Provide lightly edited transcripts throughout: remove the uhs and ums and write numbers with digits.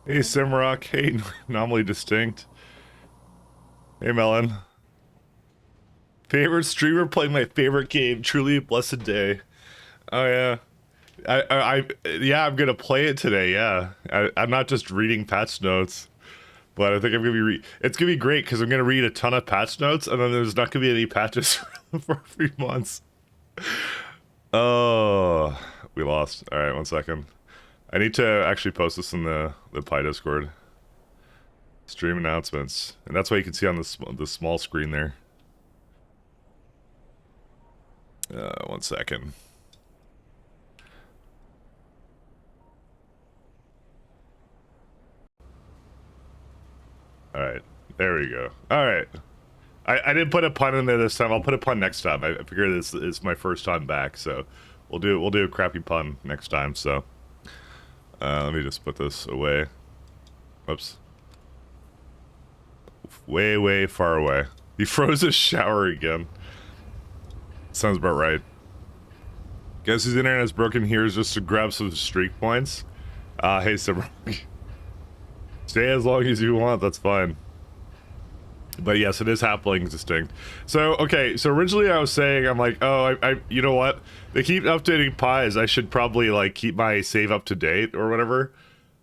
Hey Simrock, hey Anomaly Distinct. Hey Melon. Favorite streamer playing my favorite game, truly a blessed day. Oh yeah. Yeah, I'm gonna play it today, yeah. I'm not just reading patch notes, but I think I'm gonna be it's gonna be great because I'm gonna read a ton of patch notes and then there's not gonna be any patches for a few months. Oh, we lost. Alright, 1 second. I need to actually post this in the Pi Discord. Stream announcements. And that's why you can see on the small screen there. 1 second. Alright. There we go. Alright. I didn't put a pun in there this time. I'll put a pun next time. I figure this is my first time back, so we'll do a crappy pun next time, so. Let me just put this away. Whoops. Way, way far away. He froze his shower again. Sounds about right. Guess his internet is broken here just to grab some streak points. Hey, Simrock. Stay as long as you want, that's fine. But yes, it is halfling distinct. So, okay, so originally I was saying, I'm like, oh, you know what? They keep updating pies, I should probably, like, keep my save up to date or whatever.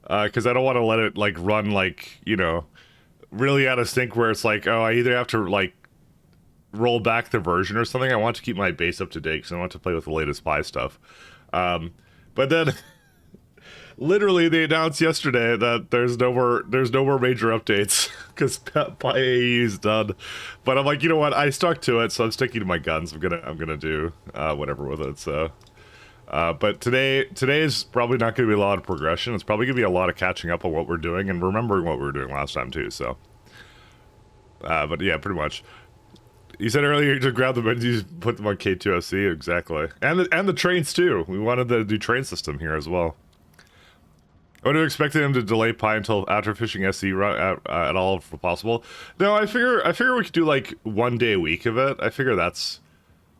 Because I don't want to let it, like, run, like, you know, really out of sync where it's like, oh, I either have to, like, roll back the version or something. I want to keep my base up to date because I want to play with the latest pie stuff. But then... Literally, they announced yesterday that there's no more major updates because Pi AE is done. But I'm like, you know what? I stuck to it, so I'm sticking to my guns. I'm gonna do whatever with it. So, but today is probably not going to be a lot of progression. It's probably going to be a lot of catching up on what we're doing and remembering what we were doing last time too. So, but yeah, pretty much. You said earlier to grab the menus, put them on K2SC exactly, and the trains too. We wanted to do train system here as well. I would have expected him to delay Pi until after fishing SC at all if possible. No, I figure we could do like 1 day a week of it. I figure that's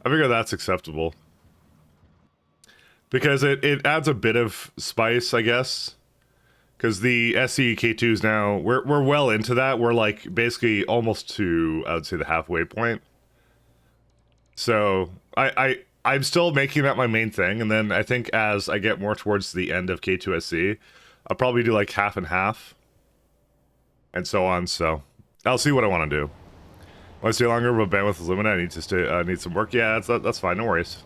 acceptable. Because it adds a bit of spice, I guess. Because the SC K2s now, we're well into that. We're like basically almost to, I would say, the halfway point. So I'm still making that my main thing, and then I think as I get more towards the end of K2SC, I'll probably do like half and half, and so on. So I'll see what I want to do. Want to stay longer, but bandwidth is limited. I need to stay. Need some work. Yeah, that's fine. No worries.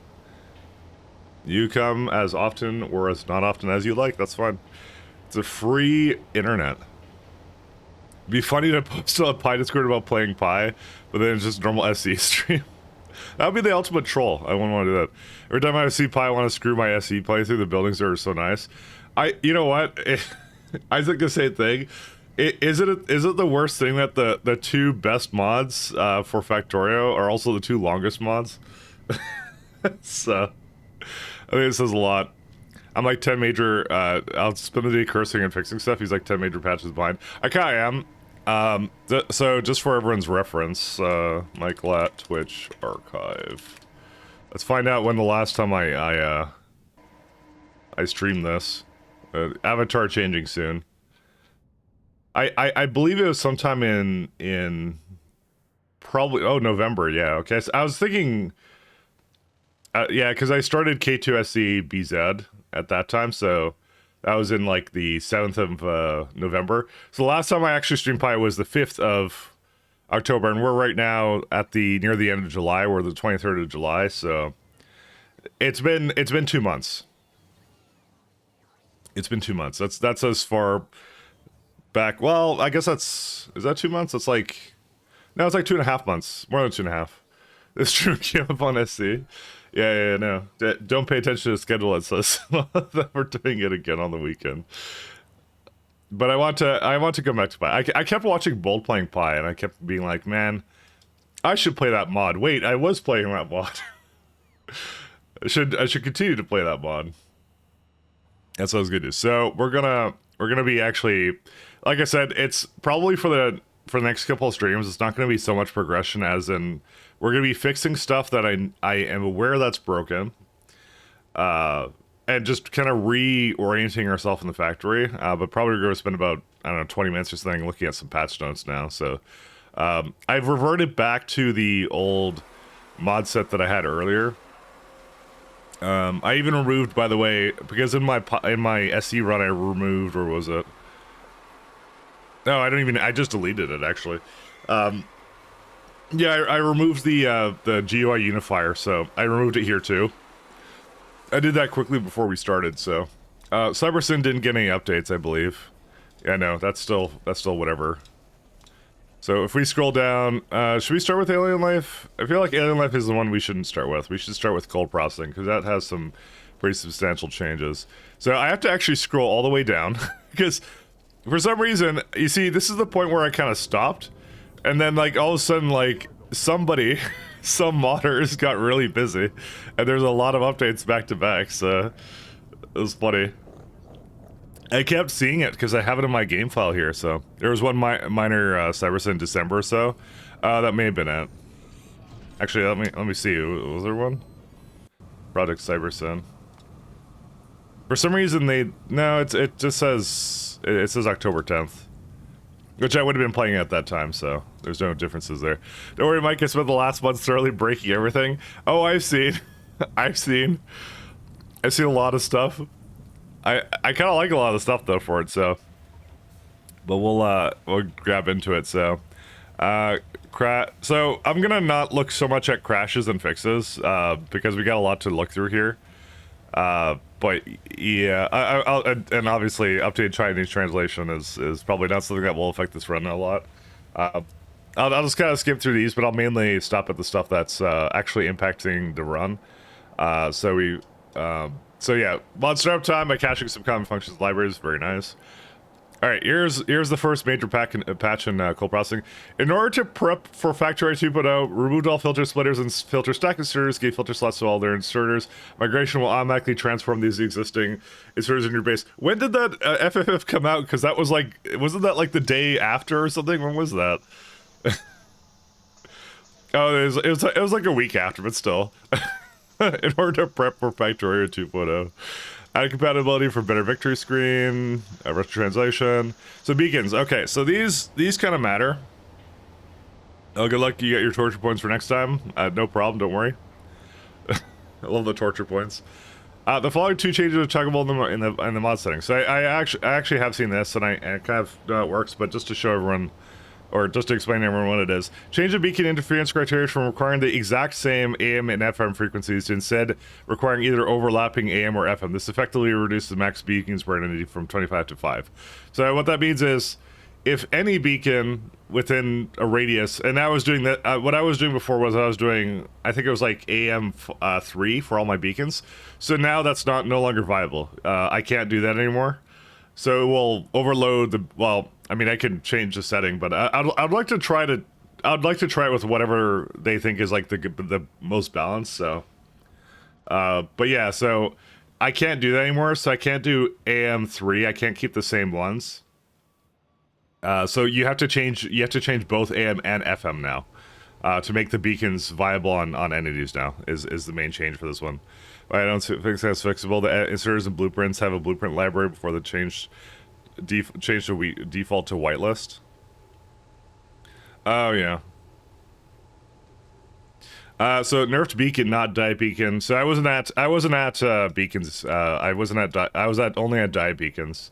You come as often or as not often as you like. That's fine. It's a free internet. It'd be funny to post on Pi Discord about playing Pi, but then it's just normal SC stream. That would be the ultimate troll. I wouldn't want to do that. Every time I see Pi, I want to screw my SE playthrough. The buildings are so nice. You know what? I think the same thing. Is it the worst thing that the two best mods for Factorio are also the two longest mods? So, I think it says a lot. I'm like 10 major, I'll spend the day cursing and fixing stuff. He's like 10 major patches behind. I kinda am. So just for everyone's reference, Mike Lat, Twitch, Archive. Let's find out when the last time I streamed this. Avatar changing soon. I believe it was sometime in probably, oh, November, yeah, okay. So I was thinking, yeah, because I started K2SC BZ at that time, so that was in like the 7th of November. So the last time I actually streamed Pi was the 5th of October, and we're right now at near the end of July. We're the 23rd of July, so it's been 2 months. It's been 2 months. That's as far back. Well, I guess is that 2 months? It's like, no, it's like 2.5 months. More than 2.5. This true came up on SC. Yeah, no. Don't pay attention to the schedule. It says that we're doing it again on the weekend. But I want to go back to Pi. I kept watching Bold playing Pi, and I kept being like, man, I should play that mod. Wait, I was playing that mod. I should continue to play that mod. That sounds good. So we're gonna be actually, like I said, it's probably for the next couple of streams. It's not gonna be so much progression as in we're gonna be fixing stuff that I am aware that's broken. and just kind of reorienting ourselves in the factory. But probably going to spend about, I don't know, 20 minutes or something looking at some patch notes now. So I've reverted back to the old mod set that I had earlier. I even removed, by the way, because in my SE run I removed, or was it? No, I just deleted it actually. Yeah, I removed the GUI unifier, so I removed it here too. I did that quickly before we started, so CyberSyn didn't get any updates, I believe. Yeah, no, that's still whatever. So if we scroll down, should we start with Alien Life? I feel like Alien Life is the one we shouldn't start with. We should start with cold processing, because that has some pretty substantial changes. So I have to actually scroll all the way down, because for some reason, you see, this is the point where I kind of stopped, and then like all of a sudden, like somebody, some modders got really busy, and there's a lot of updates back to back, so it was funny. I kept seeing it because I have it in my game file here, so there was one minor CyberSyn in December or so. That may have been it. Actually, let me see. Was there one? Project CyberSyn. For some reason it just says it says October 10th, which I would have been playing at that time, so there's no differences there. Don't worry, Mike. I spent the last month thoroughly breaking everything. Oh, I've seen, I've seen a lot of stuff. I kind of like a lot of the stuff though for it, so. But we'll grab into it. So, so I'm gonna not look so much at crashes and fixes because we got a lot to look through here. But yeah, I'll and obviously updated Chinese translation is probably not something that will affect this run a lot. I'll just kind of skip through these, but I'll mainly stop at the stuff that's actually impacting the run. So yeah, mod startup time by caching some common functions libraries, very nice. All right, here's the first major patch in cold processing. In order to prep for Factorio 2.0, removed all filter splitters and filter stack inserters, gave filter slots to all their inserters. Migration will automatically transform these existing inserters in your base. When did that FFF come out? Because that was like, wasn't that like the day after or something? When was that? Oh, it was like a week after, but still. In order to prep for Factorio 2.0. Added compatibility for better victory screen, retro translation. So beacons, okay, so these kind of matter. Oh, good luck, you get your torture points for next time. No problem, don't worry. I love the torture points. The following two changes are checkable in the mod settings. So I actually have seen this, and I kind of know how it works, but just to show everyone, or just to explain to everyone what it is. Change the beacon interference criteria from requiring the exact same AM and FM frequencies to instead requiring either overlapping AM or FM. This effectively reduces the max beacons per entity from 25 to 5. So what that means is, if any beacon within a radius, and I was doing that, what I was doing before was I think it was like AM 3 for all my beacons. So now that's no longer viable. I can't do that anymore. So it will overload the, well, I mean, I can change the setting, but I'd like to try it with whatever they think is like the most balanced. So, but yeah, so I can't do that anymore. So I can't do AM3. I can't keep the same ones. So you have to change both AM and FM now, to make the beacons viable on entities now is the main change for this one. I don't think that's fixable. The inserters and blueprints have a blueprint library before the change to default to whitelist. Oh yeah. So nerfed beacon, not die beacon. So I wasn't at beacons. I was only at die beacons.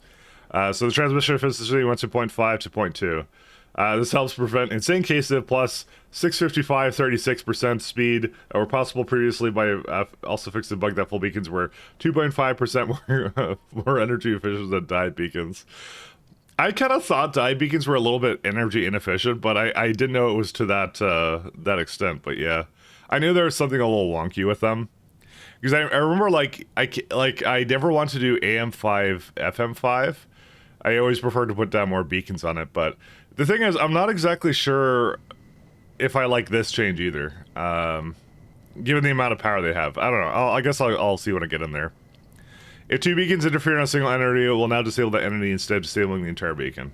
So the transmission efficiency went to 0.5 to 0.2. This helps prevent insane cases of plus 655 36% speed, were possible previously by also fixed the bug that full beacons were 2.5% more energy efficient than die beacons. I kind of thought die beacons were a little bit energy inefficient, but I didn't know it was to that extent. But yeah, I knew there was something a little wonky with them. Because I remember I never wanted to do AM5, FM5. I always preferred to put down more beacons on it, but the thing is, I'm not exactly sure if I like this change either, given the amount of power they have. I don't know. I guess I'll see when I get in there. If two beacons interfere on a single entity, it will now disable the entity instead of disabling the entire beacon.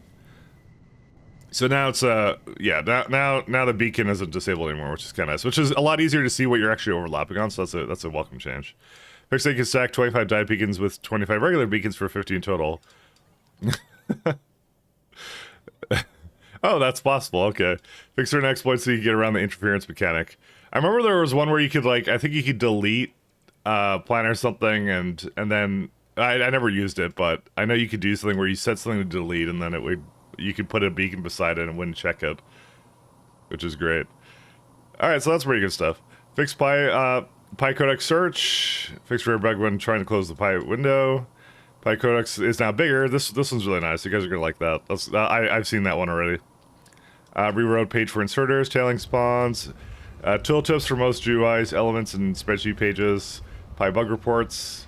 So now it's yeah, now the beacon isn't disabled anymore, which is kind of nice. Which is a lot easier to see what you're actually overlapping on. So that's a welcome change. Fixate can stack 25 dive beacons with 25 regular beacons for 15 total. Oh, that's possible. Okay. Fix certain exploits so you can get around the interference mechanic. I remember there was one where you could like, I think you could delete plan or something, and then I never used it, but I know you could do something where you set something to delete, and then you could put a beacon beside it and it wouldn't check it, which is great. All right, so that's pretty good stuff. Fix Pi codec search. Fix rare bug when trying to close the Pi window. Pi codecs is now bigger. This one's really nice. You guys are gonna like that. I've seen that one already. Rewrote page for inserters, tailing spawns, tooltips for most GUIs, elements, and spreadsheet pages. Pi bug reports.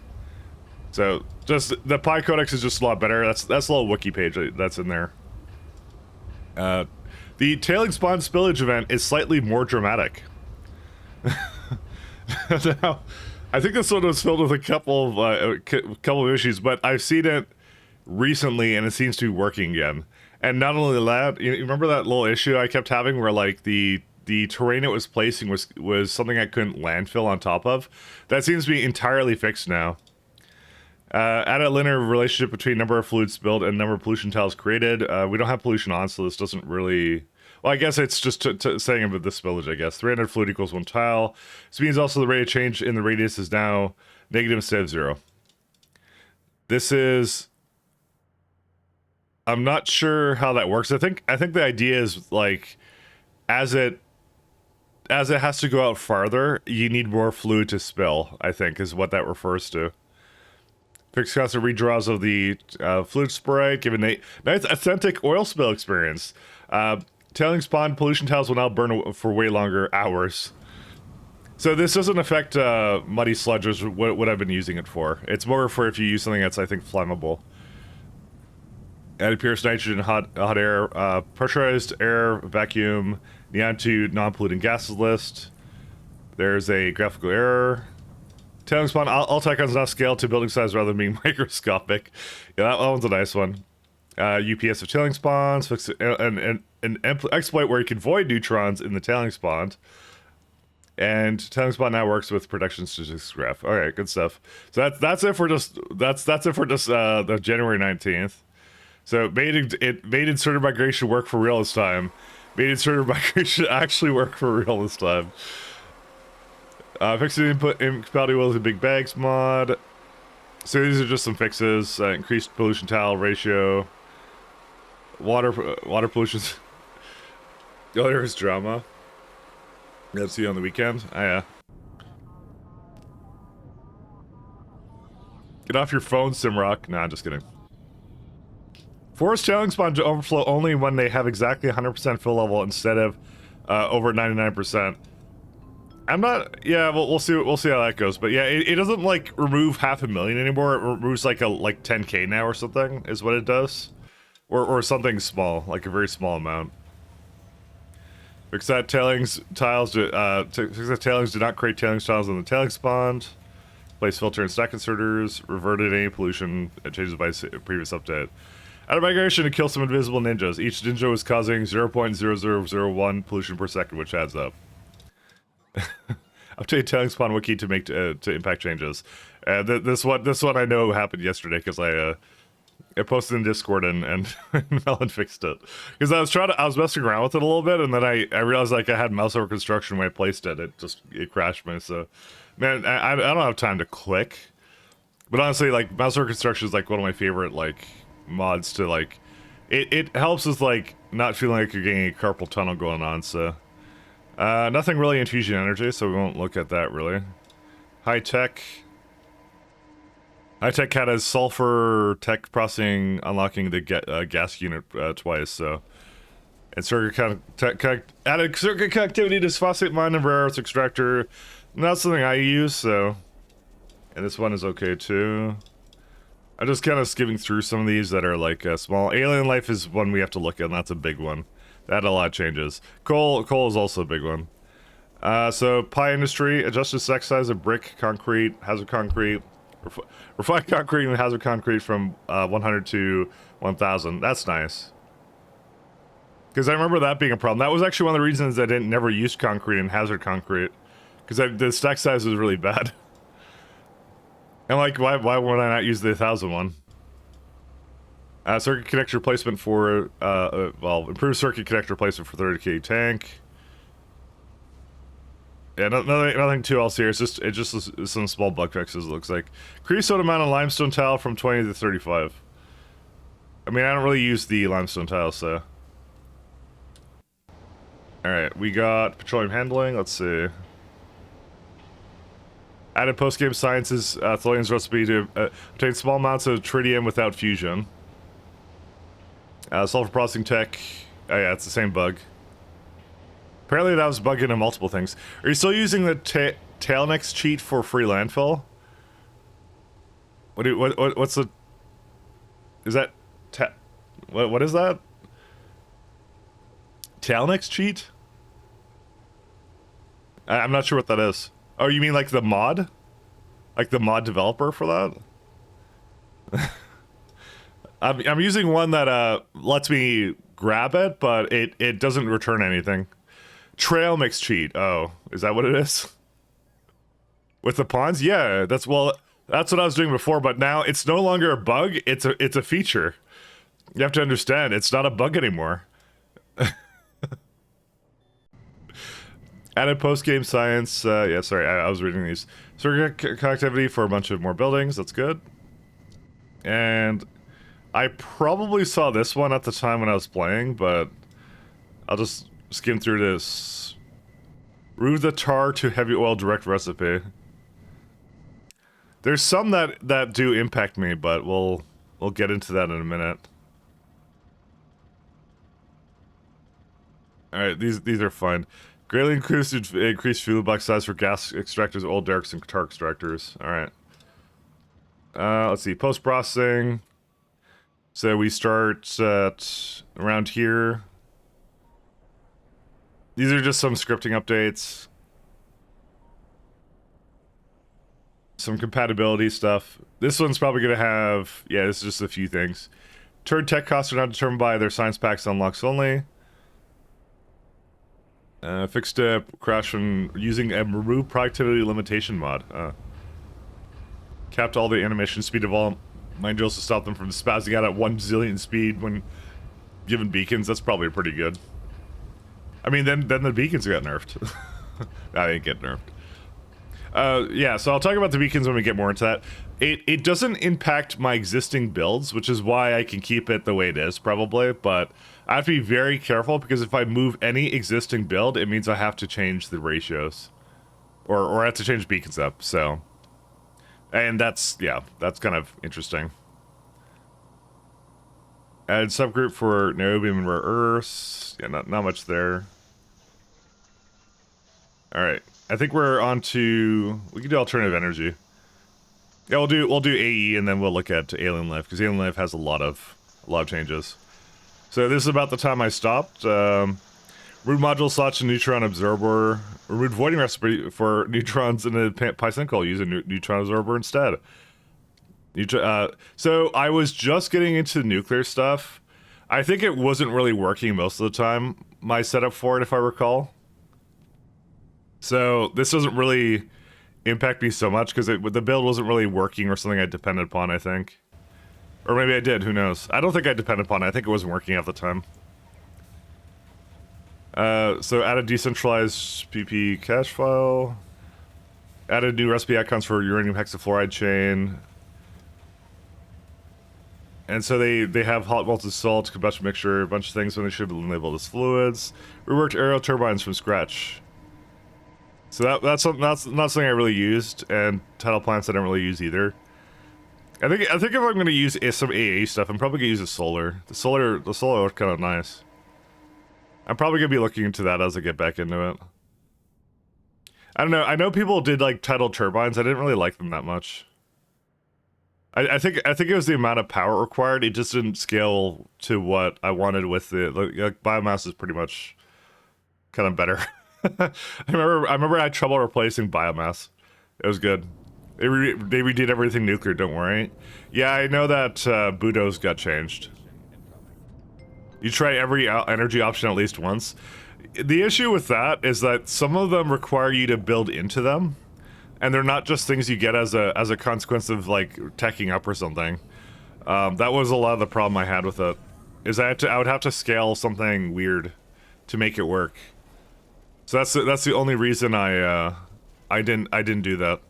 So just the Pi codex is just a lot better. That's a little wiki page that's in there. The tailing spawn spillage event is slightly more dramatic. Now, I think this one was filled with a couple of issues, but I've seen it recently and it seems to be working again. And not only that, you remember that little issue I kept having where like the terrain it was placing was something I couldn't landfill on top of? That seems to be entirely fixed now. Add a linear relationship between number of fluids spilled and number of pollution tiles created. We don't have pollution on, so this doesn't really... Well, I guess it's just saying about the spillage, I guess. 300 fluid equals 1 tile. This means also the rate of change in the radius is now negative instead of 0. This is... I'm not sure how that works. I think the idea is, like, as it has to go out farther, you need more fluid to spill, I think, is what that refers to. Fixed constant redraws of the fluid spray, given a nice authentic oil spill experience. Tailing spawn pollution tiles will now burn for way longer hours. So this doesn't affect muddy sludge, which is what I've been using it for. It's more for if you use something that's, I think, flammable. Added purest nitrogen, hot air, pressurized air, vacuum, neon to non-polluting gases list. There's a graphical error. Tailing spawn, alt icons now scale to building size rather than being microscopic. Yeah, that one's a nice one. UPS of tailing spawns, fix an exploit where you can void neutrons in the tailing spawn. And tailing spawn now works with production statistics graph. All right, good stuff. So that's it for just the January 19th. So made inserter migration work for real this time. Made inserter migration actually work for real this time. Fixing input incompatibility with the big bags mod. So these are just some fixes. Increased pollution tile ratio. Water pollution. Oh, there's drama. Let's see on the weekend. Oh, yeah. Get off your phone, Simrock. Nah, just kidding. Force tailing spawn to overflow only when they have exactly 100% fill level instead of over 99%. I'm not. Yeah, we'll see how that goes. But yeah, it doesn't like remove 500,000 anymore. It removes like 10k now or something is what it does, or something small, like a very small amount. Fix that tailings tiles. Fix that tailings do not create tailings tiles in the tailing spawn. Place filter and stack inserters. Reverted any pollution. It changes by previous update. Out of migration to kill some invisible ninjas. Each ninja was causing 0.0001 pollution per second, which adds up. Update tailing spawn wiki to make to impact changes. This one I know happened yesterday because I posted in Discord and Melon fixed it because I was messing around with it a little bit, and then I realized like I had mouse over construction when I placed it. It crashed me. So man, I don't have time to click. But honestly, like mouse over construction is like one of my favorite like mods to like. It helps with like not feeling like you're getting a carpal tunnel going on. So. Nothing really in fusion energy, so we won't look at that really. High tech had a sulfur tech processing unlocking the gas unit twice, so. And circuit added circuit connectivity to phosphate mine and rare earth extractor. And that's something I use, so. And this one is okay too. I'm just kind of skimming through some of these that are like small. Alien life is one we have to look at, and that's a big one. That had a lot of changes. Coal is also a big one. So Pi industry adjusted stack size of brick, concrete, hazard concrete, refined concrete and hazard concrete from 100 to 1,000. That's nice. Because I remember that being a problem. That was actually one of the reasons I didn't never use concrete and hazard concrete. Because the stack size was really bad. And like, why would I not use the 1000 one? Circuit connector replacement for, well, improved circuit connector replacement for 30k tank. Yeah, nothing too else here. It's just some small bug fixes, it looks like. Creosote amount of limestone tile from 20 to 35. I mean, I don't really use the limestone tile, so. Alright, we got petroleum handling, let's see. Added post-game sciences, Tholian's recipe to obtain small amounts of tritium without fusion. Sulfur processing tech, oh yeah, it's the same bug. Apparently that was bugging in multiple things. Are you still using the Tailnex cheat for free landfill? What's the... Is that... What is that? Tailnex cheat? I'm not sure what that is. Oh, you mean like the mod? Like the mod developer for that? I'm using one that lets me grab it, but it doesn't return anything. Trail mix cheat. Oh, is that what it is? With the pawns? Yeah, that's what I was doing before, but now it's no longer a bug, it's a feature. You have to understand, it's not a bug anymore. Added post-game science, yeah, sorry, I was reading these. Circuit connectivity for a bunch of more buildings, that's good. And I probably saw this one at the time when I was playing, but I'll just skim through this. Remove the tar to heavy oil direct recipe. There's some that do impact me, but we'll get into that in a minute. Alright, these are fine. Greatly increased fuel box size for gas extractors, oil derricks, and tar extractors. Alright. Let's see, post-processing. So we start at around here. These are just some scripting updates. Some compatibility stuff. This one's probably going to have... Yeah, this is just a few things. Turd tech costs are not determined by their science packs unlocks only. Fixed a crash from using a remove productivity limitation mod. Capped all the animation speed of all mine drills to stop them from spazzing out at 1 zillion speed when given beacons. That's probably pretty good. I mean, then the beacons got nerfed. That didn't get nerfed. Yeah, so I'll talk about the beacons when we get more into that. It doesn't impact my existing builds, which is why I can keep it the way it is, probably, but I have to be very careful, because if I move any existing build, it means I have to change the ratios. Or I have to change beacons up, so... And that's, yeah, that's kind of interesting. Add subgroup for niobium and rare earths. Yeah, not much there. Alright, I think we're on to... We can do alternative energy. Yeah, we'll do AE, and then we'll look at Alien Life, because Alien Life has a lot of changes. So this is about the time I stopped. Root module slots a neutron absorber. Root voiding recipe for neutrons in a Pycincle. Use a neutron absorber instead. So I was just getting into nuclear stuff. I think it wasn't really working most of the time, my setup for it, if I recall. So this doesn't really impact me so much, because the build wasn't really working or something I depended upon, I think. Or maybe I did, who knows. I don't think I depended upon it. I think it wasn't working at the time. So add a decentralized PP cache file. Added new recipe icons for uranium hexafluoride chain. And so they have hot molten salt, combustion mixture, a bunch of things when they should be labeled as fluids. Reworked aerial turbines from scratch. So that's not something I really used, and tidal plants I don't really use either. I think if I'm going to use some AA stuff, I'm probably going to use a solar. The solar looks kind of nice. I'm probably going to be looking into that as I get back into it. I don't know. I know people did like tidal turbines. I didn't really like them that much. I think it was the amount of power required. It just didn't scale to what I wanted with the like biomass is pretty much kind of better. I remember I had trouble replacing biomass. It was good. They redid everything nuclear, don't worry. Yeah, I know that Budo's got changed. You try every energy option at least once. The issue with that is that some of them require you to build into them, and they're not just things you get as a consequence of like teching up or something. That was a lot of the problem I had with it. Is I would have to scale something weird to make it work. So that's the only reason I didn't do that.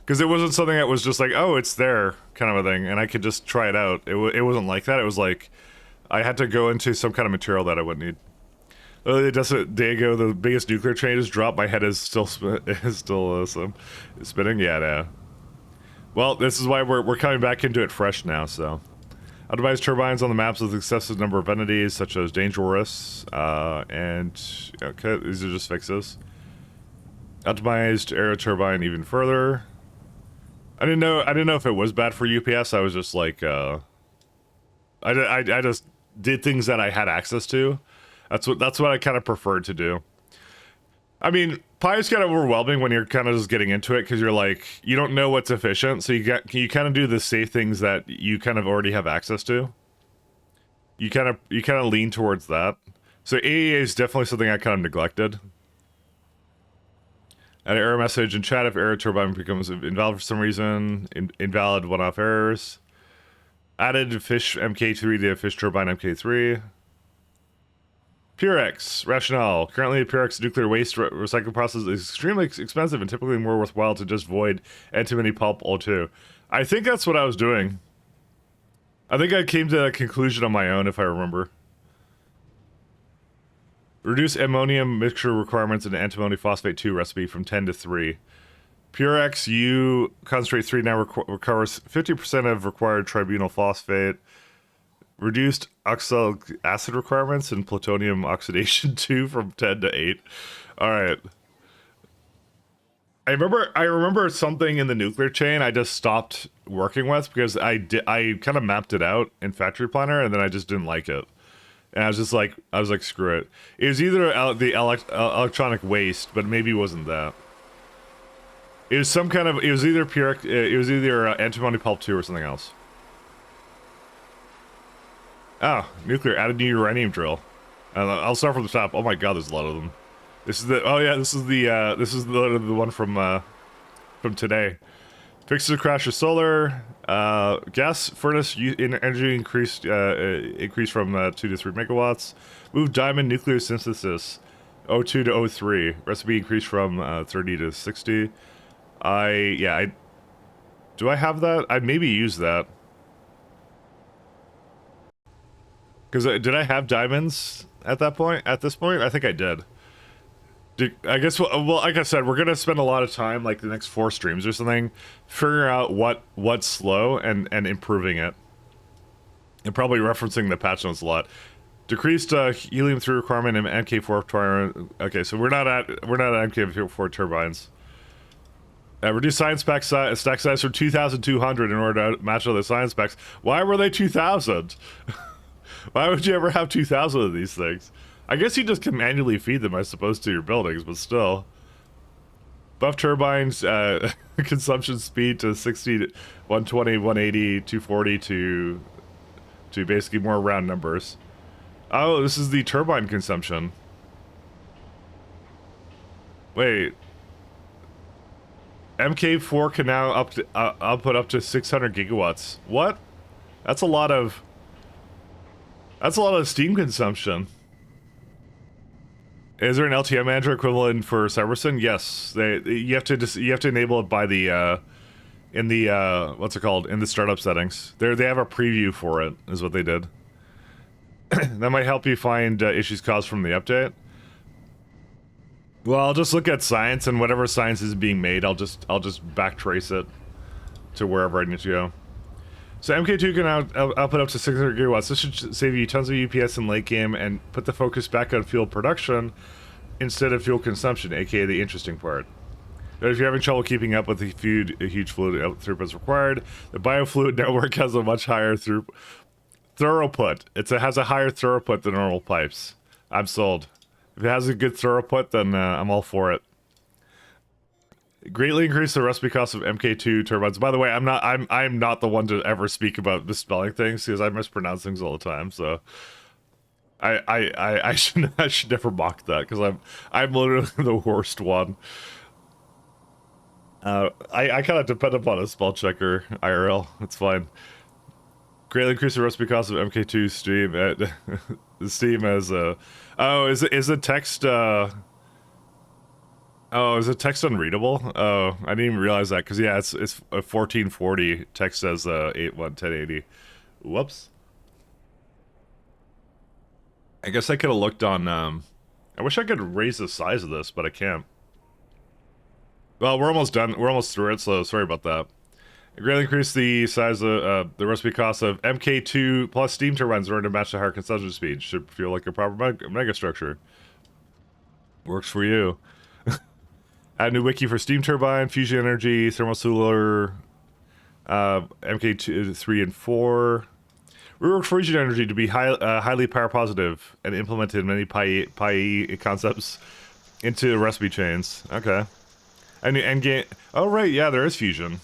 Because it wasn't something that was just like, oh, it's there kind of a thing, and I could just try it out. It wasn't like that. It was like I had to go into some kind of material that I wouldn't need. Just a day ago, the biggest nuclear train has dropped. My head is still spinning. Yeah, no. Well, this is why we're coming back into it fresh now. So, optimize turbines on the maps with excessive number of entities, such as dangerous, and okay, these are just fixes. Optimized aero turbine even further. I didn't know if it was bad for UPS. I was just like, I just did things that I had access to. That's what I kind of preferred to do. I mean, Pi is kind of overwhelming when you're kind of just getting into it because you're like, you don't know what's efficient, so you kind of do the safe things that you kind of already have access to. You kind of lean towards that. So AEA is definitely something I kind of neglected. An error message in chat if error turbine becomes invalid for some reason. Invalid one-off errors. Added fish MK3 to fish turbine MK3. Purex rationale. Currently, the Purex nuclear waste recycling process is extremely expensive and typically more worthwhile to just void antimony pulp O2. I think that's what I was doing. I think I came to that conclusion on my own, if I remember. Reduce ammonium mixture requirements in the antimony phosphate 2 recipe from 10 to 3. Purex U concentrate 3 now recovers 50% of required tribunal phosphate. Reduced oxalic acid requirements and plutonium oxidation 2 from 10 to 8. Alright. I remember something in the nuclear chain I just stopped working with because I kind of mapped it out in Factory Planner and then I just didn't like it. And I was like, screw it. It was either the electronic waste, but maybe it wasn't that. It was some kind of, it was either pure, it was either antimony pulp 2 or something else. Ah, nuclear, added new uranium drill. I'll start from the top. Oh my god, there's a lot of them. This is the, oh yeah, this is the one from today. Fixes the crash of solar. Gas furnace in energy increased from 2 to 3 megawatts. Move diamond nuclear synthesis O2 to O3. Recipe increased from 30 to 60. Do I have that? I'd maybe use that. Because did I have diamonds at that point? At this point, I think I did. I guess, well, like I said, we're gonna spend a lot of time, like the next 4 streams or something, figuring out what's slow and improving it, and probably referencing the patch notes a lot. Decreased helium-3 requirement in MK4 turbine. Okay, so we're not at MK4 turbines. Reduce science stack size from 2,200 in order to match other science specs. Why were they 2,000? Why would you ever have 2,000 of these things? I guess you just can manually feed them, I suppose, to your buildings, but still. Buff turbines, consumption speed to 60, 120, 180, 240 to basically more round numbers. Oh, this is the turbine consumption. Wait. MK4 can now output up to 600 gigawatts. What? That's a lot of steam consumption. Is there an LTM manager equivalent for Cybersyn? Yes. You have to enable it by the in the what's it called, in the startup settings. They have a preview for it, is what they did. That might help you find issues caused from the update. Well, I'll just look at science, and whatever science is being made, I'll just backtrace it to wherever I need to go. So MK2 can output up to 600 gigawatts. This should save you tons of UPS in late game and put the focus back on fuel production instead of fuel consumption, aka the interesting part. But if you're having trouble keeping up with the huge fluid throughputs required, the biofluid network has a much higher throughput. It has a higher throughput than normal pipes. I'm sold. If it has a good throughput, then I'm all for it. Greatly increase the recipe cost of MK2 turbines. By the way, I'm not the one to ever speak about misspelling things because I mispronounce things all the time. So I should never mock that because I'm literally the worst one. I kind of depend upon a spell checker IRL. It's fine. Greatly increase the recipe cost of MK2 Steam at Steam as a. Oh, is the text Oh, is the text unreadable? Oh, I didn't even realize that because yeah, it's a 1440 text says 1080. Whoops. I guess I could have looked on. I wish I could raise the size of this, but I can't. Well, we're almost done. We're almost through it, so sorry about that. Greatly increase the size of the recipe cost of MK2 plus steam turbines in order to match the higher consumption speed. Should feel like a proper mega structure. Works for you. Add new wiki for steam turbine, fusion energy, thermosolar, MK2, 3 and 4. Rework fusion energy to be highly power positive and implemented many PI concepts into recipe chains. Okay. And game. Oh right, yeah, there is fusion.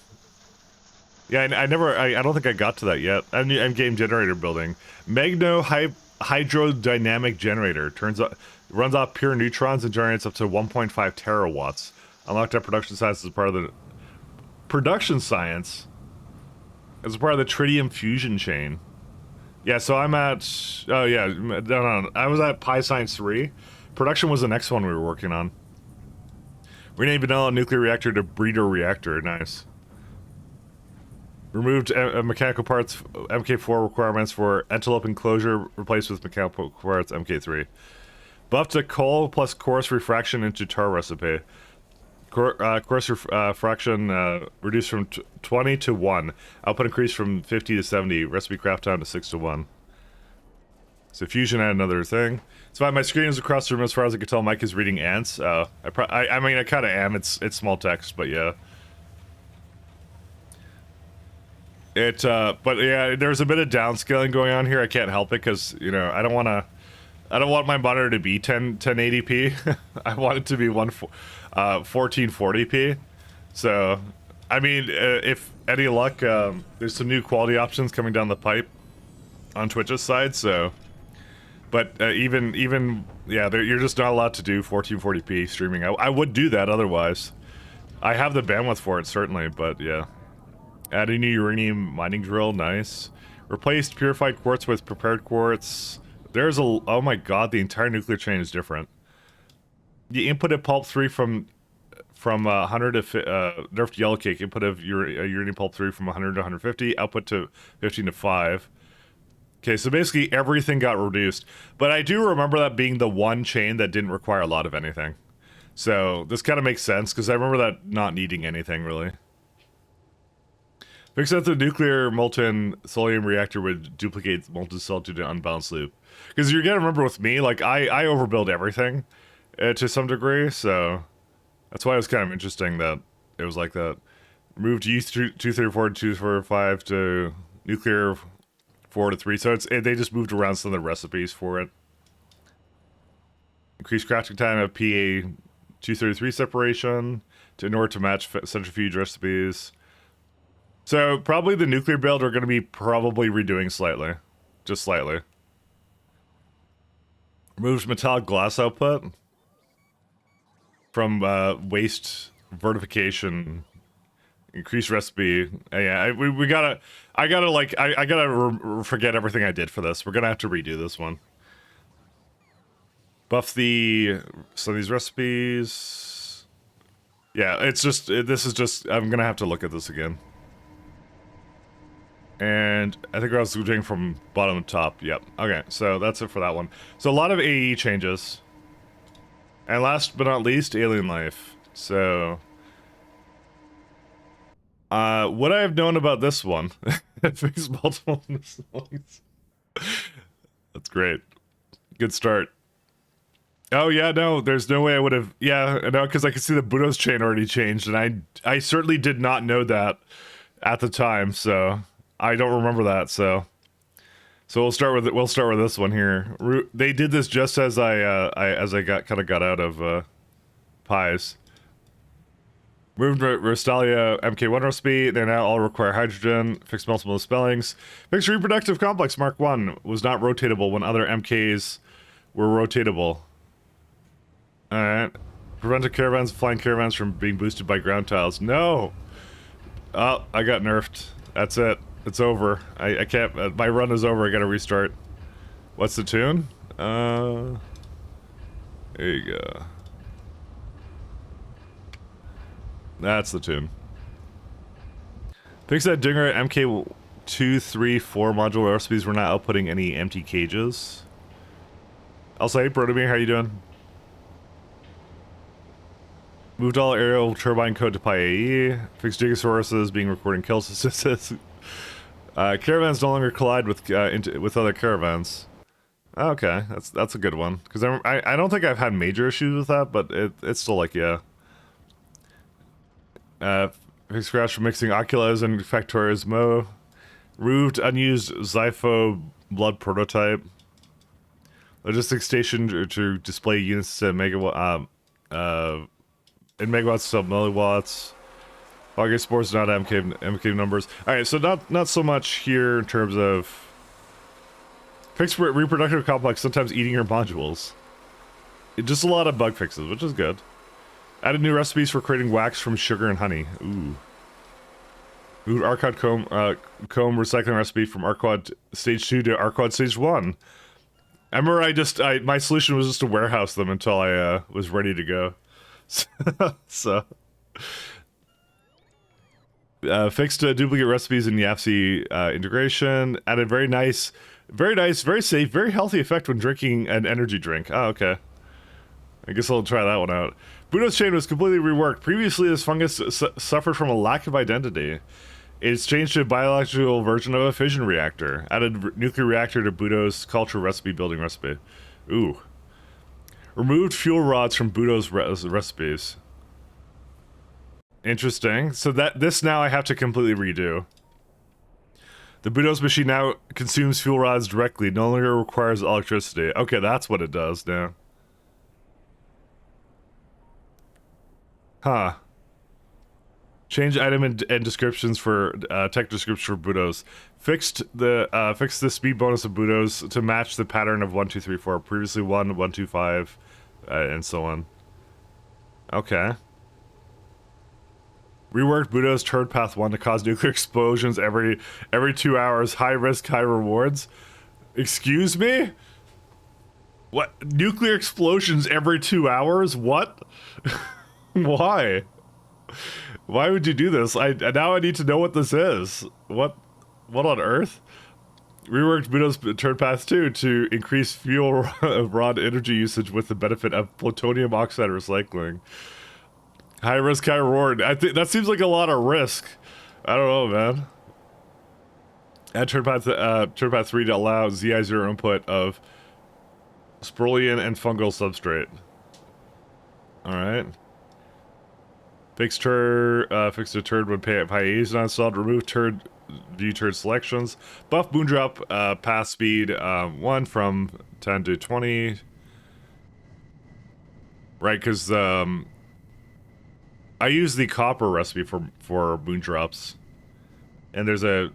Yeah, I don't think I got to that yet. End game generator building. Magno hydrodynamic generator runs off pure neutrons and generates up to 1.5 terawatts. Unlocked at production science as part of the production science as part of the tritium fusion chain. Yeah, so I'm at oh yeah, no, I was at Pi Science 3. Production was the next one we were working on. Rename vanilla nuclear reactor to breeder reactor. Nice. Removed mechanical parts MK4 requirements for antelope enclosure replaced with mechanical parts MK3. Buffed to coal plus coarse refraction into tar recipe. Coarse refraction reduced from 20 to 1. Output increased from 50 to 70. Recipe craft down to 6 to 1. So fusion had another thing. So my screen is across the room as far as I can tell. Mike is reading ants. I mean I kind of am. It's small text, but yeah. But yeah, there's a bit of downscaling going on here. I can't help it because, you know, I don't want my monitor to be 1080p. I want it to be 1440p. So, I mean, if any luck, there's some new quality options coming down the pipe on Twitch's side. So, but even yeah, you're just not allowed to do 1440p streaming. I would do that otherwise. I have the bandwidth for it certainly, but yeah. Add a new uranium mining drill, nice. Replaced purified quartz with prepared quartz. There's a, oh my god, the entire nuclear chain is different. The inputted pulp 3 from 100 to, nerfed yellow cake, input of uranium pulp 3 from 100 to 150, output to 15 to 5. Okay, so basically everything got reduced. But I do remember that being the one chain that didn't require a lot of anything. So this kind of makes sense, because I remember that not needing anything, really. Fix that the nuclear molten thorium reactor would duplicate molten salt to the unbalanced loop. Because you're gonna remember with me, like, I overbuild everything to some degree, so that's why it was kind of interesting that it was like that. Moved U-234 to 245 to nuclear 4 to 3, so they just moved around some of the recipes for it. Increased crafting time of PA 233 separation in order to match centrifuge recipes. So, probably the nuclear build we're going to be probably redoing slightly. Just slightly. Removes metallic glass output from waste vertification. Increased recipe. Yeah, we gotta... I gotta forget everything I did for this. We're gonna have to redo this one. Buff some of these recipes. Yeah, it's just... This is just... I'm gonna have to look at this again. And I think I was doing from bottom to top. Yep. Okay, so that's it for that one. So a lot of AE changes. And last but not least, alien life. So... what I have known about this one... Fix multiple songs. That's great. Good start. Oh yeah, no, there's no way I would have... Yeah, no, because I could see the Budos chain already changed, and I certainly did not know that at the time, so... I don't remember that, so we'll start with this one here. They did this just as I got out of pies. Moved Rostalia MK1 recipe. They now all require hydrogen. Fixed multiple spellings. Fixed reproductive complex Mark 1 was not rotatable when other MKs were rotatable. Alright. Prevented caravans, flying caravans from being boosted by ground tiles. No! Oh, I got nerfed. That's it. It's over. I can't. My run is over. I gotta restart. What's the tune? There you go. That's the tune. Fix that Dinger MK2, 3, 4 modular recipes were not outputting any empty cages. Also, hey, Brodomir, how you doing? Moved all aerial turbine code to PIAE. Fixed Gigasauruses being recording kills assistance. Caravans no longer collide with other caravans. Oh, okay, that's a good one. Because I don't think I've had major issues with that, but it's still like, yeah. Fixed crash for mixing Oculus and Factorio's Mo. Removed unused Zypho blood prototype. Logistics station to display units to megawatt, in megawatts sub milliwatts. August sports not MK numbers. Alright, so not so much here in terms of fixed reproductive complex, sometimes eating your modules. Just a lot of bug fixes, which is good. Added new recipes for creating wax from sugar and honey. Ooh. Moved Arquad comb recycling recipe from Arquad stage 2 to Arquad stage 1. I remember my solution was just to warehouse them until I was ready to go. So fixed duplicate recipes in YAFC integration. Added very nice, very safe, very healthy effect when drinking an energy drink. Oh, okay. I guess I'll try that one out. Budo's chain was completely reworked. Previously, this fungus suffered from a lack of identity. It's changed to a biological version of a fission reactor. Added nuclear reactor to Budo's culture recipe building recipe. Ooh. Removed fuel rods from Budo's recipes. Interesting. So this now I have to completely redo. The Budo's machine now consumes fuel rods directly. No longer requires electricity. Okay, that's what it does now. Huh. Change item and descriptions for tech descriptions for Budo's. Fixed the speed bonus of Budo's to match the pattern of 1, 2, 3, 4. Previously 1, 1, 2, 5, and so on. Okay. Reworked Budo's turd path 1 to cause nuclear explosions every 2 hours. High risk, high rewards. Excuse me? What? Nuclear explosions every 2 hours? What? Why? Why would you do this? Now I need to know what this is. What on earth? Reworked Budo's turn path 2 to increase fuel rod energy usage with the benefit of plutonium oxide recycling. High risk, high reward. I think that seems like a lot of risk. I don't know, man. Add turn path 3 to allow ZI0 input of Sperlian and fungal substrate. Alright. Fix the turd when PIE is not installed. Remove turd view turd selections. Buff Boondrop path speed 1 from 10 to 20. Right, because I use the copper recipe for Boondrops, and there's a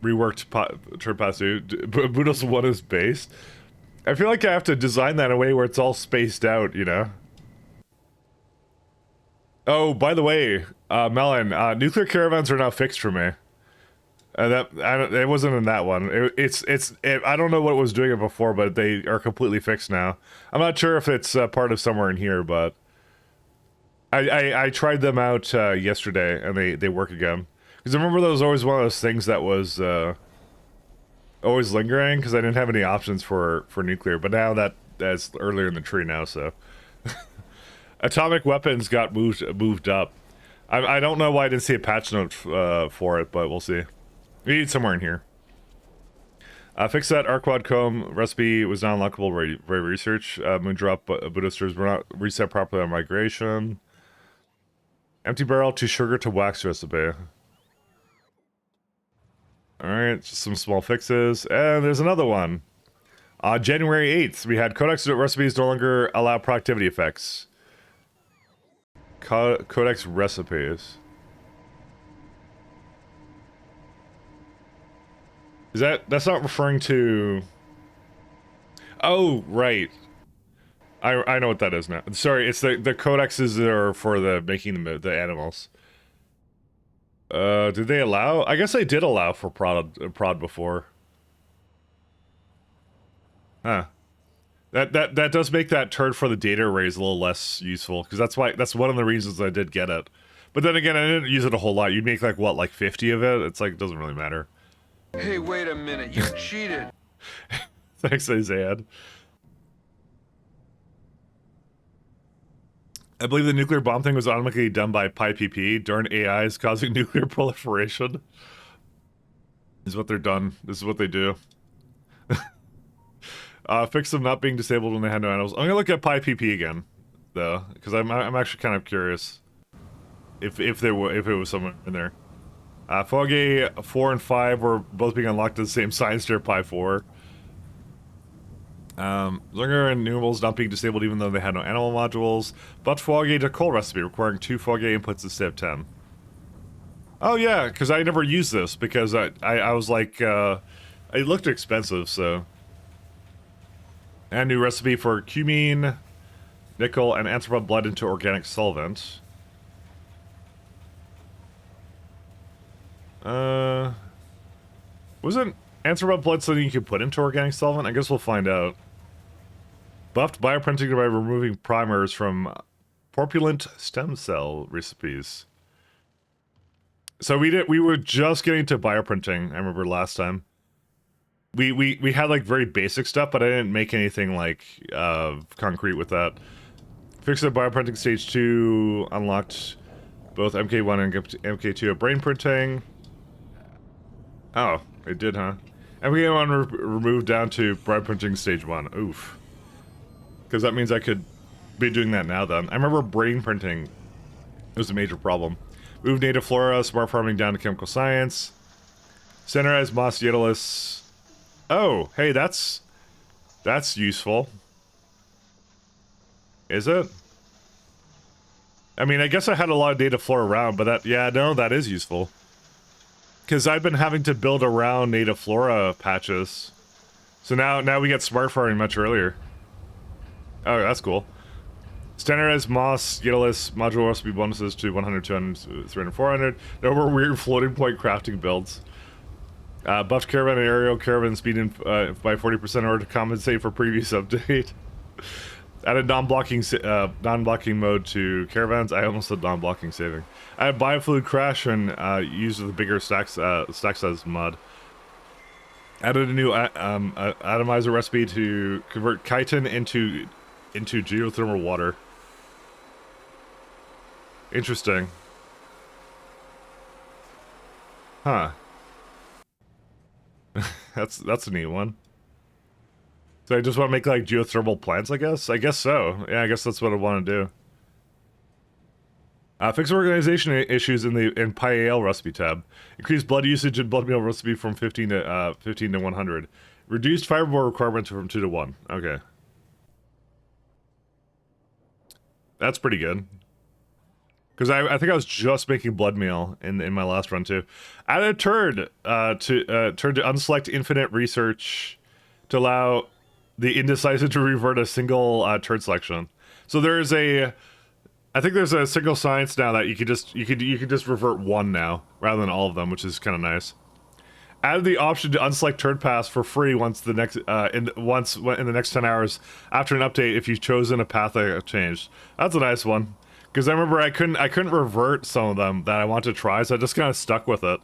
reworked turd path speed. Boondrops 1 is based. I feel like I have to design that in a way where it's all spaced out, you know. Oh, by the way, Melon, nuclear caravans are now fixed for me. It wasn't in that one. I don't know what was doing it before, but they are completely fixed now. I'm not sure if it's part of somewhere in here, but I tried them out yesterday, and they work again. Because I remember that was always one of those things that was always lingering, because I didn't have any options for nuclear. But now that's earlier in the tree now, so. Atomic weapons got moved up. I don't know why I didn't see a patch note for it, but we'll see. We need somewhere in here. Fix that Arquad comb recipe was not unlockable by research. Moondrop Buddhisters were not reset properly on migration. Empty barrel to sugar to wax recipe. Alright, just some small fixes. And there's another one. January 8th, we had Codex recipes no longer allow productivity effects. Codex recipes. Is that's not referring to... Oh, right. I know what that is now. Sorry, it's the codexes that are for the making the animals. Did they allow? I guess they did allow for prod before. Huh. That does make that turd for the data arrays a little less useful, because that's one of the reasons I did get it. But then again, I didn't use it a whole lot. You'd make like what, like 50 of it? It's like, it doesn't really matter. Hey, wait a minute, you cheated. Thanks, Isaiah. I believe the nuclear bomb thing was automatically done by PyPP. Darn AIs causing nuclear proliferation. This is what they're done. This is what they do. Fix them not being disabled when they had no animals. I'm gonna look at PyPP again, though, because I'm actually kind of curious if it was someone in there. Foggy 4 and 5 were both being unlocked at the same science tier Pi 4. Zunger and Numerals not being disabled even though they had no animal modules. But Foggy to coal recipe requiring 2 Foggy inputs instead of 10. Oh yeah, because I never used this because I was like, it looked expensive, so. And new recipe for cumene, nickel, and anthropod blood into organic solvent. Wasn't anthropod blood something you could put into organic solvent? I guess we'll find out. Buffed bioprinting by removing primers from porpulent stem cell recipes. So we were just getting to bioprinting, I remember last time. We had like very basic stuff, but I didn't make anything like concrete with that. Fixed the bioprinting stage 2, unlocked both MK1 and MK2 of brain printing. Oh, it did, huh? MK1 removed down to bioprinting stage 1. Oof. Because that means I could be doing that now then. I remember brain printing was a major problem. Move native flora, smart farming down to chemical science. Standardized moss Yedalis. Oh, hey, that's useful. Is it? I mean, I guess I had a lot of native flora around, but that is useful. Because I've been having to build around native flora patches. So now we get smart farming much earlier. Oh, that's cool. Standardized moss, Yedalis, module recipe bonuses to 100, 200, 300, 400. No more weird floating point crafting builds. Buffed caravan and aerial caravan speed by 40% in order to compensate for previous update. Added non-blocking mode to caravans. I almost said non-blocking saving. I had biofluid crash and used the bigger stack size mod. Added a new atomizer recipe to convert chitin into geothermal water. Interesting. Huh. That's a neat one. So I just want to make like geothermal plants, I guess? I guess so. Yeah, I guess that's what I want to do. Fix organization issues in PyAL recipe tab. Increase blood usage in blood meal recipe from 15 to 100. Reduced fiberboard requirement from 2 to 1. Okay. That's pretty good. Because I think I was just making blood meal in my last run too. Add a turd to unselect infinite research to allow the indecisive to revert a single turd selection. So there's I think there's a single science now that you could just revert one now rather than all of them, which is kind of nice. Added the option to unselect turd pass for free once in the next 10 hours after an update if you've chosen a path that changed. That's a nice one. Because I remember I couldn't revert some of them that I wanted to try, so I just kind of stuck with it.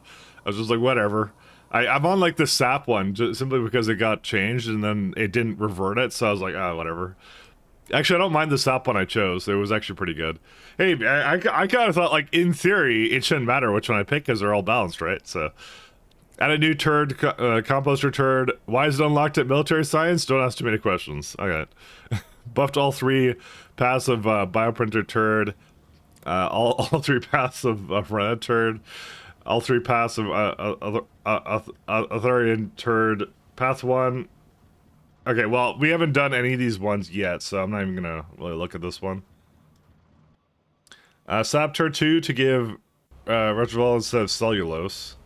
I was just like, whatever. I'm on like the sap one just simply because it got changed and then it didn't revert it, so I was like, whatever. Actually, I don't mind the sap one I chose. It was actually pretty good. Hey, I kind of thought, like, in theory, it shouldn't matter which one I pick because they're all balanced, right? So, add a new turd, composter turd. Why is it unlocked at military science? Don't ask too many questions. Okay. Buffed all 3 paths of bioprinter turd. All 3 paths of red turd. All 3 paths of Arthurian turd. Path 1. Okay, well, we haven't done any of these ones yet, so I'm not even gonna really look at this one. Saptur 2 to give Regival instead of cellulose.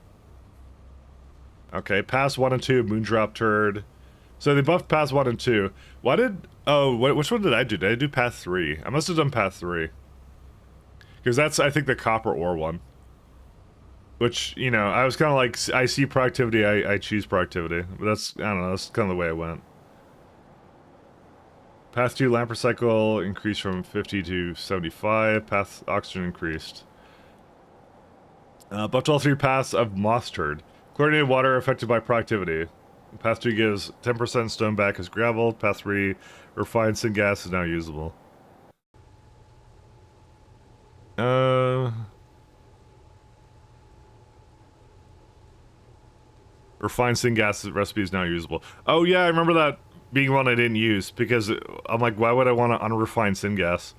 Okay, pass 1 and 2, Moondrop Turd. So they buffed pass 1 and 2. Why did... Oh, which one did I do? Did I do path 3? I must have done path 3. Because that's, I think, the copper ore one. Which, you know, I was kind of like, I see productivity, I choose productivity. But that's, I don't know, that's kind of the way I went. Path 2 lamp recycle increased from 50 to 75. Path oxygen increased. Buffed all 3 paths of moss turd. Chlorinated water affected by productivity. Path 2 gives 10% stone back as gravel. Path 3, refined syngas is now usable. Refined syngas recipe is now usable. Oh yeah, I remember that being one I didn't use, because I'm like, why would I want to unrefined syngas?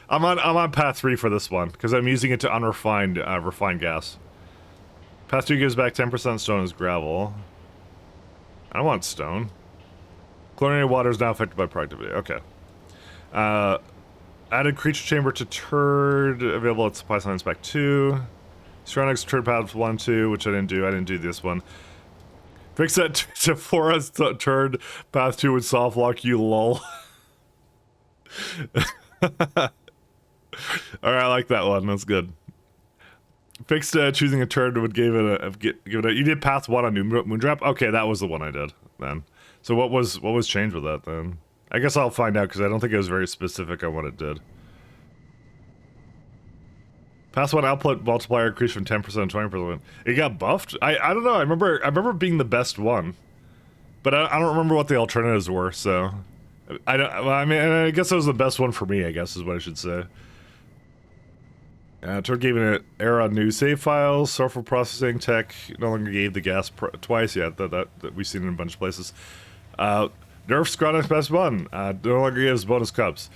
I'm on path 3 for this one, because I'm using it to unrefined refined gas. Path 2 gives back 10% stone as gravel. I don't want stone. Chlorinated water is now affected by productivity. Okay. Added creature chamber to turd, available at supply science pack 2. Ceramics turd path 1, 2, which I didn't do. I didn't do this one. Fix that to forest turd path 2 with soft lock you lol. Alright, I like that one. That's good. Fixed choosing a turd would give it a you did path 1 on Moondrop? Okay, that was the one I did then. So what was changed with that then? I guess I'll find out because I don't think it was very specific on what it did. Path 1 output multiplier increased from 10% to 20%. It got buffed? I don't know. I remember being the best one. But I don't remember what the alternatives were, so I don't well, I mean I guess it was the best one for me, I guess is what I should say. Turd gave an error on new save files. Sulfur processing tech no longer gave the gas twice yet. That we've seen in a bunch of places. Nerf Scronox Pass 1 no longer gives bonus cups.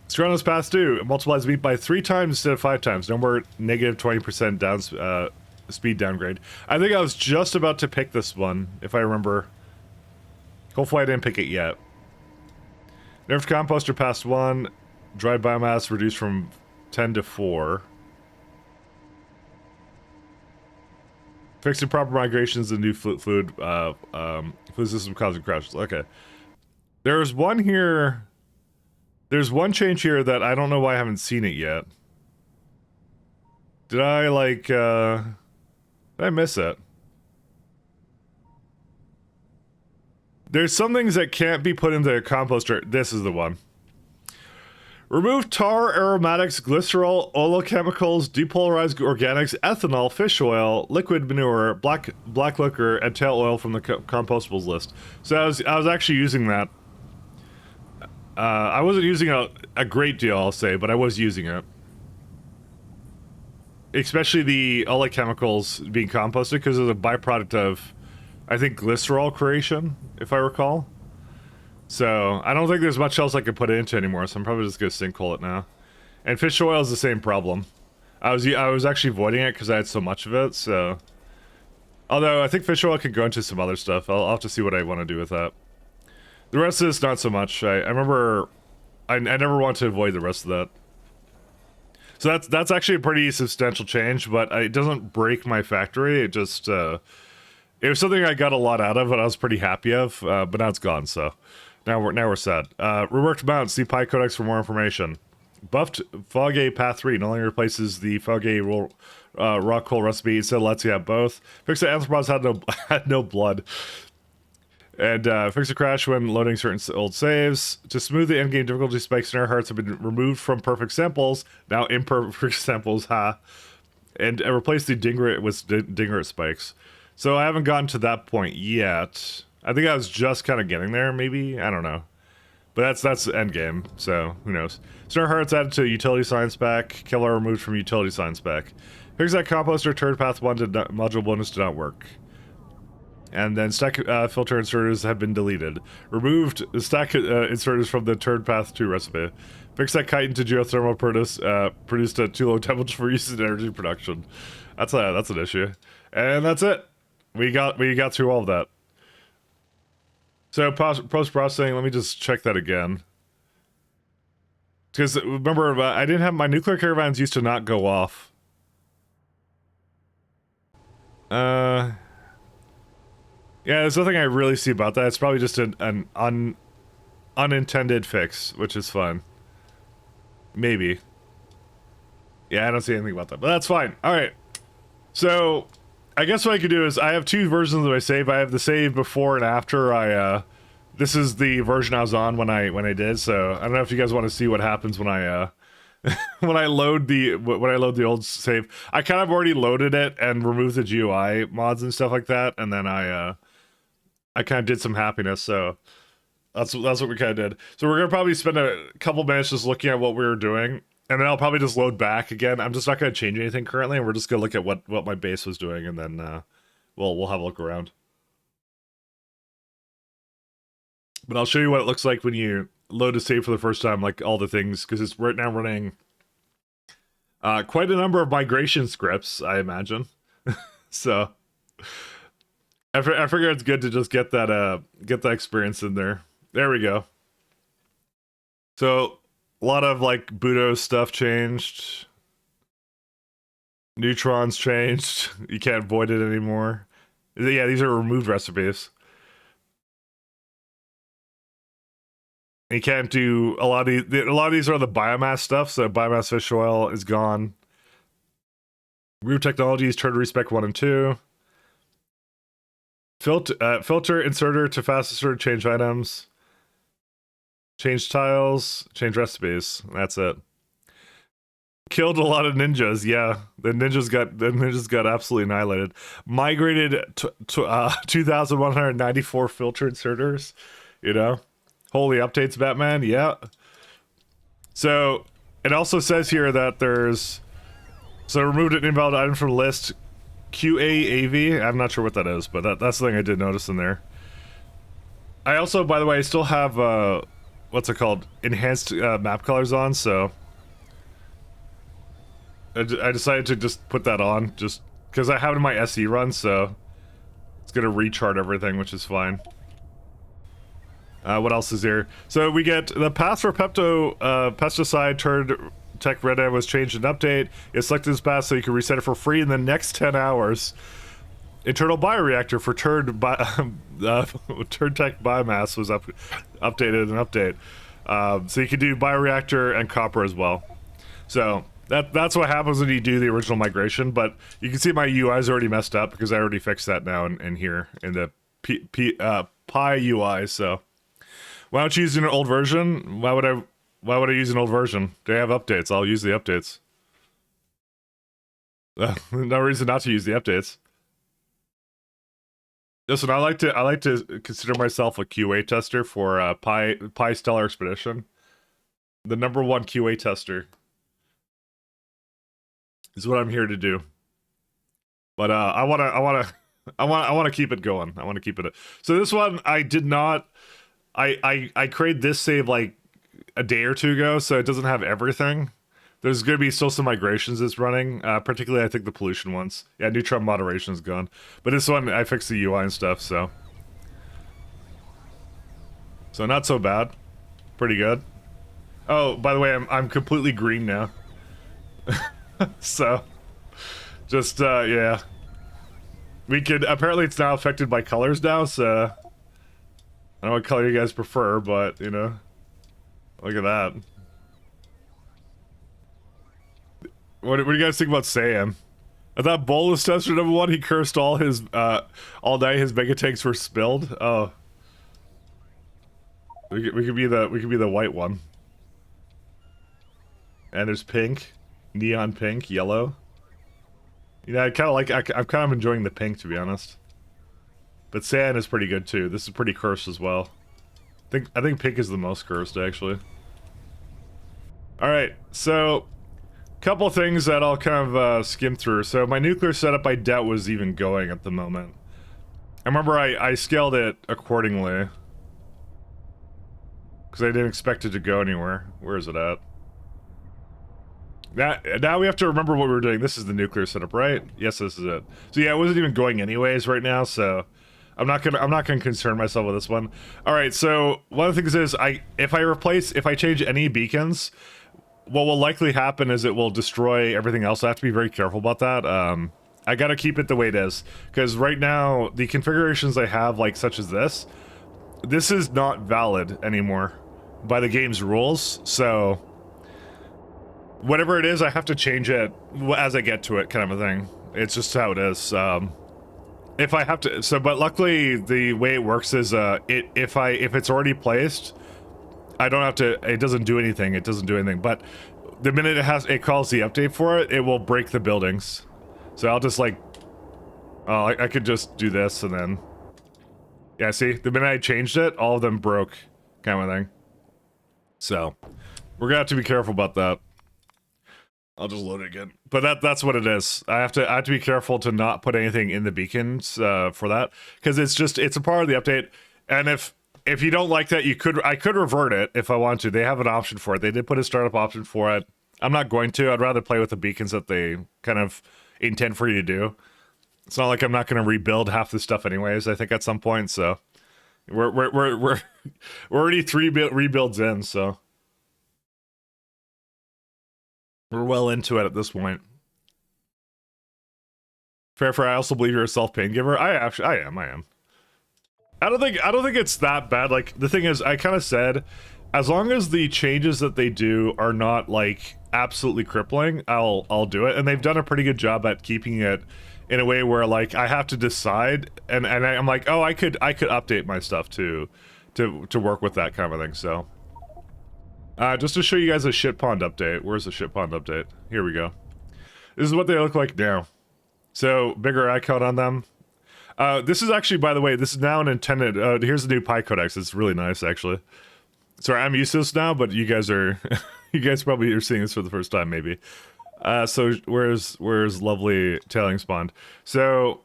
Scronox Pass 2 multiplies meat by 3 times instead of 5 times. No more negative 20% down speed downgrade. I think I was just about to pick this one, if I remember. Hopefully I didn't pick it yet. Nerfed Composter Pass 1. Dry biomass reduced from 10 to 4. Fixed improper migrations and new fluid system causing crashes. Okay. There's one here. There's one change here that I don't know why I haven't seen it yet. Did I like did I miss it? There's some things that can't be put into a composter. This is the one. Remove tar, aromatics, glycerol, oleochemicals, depolarized organics, ethanol, fish oil, liquid manure, black liquor, and tail oil from the compostables list. So I was actually using that. I wasn't using a great deal, I'll say, but I was using it. Especially the oleochemicals being composted, because it's a byproduct of, I think, glycerol creation, if I recall. So, I don't think there's much else I can put it into anymore, so I'm probably just gonna sinkhole it now. And fish oil is the same problem. I was actually avoiding it because I had so much of it, so... Although, I think fish oil could go into some other stuff. I'll have to see what I want to do with that. The rest of this, not so much. I remember... I never want to avoid the rest of that. So that's actually a pretty substantial change, but it doesn't break my factory, it just... it was something I got a lot out of and I was pretty happy of, but now it's gone, so... Now we're sad. Reworked mounts. See Pi Codex for more information. Buffed Fogay Path 3 no longer replaces the Fogay rock coal recipe. Instead, lets you have both. Fix the Anthropods had no blood. And fix a crash when loading certain old saves. To smooth the endgame difficulty spikes, snare hearts have been removed from perfect samples. Now imperfect samples, ha. And replace the Dingeret with Dingeret spikes. So I haven't gotten to that point yet. I think I was just kind of getting there, maybe? I don't know. But that's endgame, so who knows. Snare Hearts added to Utility Science Pack. Killer removed from Utility Science Pack. Fix that Composter Turd Path 1 module bonus did not work. And then stack filter inserters have been deleted. Removed stack inserters from the Turd Path 2 recipe. Fix that chitin to geothermal produced at too low temperature for use in energy production. That's an issue. And that's it. We got through all of that. So post-processing, let me just check that again. Because remember, I didn't have my nuclear caravans used to not go off. Yeah, there's nothing I really see about that. It's probably just an unintended fix, which is fun. Maybe. Yeah, I don't see anything about that, but that's fine. All right. So, I guess what I could do is I have two versions of my save. I have the save before and after I. This is the version I was on when I did. So I don't know if you guys want to see what happens when I when I load the old save. I kind of already loaded it and removed the GUI mods and stuff like that, and then I kind of did some happiness. So that's what we kind of did. So we're gonna probably spend a couple minutes just looking at what we were doing. And then I'll probably just load back again. I'm just not going to change anything currently, and we're just going to look at what my base was doing, and then we'll have a look around. But I'll show you what it looks like when you load a save for the first time, like all the things, because it's right now running quite a number of migration scripts, I imagine. So I figure it's good to just get that experience in there. There we go. So a lot of like Budo stuff changed. Neutrons changed. You can't void it anymore. Yeah, these are removed recipes. You can't do a lot of these. A lot of these are the biomass stuff. So biomass fish oil is gone. Root technologies turned to respec 1 and 2. Filter inserter to fast inserter change items. Change tiles, change recipes. That's it. Killed a lot of ninjas. Yeah, the ninjas got absolutely annihilated. Migrated to 2,194 filter inserters. You know, holy updates, Batman. Yeah. So it also says here that removed an invalid item from the list. QAAV. I'm not sure what that is, but that's the thing I did notice in there. I also, by the way, I still have what's it called? Enhanced map colors on, so I decided to just put that on, just because I have it in my SE run, so it's gonna rechart everything, which is fine. What else is here? So we get the path for pesticide turned tech red was changed in update. You select this path so you can reset it for free in the next 10 hours. Internal bioreactor for turned tech biomass was updated in update. So you can do bioreactor and copper as well. So that's what happens when you do the original migration, but you can see my UI is already messed up because I already fixed that now in here in the Pi UI. So why don't you use an old version? Why would I use an old version? They have updates. I'll use the updates. No reason not to use the updates. Listen, I like to consider myself a QA tester for Pi Stellar Expedition. The #1 QA tester is what I'm here to do. But I wanna keep it going. I wanna keep it. So this one I did not. I created this save like a day or two ago, so it doesn't have everything. There's going to be still some migrations it's running, particularly I think the pollution ones. Yeah, neutron moderation is gone. But this one, I fixed the UI and stuff, so. So not so bad. Pretty good. Oh, by the way, I'm completely green now. So, just, yeah. We could, apparently it's now affected by colors now, so. I don't know what color you guys prefer, but, you know. Look at that. What do you guys think about Sam? I thought Bolus tester #1, he cursed all his, all night his mega tanks were spilled. Oh. We could be the white one. And there's pink. Neon pink, yellow. You know, I kind of like, I'm kind of enjoying the pink, to be honest. But sand is pretty good, too. This is pretty cursed as well. I think pink is the most cursed, actually. Alright, so couple things that I'll kind of skim through. So my nuclear setup I doubt was even going at the moment. I remember I scaled it accordingly. Because I didn't expect it to go anywhere. Where is it at? Now we have to remember what we were doing. This is the nuclear setup, right? Yes, this is it. So yeah, it wasn't even going anyways right now, so I'm not gonna concern myself with this one. Alright, so one of the things is if I change any beacons, what will likely happen is it will destroy everything else. I have to be very careful about that. I gotta keep it the way it is, because right now the configurations I have, like such as this is not valid anymore by the game's rules. So whatever it is, I have to change it as I get to it, kind of a thing. It's just how it is. If I have to, but luckily the way it works is if it's already placed, I don't have to. It doesn't do anything. It doesn't do anything. But the minute it calls the update for it, it will break the buildings. So I'll just like, I could just do this and then, yeah. See, the minute I changed it, all of them broke, kind of thing. So we're gonna have to be careful about that. I'll just load it again. But that's what it is. I have to be careful to not put anything in the beacons for that, because it's a part of the update. And if you don't like that, I could revert it if I want to. They have an option for it. They did put a startup option for it. I'm not going to. I'd rather play with the beacons that they kind of intend for you to do. It's not like I'm not going to rebuild half the stuff anyways, I think at some point. So we're already 3 rebuilds in, so we're well into it at this point. Fair. I also believe you're a self-pain giver. I am. I don't think it's that bad. Like, the thing is, I kind of said, as long as the changes that they do are not like absolutely crippling, I'll do it. And they've done a pretty good job at keeping it in a way where like I have to decide, and I'm like, oh, I could update my stuff to work with that kind of thing. So just to show you guys a shit pond update. Where's the shit pond update? Here we go. This is what they look like now. So bigger icon on them. This is actually, by the way, this is now an intended, here's the new Pi Codex. It's really nice, actually. Sorry, I'm used to this now, but you guys are, you guys probably are seeing this for the first time, maybe. So where's lovely tailing spawned? So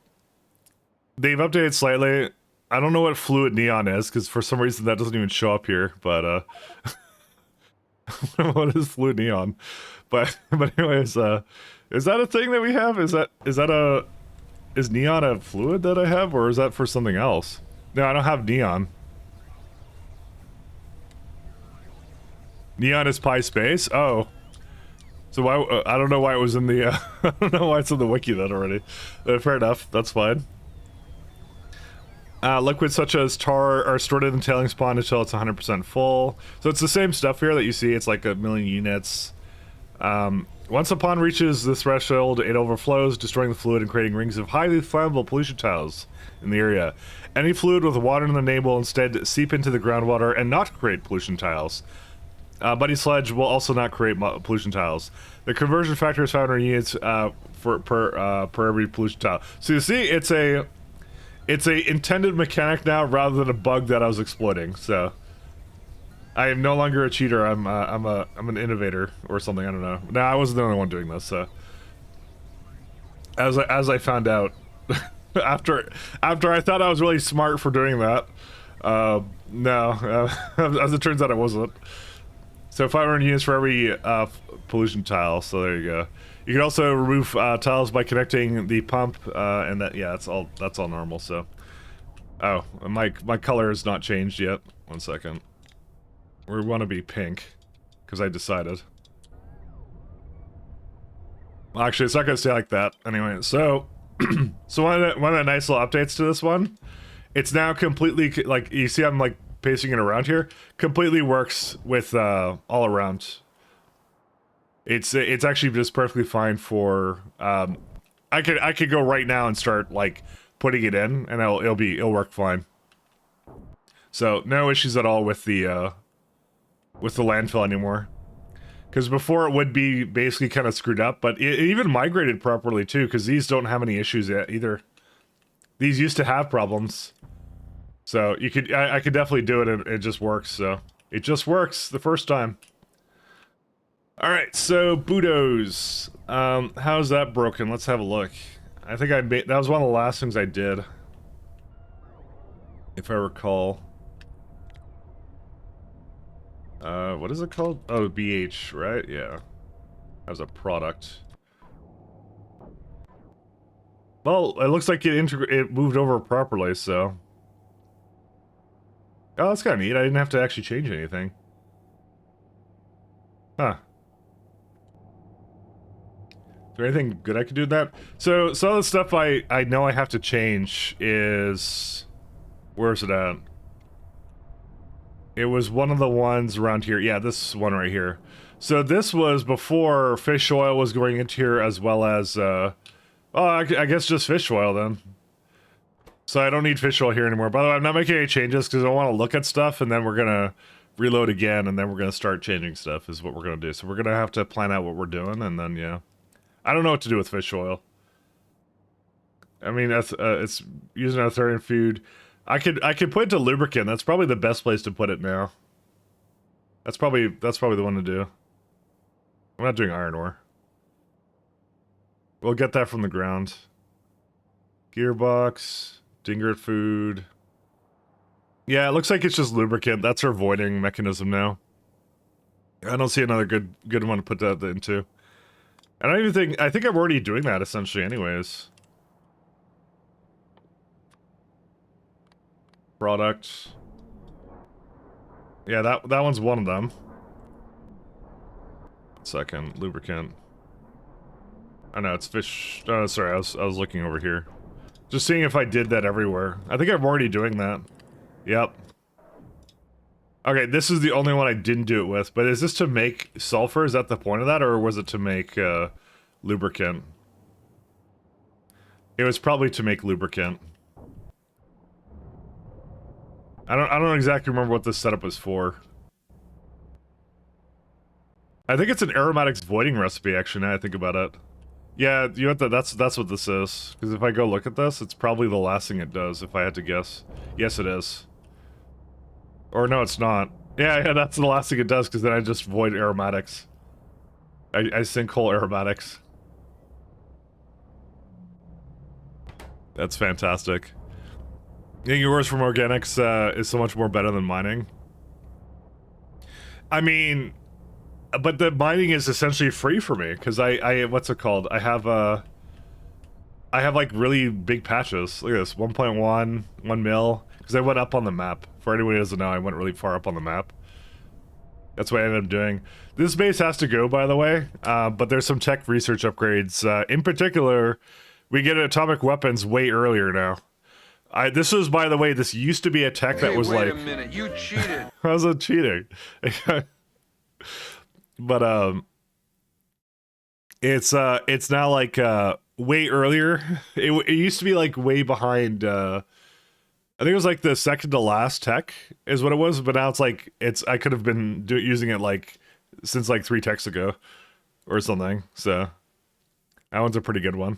they've updated slightly. I don't know what fluid neon is, because for some reason that doesn't even show up here, but, what is fluid neon? But anyways, is that a thing that we have? Is neon a fluid that I have, or is that for something else? No, I don't have neon. Neon is Pi space? Oh. So why, I don't know why it was in the, I don't know why it's in the wiki then already. Fair enough, that's fine. Liquids such as tar are stored in the tailing spawn until it's 100% full. So it's the same stuff here that you see, it's like 1,000,000 units. Once a pond reaches this threshold, it overflows, destroying the fluid and creating rings of highly flammable pollution tiles in the area. Any fluid with water in the name will instead seep into the groundwater and not create pollution tiles. Buddy Sledge will also not create pollution tiles. The conversion factor is 500 units per every pollution tile. So you see, it's a intended mechanic now rather than a bug that I was exploiting. So I am no longer a cheater. I'm an innovator or something. I don't know. No, I wasn't the only one doing this. So as I found out after I thought I was really smart for doing that, no, as it turns out, I wasn't. So 500 units for every pollution tile. So there you go. You can also remove tiles by connecting the pump, and that, yeah, that's all normal. So, oh, my color has not changed yet. 1 second. We want to be pink, because I decided. Well, actually, it's not going to stay like that. Anyway, so, so one of the nice little updates to this one, it's now completely, like, you see I'm, like, pasting it around here, completely works with, all around. It's actually just perfectly fine for, I could go right now and start, like, putting it in, and it'll work fine. So, no issues at all with the landfill anymore. Because before it would be basically kind of screwed up, but it even migrated properly too, because these don't have any issues yet either. These used to have problems. So you could, I could definitely do it, and it just works, so. It just works the first time. Alright, so Budos. How's that broken? Let's have a look. I think that was one of the last things I did. If I recall. What is it called? Oh, BH, right? Yeah. As a product. Well, it looks like it moved over properly, so. Oh, that's kind of neat. I didn't have to actually change anything. Huh. there anything good I could do with that? So some of the stuff I know I have to change is, where's it at? It was one of the ones around here. Yeah, this one right here. So this was before fish oil was going into here, as well as oh, I guess just fish oil then. So I don't need fish oil here anymore. By the way, I'm not making any changes because I want to look at stuff, and then we're gonna reload again, and then we're gonna start changing stuff is what we're gonna do. So we're gonna have to plan out what we're doing, and then yeah. I don't know what to do with fish oil. I mean, that's it's using Arthurian food. I could put it to lubricant. That's probably the best place to put it now. That's probably the one to do. I'm not doing iron ore. We'll get that from the ground. Gearbox, Dingert food. Yeah, it looks like it's just lubricant. That's our voiding mechanism now. I don't see another good one to put that into. I don't even think, I think I'm already doing that essentially anyways. Product. Yeah, that one's one of them. Second, lubricant. I know it's fish. Oh, sorry, I was looking over here. Just seeing if I did that everywhere. I think I'm already doing that. Yep. Okay, this is the only one I didn't do it with, but is this to make sulfur? Is that the point of that, or was it to make lubricant? It was probably to make lubricant. I don't exactly remember what this setup was for. I think it's an aromatics voiding recipe, actually, now I think about it. Yeah, you know what, that's what this is. Because if I go look at this, it's probably the last thing it does, if I had to guess. Yes, it is. Or no, it's not. Yeah, that's the last thing it does, because then I just void aromatics. I sinkhole aromatics. That's fantastic. Getting yours from organics is so much more better than mining. I mean, but the mining is essentially free for me, because I what's it called? I have like really big patches. Look at this, 1.1, 1 mil, because I went up on the map. For anyone who doesn't know, I went really far up on the map. That's what I ended up doing. This base has to go, by the way, but there's some tech research upgrades. In particular, we get atomic weapons way earlier now. This was, by the way, this used to be a tech that was like... Wait a minute, you cheated! How's it cheating? But, it's now like, way earlier. It used to be like way behind, I think it was like the second to last tech is what it was, but now it's like, I could have been using it like, since like 3 techs ago, or something, so... That one's a pretty good one.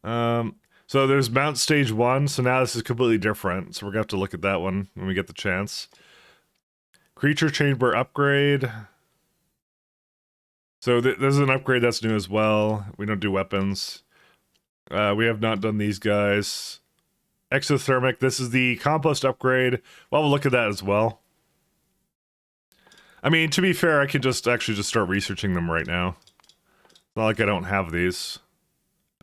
So there's Mount Stage 1, so now this is completely different, so we're gonna have to look at that one when we get the chance. Creature Chamber upgrade. So there's an upgrade that's new as well. We don't do weapons. We have not done these guys. Exothermic, this is the compost upgrade. Well, we'll look at that as well. I mean, to be fair, I could actually just start researching them right now. It's not like I don't have these.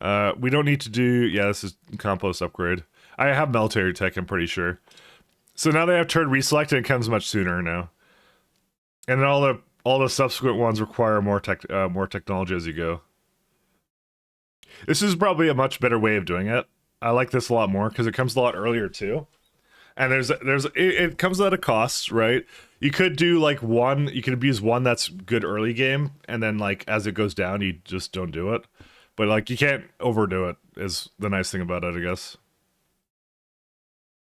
We don't need to do... Yeah, this is compost upgrade. I have military tech, I'm pretty sure. So now they have turn reselect, and it comes much sooner now. And then all the subsequent ones require more technology as you go. This is probably a much better way of doing it. I like this a lot more because it comes a lot earlier too. And it comes at a cost, right? You could do like you could abuse one that's good early game, and then like as it goes down, you just don't do it. But like you can't overdo it is the nice thing about it, I guess.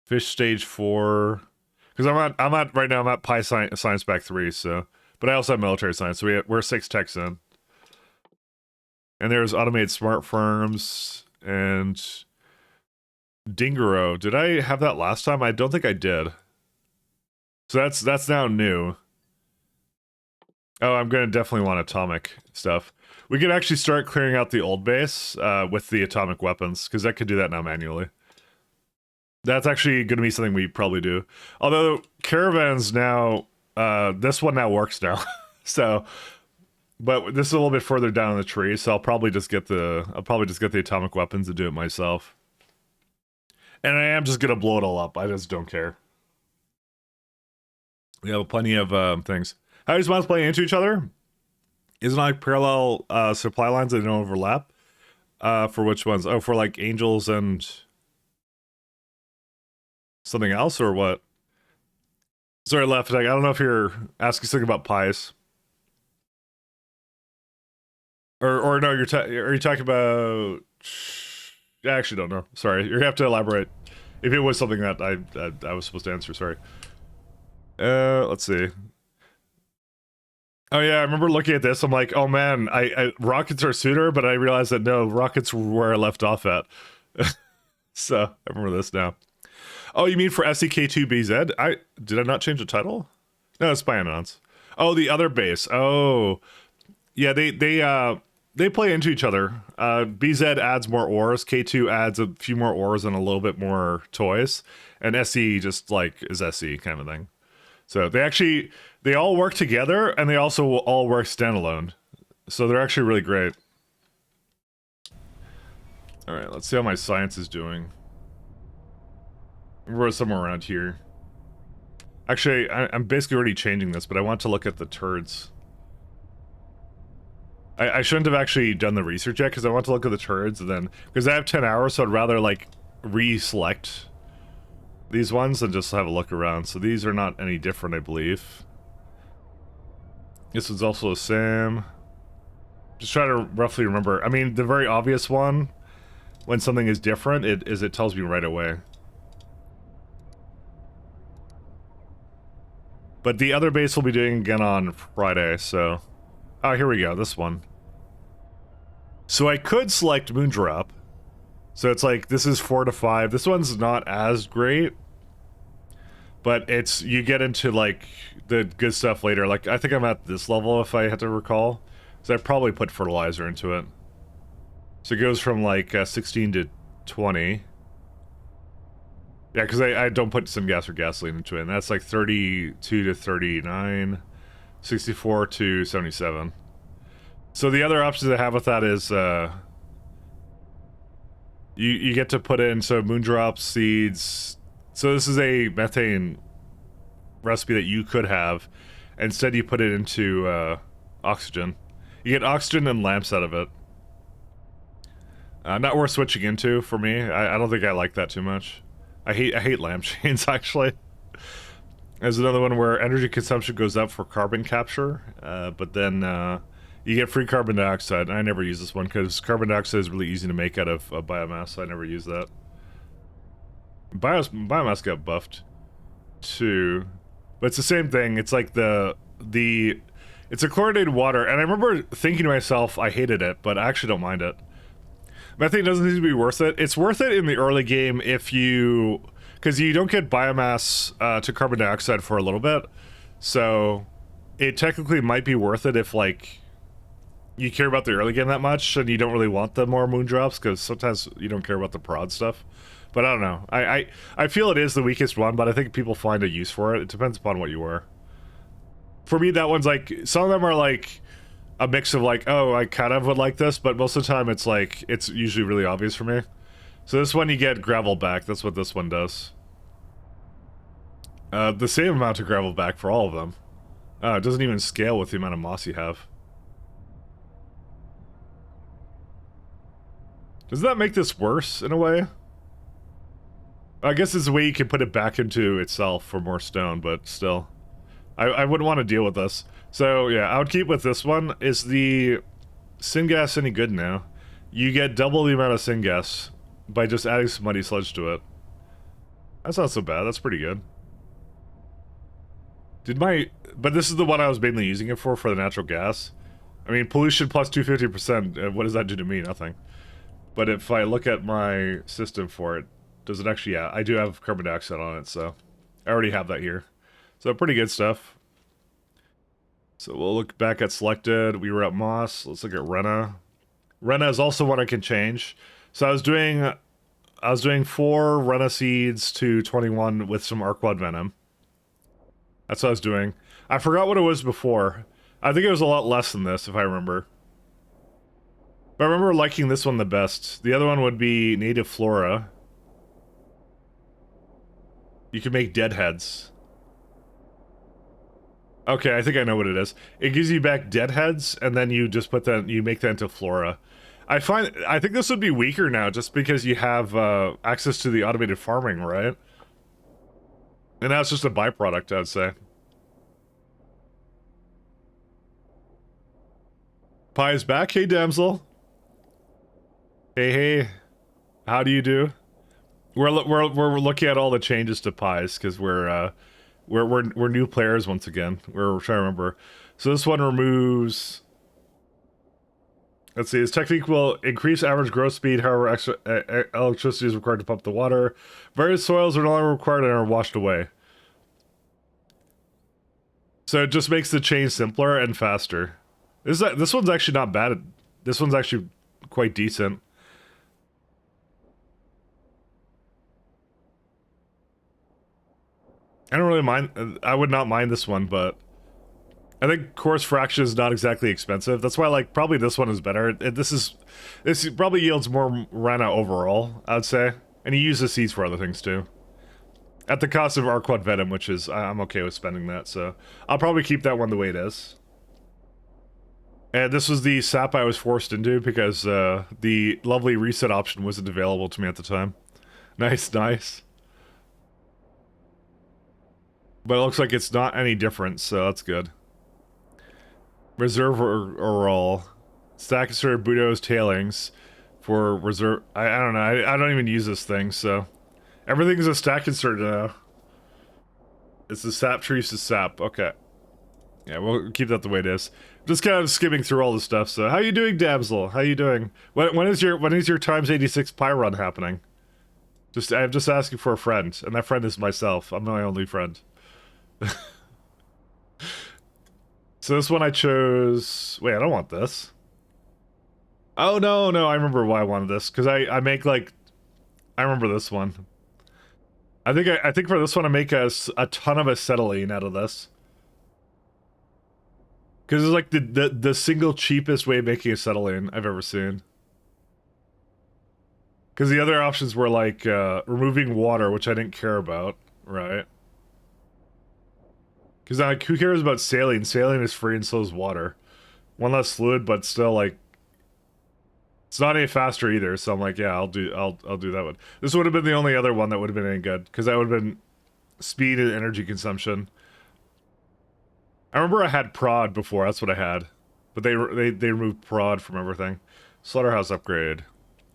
Fish stage 4, because I'm at right now. I'm at Pi Science Back 3, so but I also have military science, so we're 6 techs in. And there's automated smart farms and Dingero. Did I have that last time? I don't think I did. So that's now new. Oh, I'm gonna definitely want atomic stuff. We could actually start clearing out the old base with the atomic weapons, because I could do that now manually. That's actually going to be something we probably do. Although caravans now, this one now works now. So, but this is a little bit further down in the tree, so I'll probably just get the atomic weapons and do it myself. And I am just gonna blow it all up. I just don't care. We have plenty of things. How do you spawns playing into each other? Isn't it like parallel supply lines that don't overlap? For which ones? Oh, for like angels and something else, or what? Sorry, left. I don't know if you're asking something about pies, or no, are you talking about? I actually don't know. Sorry, you have to elaborate. If it was something that I was supposed to answer, sorry. Let's see. Oh yeah, I remember looking at this. I'm like, oh man, I rockets are sooner, but I realized that no, rockets were where I left off at. So I remember this now. Oh, you mean for SEK2BZ? Did I not change the title? No, it's Pyanodons. Oh, the other base. Oh, yeah, they play into each other. BZ adds more ores, K2 adds a few more ores and a little bit more toys, and SE just like is SE kind of thing. So they all work together, and they also all work standalone. So they're actually really great. All right, let's see how my science is doing. We're somewhere around here. Actually, I'm basically already changing this, but I want to look at the turds. I shouldn't have actually done the research yet, because I want to look at the turds, and then... Because I have 10 hours, so I'd rather, like, re-select these ones and just have a look around. So these are not any different, I believe. This one's also the same. Just try to roughly remember. I mean, the very obvious one, when something is different, it tells me right away. But the other base we'll be doing again on Friday, so... Oh, here we go, this one. So I could select Moondrop. So it's like, this is 4 to 5. This one's not as great. But it's, you get into like, the good stuff later. Like, I think I'm at this level if I had to recall. So I probably put fertilizer into it. So it goes from like 16 to 20. Yeah, because I don't put syngas or gasoline into it. And that's like 32 to 39. 64 to 77. So the other options I have with that is you get to put in so moondrop seeds. So this is a methane recipe that you could have. Instead you put it into oxygen. You get oxygen and lamps out of it. Not worth switching into for me. I don't think I like that too much. I hate lamp chains actually. There's another one where energy consumption goes up for carbon capture, but then you get free carbon dioxide. And I never use this one because carbon dioxide is really easy to make out of biomass, so I never use that. Biomass got buffed too, but it's the same thing. It's like it's a chlorinated water, and I remember thinking to myself, I hated it, but I actually don't mind it. Methane doesn't need to be worth it. It's worth it in the early game if you... Because you don't get biomass to carbon dioxide for a little bit. So it technically might be worth it if, like, you care about the early game that much and you don't really want the more moondrops, because sometimes you don't care about the prod stuff. But I don't know. I feel it is the weakest one, but I think people find a use for it. It depends upon what you wear. For me, that one's like... Some of them are, like, a mix of, like, oh, I kind of would like this, but most of the time it's, like, it's usually really obvious for me. So this one you get gravel back. That's what this one does. The same amount of gravel back for all of them. It doesn't even scale with the amount of moss you have. Does that make this worse, in a way? I guess it's a way you can put it back into itself for more stone, but still. I wouldn't want to deal with this. So, yeah, I would keep with this one. Is the syngas any good now? You get double the amount of syngas by just adding some muddy sludge to it. That's not so bad. That's pretty good. But this is the one I was mainly using it for the natural gas. I mean, pollution plus 250%, what does that do to me? Nothing. But if I look at my system for it, does it actually, yeah, I do have carbon dioxide on it, so I already have that here. So pretty good stuff. So we'll look back at selected. We were at Moss. Let's look at Rena. Rena is also one I can change. So I was doing 4 Rena seeds to 21 with some Arquad Venom. That's what I was doing. I forgot what it was before. I think it was a lot less than this, if I remember. But I remember liking this one the best. The other one would be Native Flora. You can make deadheads. Okay, I think I know what it is. It gives you back deadheads, and then you just put that, you make that into flora. I think this would be weaker now, just because you have access to the automated farming, right? And now it's just a byproduct, I'd say. Pi is back. Hey, damsel. Hey, hey. How do you do? We're looking at all the changes to Pies because we're new players once again. We're trying to remember. So this one removes. Let's see. This technique will increase average growth speed. However, extra electricity is required to pump the water. Various soils are no longer required and are washed away. So it just makes the change simpler and faster. This one's actually not bad. This one's actually quite decent. I don't really mind. I would not mind this one, but I think coarse fraction is not exactly expensive. That's why, like, probably this one is better. This probably yields more Rana overall, I'd say. And you use the seeds for other things too. At the cost of Arquat Venom, which is, I'm okay with spending that, so I'll probably keep that one the way it is. And this was the sap I was forced into because the lovely reset option wasn't available to me at the time. Nice, nice. But it looks like it's not any different, so that's good. Reserve or all. Stack inserted Budo's tailings for reserve. I don't know. I don't even use this thing, so everything's a stack insert now. It's the sap trees to sap. Okay. Yeah, we'll keep that the way it is. Just kind of skimming through all the stuff. So, how you doing, damsel? How you doing? When is your times 86 pi run happening? I'm just asking for a friend, and that friend is myself. I'm my only friend. So this one I chose. Wait, I don't want this. Oh no, I remember why I wanted this because I make like. I remember this one. I think for this one I make a ton of acetylene out of this. Because it's like the single cheapest way of making acetylene I've ever seen. Because the other options were like removing water, which I didn't care about, right? Because like, who cares about saline? Saline is free and so is water. One less fluid, but still like, it's not any faster either. So I'm like, yeah, I'll do that one. This would have been the only other one that would have been any good because that would have been speed and energy consumption. I remember I had prod before. That's what I had, but they removed prod from everything. Slaughterhouse upgrade.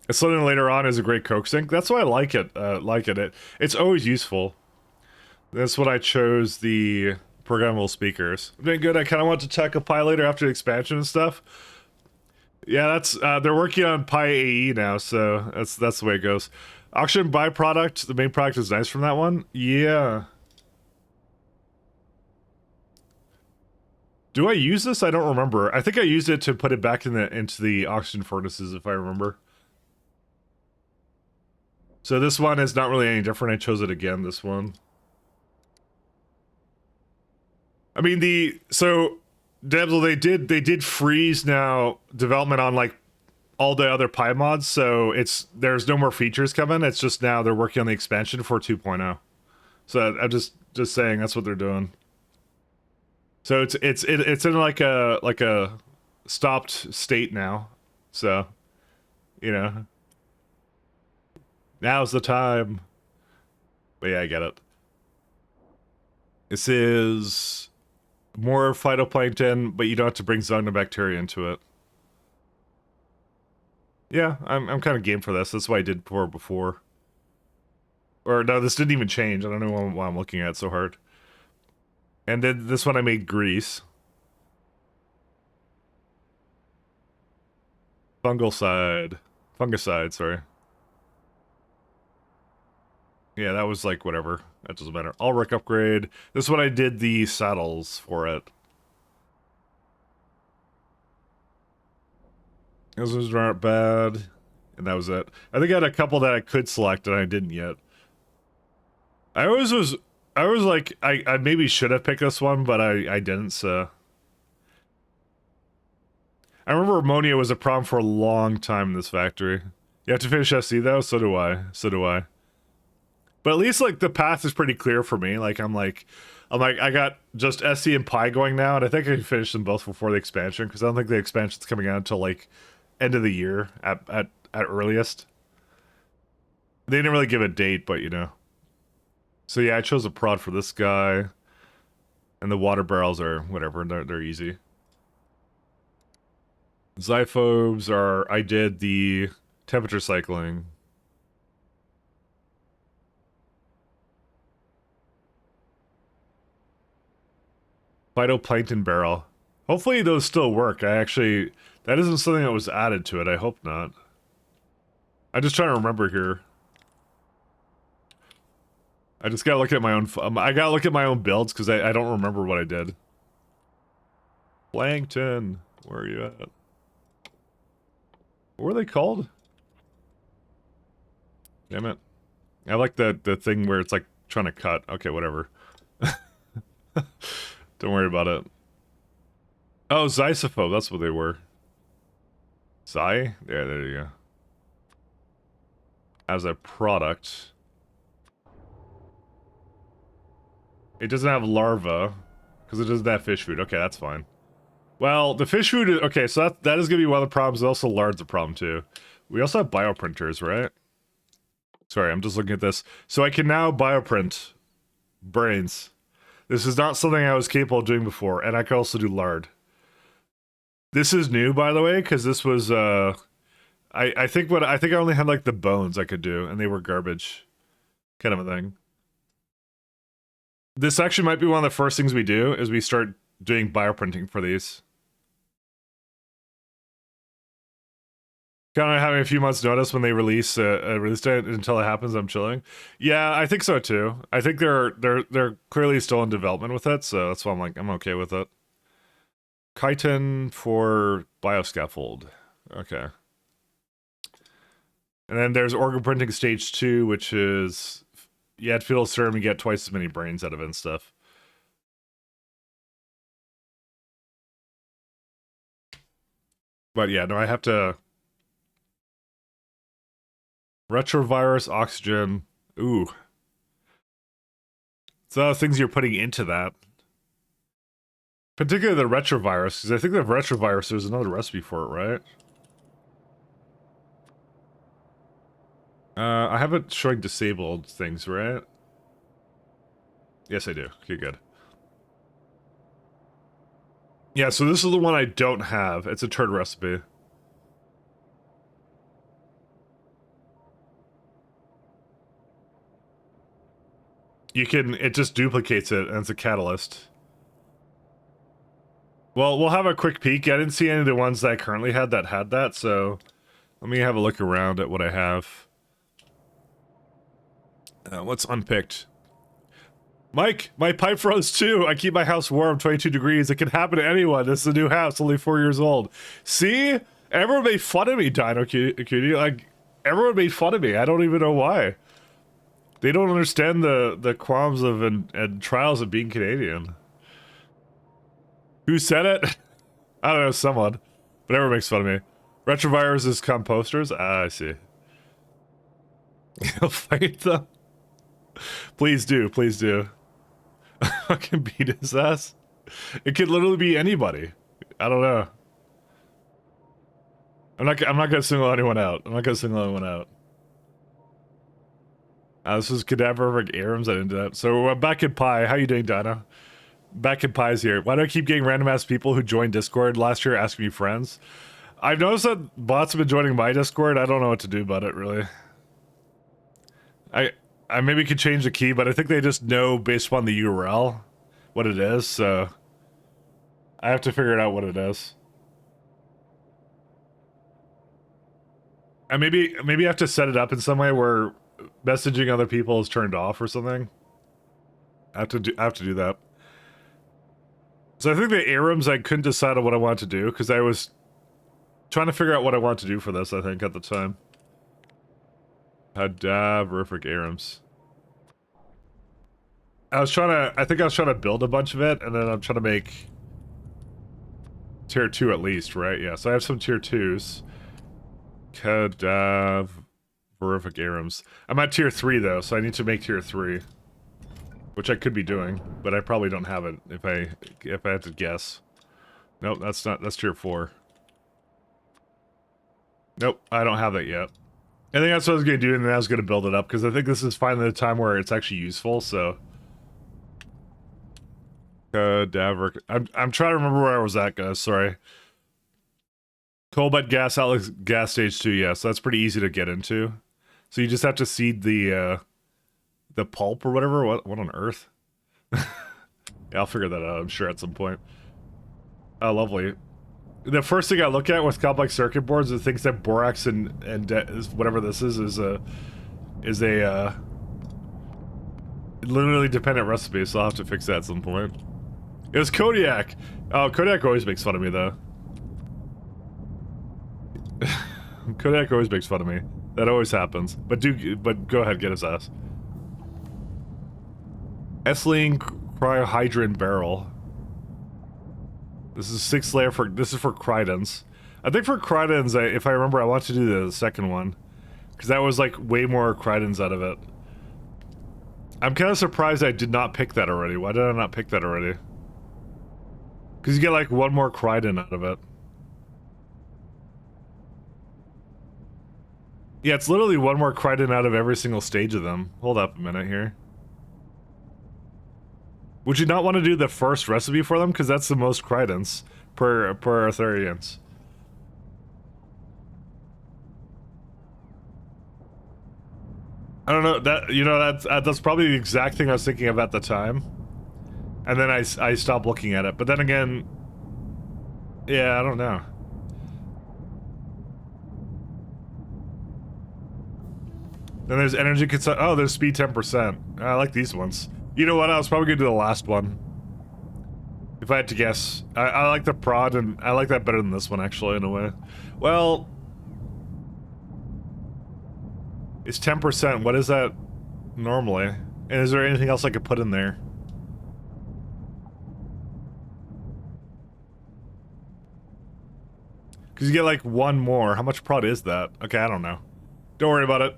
And so then later on is a great coke sink. That's why I like it. It's always useful. That's what I chose the programmable speakers. Been good. I kind of want to check a Pi later after the expansion and stuff. Yeah, that's they're working on Pi AE now, so that's the way it goes. Auction byproduct. The main product is nice from that one. Yeah. Do I use this? I don't remember. I think I used it to put it back into the oxygen furnaces, if I remember. So this one is not really any different. I chose it again. This one. I mean Damsel, they did freeze now development on like all the other Pi mods, so there's no more features coming. It's just now they're working on the expansion for 2.0. So I'm just saying that's what they're doing. So it's in like a stopped state now. So, you know, now's the time. But yeah, I get it. This is more phytoplankton, but you don't have to bring Zonobacteria into it. Yeah, I'm kind of game for this. That's why I did before. Or no, this didn't even change. I don't know why I'm looking at it so hard. And then this one I made grease. Fungicide, sorry. Yeah, that was like whatever. That doesn't matter. Ulrich upgrade. This one I did the saddles for it. Those ones aren't bad. And that was it. I think I had a couple that I could select and I didn't yet. I was like, I maybe should have picked this one, but I didn't, so. I remember ammonia was a problem for a long time in this factory. You have to finish SC though? So do I. But at least like the path is pretty clear for me. Like I'm like I got just SC and Pi going now, and I think I can finish them both before the expansion because I don't think the expansion's coming out until like end of the year at earliest. They didn't really give a date, but you know. So yeah, I chose a prod for this guy, and the water barrels are whatever. They're easy. Xyphobes are I did the temperature cycling. Phytoplankton barrel. Hopefully those still work. That isn't something that was added to it. I hope not. I'm just trying to remember here. I just gotta look at my own. I gotta look at my own builds because I don't remember what I did. Plankton, where are you at? What were they called? Damn it! I like the thing where it's like trying to cut. Okay, whatever. Don't worry about it. Oh, Xysophobe, that's what they were. Xy? Yeah, there you go. As a product. It doesn't have larva, because it doesn't have fish food. Okay, that's fine. Well, the fish food is... Okay, so that is going to be one of the problems. Also, lard's a problem, too. We also have bioprinters, right? Sorry, I'm just looking at this. So I can now bioprint brains. This is not something I was capable of doing before, and I can also do lard. This is new, by the way, because this was, I think I only had, like, the bones I could do, and they were garbage. Kind of a thing. This actually might be one of the first things we do, is we start doing bioprinting for these. Kind of having a few months notice when they release a release date until it happens. I'm chilling. Yeah, I think so too. I think they're clearly still in development with it, so that's why I'm like I'm okay with it. Chitin for bioscaffold. Okay. And then there's organ printing stage 2, which is you add fetal serum, you get twice as many brains out of it and stuff. But yeah, no, I have to. Retrovirus, oxygen. Ooh. So the things you're putting into that. Particularly the retrovirus, because I think the retrovirus, there's another recipe for it, right? I have it showing disabled things, right? Yes, I do. Okay, good. Yeah, so this is the one I don't have. It's a turd recipe. You can, it just duplicates it, and it's a catalyst. Well, we'll have a quick peek. I didn't see any of the ones that I currently had that, so let me have a look around at what I have. What's unpicked? Mike, my pipe froze too. I keep my house warm, 22 degrees. It can happen to anyone. This is a new house, only 4 years old. See? Everyone made fun of me, Dino Cutie. Like, everyone made fun of me. I don't even know why. They don't understand the qualms of and trials of being Canadian. Who said it? I don't know, someone. But everyone makes fun of me. Retrovirus is composters? Ah, I see. You'll fight them? Please do, please do. I can beat his ass. It could literally be anybody. I don't know. I'm not gonna single anyone out. I'm not gonna single anyone out. This is Cadaveric Arams. I didn't do that. So back in Pi. How you doing, Dino? Back in Pi's here. Why do I keep getting random ass people who joined Discord last year asking me friends? I've noticed that bots have been joining my Discord. I don't know what to do about it, really. I maybe could change the key, but I think they just know based upon the URL what it is, so I have to figure it out what it is. And maybe I have to set it up in some way where messaging other people is turned off or something. I have to do that. So I think the Arams, I couldn't decide on what I wanted to do because I was trying to figure out what I wanted to do for this, I think, at the time. Cadaverific Arams. I think I was trying to build a bunch of it, and then I'm trying to make tier 2 at least, right? Yeah, so I have some tier 2s. Cadaverific Horrific Arams. I'm at tier 3 though, so I need to make tier 3. Which I could be doing, but I probably don't have it if I had to guess. Nope, that's tier 4. Nope, I don't have that yet. I think that's what I was gonna do, and then I was gonna build it up, because I think this is finally the time where it's actually useful, so. Cadaver. I'm trying to remember where I was at, guys, sorry. Cobalt gas outlet gas stage 2, yeah, so that's pretty easy to get into. So you just have to seed the pulp or whatever. What on earth? Yeah, I'll figure that out, I'm sure, at some point. Oh, lovely. The first thing I look at with complex circuit boards is things that borax and whatever this is a literally dependent recipe, so I'll have to fix that at some point. It was Kodiak. Oh, Kodiak always makes fun of me though. Kodiak always makes fun of me. That always happens. But go ahead, get his ass. Ethylene cryohydrin barrel. This is 6 layer this is for Cridens. I think for Cridens, if I remember, I want to do the second one. Because that was like way more Cridens out of it. I'm kind of surprised I did not pick that already. Why did I not pick that already? Because you get like one more Criden out of it. Yeah, it's literally one more Criden out of every single stage of them. Hold up a minute here. Would you not want to do the first recipe for them? Because that's the most Cridens per Arthurians. I don't know, that's probably the exact thing I was thinking of at the time. And then I stopped looking at it. But then again, yeah, I don't know. Then there's energy consumption. Oh, there's speed 10%. I like these ones. You know what? I was probably gonna do the last one. If I had to guess. I like the prod, and I like that better than this one, actually, in a way. Well, it's 10%. What is that normally? And is there anything else I could put in there? Because you get like one more. How much prod is that? Okay, I don't know. Don't worry about it.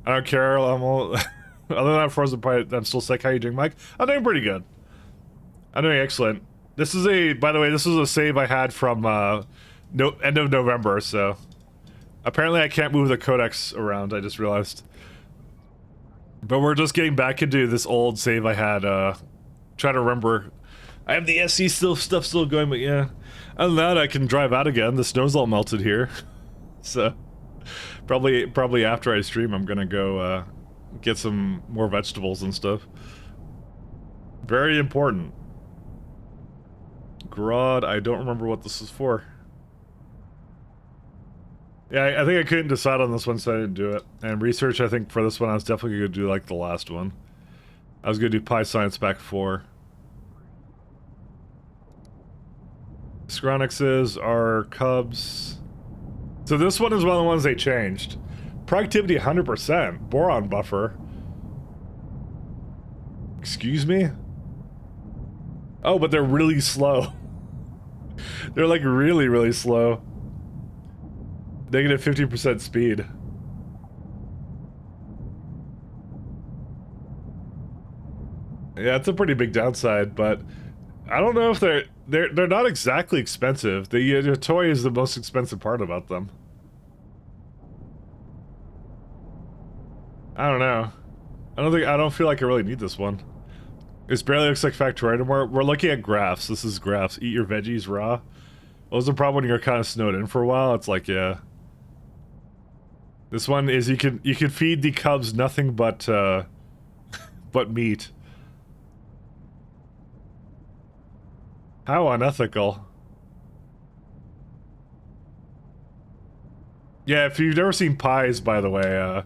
I don't care. I'm all... Other than that frozen pie, I'm still sick. How you doing, Mike? I'm doing pretty good. I'm doing excellent. This is by the way, this is a save I had from end of November, so... Apparently I can't move the codex around, I just realized. But we're just getting back into this old save I had, trying to remember. I have the SC stuff still going, but yeah. Other than that, I can drive out again. The snow's all melted here. So, probably after I stream, I'm gonna go, get some more vegetables and stuff. Very important. Grod, I don't remember what this is for. Yeah, I think I couldn't decide on this one, so I didn't do it. And research, I think for this one, I was definitely gonna do like the last one. I was gonna do Pi Science Pack 4. Scronixes are Cubs. So this one is one of the ones they changed. Productivity 100%. Boron buffer. Excuse me? Oh, but they're really slow. They're like really, really slow. Negative 50% speed. Yeah, it's a pretty big downside, but I don't know if they're not exactly expensive. The toy is the most expensive part about them. I don't know. I don't feel like I really need this one. This barely looks like Factorio. We're looking at graphs. This is graphs. Eat your veggies raw. What was the problem when you're kind of snowed in for a while? It's like, yeah. This one is you can feed the cubs nothing but but meat. How unethical. Yeah, if you've never seen pies, by the way,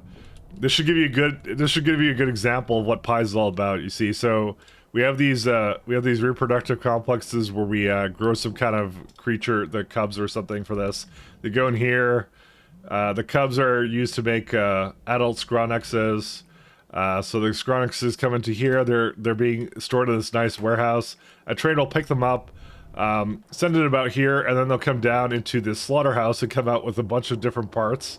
this should give you a good example of what pies is all about. You see, so we have these reproductive complexes where we grow some kind of creature, the cubs or something for this. They go in here. The cubs are used to make adult Scronixes. So the Scronixes come into here. They're being stored in this nice warehouse. A train will pick them up, send it about here, and then they'll come down into this slaughterhouse and come out with a bunch of different parts.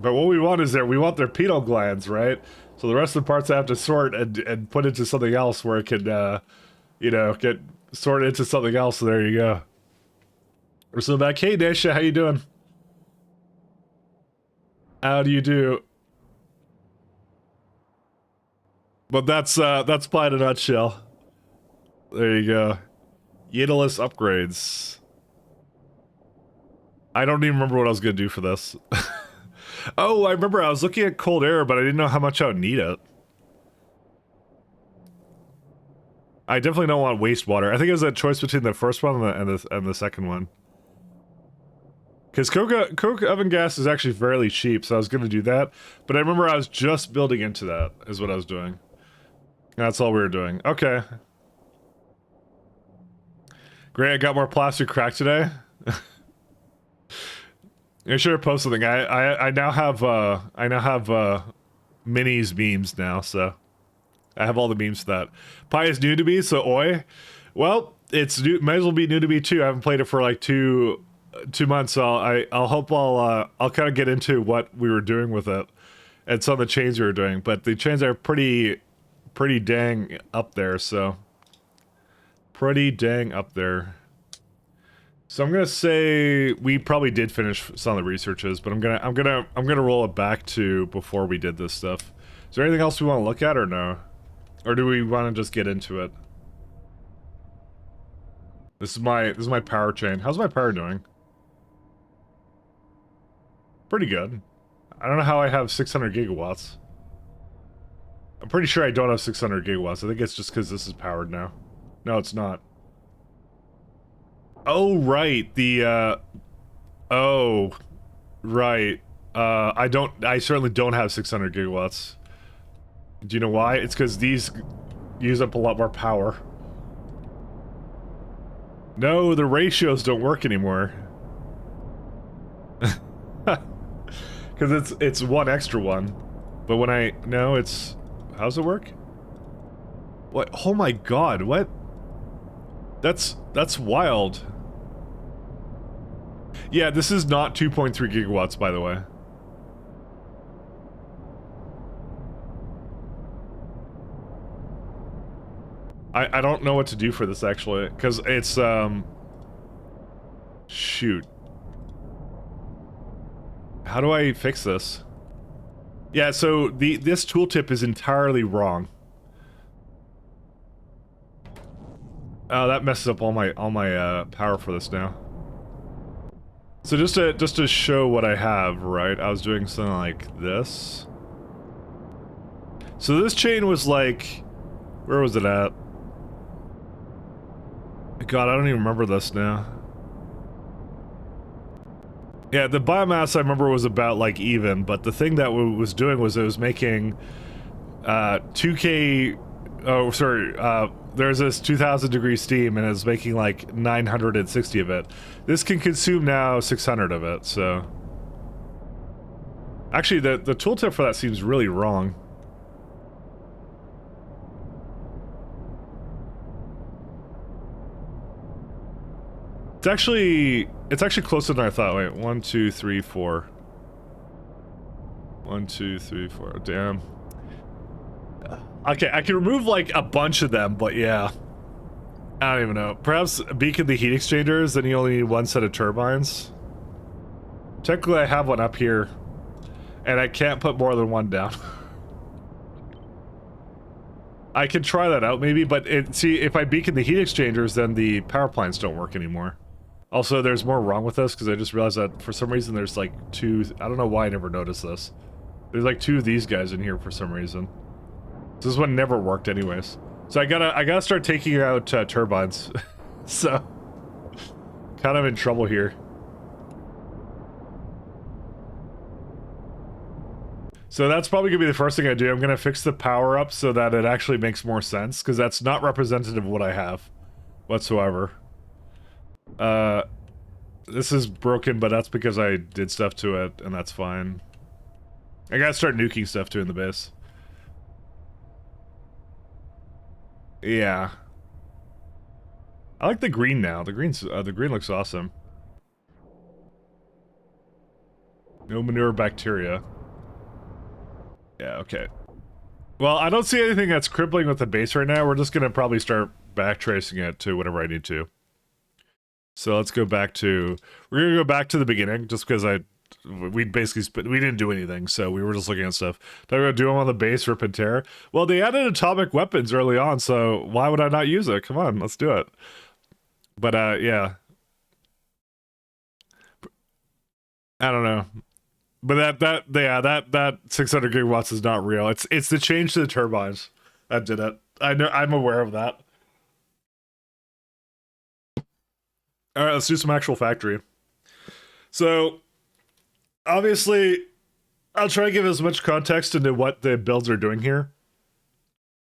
But what we want is we want their pineal glands, right? So the rest of the parts I have to sort and put into something else where it can, you know, get sorted into something else. So there you go. We're still back. Hey, Daisha, how you doing? How do you do? But that's Pi in a nutshell. There you go. Yidalus upgrades. I don't even remember what I was gonna do for this. Oh, I remember I was looking at cold air, but I didn't know how much I would need it. I definitely don't want wastewater. I think it was a choice between the first one and the second one. Because coke oven gas is actually fairly cheap, so I was gonna do that. But I remember I was just building into that, is what I was doing. That's all we were doing. Okay. Great, I got more plastic crack today. I should have posted something. I now have minis memes now, so I have all the memes for that. Pi is new to me, so oi. Well, it's new, might as well be new to me too. I haven't played it for like two months, so I'll kind of get into what we were doing with it and some of the chains we were doing. But the chains are pretty dang up there, so pretty dang up there. So I'm gonna say we probably did finish some of the researches, but I'm gonna roll it back to before we did this stuff. Is there anything else we want to look at or no? Or do we want to just get into it? This is my power chain. How's my power doing? Pretty good. I don't know how I have 600 gigawatts. I'm pretty sure I don't have 600 gigawatts. I think it's just because this is powered now. No, it's not. Oh, right. Oh, right. I certainly don't have 600 gigawatts. Do you know why? It's because these use up a lot more power. No, the ratios don't work anymore. Because it's one extra one. But when no, it's... How's it work? What? Oh my god, what? That's wild. Yeah, this is not 2.3 gigawatts, by the way. I don't know what to do for this, actually, because it's, shoot. How do I fix this? Yeah, so this tooltip is entirely wrong. Oh, that messes up all my power for this now. So just to show what I have, right? I was doing something like this. So this chain was like, where was it at? God, I don't even remember this now. Yeah, the biomass I remember was about like even, but the thing that was doing was it was making 2K. Oh, sorry. There's this 2,000 degree steam, and it's making like 960 of it. This can consume now 600 of it. So, actually, the tooltip for that seems really wrong. It's actually closer than I thought. Wait, 1, 2, 3, 4. 1, 2, 3, 4. Damn. Okay, I can remove like a bunch of them, but yeah. I don't even know. Perhaps beacon the heat exchangers, then you only need one set of turbines. Technically, I have one up here, and I can't put more than one down. I can try that out maybe, but see, if I beacon the heat exchangers, then the power plants don't work anymore. Also, there's more wrong with this, because I just realized that for some reason there's like two... I don't know why I never noticed this. There's like two of these guys in here for some reason. This one never worked anyways. So I gotta start taking out turbines. So, kind of in trouble here. So that's probably gonna be the first thing I do. I'm gonna fix the power up so that it actually makes more sense, because that's not representative of what I have whatsoever. This is broken, but that's because I did stuff to it, and that's fine. I gotta start nuking stuff too in the base. Yeah. I like the green now. The green looks awesome. No manure bacteria. Yeah, okay. Well, I don't see anything that's crippling with the base right now. We're just gonna probably start backtracing it to whatever I need to. So let's go back to... We're gonna go back to the beginning, just because we basically we didn't do anything, so we were just looking at stuff. They're gonna do them on the base for Pantera. Well, they added atomic weapons early on, so why would I not use it? Come on, let's do it. But yeah, I don't know. But that 600 gigawatts is not real. It's the change to the turbines that did it. I know, I'm aware of that. All right, let's do some actual factory. So obviously, I'll try to give as much context into what the builds are doing here.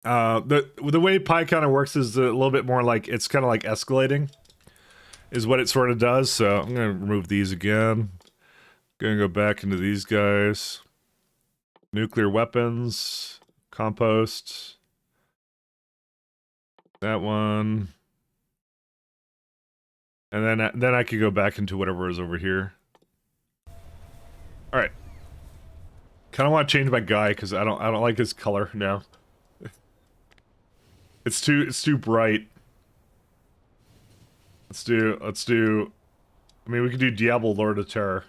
The way Pi kind of works is a little bit more like it's kind of like escalating, is what it sort of does. So I'm gonna remove these again. Gonna go back into these guys. Nuclear weapons, compost. That one. And then I could go back into whatever is over here. All right. Kind of want to change my guy because I don't like his color now. It's too bright. Let's do. I mean, we could do Diablo Lord of Terror.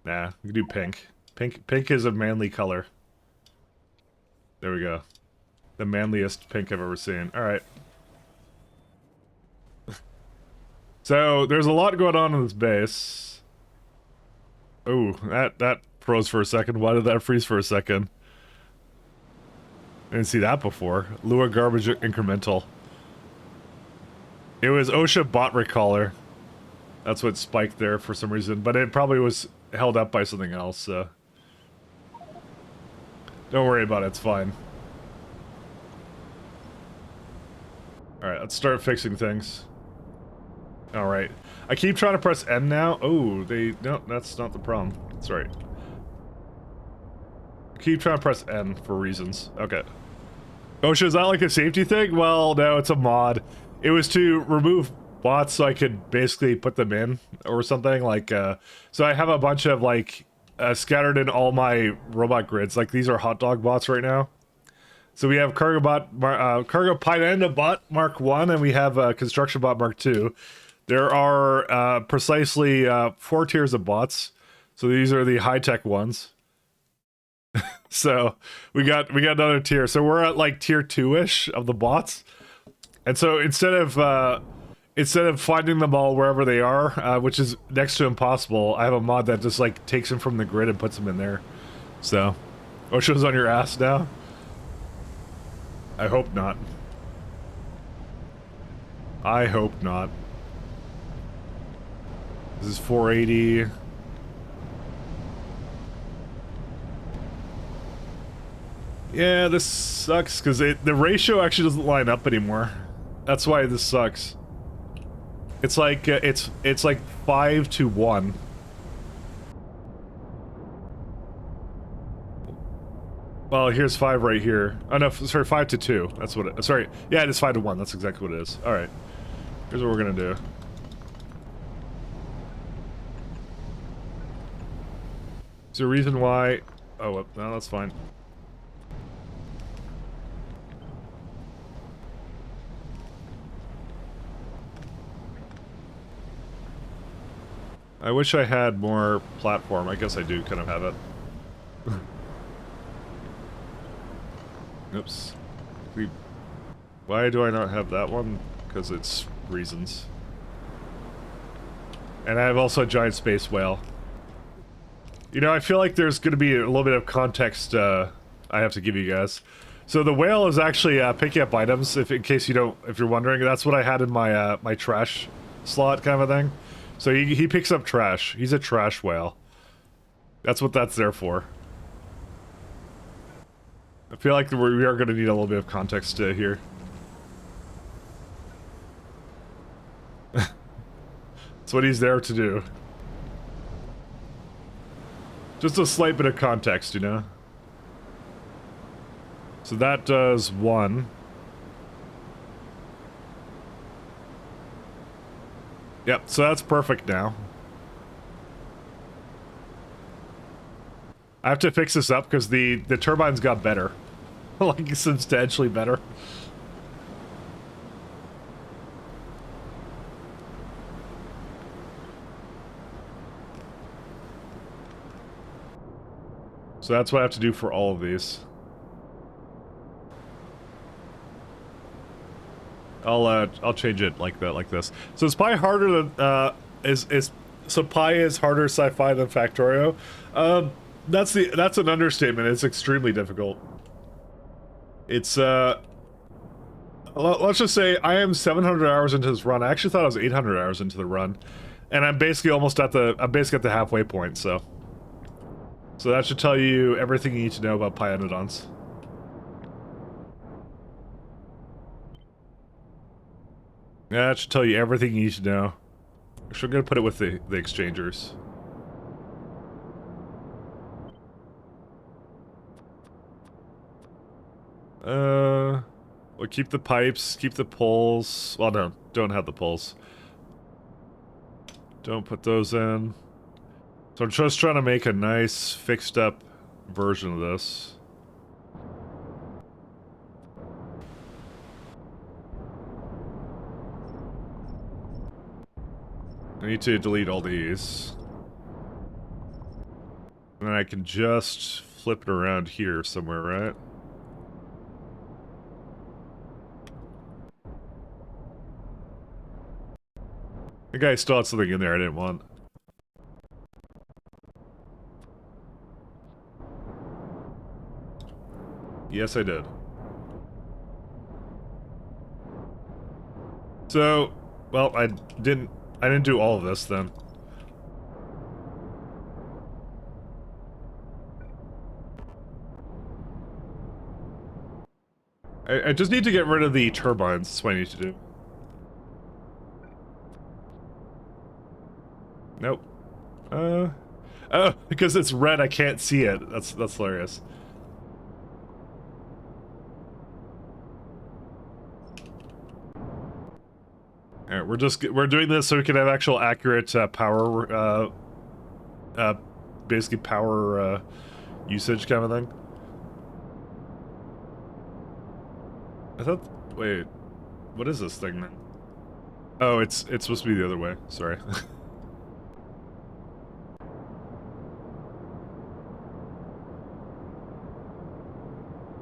Nah, we can do pink. Pink is a manly color. There we go. The manliest pink I've ever seen. All right. So there's a lot going on in this base. Oh, that froze for a second. Why did that freeze for a second? I didn't see that before. Lua garbage incremental. It was OSHA bot recaller. That's what spiked there for some reason, but it probably was held up by something else, so don't worry about it, it's fine. Alright, let's start fixing things. Alright. I keep trying to press N now. Oh, no, that's not the problem. Sorry. I keep trying to press N for reasons. Okay. OSHA, is that like a safety thing? Well, no, it's a mod. It was to remove bots so I could basically put them in or something like so I have a bunch of like scattered in all my robot grids. Like these are hot dog bots right now. So we have cargo Pyanodon bot Mark 1 and we have construction bot Mark 2. There are precisely 4 tiers of bots. So these are the high-tech ones. So we got another tier. So we're at like tier 2-ish of the bots. And so instead of finding them all wherever they are, which is next to impossible, I have a mod that just like takes them from the grid and puts them in there. So, OSHA's on your ass now? I hope not. I hope not. This is 480. Yeah, this sucks because the ratio actually doesn't line up anymore. That's why this sucks. It's like it's like 5 to 1. Well, here's 5 right here. Oh no, sorry, 5 to 2. That's what it. Sorry, yeah, it is 5 to 1. That's exactly what it is. All right, here's what we're gonna do. Is there a reason why? Oh, well, no, that's fine. I wish I had more platform. I guess I do kind of have it. Oops. Why do I not have that one? Because it's reasons. And I have also a giant space whale. You know, I feel like there's going to be a little bit of context I have to give you guys. So the whale is actually picking up items, if you're wondering. That's what I had in my my trash slot kind of a thing. So he picks up trash. He's a trash whale. That's what that's there for. I feel like we are going to need a little bit of context here. That's what he's there to do. Just a slight bit of context, you know? So that does 1. Yep, so that's perfect now. I have to fix this up because the turbines got better. Like, substantially better. So that's what I have to do for all of these. I'll change it like that, like this. So is Pi harder than so Pi is harder sci-fi than Factorio? That's an understatement. It's extremely difficult. It's let's just say I am 700 hours into this run. I actually thought I was 800 hours into the run, and I'm basically almost at the halfway point. So that should tell you everything you need to know about Pyanodons. Yeah, that should tell you everything you need to know. Actually, I'm gonna put it with the exchangers. We'll keep the pipes, keep the poles. Well, no, don't have the poles. Don't put those in. So I'm just trying to make a nice, fixed up version of this. I need to delete all these. And then I can just flip it around here somewhere, right? I think I still had something in there I didn't want. Yes, I did. So, well, I didn't do all of this then. I just need to get rid of the turbines. That's what I need to do. Nope. Oh, because it's red, I can't see it. That's hilarious. Alright, we're doing this so we can have actual accurate power, basically power, usage kind of thing. I thought, wait, what is this thing, man? Oh, it's supposed to be the other way, sorry.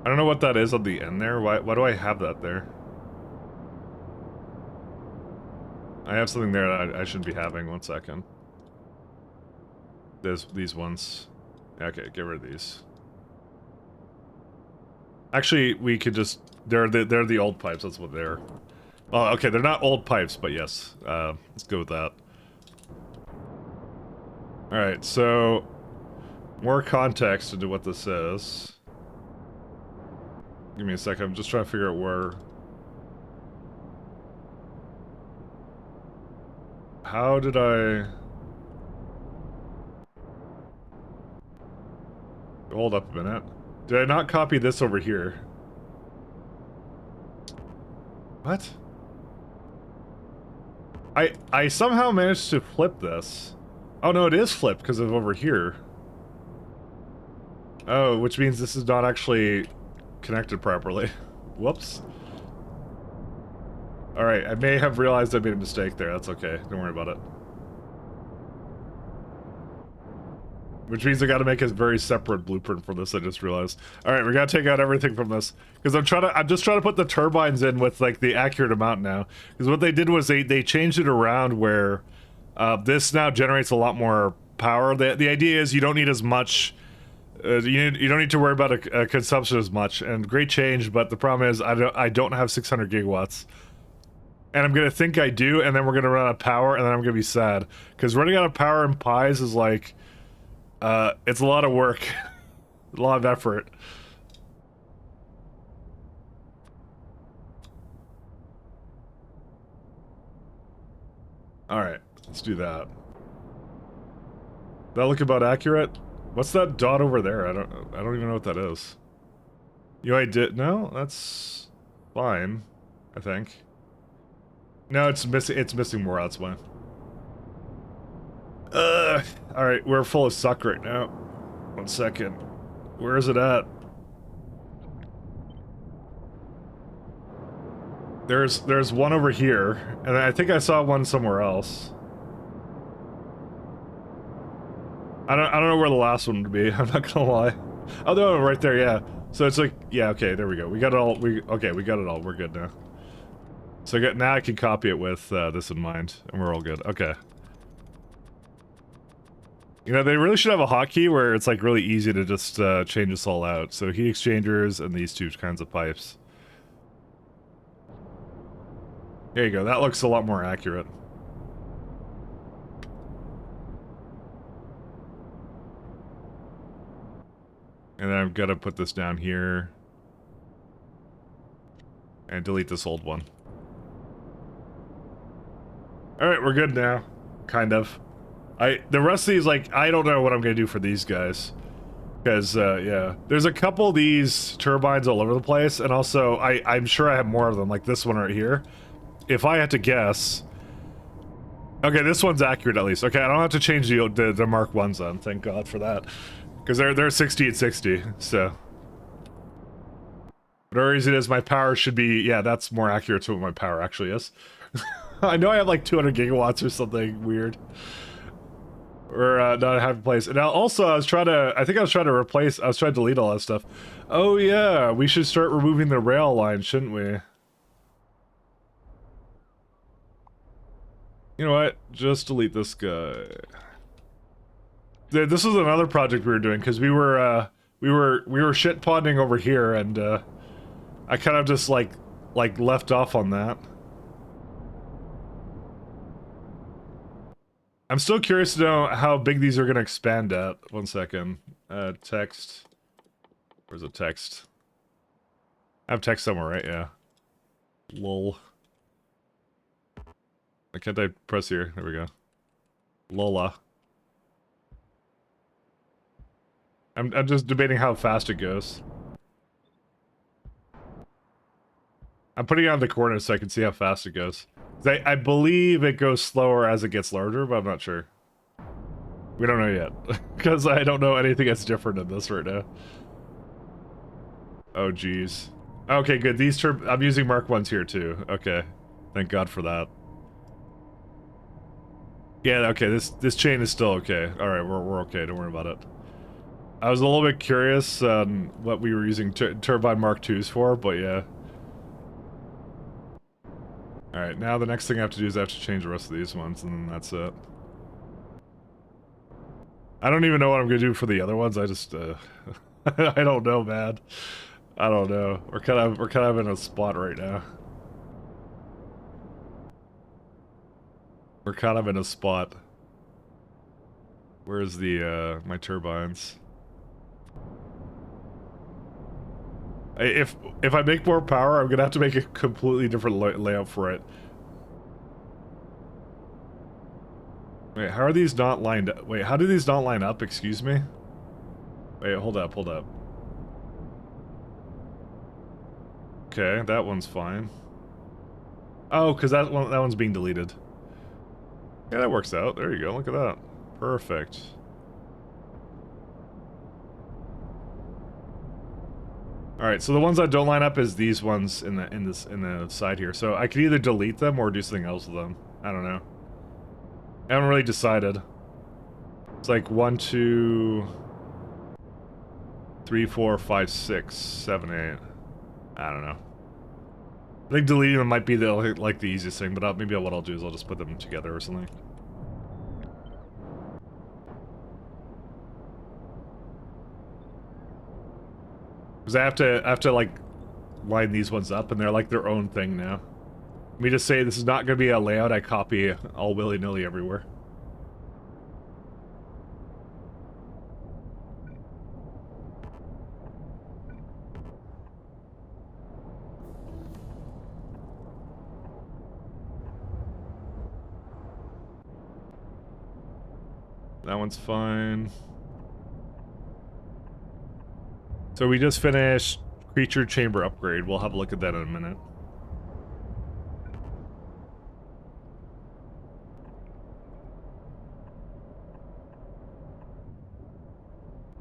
I don't know what that is on the end there. Why do I have that there? I have something there that I shouldn't be having. 1 second. There's these ones. Okay, get rid of these. Actually, we could just... They're the old pipes, that's what they're... Oh, okay, they're not old pipes, but yes. Let's go with that. Alright, so... More context into what this is. Give me a second, I'm just trying to figure out where... How did I... Hold up a minute. Did I not copy this over here? What? I somehow managed to flip this. Oh no, it is flipped because of over here. Oh, which means this is not actually connected properly. Whoops. Alright, I may have realized I made a mistake there. That's okay. Don't worry about it. Which means I gotta make a very separate blueprint for this, I just realized. Alright, we gotta take out everything from this. Because I'm just trying to put the turbines in with, like, the accurate amount now. Because what they did was they changed it around where this now generates a lot more power. The idea is you don't need as much... you don't need to worry about a consumption as much. And great change, but the problem is I don't have 600 gigawatts. And I'm gonna think I do, and then we're gonna run out of power, and then I'm gonna be sad. Because running out of power in pies is like... it's a lot of work. A lot of effort. Alright, let's do that. That look about accurate? What's that dot over there? I don't even know what that is. UI did no? That's fine, I think. No, it's missing more, that's why. Alright, we're full of suck right now. 1 second. Where is it at? There's one over here, and I think I saw one somewhere else. I don't know where the last one would be. I'm not gonna lie. Oh no, right there, yeah. So it's like, yeah, okay, there we go. We got it all. We got it all. We're good now. So now I can copy it with this in mind, and we're all good. Okay. You know, they really should have a hotkey where it's like really easy to just change this all out. So heat exchangers and these two kinds of pipes. There you go. That looks a lot more accurate. And then I've got to put this down here. And delete this old one. Alright, we're good now. Kind of. The rest of these, like, I don't know what I'm gonna do for these guys. Because, yeah. There's a couple of these turbines all over the place, and also, I'm sure I have more of them, like this one right here. If I had to guess... Okay, this one's accurate at least. Okay, I don't have to change the Mark 1s on, thank God for that. Because they're 60 and 60, so... Whatever reason it is, my power should be... Yeah, that's more accurate to what my power actually is. I know I have like 200 gigawatts or something weird. Or not having place. And now also I was trying to delete all that stuff. Oh yeah, we should start removing the rail line, shouldn't we? You know what? Just delete this guy. This was another project we were doing because we were shit ponding over here, and I kind of just like left off on that. I'm still curious to know how big these are going to expand at. 1 second. Text. Where's the text? I have text somewhere, right? Yeah. Lol. Why can't I press here? There we go. Lola. I'm just debating how fast it goes. I'm putting it on the corner so I can see how fast it goes. I believe it goes slower as it gets larger, but I'm not sure. We don't know yet. Because I don't know anything that's different in this right now. Oh, jeez. Okay, good. I'm using Mark 1s here, too. Okay. Thank God for that. Yeah, okay, this chain is still okay. Alright, we're okay. Don't worry about it. I was a little bit curious on what we were using Turbine Mark 2s for, but yeah. Alright, now the next thing I have to do is I have to change the rest of these ones, and then that's it. I don't even know what I'm gonna do for the other ones, I just, I don't know, man. I don't know. We're kind of in a spot right now. We're kind of in a spot. Where's the, my turbines? If I make more power, I'm gonna have to make a completely different layout for it. Wait, how are these not lined up? Wait, how do these not line up? Excuse me? Wait, hold up, hold up. Okay, that one's fine. Oh, because that one's being deleted. Yeah, that works out. There you go, look at that. Perfect. Alright, so the ones that don't line up is these ones in the side here. So I could either delete them or do something else with them. I don't know. I haven't really decided. It's like 1, 2, 3, 4, 5, 6, 7, 8. I don't know. I think deleting them might be the easiest thing, but maybe what I'll do is I'll just put them together or something. Because I have to like line these ones up, and they're like their own thing now. Let me just say this is not going to be a layout I copy all willy-nilly everywhere. That one's fine. So we just finished creature chamber upgrade. We'll have a look at that in a minute.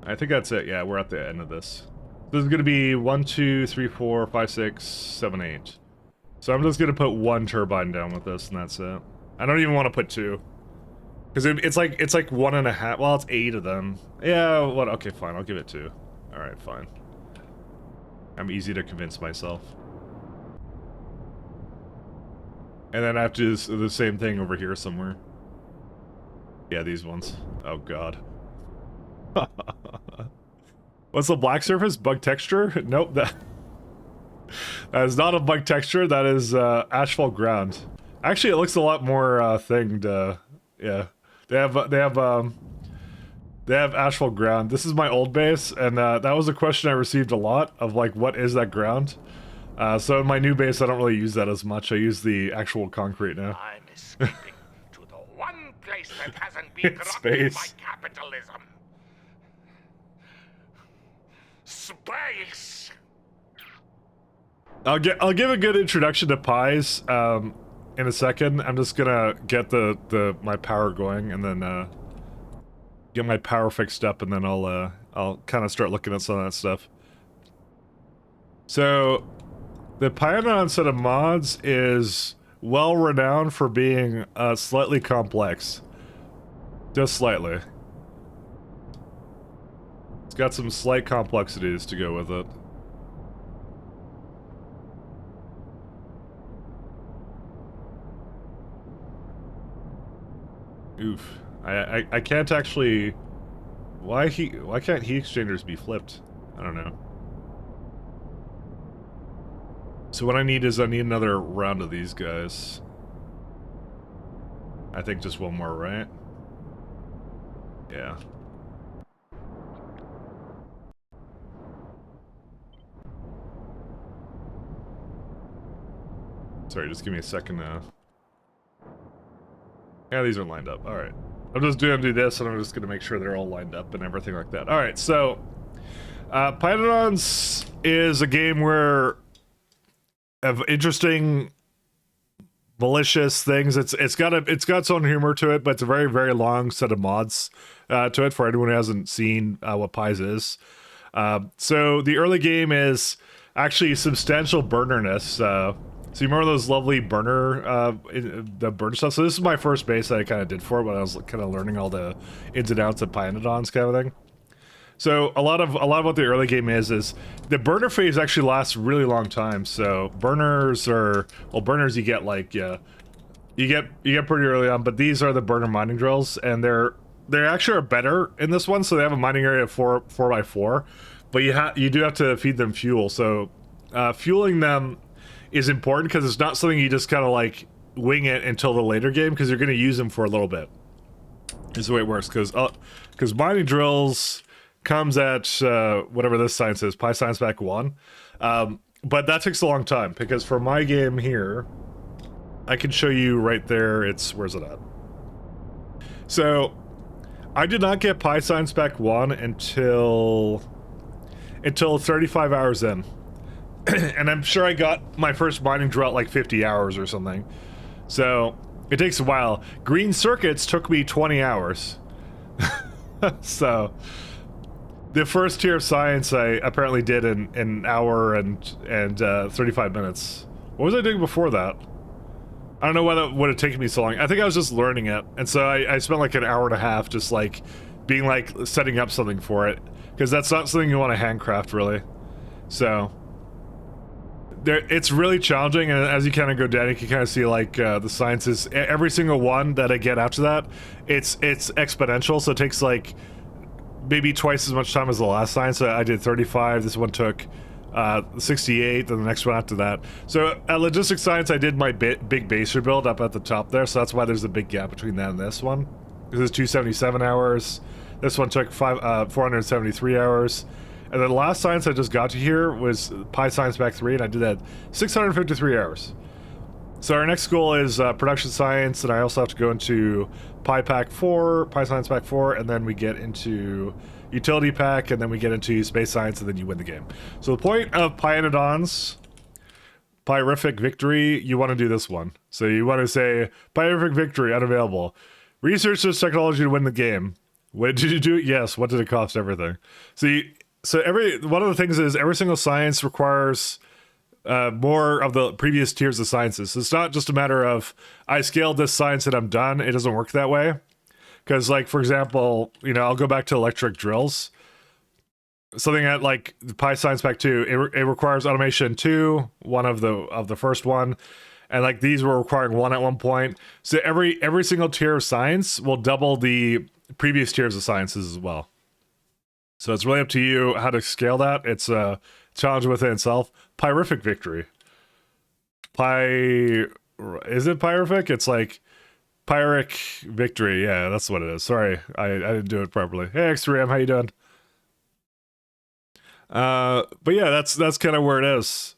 I think that's it. Yeah, we're at the end of this. This is gonna be 1, 2, 3, 4, 5, 6, 7, 8. So I'm just gonna put 1 turbine down with this, and that's it. I don't even want to put 2. Because it's like 1.5. Well, it's 8 of them. Yeah, what? Okay, fine. I'll give it 2. Alright, fine. I'm easy to convince myself. And then I have to do the same thing over here somewhere. Yeah, these ones. Oh, God. What's the black surface? Bug texture? Nope, that is not a bug texture. That is asphalt ground. Actually, it looks a lot more thinged. Yeah, they have asphalt ground. This is my old base, and that was a question I received a lot of, like, what is that ground? So in my new base, I don't really use that as much. I use the actual concrete now. I'm escaping to the one place that hasn't been corrupted by capitalism. Space. I'll give a good introduction to pies in a second. I'm just gonna get my power going, and then get my power fixed up, and then I'll kind of start looking at some of that stuff. So the Pyanodon set of mods is well renowned for being slightly complex, just slightly. It's got some slight complexities to go with it. Oof. I can't actually... Why can't heat exchangers be flipped? I don't know. So what I need another round of these guys. I think just one more, right? Yeah. Sorry, just give me a second now. Yeah, these are lined up. Alright. I'm just gonna do this, and I'm just gonna make sure they're all lined up and everything like that. Alright, so... Pyanodons is a game where... of interesting... malicious things. It's got its own humor to it, but it's a very, very long set of mods to it for anyone who hasn't seen what Pies is. So the early game is actually substantial burnerness. So you remember those lovely burner, the burn stuff? So this is my first base that I kind of did for it when I was kind of learning all the ins and outs of Pyanodons kind of thing. So a lot of what the early game is the burner phase actually lasts a really long time. So burners are, well, burners you get like, yeah, you get pretty early on, but these are the burner mining drills, and they actually are better in this one. So they have a mining area of 4x4, but you do have to feed them fuel. So fueling them is important because it's not something you just kind of like wing it until the later game, because you're going to use them for a little bit. Is the way it works, because mining drills comes at whatever this science is, Pi Science Pack 1. But that takes a long time, because for my game here, I can show you right there, where's it at? So, I did not get Pi Science Pack 1 until 35 hours in. And I'm sure I got my first mining drill at like 50 hours or something. So, it takes a while. Green circuits took me 20 hours. So... the first tier of science I apparently did in an hour and 35 minutes. What was I doing before that? I don't know why that would have taken me so long. I think I was just learning it, and so I spent like an hour and a half just like being like setting up something for it, because that's not something you want to handcraft really. So it's really challenging, and as you kind of go down, you can kind of see like the sciences. Every single one that I get after that, it's exponential. So it takes like maybe twice as much time as the last science. So I did 35. This one took 68. Then the next one after that. So at logistics science, I did my big base rebuild up at the top there. So that's why there's a big gap between that and this one. This is 277 hours. This one took 473 hours. And then the last science I just got to here was Pi Science Pack 3, and I did that 653 hours. So our next goal is production science, and I also have to go into Pi Pack 4, Pi Science Pack 4, and then we get into utility pack, and then we get into space science, and then you win the game. So the point of Pyanodons, Pyrific Victory, you want to do this one. So you want to say, Pyrific Victory, unavailable. Research this technology to win the game. What did you do? Yes. What did it cost? Everything. So one of the things is every single science requires more of the previous tiers of sciences. So it's not just a matter of I scaled this science and I'm done. It doesn't work that way. Because, like, for example, I'll go back to electric drills. Something at like the Pi Science Pack 2, it requires automation 2, one of the first one, and like these were requiring 1 at one point. So every single tier of science will double the previous tiers of sciences as well. So it's really up to you how to scale that. It's a challenge within itself. Pyrific victory. Is it pyrific? It's like Pyric victory. Yeah, that's what it is. Sorry, I didn't do it properly. Hey, X3M, how you doing? But yeah, that's kind of where it is.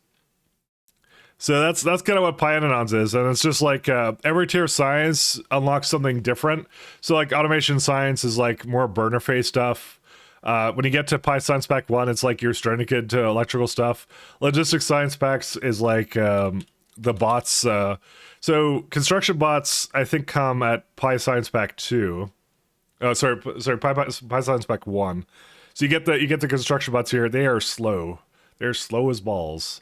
So that's kind of what Pyanodons is, and it's just like every tier of science unlocks something different. So like automation science is like more burner phase stuff. When you get to Pi Science Pack 1, it's like you're starting to get to electrical stuff. Logistics Science Packs is like the bots. So construction bots, I think, come at Pi Science Pack 2. Sorry, Pi Science Pack 1. So you get the construction bots here. They are slow. They're slow as balls.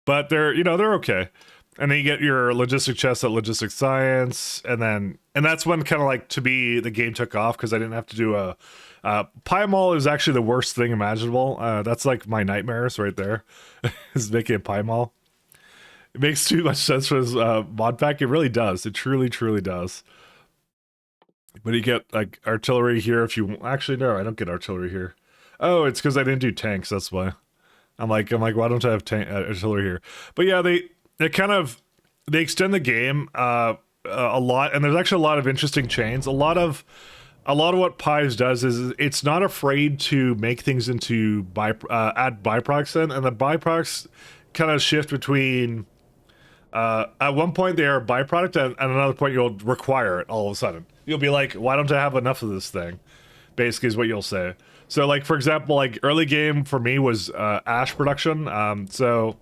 But they're okay. And then you get your logistic chests at logistic science, and that's when kind of like to be the game took off because I didn't have to do a Pi Mall is actually the worst thing imaginable. That's like my nightmares right there. Is making a Pi Mall. It makes too much sense for this mod pack. It really does. It truly, truly does. But you get like artillery here if you actually no, I don't get artillery here. Oh, it's because I didn't do tanks. That's why. I'm like, why don't I have artillery here? But yeah, they extend the game a lot, and there's actually a lot of interesting chains. A lot of what Pies does is it's not afraid to make things into add byproducts in, and the byproducts kind of shift between. At one point they are a byproduct, and at another point you'll require it all of a sudden. You'll be like, why don't I have enough of this thing? Basically is what you'll say. So like, for example, like early game for me was ash production. So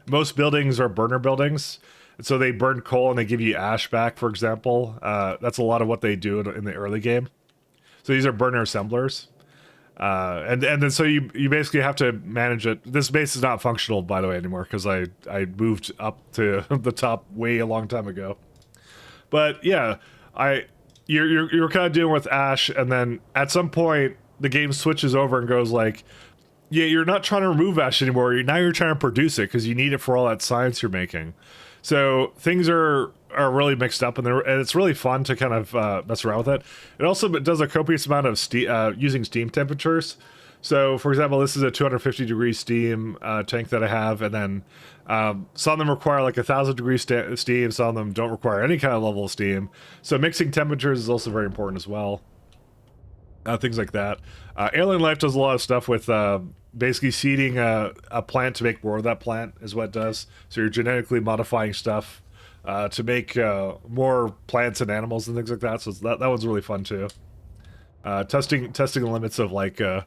most buildings are burner buildings. So they burn coal and they give you ash back, for example. That's a lot of what they do in the early game. So these are burner assemblers. And then so you basically have to manage it. This base is not functional, by the way, anymore because I moved up to the top way a long time ago. But yeah, you're kind of dealing with ash, and then at some point the game switches over and goes like, yeah, you're not trying to remove ash anymore. Now you're trying to produce it because you need it for all that science you're making. So things are really mixed up, and it's really fun to kind of mess around with it. It also does a copious amount of using steam temperatures. So, for example, this is a 250 degree steam tank that I have, and then some of them require like 1,000 degree steam. Some of them don't require any kind of level of steam. So mixing temperatures is also very important as well. Things like that. Alien Life does a lot of stuff with basically seeding a plant to make more of that plant is what it does. So you're genetically modifying stuff to make more plants and animals and things like that. So that one's really fun too. Testing the limits of like I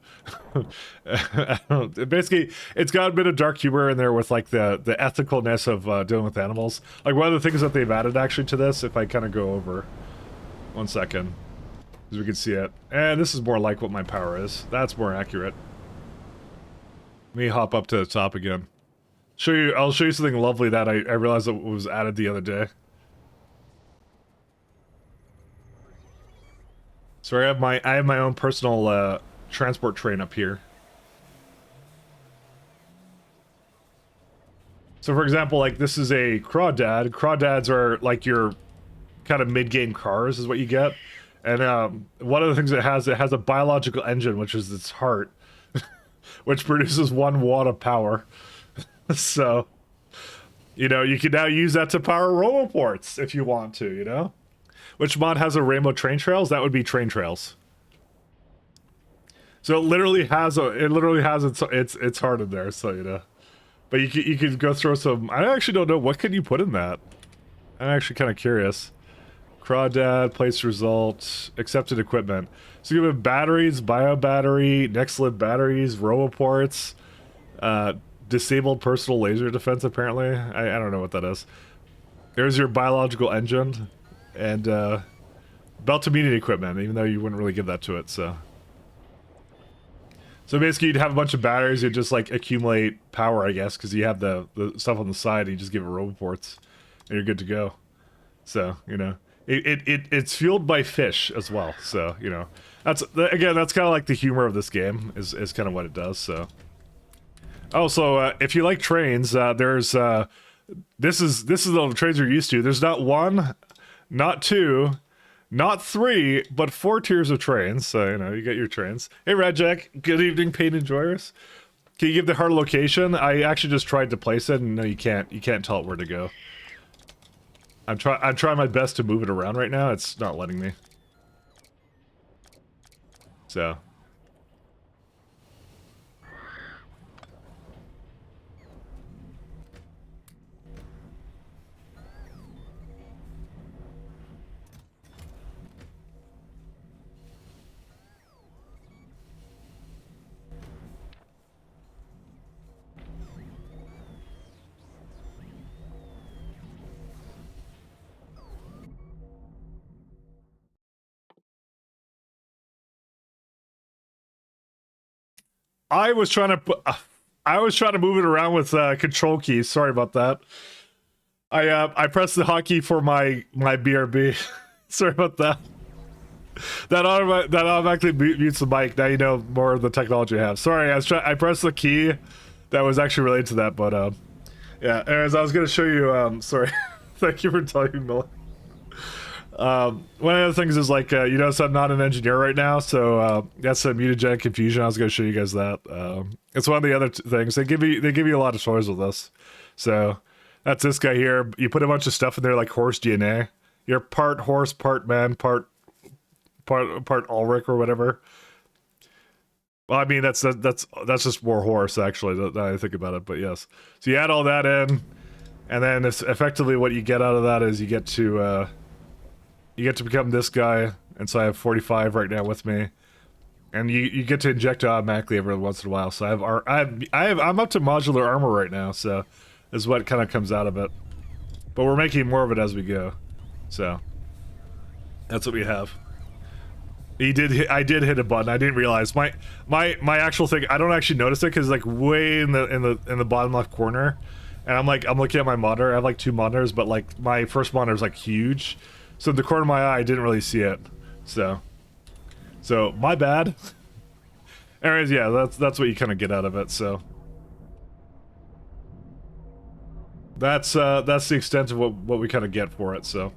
don't know, basically it's got a bit of dark humor in there with like the ethicalness of dealing with animals. Like one of the things that they've added actually to this, if I kind of go over 1 second, as we can see it, and this is more like what my power is. That's more accurate. Let me hop up to the top again. I'll show you something lovely that I realized that was added the other day. So I have my own personal transport train up here. So for example, like this is a crawdad. Crawdads are like your kind of mid-game cars is what you get. And one of the things it has a biological engine, which is its heart, which produces 1 watt of power. So, you can now use that to power roboports if you want to, Which mod has a rainbow train trails? That would be train trails. So it literally has its heart in there, so But you could go throw some. I actually don't know what can you put in that. I'm actually kind of curious. Crawdad, place result, accepted equipment. So you have batteries, bio battery, NextLib batteries, roboports, disabled personal laser defense. Apparently, I don't know what that is. There's your biological engine, and belt to meeting equipment, even though you wouldn't really give that to it, so. So basically, you'd have a bunch of batteries, you'd just, like, accumulate power, I guess, because you have the stuff on the side, and you just give it roboports, and you're good to go. So, you know. It's fueled by fish as well, so, you know. That's kind of like the humor of this game, is kind of what it does, so. Oh, so, if you like trains, there's, this is the trains you're used to. There's not one, not two, not three, but 4 tiers of trains, so, you know, you get your trains. Hey, Red Jack, good evening, paid enjoyers. Can you give the hard location? I actually just tried to place it, and no, you can't tell it where to go. I'm trying my best to move it around right now. It's not letting me. So. I was trying to move it around with control keys. Sorry about that. I pressed the hotkey for my BRB. Sorry about that. That automatically mutes the mic. Now you know more of the technology I have. Sorry, I pressed the key that was actually related to that, but yeah. Anyways, I was gonna show you. Sorry. Thank you for telling me, Miller. One of the things is like, you notice I'm not an engineer right now, so that's a mutagenic confusion. I was going to show you guys that. It's one of the other things. They give you a lot of choice with this. So that's this guy here. You put a bunch of stuff in there like horse DNA. You're part horse, part man, part Ulrich or whatever. Well, I mean that's just more horse actually. That I think about it, but yes. So you add all that in, and then it's effectively what you get out of that is you get to become this guy, and so I have 45 right now with me, and you get to inject it automatically every once in a while. So I'm up to modular armor right now, so is what kind of comes out of it. But we're making more of it as we go, so that's what we have. I did hit a button. I didn't realize my actual thing. I don't actually notice it because like way in the bottom left corner, and I'm looking at my monitor. I have like 2 monitors, but like my first monitor is like huge. So in the corner of my eye, I didn't really see it. So my bad. Anyways, yeah, that's what you kind of get out of it. So that's the extent of what we kind of get for it. So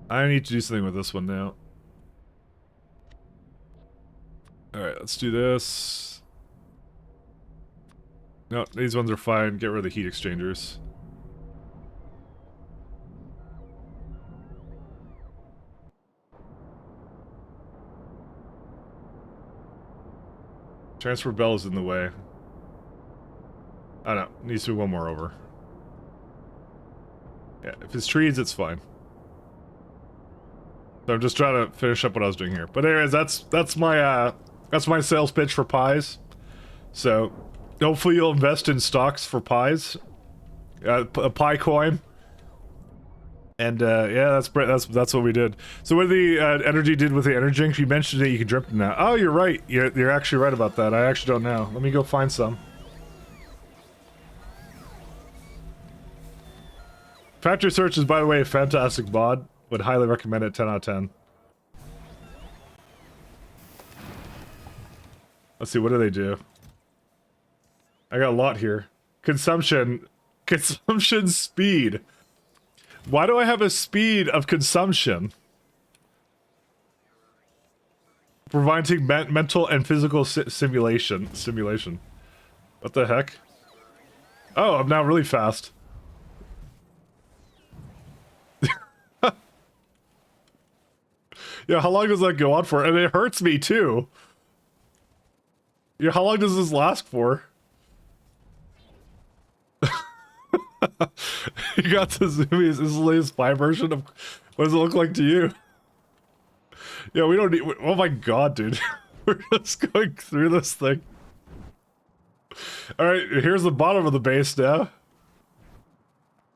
I need to do something with this one now. All right, let's do this. No, these ones are fine. Get rid of the heat exchangers. Transfer bell is in the way. I don't know. Needs to be one more over. Yeah, if it's trees, it's fine. So I'm just trying to finish up what I was doing here. But anyways, that's my sales pitch for pies. So hopefully you'll invest in stocks for pies. A pie coin. And yeah, that's what we did. So what the energy did with the energy drink, you mentioned that you can drink them now. Oh, you're right. You're actually right about that. I actually don't know. Let me go find some. Factory Search is, by the way, a fantastic mod. Would highly recommend it. 10 out of 10. Let's see, what do they do? I got a lot here. Consumption speed. Why do I have a speed of consumption? Preventing mental and physical simulation. What the heck? Oh, I'm now really fast. Yeah, how long does that go on for? And it hurts me too. Yeah, how long does this last for? You got the zoomies. This is the latest spy version of. What does it look like to you? Yeah, we don't need. Oh my god, dude. We're just going through this thing. Alright, here's the bottom of the base now.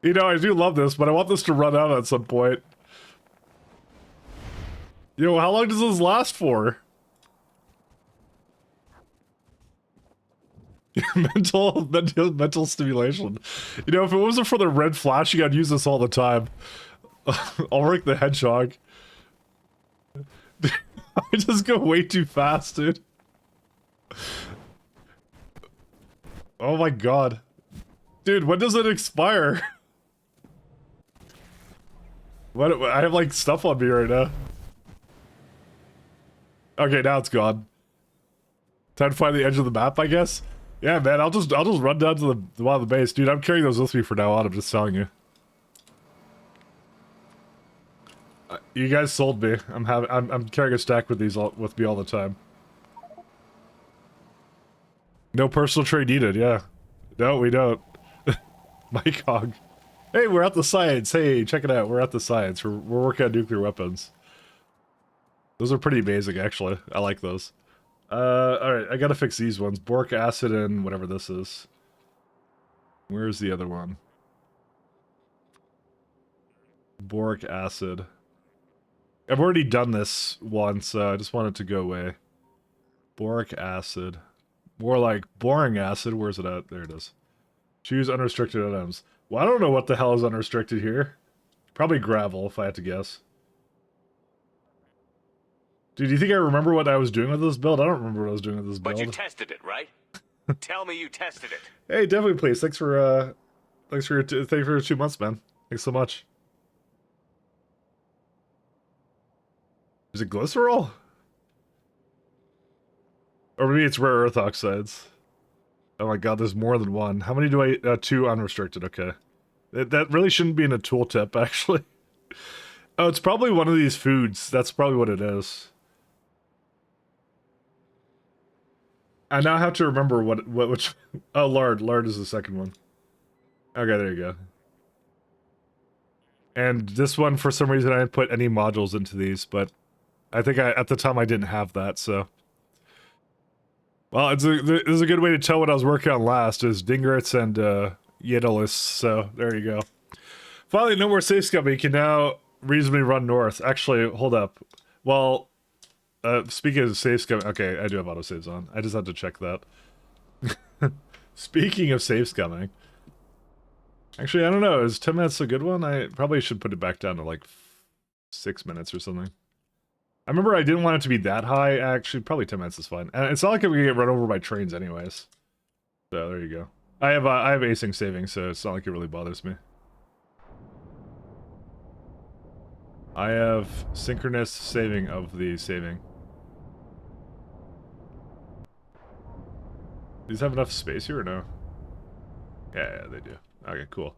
You know, I do love this, but I want this to run out at some point. Yo, how long does this last for? mental stimulation. You know, if it wasn't for the red flashing, I'd use this all the time. I'll work the hedgehog. I just go way too fast, dude. Oh my god. Dude, when does it expire? What? I have like stuff on me right now. Okay, now it's gone. Time to find the edge of the map, I guess. Yeah, man, I'll just run down to the bottom of the base, dude. I'm carrying those with me for now on. I'm just telling you. You guys sold me. I'm carrying a stack with these with me all the time. No personal trade needed. Yeah. No, we don't. Mike Hog. Hey, we're at the science. Hey, check it out. We're at the science. We're working on nuclear weapons. Those are pretty amazing, actually. I like those. Alright, I gotta fix these ones. Boric acid and whatever this is. Where's the other one? Boric acid. I've already done this once, I just want it to go away. Boric acid. More like boring acid. Where's it at? There it is. Choose unrestricted items. Well, I don't know what the hell is unrestricted here. Probably gravel, if I had to guess. Dude, do you think I remember what I was doing with this build? I don't remember what I was doing with this build. But you tested it, right? Tell me you tested it. Hey, definitely, please. Thanks for your 2 months, man. Thanks so much. Is it glycerol? Or maybe it's rare earth oxides. Oh my god, there's more than one. How many do I... 2 unrestricted, okay. That really shouldn't be in a tooltip, actually. Oh, it's probably one of these foods. That's probably what it is. I now have to remember which... Oh, lard. Lard is the second one. Okay, there you go. And this one, for some reason, I didn't put any modules into these, but I think at the time I didn't have that, so... Well, this is a good way to tell what I was working on last, is Dingerits and Ydalis, so there you go. Finally, no more safe scumming. You can now reasonably run north. Actually, hold up. Well, speaking of safe scumming, okay, I do have autosaves on. I just had to check that. Speaking of safe scumming, actually, I don't know, is 10 minutes a good one? I probably should put it back down to like 6 minutes or something. I remember I didn't want it to be that high. Actually, probably 10 minutes is fine. And it's not like I'm gonna get run over by trains anyways. So there you go. I have async saving, so it's not like it really bothers me. I have synchronous saving of the saving. These have enough space here or no? Yeah, they do. Okay, cool.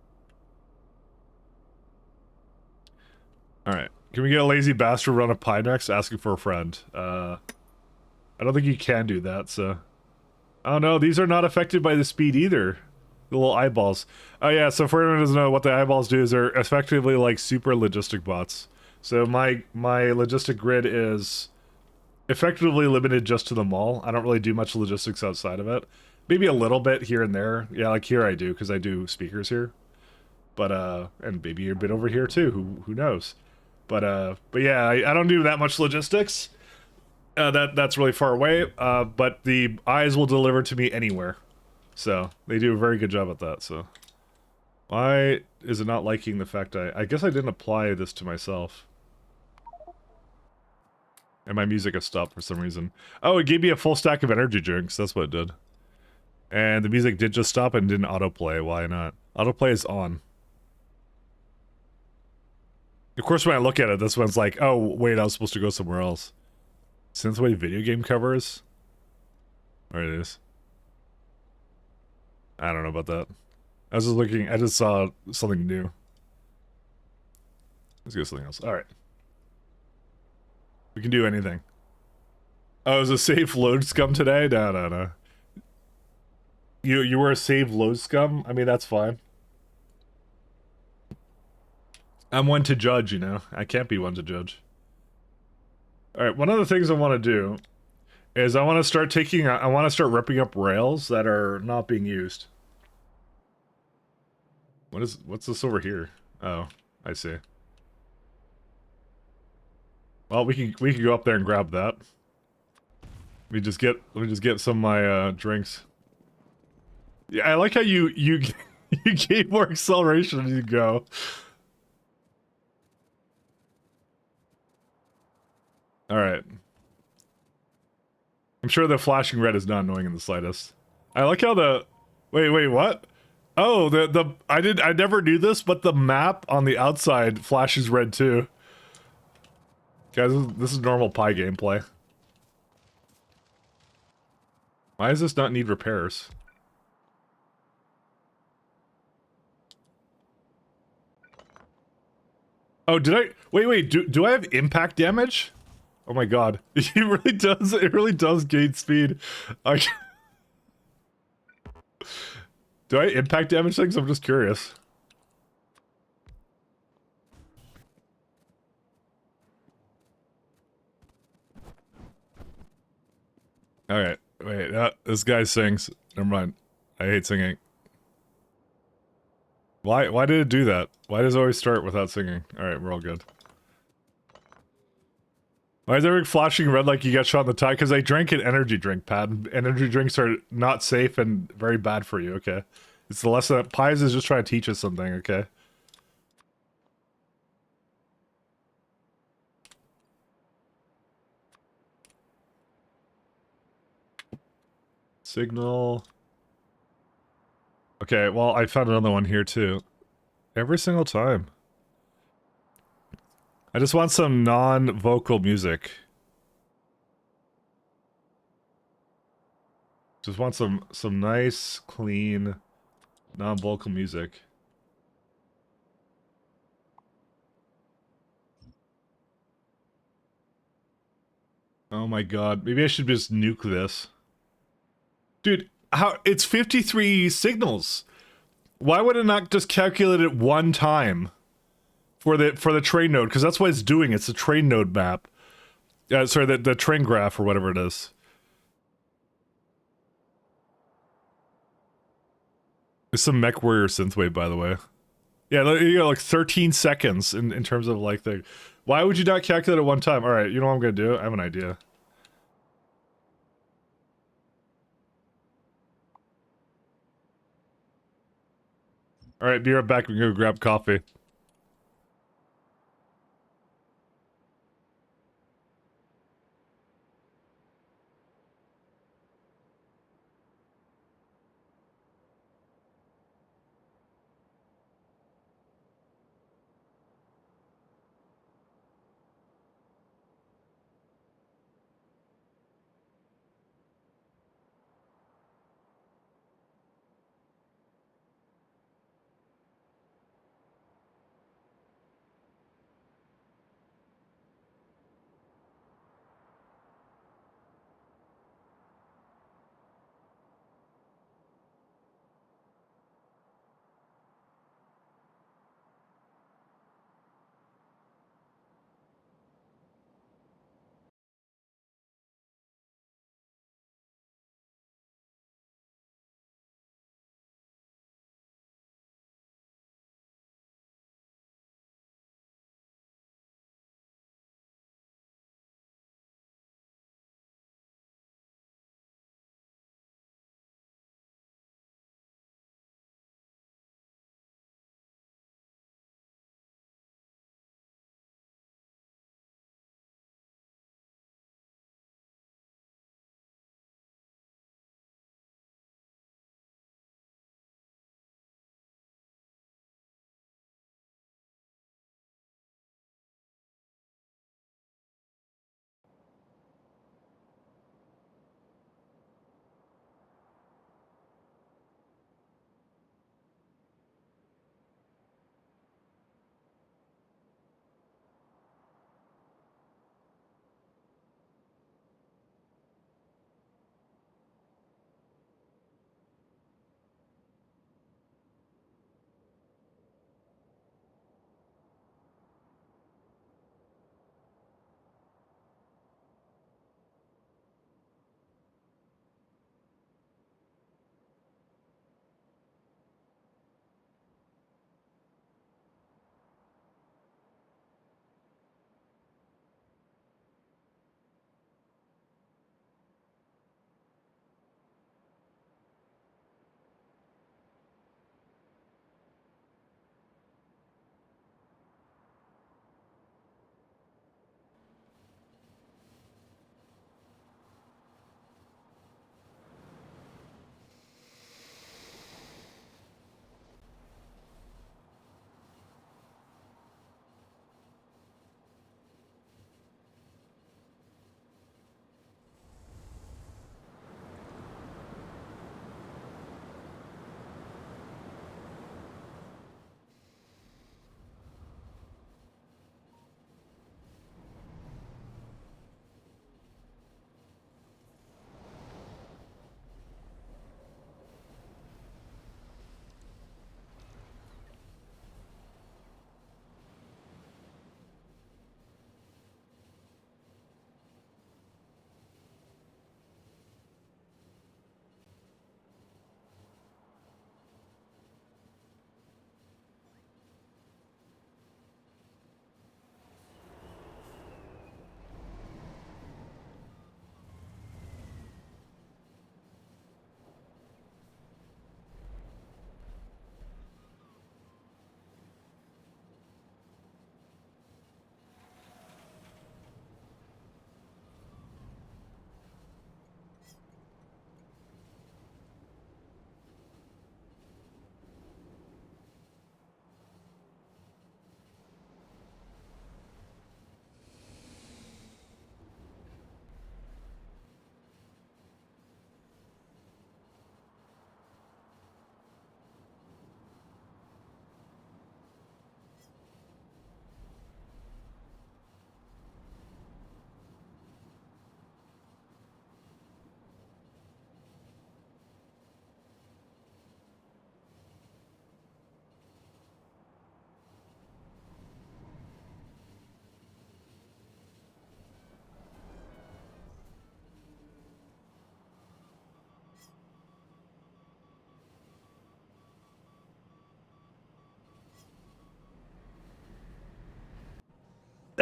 Alright. Can we get a lazy bastard run a Pinex asking for a friend? I don't think you can do that, so... Oh no, these are not affected by the speed either. The little eyeballs. Oh yeah, so for anyone who doesn't know, what the eyeballs do is they're effectively like super logistic bots. So my logistic grid is effectively limited just to the mall. I don't really do much logistics outside of it. Maybe a little bit here and there. Yeah, like here I do, because I do speakers here. But, and maybe a bit over here too, who knows? But yeah, I don't do that much logistics. That's really far away, but the eyes will deliver to me anywhere. So, they do a very good job at that, so. Why is it not liking the fact I guess I didn't apply this to myself. And my music has stopped for some reason. Oh, it gave me a full stack of energy drinks, that's what it did. And the music did just stop and didn't autoplay, why not? Autoplay is on. Of course, when I look at it, this one's like, oh, wait, I was supposed to go somewhere else. Synthwave video game covers? There it is. I don't know about that. I was just looking, I just saw something new. Let's go something else. Alright. We can do anything. Oh, is a save load scum today? No. You were a save load scum? I mean, that's fine. I'm one to judge, you know? I can't be one to judge. Alright, one of the things I want to do is I want to start ripping up rails that are not being used. What's this over here? Oh, I see. Well, we can go up there and grab that. Let me just get some of my drinks. Yeah, I like how you you gain more acceleration as you go. All right. I'm sure the flashing red is not annoying in the slightest. I like how the wait, what? Oh, I never knew this, but the map on the outside flashes red too. Guys, this is normal Pi gameplay. Why does this not need repairs? Oh, did I wait, do I have impact damage? Oh my god. It really does gain speed. I Do I impact damage things? I'm just curious. Alright, wait, this guy sings. Never mind. I hate singing. Why did it do that? Why does it always start without singing? Alright, we're all good. Why is everything flashing red like you got shot in the tie? Because I drank an energy drink, Pat. Energy drinks are not safe and very bad for you, okay? It's the lesson that Pies is just trying to teach us something, okay? Signal. Okay, well, I found another one here too. Every single time. I just want some non-vocal music. Just want some nice, clean, non-vocal music. Oh my god, maybe I should just nuke this. Dude, how it's 53 signals. Why would it not just calculate it one time for the train node? Because that's what it's doing. It's a train node map. Sorry, the train graph or whatever it is. It's some Mech Warrior synthwave, by the way. Yeah, you got like 13 seconds in terms of like the... Why would you not calculate it one time? Alright, you know what I'm gonna do? I have an idea. Alright, be right back. We're gonna go grab coffee.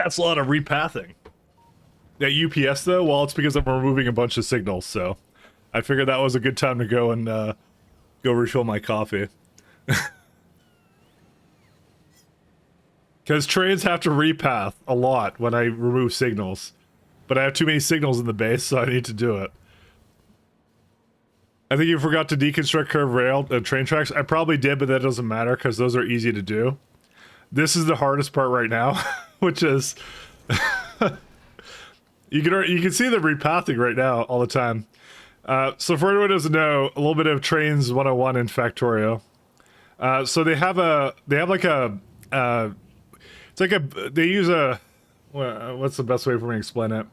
That's a lot of repathing. That UPS though, well, it's because I'm removing a bunch of signals, so I figured that was a good time to go and go refill my coffee. Because trains have to repath a lot when I remove signals. But I have too many signals in the base, so I need to do it. I think you forgot to deconstruct curved rail train tracks. I probably did, but that doesn't matter because those are easy to do. This is the hardest part right now, which is you can see the repathing right now all the time. So for anyone who doesn't know, a little bit of Trains 101 in Factorio. So they have like a they use a what's the best way for me to explain it?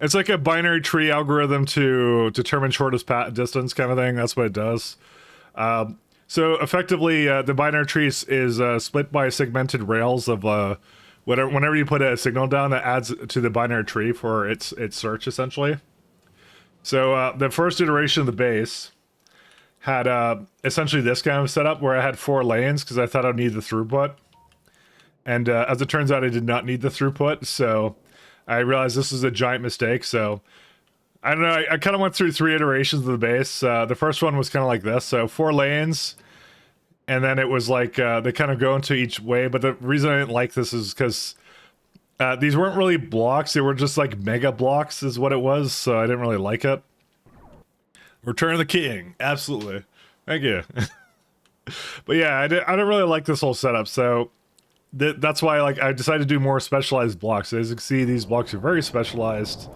It's like a binary tree algorithm to determine shortest distance kind of thing. That's what it does. So effectively, the binary tree is split by segmented rails of whenever you put a signal down, that adds to the binary tree for its search essentially. So the first iteration of the base had essentially this kind of setup where I had 4 lanes because I thought I'd need the throughput. And as it turns out, I did not need the throughput, so I realized this was a giant mistake. So I don't know, I kind of went through 3 iterations of the base. The first one was kind of like this, so 4 lanes, and then it was like they kind of go into each way. But the reason I didn't like this is because these weren't really blocks, they were just like mega blocks is what it was, so I didn't really like it. Return of the King, absolutely. Thank you. But yeah, I didn't really like this whole setup, so that's why I decided to do more specialized blocks. As you can see, these blocks are very specialized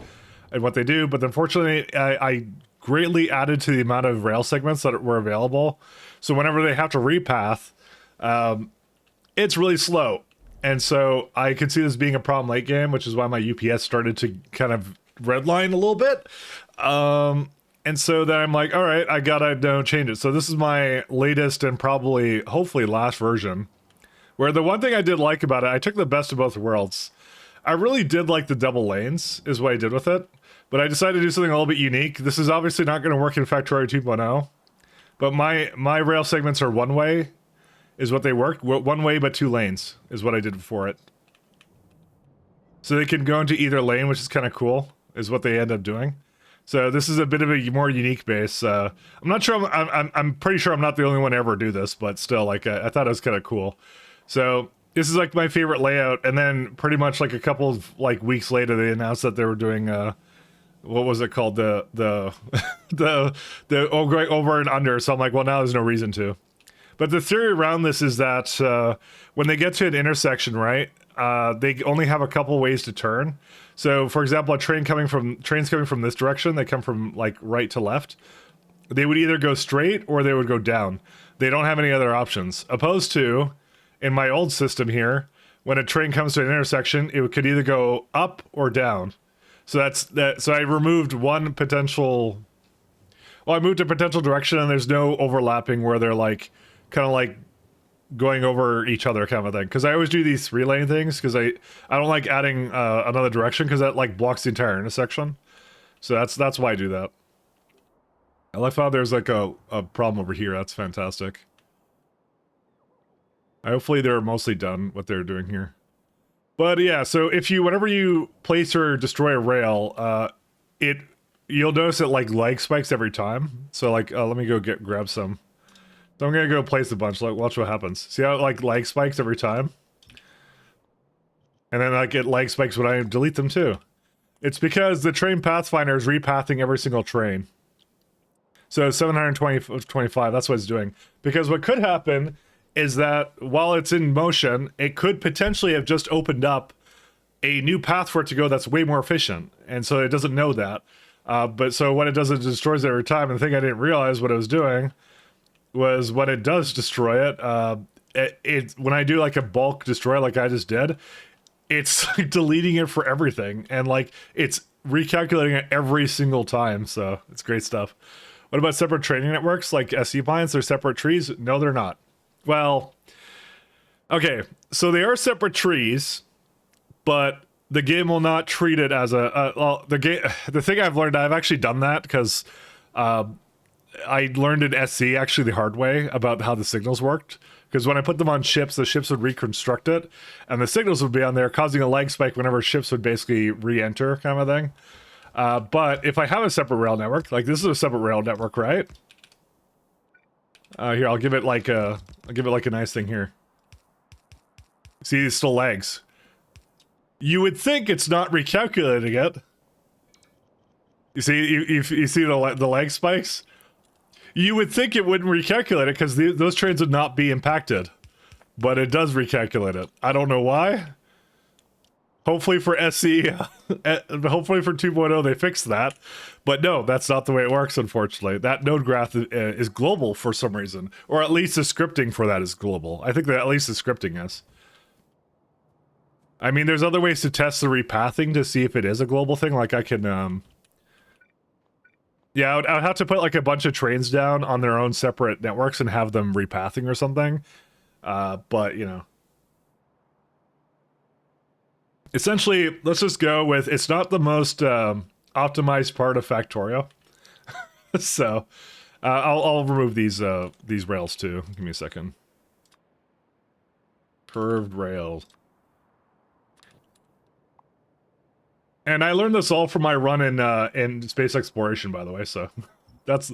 in what they do, but unfortunately, I greatly added to the amount of rail segments that were available. So whenever they have to repath, it's really slow. And so I could see this being a problem late game, which is why my UPS started to kind of redline a little bit. And so then I'm like, all right, I gotta change it. So this is my latest and probably, hopefully last version. Where the one thing I did like about it, I took the best of both worlds. I really did like the double lanes, is what I did with it. But I decided to do something a little bit unique. This is obviously not going to work in Factorio 2.0. But my rail segments are one way, is what they work. One way, but 2 lanes, is what I did for it. So they can go into either lane, which is kind of cool, is what they end up doing. So this is a bit of a more unique base. I'm not sure, I'm pretty sure I'm not the only one to ever do this, but still, like, I thought it was kind of cool. So this is like my favorite layout, and then pretty much like a couple of like weeks later, they announced that they were doing what was it called, the going over and under. So I'm like, well, now there's no reason to. But the theory around this is that when they get to an intersection, right, they only have a couple ways to turn. So for example, trains coming from this direction, they come from like right to left. They would either go straight or they would go down. They don't have any other options, opposed to in my old system here, when a train comes to an intersection, it could either go up or down. So that's that. So I removed one potential. Well, I moved a potential direction, and there's no overlapping where they're like, kind of like going over each other kind of thing. Because I always do these 3-lane things because I don't like adding another direction because that like blocks the entire intersection. So that's why I do that. I like how there's like a problem over here. That's fantastic. Hopefully they're mostly done what they're doing here. But yeah, so whenever you place or destroy a rail, you'll notice it like lag spikes every time. So like, let me go grab some. So I'm gonna go place a bunch, like watch what happens. See how it like lag spikes every time? And then like it lag spikes when I delete them too. It's because the train pathfinder is repathing every single train. So 725, that's what it's doing. Because what could happen is that while it's in motion, it could potentially have just opened up a new path for it to go that's way more efficient. And so it doesn't know that. But so what it does, it destroys it every time. And the thing I didn't realize what it was doing was when it does destroy it, when I do like a bulk destroy like I just did, it's like deleting it for everything. And like it's recalculating it every single time. So it's great stuff. What about separate training networks like SE binds? They're separate trees? No, they're not. Well, okay, so they are separate trees, but the game will not treat it as well, the thing I've learned, I've actually done that because I learned in SC actually the hard way about how the signals worked. Because when I put them on ships, the ships would reconstruct it, and the signals would be on there, causing a lag spike whenever ships would basically re-enter, kind of a thing. But if I have a separate rail network, like this is a separate rail network, right? Here, I'll give it like a nice thing here. See, it's still lags. You would think it's not recalculating it. You see, you see the lag spikes. You would think it wouldn't recalculate it because those trains would not be impacted, but it does recalculate it. I don't know why. Hopefully for SC, hopefully for 2.0 they fixed that, but no, that's not the way it works. Unfortunately, that node graph is global for some reason, or at least the scripting for that is global. I think that at least the scripting is. I mean, there's other ways to test the repathing to see if it is a global thing. Like I can, yeah, I would have to put like a bunch of trains down on their own separate networks and have them repathing or something. But you know, essentially, let's just go with it's not the most optimized part of Factorio. So I'll remove these rails too. Give me a second. Curved rails. And I learned this all from my run in space exploration, by the way. So that's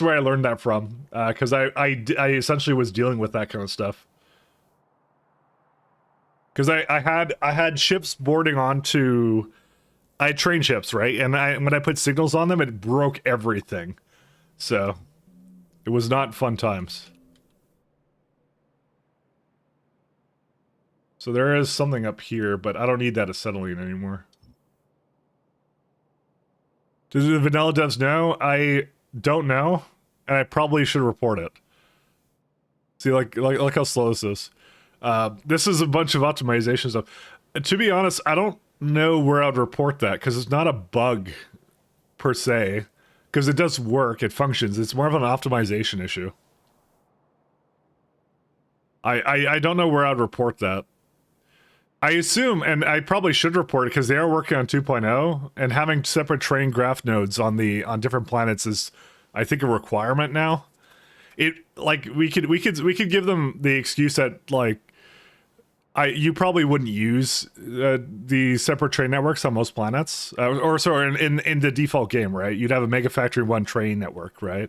where I learned that from, because I essentially was dealing with that kind of stuff. Because I had ships boarding onto, I had train ships, right? And when I put signals on them, it broke everything. So it was not fun times. So there is something up here, but I don't need that acetylene anymore. Do the vanilla devs know? I don't know, and I probably should report it. See, like how slow this is. This is a bunch of optimization stuff. To be honest, I don't know where I'd report that, because it's not a bug, per se. Because it does work, it functions. It's more of an optimization issue. I don't know where I'd report that. I assume, and I probably should report it because they are working on 2.0, and having separate train graph nodes on different planets is, I think, a requirement now. It like we could give them the excuse that like you probably wouldn't use the separate train networks on most planets, or sorry, in the default game, right? You'd have a Mega Factory 1 train network, right?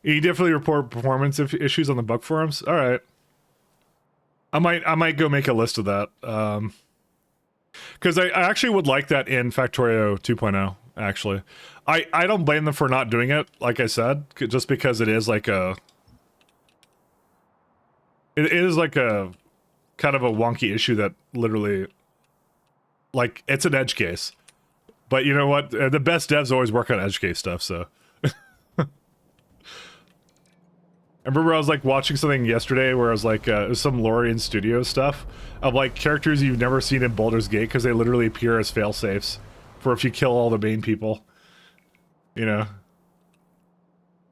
You definitely report performance issues on the bug forums. All right. I might go make a list of that, because I actually would like that in Factorio 2.0. Actually, I don't blame them for not doing it. Like I said, just because it is like a kind of a wonky issue that literally, like, it's an edge case. But you know what? The best devs always work on edge case stuff. So. I remember I was like watching something yesterday where I was like, it was some Lorien Studio stuff of like characters you've never seen in Baldur's Gate because they literally appear as failsafes for if you kill all the main people. You know?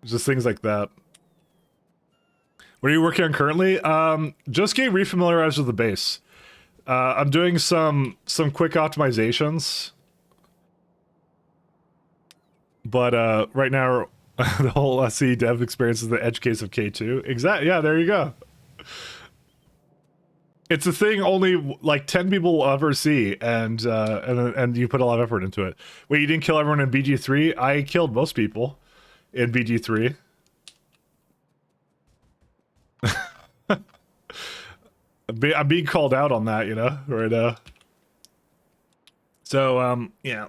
Just things like that. What are you working on currently? Just getting refamiliarized with the base. I'm doing some quick optimizations. But right now, the whole SE dev experience is the edge case of K2. Exactly. Yeah, there you go. It's a thing only like 10 people will ever see, and you put a lot of effort into it. Wait, you didn't kill everyone in BG3? I killed most people in BG3. I'm being called out on that, you know, right now. So, yeah,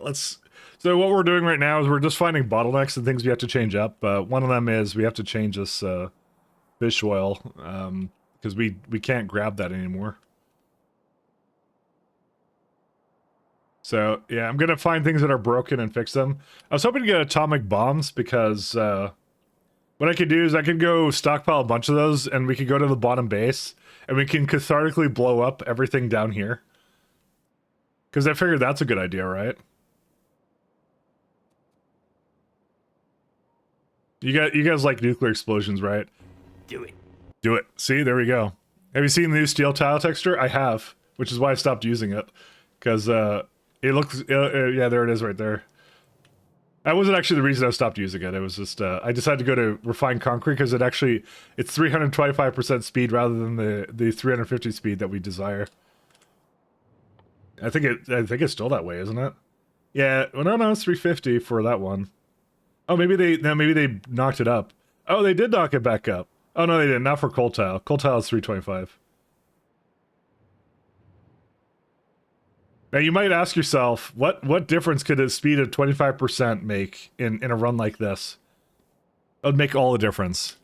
So what we're doing right now is we're just finding bottlenecks and things we have to change up. One of them is we have to change this fish oil, because we can't grab that anymore. So yeah, I'm gonna find things that are broken and fix them. I was hoping to get atomic bombs because what I could do is I could go stockpile a bunch of those, and we could go to the bottom base, and we can cathartically blow up everything down here. Because I figured that's a good idea, right? You guys like nuclear explosions, right? Do it. Do it. See, there we go. Have you seen the new steel tile texture? I have, which is why I stopped using it. Because it looks... yeah, there it is right there. That wasn't actually the reason I stopped using it. It was just I decided to go to refined concrete because it's 325% speed rather than the 350 speed that we desire. I think it's still that way, isn't it? Yeah. Well, no, it's 350 for that one. Oh, maybe they knocked it up. Oh, they did knock it back up. Oh no, they didn't. Not for coal tile. Coal tile is 325. Now you might ask yourself, what difference could a speed of 25% make in a run like this? It would make all the difference.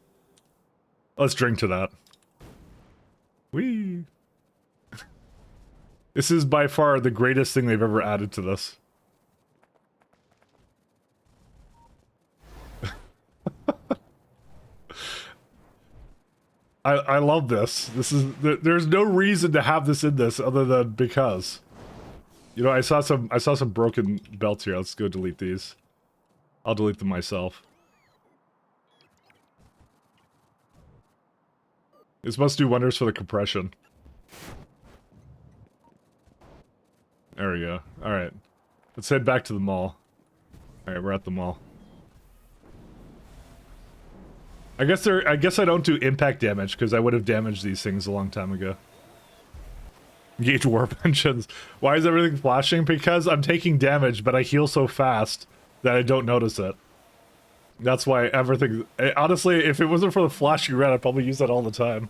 Let's drink to that. Whee! This is by far the greatest thing they've ever added to this. I love this. There's no reason to have this in this other than because. You know, I saw some broken belts here. Let's go delete these. I'll delete them myself. This must do wonders for the compression. There we go. Alright. Let's head back to the mall. Alright, we're at the mall. I guess I don't do impact damage, because I would have damaged these things a long time ago. Engage warp engines. Why is everything flashing? Because I'm taking damage, but I heal so fast that I don't notice it. That's why everything... Honestly, if it wasn't for the flashing red, I'd probably use that all the time.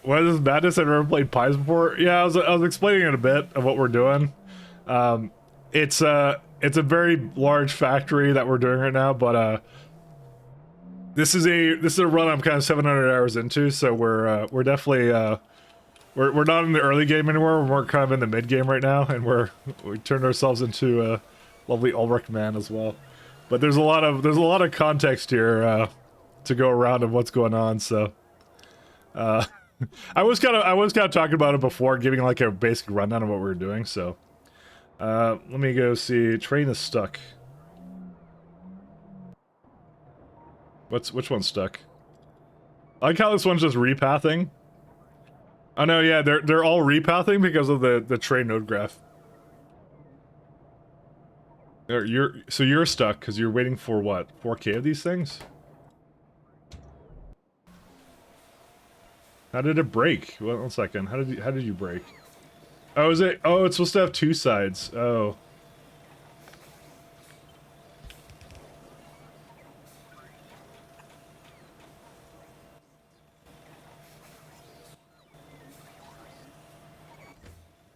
What is madness? I've never played Pies before. Yeah, I was explaining it a bit of what we're doing. It's a very large factory that we're doing right now, but this is a run I'm kind of 700 hours into, so we're definitely we're not in the early game anymore. We're more kind of in the mid game right now, and we turned ourselves into a lovely Ulrich man as well. But there's a lot of context here to go around of what's going on. So I was kind of talking about it before, giving like a basic rundown of what we were doing. So let me go see. Train is stuck. Which one's stuck? I like how this one's just repathing. Oh no, yeah, they're all repathing because of the train node graph. So you're stuck because you're waiting for what? 4K of these things? How did it break? Well, one second. How did you break? Oh, is it? Oh, it's supposed to have two sides. Oh.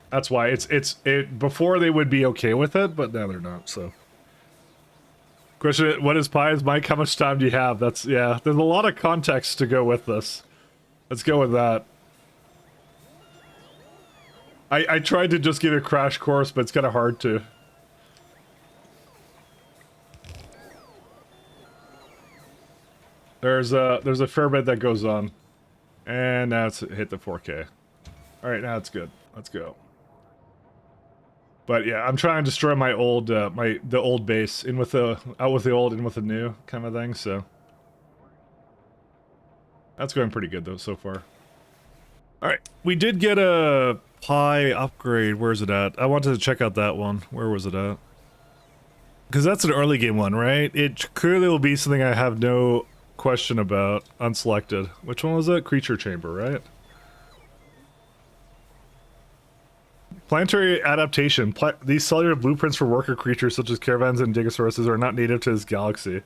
That's why it before they would be okay with it, but now they're not. So, question: what is Pies, Mike? How much time do you have? That's yeah. There's a lot of context to go with this. Let's go with that. I tried to just give a crash course, but it's kind of hard to. There's a fair bit that goes on, and now it's hit the 4K. All right, now it's good. Let's go. But yeah, I'm trying to destroy my old the old base in with the out with the old, in with the new kind of thing. So that's going pretty good though so far. All right, we did get a Pi upgrade. Where's it at? I wanted to check out that one. Where was it at? Because that's an early game one, right? It clearly will be something I have no question about. Unselected. Which one was it? Creature chamber, right? Planetary adaptation. These cellular blueprints for worker creatures such as caravans and digosauruses are not native to this galaxy.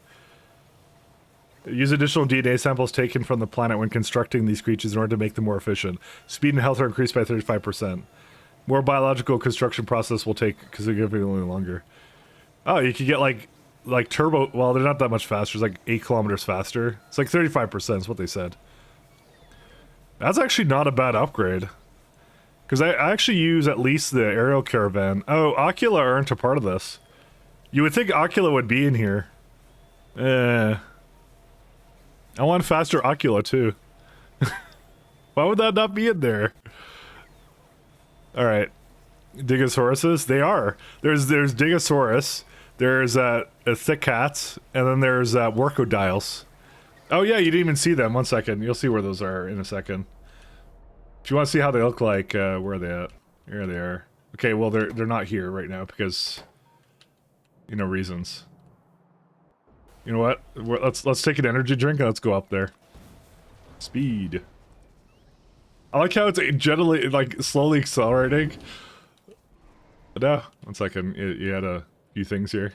Use additional DNA samples taken from the planet when constructing these creatures in order to make them more efficient. Speed and health are increased by 35%. More biological construction process will take significantly longer. Oh, you could get like turbo. Well, they're not that much faster. It's like 8 kilometers faster. It's like 35% is what they said. That's actually not a bad upgrade. Because I actually use at least the aerial caravan. Oh, Ocula aren't a part of this. You would think Ocula would be in here. I want faster Ocula too. Why would that not be in there? Alright. Digosauruses? They are. There's Digosaurus. There's thick cats. And then there's Workodiles. Oh yeah, you didn't even see them. 1 second. You'll see where those are in a second. If you want to see how they look like, where are they at? Here they are. Okay, well they're not here right now because you know, reasons. You know what? Let's take an energy drink and let's go up there. Speed. I like how it's generally, like, slowly accelerating. No, 1 second. You had a few things here.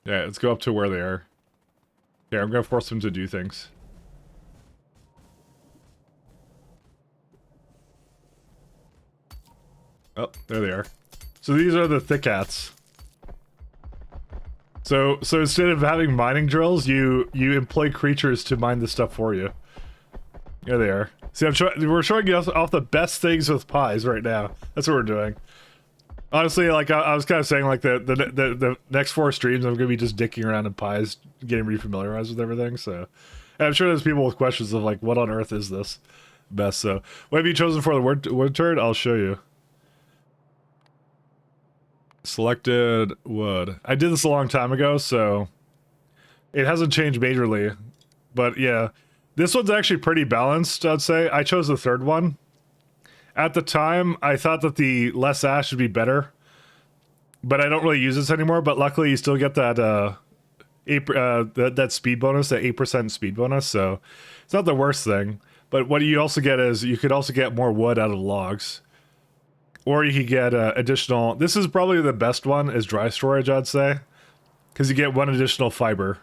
Yeah, let's go up to where they are. Yeah, I'm gonna force them to do things. Oh, there they are. So these are the thick hats. So instead of having mining drills, you employ creatures to mine the stuff for you. There they are. See, we're showing you off the best things with pies right now. That's what we're doing. Honestly, like I was kind of saying, like the next 4 streams, I'm gonna be just dicking around in pies, getting refamiliarized with everything. So, and I'm sure there's people with questions of like, what on earth is this best? So, what have you chosen for the wood turret? I'll show you. Selected wood. I did this a long time ago, so it hasn't changed majorly. But yeah, this one's actually pretty balanced, I'd say. I chose the 3rd one. At the time, I thought that the less ash would be better, but I don't really use this anymore. But luckily, you still get that that speed bonus, that 8% speed bonus. So it's not the worst thing. But what you also get is you could also get more wood out of the logs, or you could get additional. This is probably the best one, is dry storage, I'd say, because you get 1 additional fiber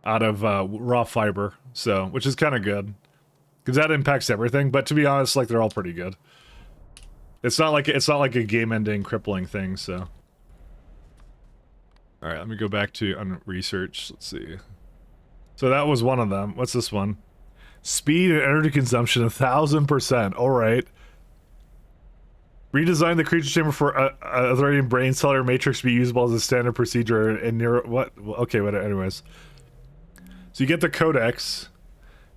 out of raw fiber. So, which is kind of good. Because that impacts everything, but to be honest, like, they're all pretty good. It's not like a game-ending, crippling thing, so. Alright, let me go back to research. Let's see. So that was one of them. What's this one? Speed and energy consumption, 1000%. Alright. Redesign the creature chamber for a Aetherium brain cell or matrix to be usable as a standard procedure in neuro... What? Okay, whatever, anyways. So you get the codex.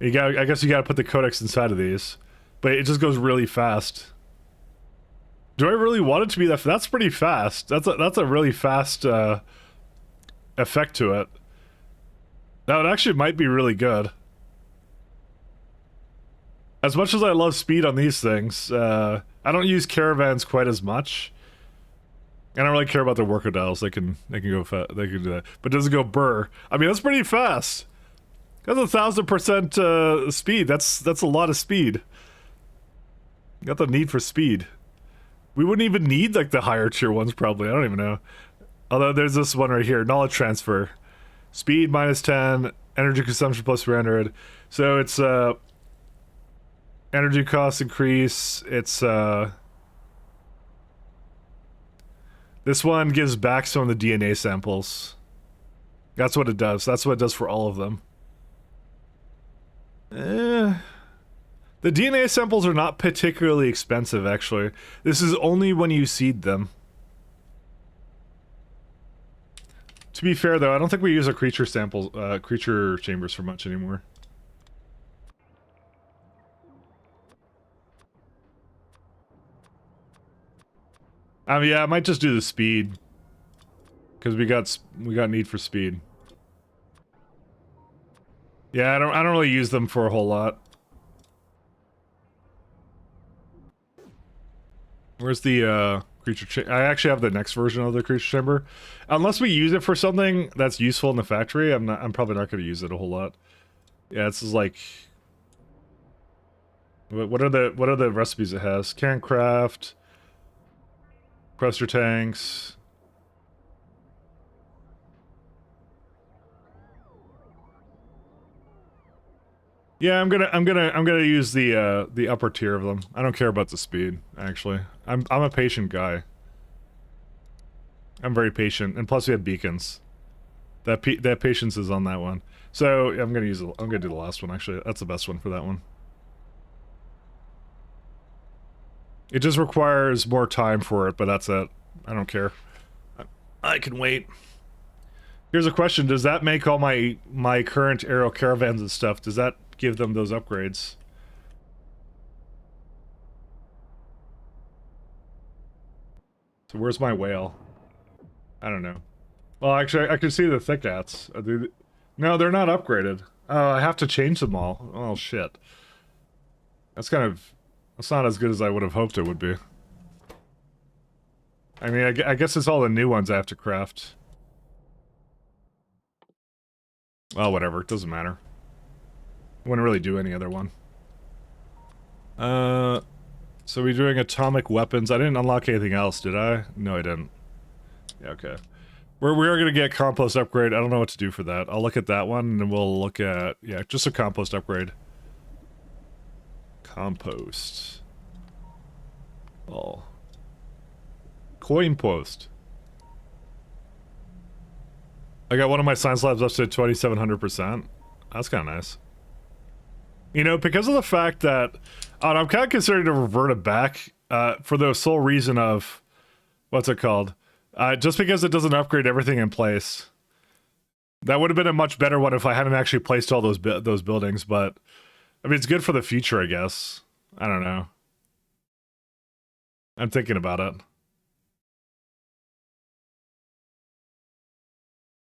I guess you gotta put the codex inside of these, but it just goes really fast. Do I really want it to be that? That's pretty fast. That's a really fast effect to it. Now it actually might be really good. As much as I love speed on these things, I don't use caravans quite as much. I don't really care about the worker dials. They can go they can do that, but does it go burr? I mean, that's pretty fast. That's 1000% speed. That's a lot of speed. Got the need for speed. We wouldn't even need like the higher tier ones probably. I don't even know. Although there's this one right here, knowledge transfer, speed -10, energy consumption +300. So it's energy costs increase. It's this one gives back some of the DNA samples. That's what it does. That's what it does for all of them. The DNA samples are not particularly expensive, actually. This is only when you seed them. To be fair, though, I don't think we use our creature samples, creature chambers for much anymore. Yeah, I might just do the speed, because we got need for speed. Yeah, I don't really use them for a whole lot. Where's the creature chamber? I actually have the next version of the creature chamber. Unless we use it for something that's useful in the factory, I'm probably not going to use it a whole lot. Yeah, this is like, what are the recipes it has? Can craft, pressure tanks. Yeah, I'm gonna use the upper tier of them. I don't care about the speed, actually. I'm a patient guy. I'm very patient, and plus we have beacons. That patience is on that one. So I'm gonna do the last one. Actually, that's the best one for that one. It just requires more time for it, but that's it. I don't care. I can wait. Here's a question: does that make all my current aero caravans and stuff? Does that give them those upgrades? So where's my whale? I don't know. Well, actually, I can see the thick hats. No, they're not upgraded. Oh, I have to change them all. Oh, shit. That's not as good as I would have hoped it would be. I mean, I guess it's all the new ones I have to craft. Well, whatever. It doesn't matter. I wouldn't really do any other one. So we're doing atomic weapons. I didn't unlock anything else, did I? No, I didn't. Yeah, okay. We are gonna get compost upgrade. I don't know what to do for that. I'll look at that one, and then we'll look at... Yeah, just a compost upgrade. Compost. Oh. Coin post. I got one of my science labs up to 2,700%. That's kind of nice. You know, because of the fact that... I'm kind of considering to revert it back for the sole reason of... What's it called? Just because it doesn't upgrade everything in place. That would have been a much better one if I hadn't actually placed all those buildings, but... I mean, it's good for the future, I guess. I don't know. I'm thinking about it.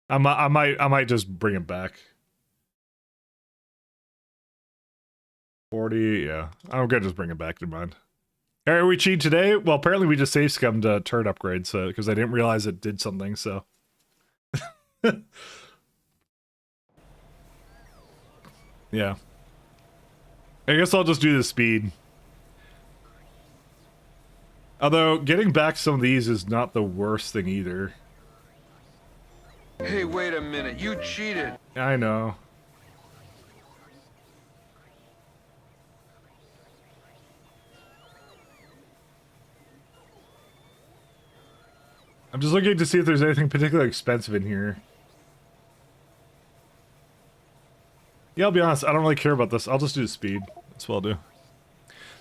I might just bring it back. 40, yeah. I'm gonna just bring it back to mind. Hey, are we cheating today? Well, apparently we just save scummed turret upgrades, because I didn't realize it did something, so. Yeah. I guess I'll just do the speed. Although, getting back some of these is not the worst thing either. Hey, wait a minute. You cheated. I know. I'm just looking to see if there's anything particularly expensive in here. Yeah, I'll be honest, I don't really care about this. I'll just do the speed. That's what I'll do.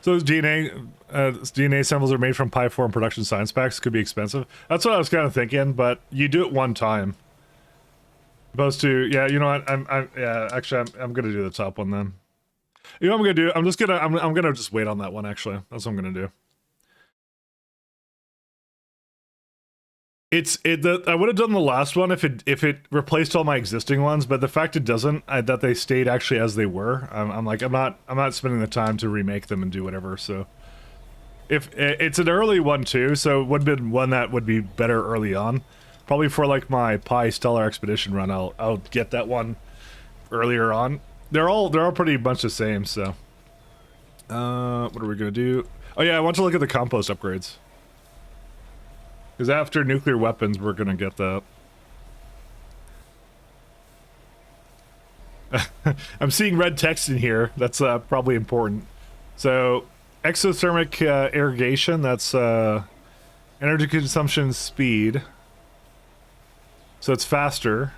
So those DNA samples are made from Pi 4 and production science packs. Could be expensive. That's what I was kind of thinking, but you do it one time. Opposed to, yeah, you know what? I'm gonna do the top one then. You know what I'm gonna do? I'm gonna just wait on that one. Actually, that's what I'm gonna do. I would have done the last one if it replaced all my existing ones, but the fact it doesn't, that they stayed actually as they were, I'm not spending the time to remake them and do whatever. So, if it's an early one too, so it would have been one that would be better early on. Probably for like my Pi Stellar Expedition run, I'll get that one earlier on. They're all pretty much the same. So, what are we gonna do? Oh yeah, I want to look at the compost upgrades. Because after nuclear weapons, we're gonna get that. I'm seeing red text in here. That's probably important. So, exothermic irrigation, that's energy consumption speed. So it's faster.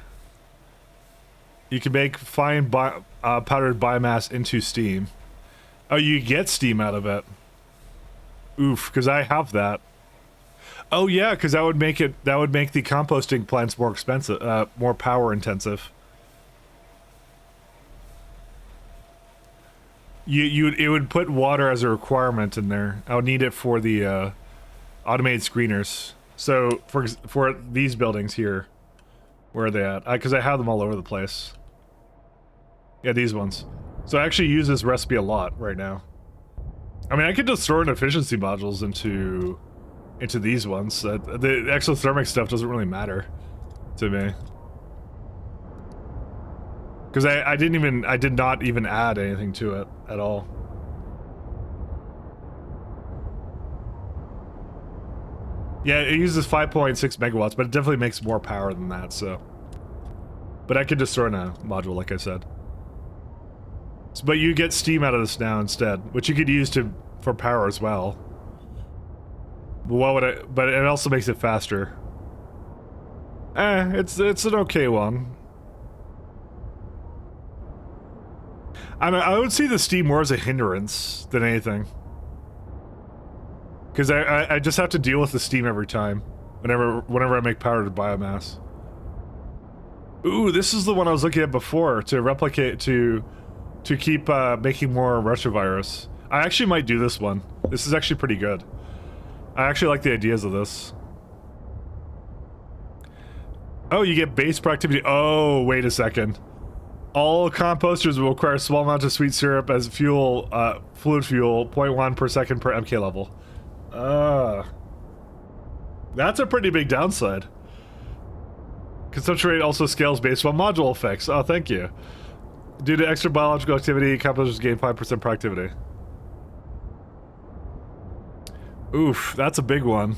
You can make fine powdered biomass into steam. Oh, you get steam out of it. Oof, because I have that. Oh yeah, because that would make the composting plants more expensive, more power intensive. It would put water as a requirement in there. I would need it for the automated screeners. So for these buildings here, where are they at? Because I have them all over the place. Yeah, these ones. So I actually use this recipe a lot right now. I mean, I could just throw in efficiency modules into these ones. The exothermic stuff doesn't really matter to me. Because I did not even add anything to it at all. Yeah, it uses 5.6 megawatts, but it definitely makes more power than that, so. But I could just throw in a module, like I said. But you get steam out of this now instead, which you could use for power as well. But it also makes it faster. It's an okay one. I would see the steam more as a hindrance than anything. Because I just have to deal with the steam every time. Whenever I make powdered biomass. Ooh, this is the one I was looking at before to replicate to keep making more retrovirus. I actually might do this one. This is actually pretty good. I actually like the ideas of this. Oh, you get base productivity. Oh, wait a second. All composters will require a small amount of sweet syrup as fuel, fluid fuel, 0.1 per second per MK level. That's a pretty big downside. Consumption rate also scales based on module effects. Oh, thank you. Due to extra biological activity, composers gain 5% productivity. Oof, that's a big one.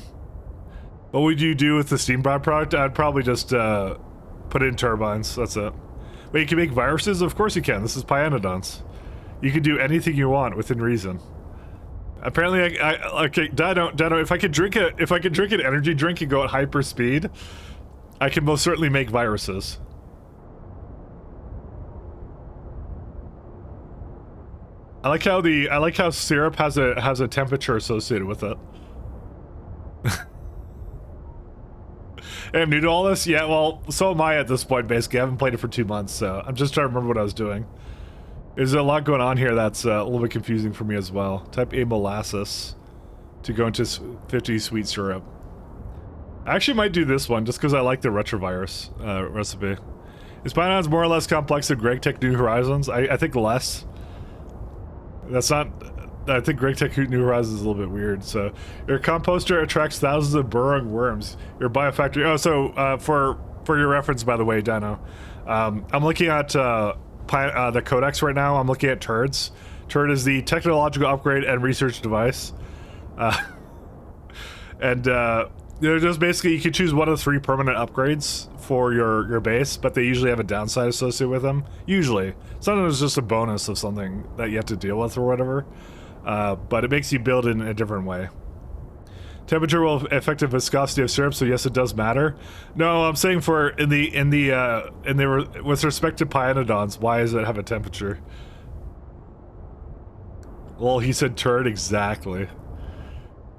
What would you do with the steam byproduct? I'd probably just put it in turbines. That's it. Wait, you can make viruses? Of course you can. This is Pyanodons. You can do anything you want within reason. Apparently, okay, Dino, if I could drink an energy drink and go at hyper speed, I can most certainly make viruses. I like how syrup has a temperature associated with it. Hey, I'm new to all this? Yeah, well, so am I at this point, basically. I haven't played it for 2 months, so I'm just trying to remember what I was doing. There's a lot going on here that's a little bit confusing for me as well. Type A molasses to go into 50 sweet syrup. I actually might do this one just because I like the retrovirus recipe. Is Pyanodons more or less complex than GregTech New Horizons? I think less. That's not... I think GregTech New Horizons is a little bit weird. So, your composter attracts thousands of burrowing worms. Your biofactory... Oh, so, for your reference, by the way, Dino, I'm looking at the codex right now. I'm looking at turds. Turd is the technological upgrade and research device. They're just basically, you can choose one of 3 permanent upgrades for your base, but they usually have a downside associated with them. Usually. Sometimes it's just a bonus of something that you have to deal with or whatever. But it makes you build in a different way. Temperature will affect the viscosity of syrup, so yes, it does matter. No, I'm saying for with respect to Pyanodons, why does it have a temperature? Well, he said turd, exactly.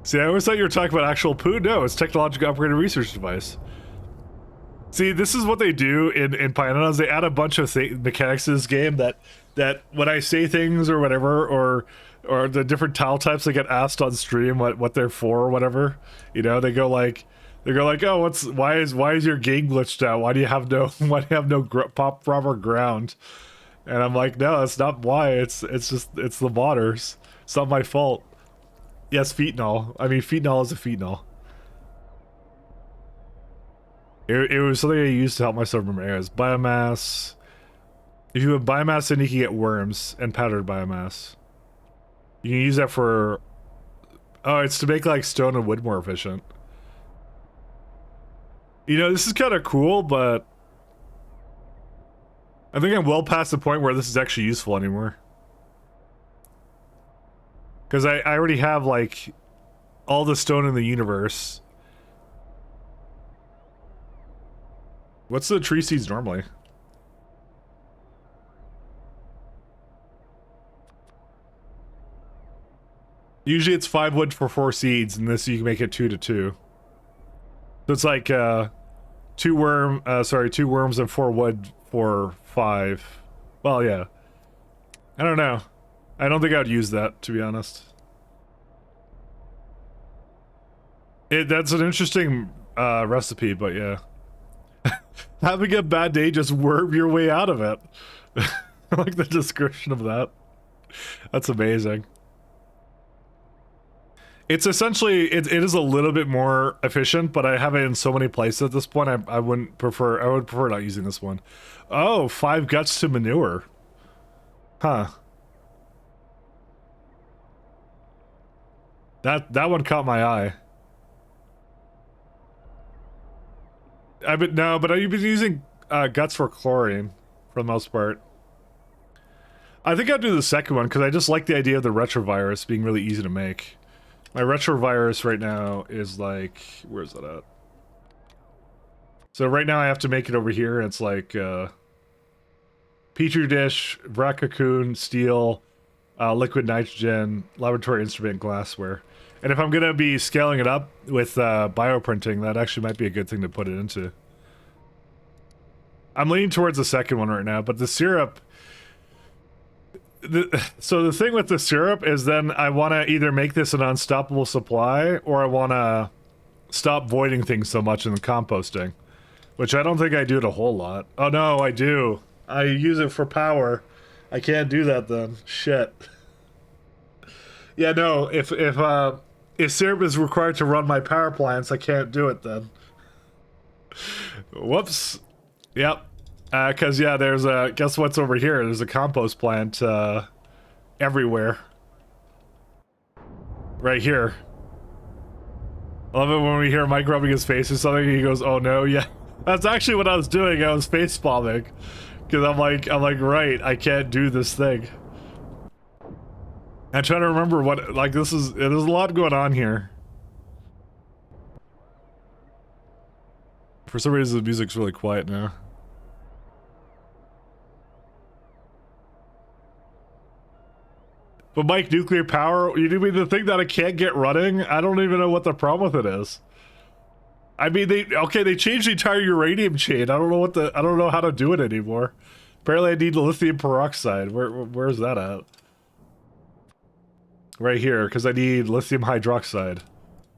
See, I always thought you were talking about actual poo. No, it's technological upgraded research device. See, this is what they do in Pyanodons. They add a bunch of mechanics to this game that when I say things or whatever, or the different tile types that get asked on stream what they're for or whatever, you know, they go like, oh, why is your game glitched out? Why do you have no proper ground? And I'm like, no, it's not why. It's the modders. It's not my fault. Yes, phenol. I mean, phenol is a phenol. It was something I used to help myself remember areas. Biomass. If you have biomass, then you can get worms and powdered biomass. You can use that for... Oh, it's to make, like, stone and wood more efficient. You know, this is kind of cool, but... I think I'm well past the point where this is actually useful anymore. Because I already have, like, all the stone in the universe. What's the tree seeds normally? Usually it's 5 wood for 4 seeds, and this you can make it 2 to 2. So it's like 2 worms and 4 wood for 5. Well, yeah. I don't know. I don't think I'd use that, to be honest. That's an interesting recipe, but yeah. Having a bad day, just worm your way out of it. I like the description of that. That's amazing. It's essentially, it is a little bit more efficient, but I have it in so many places at this point, I would prefer not using this one. Oh, 5 guts to manure. Huh. That one caught my eye. But I've been using guts for chlorine for the most part. I think I'll do the second one because I just like the idea of the retrovirus being really easy to make. My retrovirus right now is like, where's that at? So right now I have to make it over here, and it's like petri dish, rat cocoon, steel, liquid nitrogen, laboratory instrument, glassware. And if I'm gonna be scaling it up with bioprinting, that actually might be a good thing to put it into. I'm leaning towards the second one right now, but the syrup... So the thing with the syrup is then I want to either make this an unstoppable supply, or I want to stop voiding things so much in the composting. Which I don't think I do it a whole lot. Oh no, I do. I use it for power. I can't do that then. Shit. Yeah, no, if if syrup is required to run my power plants, I can't do it then. Whoops. Yep. Cause yeah, there's a, guess what's over here? There's a compost plant, everywhere. Right here. I love it when we hear Mike rubbing his face or something, he goes, oh no, yeah. That's actually what I was doing, I was face bombing. Cause I'm like, right, I can't do this thing. I'm trying to remember what, like, there's a lot going on here. For some reason, the music's really quiet now. But Mike, nuclear power, you mean the thing that I can't get running? I don't even know what the problem with it is. I mean, they changed the entire uranium chain. I don't know how to do it anymore. Apparently I need lithium peroxide. Where's that at? Right here, because I need lithium hydroxide,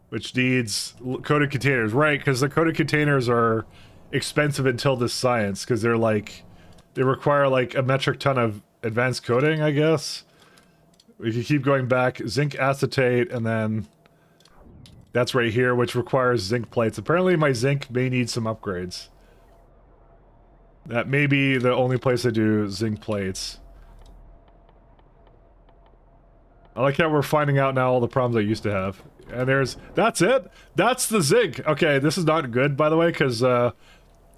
which needs coated containers. Right, because the coated containers are expensive until this science, because they're like, they require like a metric ton of advanced coating, I guess. We can keep going back. Zinc acetate, and then that's right here, which requires zinc plates. Apparently my zinc may need some upgrades. That may be the only place I do zinc plates. I like how we're finding out now all the problems I used to have. And that's it? That's the zinc! Okay, this is not good, by the way, because,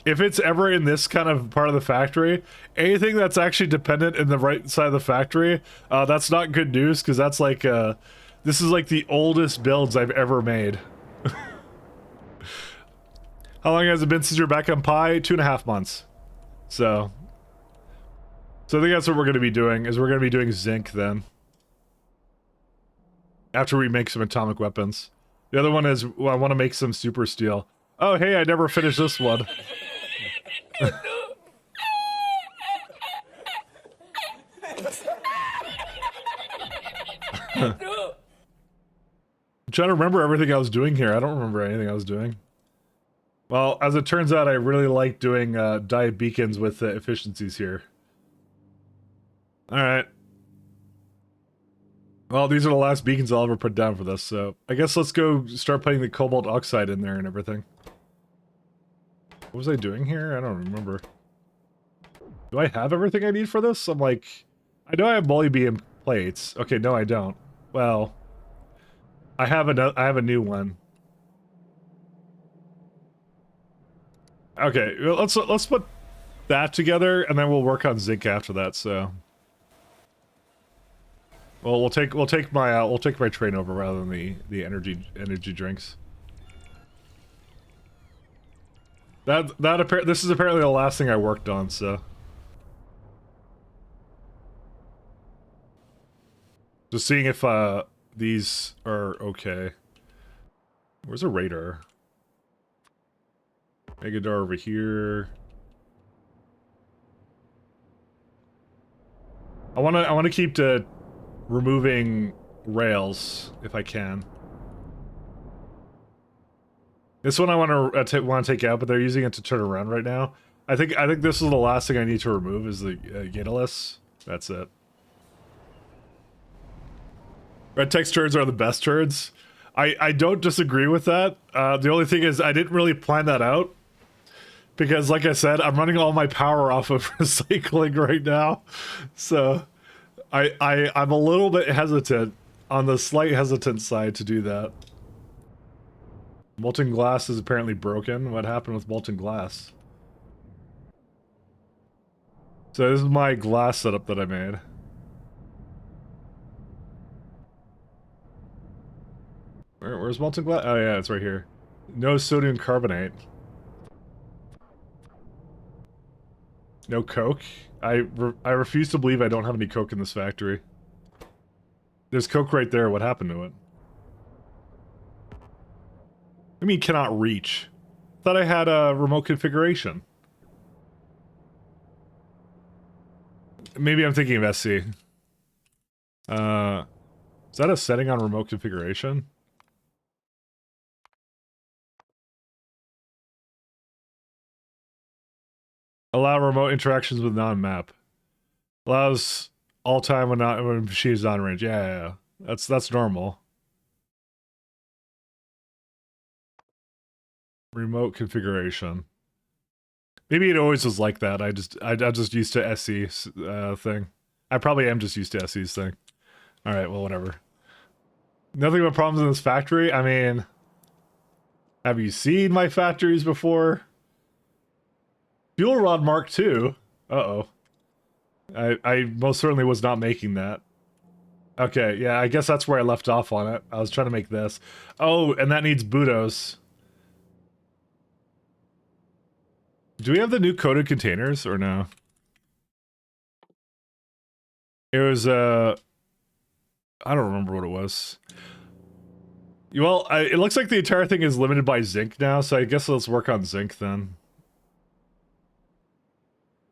if it's ever in this kind of part of the factory, anything that's actually dependent in the right side of the factory, that's not good news, because that's like, this is like the oldest builds I've ever made. How long has it been since you're back on Pi? 2.5 months. So I think that's what we're going to be doing, is we're going to be doing zinc then. After we make some atomic weapons. The other one is, well, I want to make some super steel. Oh, hey, I never finished this one. I'm trying to remember everything I was doing here. I don't remember anything I was doing. Well, as it turns out, I really like doing diet beacons with efficiencies here. Alright. Well, these are the last beacons I'll ever put down for this, so I guess let's go start putting the cobalt oxide in there and everything. What was I doing here? I don't remember. Do I have everything I need for this? I'm like, I know I have molybdenum plates. Okay, no I don't. Well, I have a new one. Okay, well, let's put that together and then we'll work on zinc after that, so. Well, we'll take my train over rather than the energy drinks. This is apparently the last thing I worked on, so. Just seeing if these are okay. Where's a radar? Megador over here. I wanna keep removing rails if I can. This one I want to take out, but they're using it to turn around right now. I think this is the last thing I need to remove is the Gitalus. That's it. Red text turds are the best turds. I don't disagree with that. The only thing is I didn't really plan that out. Because like I said, I'm running all my power off of recycling right now. So I'm a little bit hesitant, on the slight hesitant side to do that. Molten glass is apparently broken. What happened with molten glass? So this is my glass setup that I made. Where's molten glass? Oh yeah, it's right here. No sodium carbonate. No coke? I refuse to believe I don't have any coke in this factory. There's coke right there. What happened to it? I mean, cannot reach. Thought I had a remote configuration. Maybe I'm thinking of SC. Is that a setting on remote configuration? Allow remote interactions with non-map. Allows all time when machine is on range. Yeah. That's normal. Remote configuration. Maybe it always was like that. I'm just used to SE's thing. I probably am just used to SE's thing. All right, well, whatever. Nothing but problems in this factory. I mean, have you seen my factories before? Fuel rod Mark II. Uh-oh. I most certainly was not making that. Okay, yeah, I guess that's where I left off on it. I was trying to make this. Oh, and that needs Budos. Do we have the new coated containers or no? It was, I don't remember what it was. Well, it looks like the entire thing is limited by zinc now, so I guess let's work on zinc then.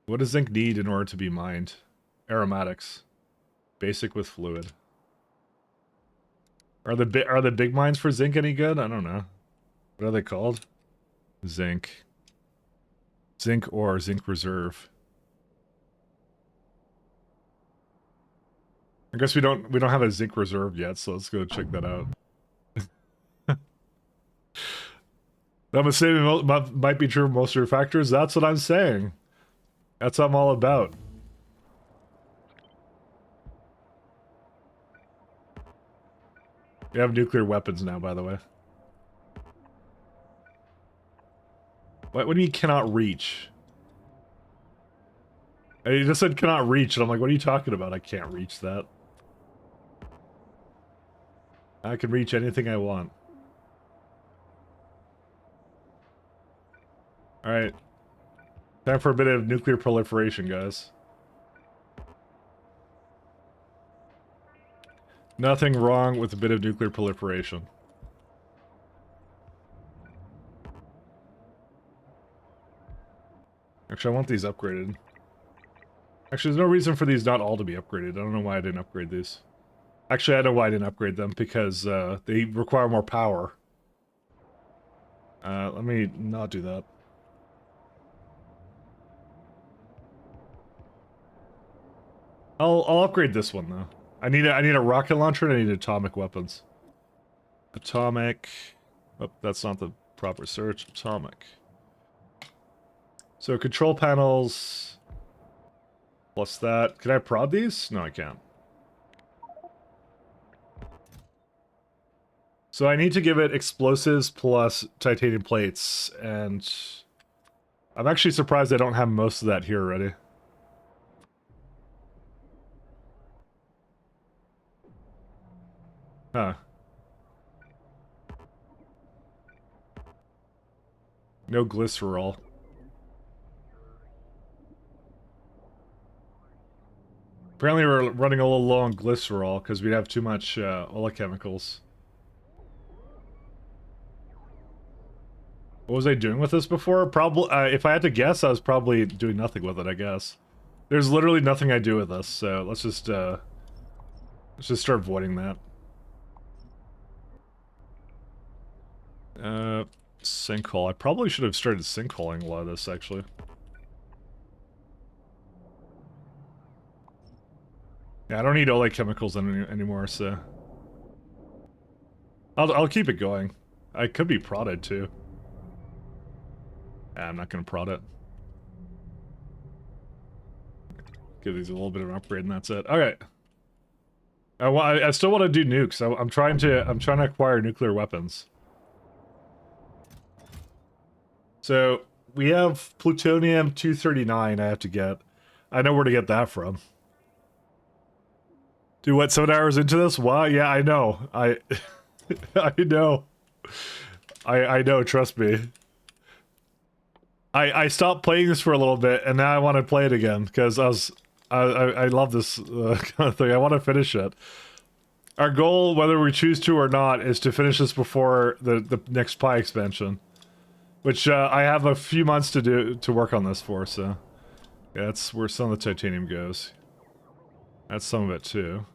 What does zinc need in order to be mined? Aromatics. Basic with fluid. Are the big mines for zinc any good? I don't know. What are they called? Zinc. Zinc ore, zinc reserve. I guess we don't have a zinc reserve yet, so let's go check that out. That mistake might be true of most of your factors. That's what I'm saying. That's what I'm all about. We have nuclear weapons now, by the way. What do you mean cannot reach? You just said cannot reach, and I'm like, what are you talking about? I can't reach that. I can reach anything I want. Alright. Time for a bit of nuclear proliferation, guys. Nothing wrong with a bit of nuclear proliferation. Actually, I want these upgraded. Actually, there's no reason for these not all to be upgraded. I don't know why I didn't upgrade these. Actually, I know why I didn't upgrade them, because they require more power. Let me not do that. I'll upgrade this one, though. I need a rocket launcher and I need atomic weapons. Atomic... Oh, that's not the proper search. Atomic. So, control panels... Plus that. Can I prod these? No, I can't. So I need to give it explosives plus titanium plates, and... I'm actually surprised I don't have most of that here already. Huh. No glycerol. Apparently we're running a little low on glycerol because we have too much oleochemicals. What was I doing with this before? Probably, if I had to guess, I was probably doing nothing with it, I guess. There's literally nothing I do with this, so let's just start avoiding that. Sinkhole. I probably should have started sinkholing a lot of this, actually. Yeah, I don't need oleochemicals anymore, so... I'll keep it going. I could be prodded, too. Yeah, I'm not gonna prod it. Give these a little bit of an upgrade and that's it. Okay. I still want to do nukes. I'm trying to acquire nuclear weapons. So, we have plutonium-239 I have to get. I know where to get that from. Dude, what, 7 hours into this? Wow, yeah, I know. I know. I know, trust me. I stopped playing this for a little bit, and now I want to play it again, because I love this kind of thing. I want to finish it. Our goal, whether we choose to or not, is to finish this before the next Pi expansion. Which, I have a few months to work on this for, so... Yeah, that's where some of the titanium goes. That's some of it, too.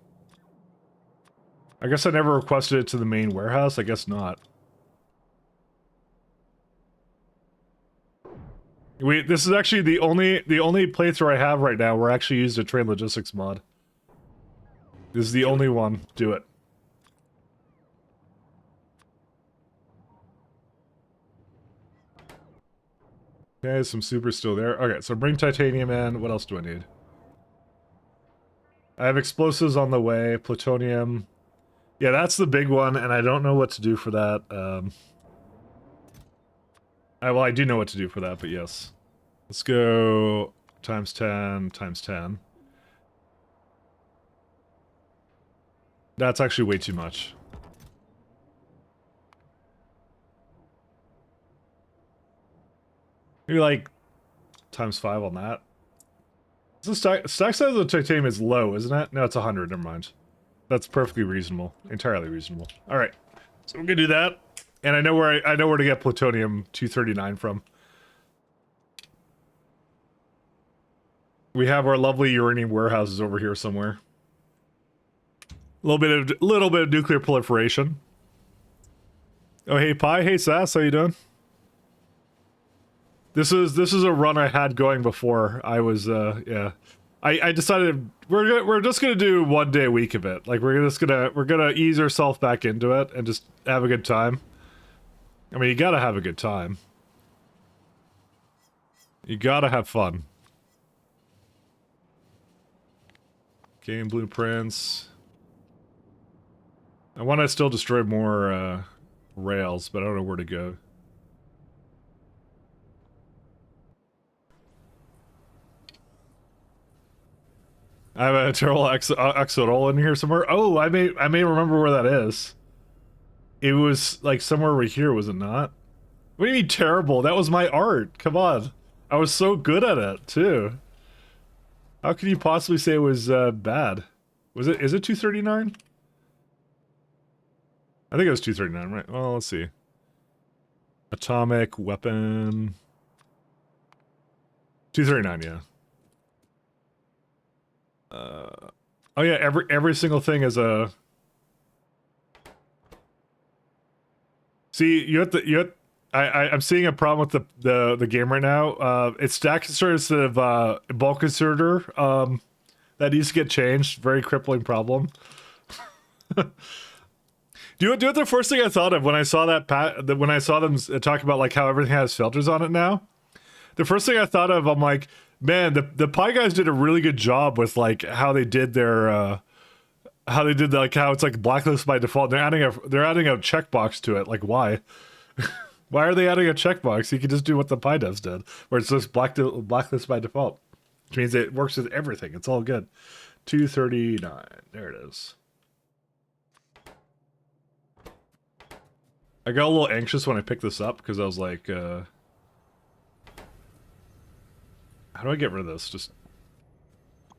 I guess I never requested it to the main warehouse? I guess not. This is actually the only playthrough I have right now where I actually used a train logistics mod. This is the only one. Do it. Okay, some super still there. Okay, so bring titanium in. What else do I need? I have explosives on the way. Plutonium. Yeah, that's the big one, and I don't know what to do for that. Well, I do know what to do for that, but yes. Let's go times 10, times 10. That's actually way too much. Maybe like times 5 on that. So stack size of the titanium is low, isn't it? No, it's 100, never mind. That's perfectly reasonable. Entirely reasonable. Alright. So we're gonna do that. And I know where to get plutonium 239 from. We have our lovely uranium warehouses over here somewhere. A little bit of nuclear proliferation. Oh hey Pi, hey Sass, how you doing? This is a run I had going before I was yeah. I decided we're just gonna do 1 day a week of it. Like we're gonna ease ourselves back into it and just have a good time. I mean, you gotta have a good time. You gotta have fun. Game blueprints. I want to still destroy more rails, but I don't know where to go. I have a terrible axolotl in here somewhere. Oh, I may remember where that is. It was like somewhere over here, was it not? What do you mean terrible? That was my art. Come on. I was so good at it, too. How could you possibly say it was bad? Is it 239? I think it was 239, right? Well, let's see. Atomic weapon. 239, yeah. Oh yeah, every single thing is a. See, I'm seeing a problem with the game right now. It's stack inserters of bulk inserter. That needs to get changed. Very crippling problem. Do it the first thing I thought of when I saw when I saw them talk about like how everything has filters on it now. The first thing I thought of, I'm like, man, the Pi guys did a really good job with like how they did their how it's like blacklist by default. They're adding a checkbox to it. Like why? Why are they adding a checkbox? You can just do what the Pi devs did, where it's just blacklist by default, which means it works with everything. It's all good. 239. There it is. I got a little anxious when I picked this up because I was like, how do I get rid of this? Just,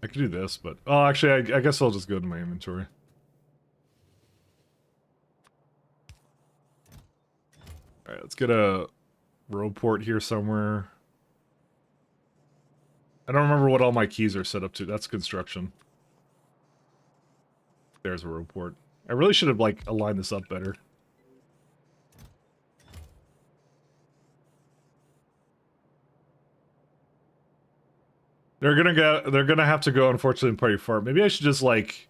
I could do this, but oh, actually, I guess I'll just go to my inventory. All right, let's get a row port here somewhere. I don't remember what all my keys are set up to. That's construction. There's a row port. I really should have like aligned this up better. They're gonna have to go, unfortunately, pretty far. Maybe I should just like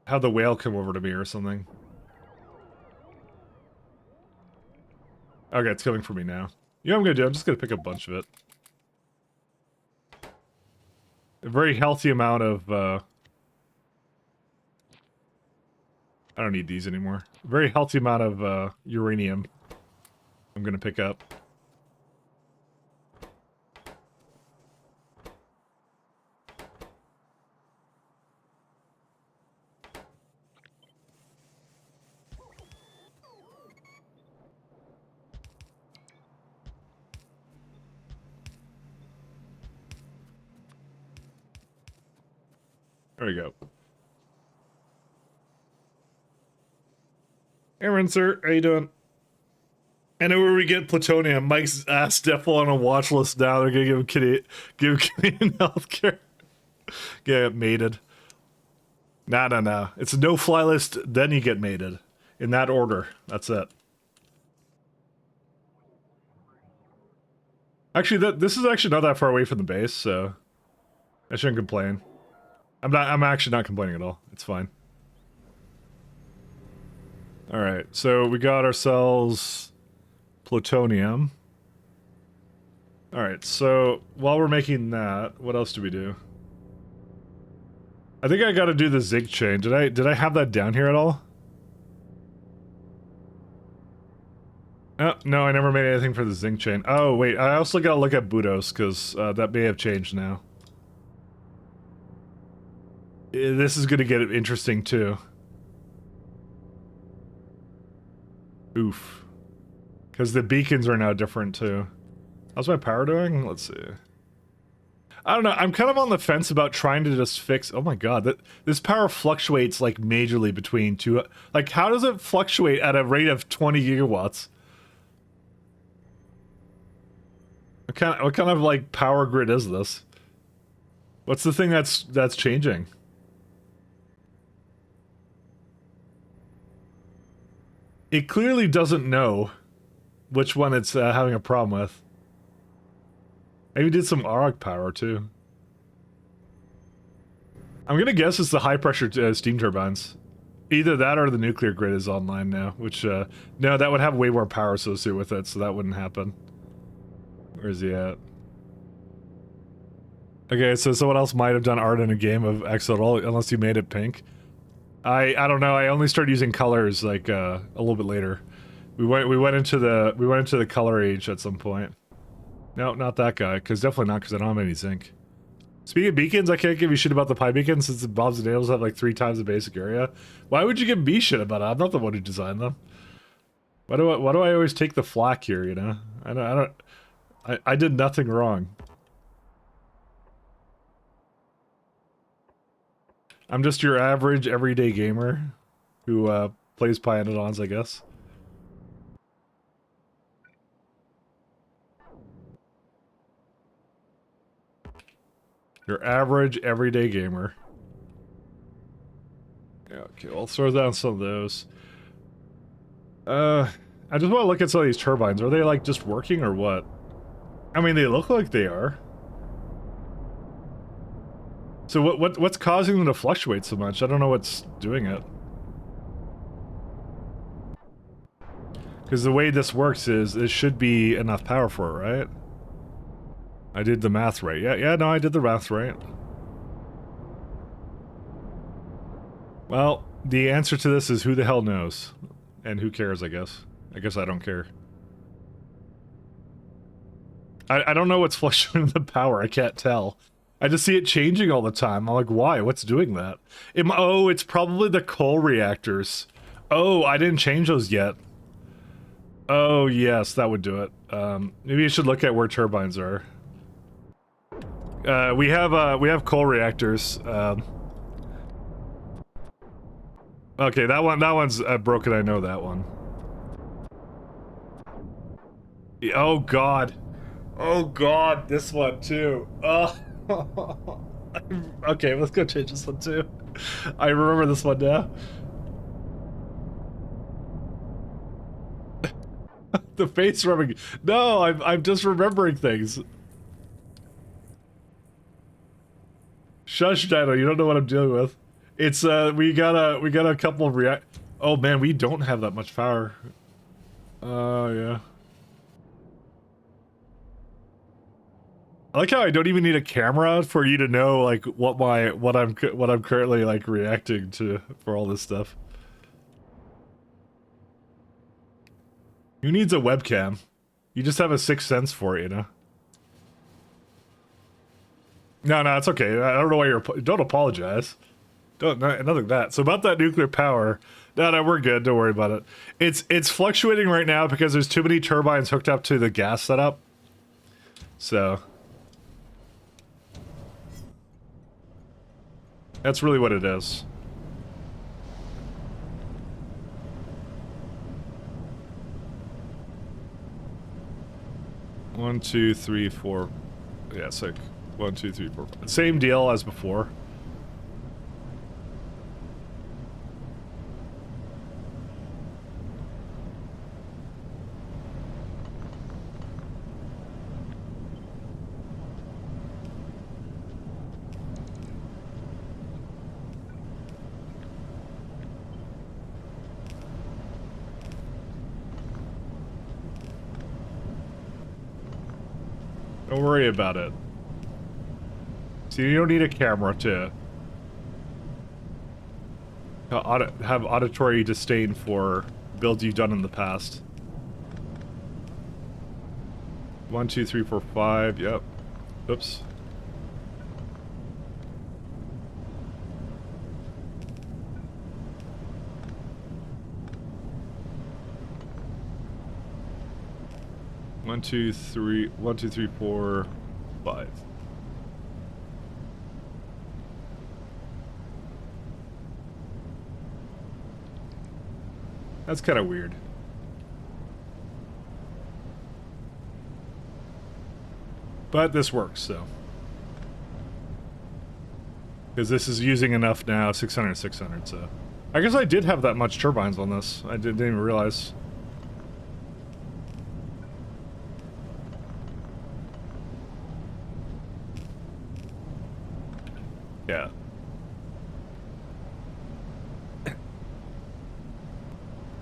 have the whale come over to me or something. Okay, it's coming for me now. You know what I'm gonna do? I'm just gonna pick up a bunch of it. A very healthy amount of I don't need these anymore. A very healthy amount of uranium I'm gonna pick up. There we go. Aaron, sir, how you doing? I know where we get plutonium. Mike's ass definitely on a watch list now. They're gonna give Canadian healthcare. Get mated. No. It's a no-fly list, then you get mated. In that order. That's it. Actually, this is actually not that far away from the base, so I shouldn't complain. I'm actually not complaining at all. It's fine. Alright, so we got ourselves plutonium. Alright, so while we're making that, what else do we do? I think I gotta do the zig chain. Did I have that down here at all? Oh, no, I never made anything for the zinc chain. Oh, wait, I also gotta look at Budos, because that may have changed now. This is gonna get interesting, too. Oof. Because the beacons are now different, too. How's my power doing? Let's see. I don't know, I'm kind of on the fence about trying to just fix... Oh my god, this power fluctuates, like, majorly between two... Like, how does it fluctuate at a rate of 20 gigawatts? What kind of, like, power grid is this? What's the thing that's changing? It clearly doesn't know which one it's having a problem with. Maybe did some ARC power, too. I'm gonna guess it's the high-pressure steam turbines. Either that or the nuclear grid is online now, which, no, that would have way more power associated with it, so that wouldn't happen. Where is he at? Okay, so someone else might have done art in a game of Axolotl, unless you made it pink. I don't know, I only started using colors, like, a little bit later. We went into the color age at some point. No, not that guy, because definitely not, because I don't have any zinc. Speaking of beacons, I can't give you shit about the pie beacons since the Bob's and Nails have like 3 times the basic area. Why would you give me shit about it? I'm not the one who designed them. Why do I always take the flack here, you know? I did nothing wrong. I'm just your average everyday gamer who plays Pyanodons, I guess. Your average everyday gamer. Yeah, okay, well, I'll throw down some of those. I just want to look at some of these turbines. Are they, like, just working or what? I mean, they look like they are. So what's causing them to fluctuate so much? I don't know what's doing it. Because the way this works is, it should be enough power for it, right? I did the math right. Yeah, no, I did the math right. Well, the answer to this is who the hell knows? And who cares, I guess. I guess I don't care. I don't know what's fluctuating the power, I can't tell. I just see it changing all the time. I'm like, why? What's doing that? Oh, it's probably the coal reactors. Oh, I didn't change those yet. Oh, yes, that would do it. Maybe you should look at where turbines are. We have coal reactors. Okay, that one's broken. I know that one. Oh god. Oh god, this one too. Oh. Okay, let's go change this one too. I remember this one now. The face rubbing. No, I'm just remembering things. Shush, Dino, you don't know what I'm dealing with. It's we got a couple of react. Oh man, we don't have that much power. Yeah. I like how I don't even need a camera for you to know like what I'm currently like reacting to for all this stuff. Who needs a webcam? You just have a sixth sense for it, you know. No, it's okay. I don't know why you're. Don't apologize. Nothing like that. So about that nuclear power. No, we're good. Don't worry about it. It's fluctuating right now because there's too many turbines hooked up to the gas setup. So that's really what it is. One, two, three, four. Yeah, it's like 1, 2, 3, 4. Same deal as before. Don't worry about it. See, you don't need a camera to have auditory disdain for builds you've done in the past. 1, 2, 3, 4, 5. Yep. Oops. One, two, three, 1, 2, 3, 4, 5. That's kind of weird. But this works, so. Because this is using enough now, 600, 600, so. I guess I did have that much turbines on this. I didn't even realize. Yeah.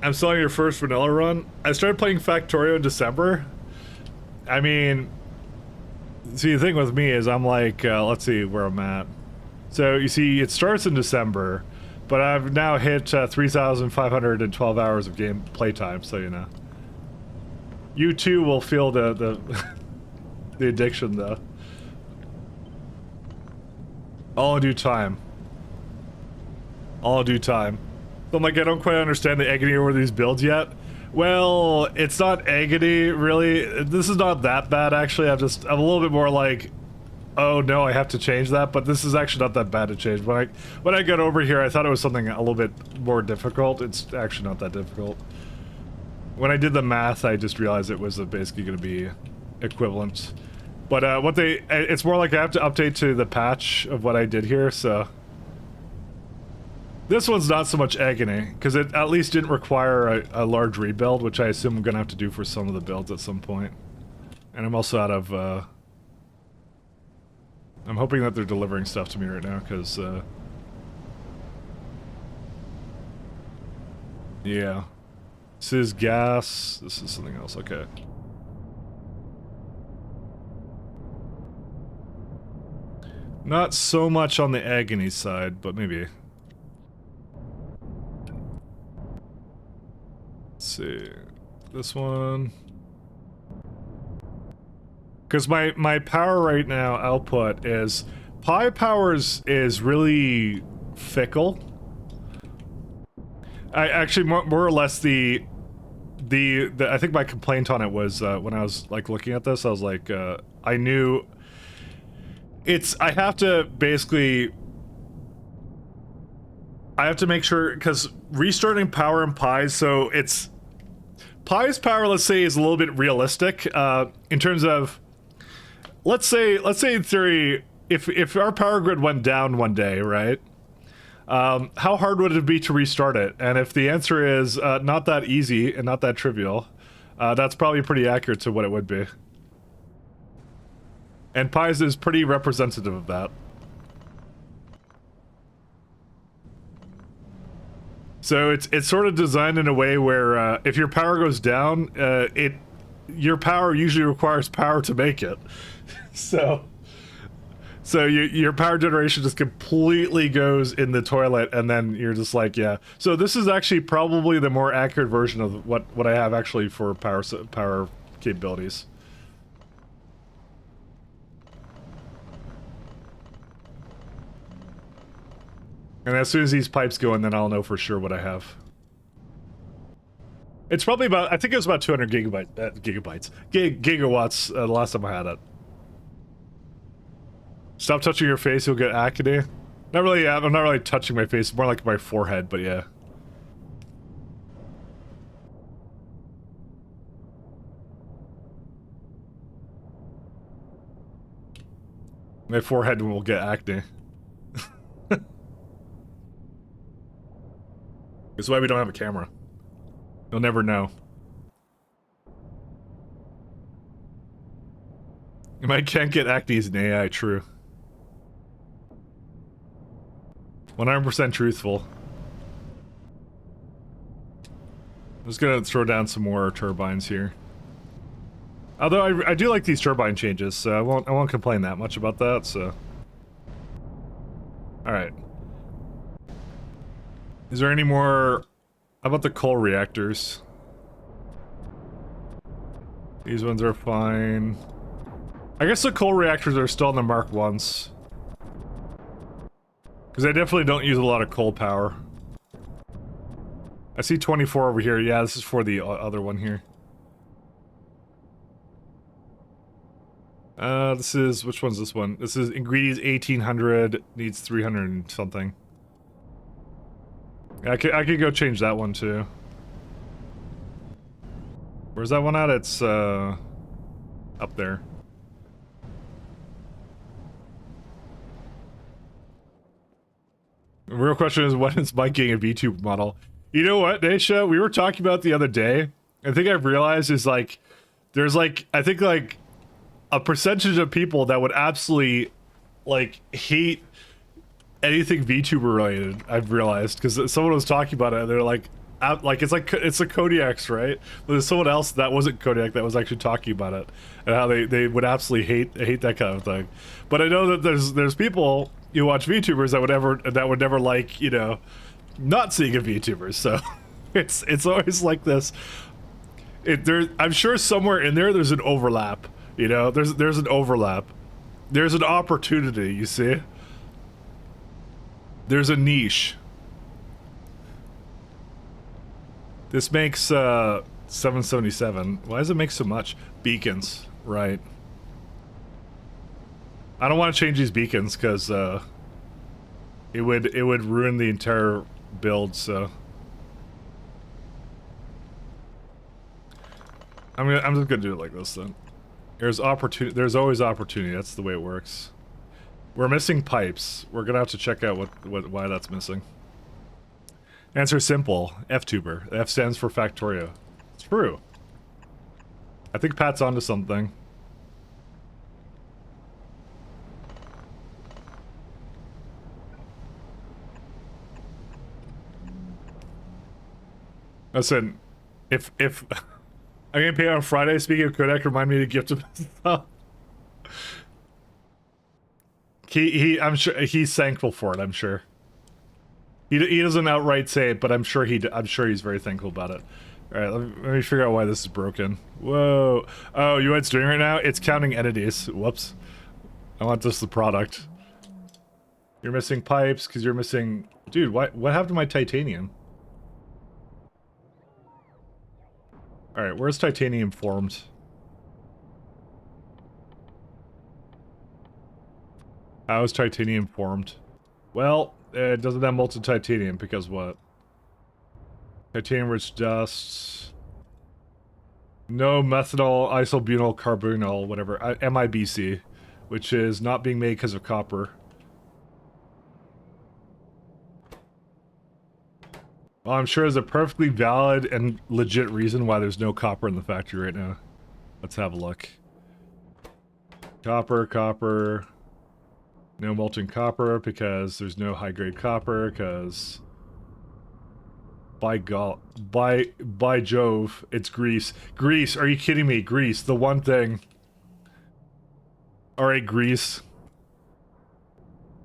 I'm selling your first vanilla run. I started playing Factorio in December. I mean, see, the thing with me is I'm like, let's see where I'm at. So you see, it starts in December, but I've now hit 3,512 hours of game playtime. So you know, you too will feel the the addiction though. All in due time. All in due time. So I'm like, I don't quite understand the agony over these builds yet. Well, it's not agony, really. This is not that bad, actually. I'm a little bit more like, oh no, I have to change that, but this is actually not that bad to change. When I got over here, I thought it was something a little bit more difficult. It's actually not that difficult. When I did the math, I just realized it was basically going to be equivalent. But it's more like I have to update to the patch of what I did here, so. This one's not so much agony, because it at least didn't require a large rebuild, which I assume I'm going to have to do for some of the builds at some point. And I'm also out of, I'm hoping that they're delivering stuff to me right now, because, yeah. This is gas, this is something else, okay. Not so much on the agony side, but maybe. Let's see. This one. Because my power right now output is Pi powers is really fickle. I actually more or less the I think my complaint on it was when I was like looking at this, I was like I knew I have to basically I have to make sure, because restarting power in Pi, so it's Pi's power, let's say, is a little bit realistic in terms of, let's say in theory, if our power grid went down one day, right? How hard would it be to restart it? And if the answer is not that easy and not that trivial, that's probably pretty accurate to what it would be. And Pi's is pretty representative of that. So it's sort of designed in a way where if your power goes down, your power usually requires power to make it. So your power generation just completely goes in the toilet, and then you're just like, yeah. So this is actually probably the more accurate version of what I have actually for power capabilities. And as soon as these pipes go in, then I'll know for sure what I have. It's probably about, I think it was about 200 gigawatts the last time I had it. Stop touching your face, you'll get acne. Not really, I'm not really touching my face, more like my forehead, but yeah. My forehead will get acne. This is why we don't have a camera. You'll never know. I can't get acne as an AI, true. 100% truthful. I'm just gonna throw down some more turbines here. Although I do like these turbine changes, so I won't complain that much about that. So, all right. Is there any more? How about the coal reactors? These ones are fine. I guess the coal reactors are still in the Mark 1s. Because they definitely don't use a lot of coal power. I see 24 over here. Yeah, this is for the other one here. This is... Which one's this one? This is ingredients 1800, needs 300 and something. Yeah, I could go change that one too. Where's that one at? It's, up there. The real question is, when is Mike getting a VTuber model? You know what, Daisha? We were talking about the other day. I think I've realized is like, there's like, I think like, a percentage of people that would absolutely, like, hate anything VTuber related, I've realized. Because someone was talking about it, and they're like, it's the Kodiaks, right? But there's someone else that wasn't Kodiak that was actually talking about it. And how they would absolutely hate that kind of thing. But I know that there's people who watch VTubers that would never like, you know, not seeing a VTuber. So it's always like this. I'm sure somewhere in there's an overlap. You know, there's an overlap. There's an opportunity, you see? There's a niche. This makes 777. Why does it make so much? Beacons, right. I don't want to change these beacons because it would ruin the entire build, so I'm just gonna do it like this then. There's always opportunity. That's the way it works. We're missing pipes. We're gonna have to check out why that's missing. Answer simple. F-tuber. F stands for Factorio. It's true. I think Pat's onto something. Listen, if I'm gonna pay on Friday, speaking of Kodak, remind me to gift him stuff. I'm sure he's thankful for it. I'm sure. He doesn't outright say it, but I'm sure he's very thankful about it. All right, let me figure out why this is broken. Whoa! Oh, you know what it's doing right now? It's counting entities. Whoops! I want just the product. You're missing pipes because you're missing. Dude, what happened to my titanium? All right, where's titanium formed? How is titanium formed? Well, it doesn't have molten titanium because what? Titanium-rich dust. No methanol, isobutyl carbonyl, whatever. MIBC, which is not being made because of copper. Well, I'm sure there's a perfectly valid and legit reason why there's no copper in the factory right now. Let's have a look. Copper. No molten copper because there's no high-grade copper because... By Jove, it's grease. Grease, are you kidding me? Grease, the one thing. Alright, grease.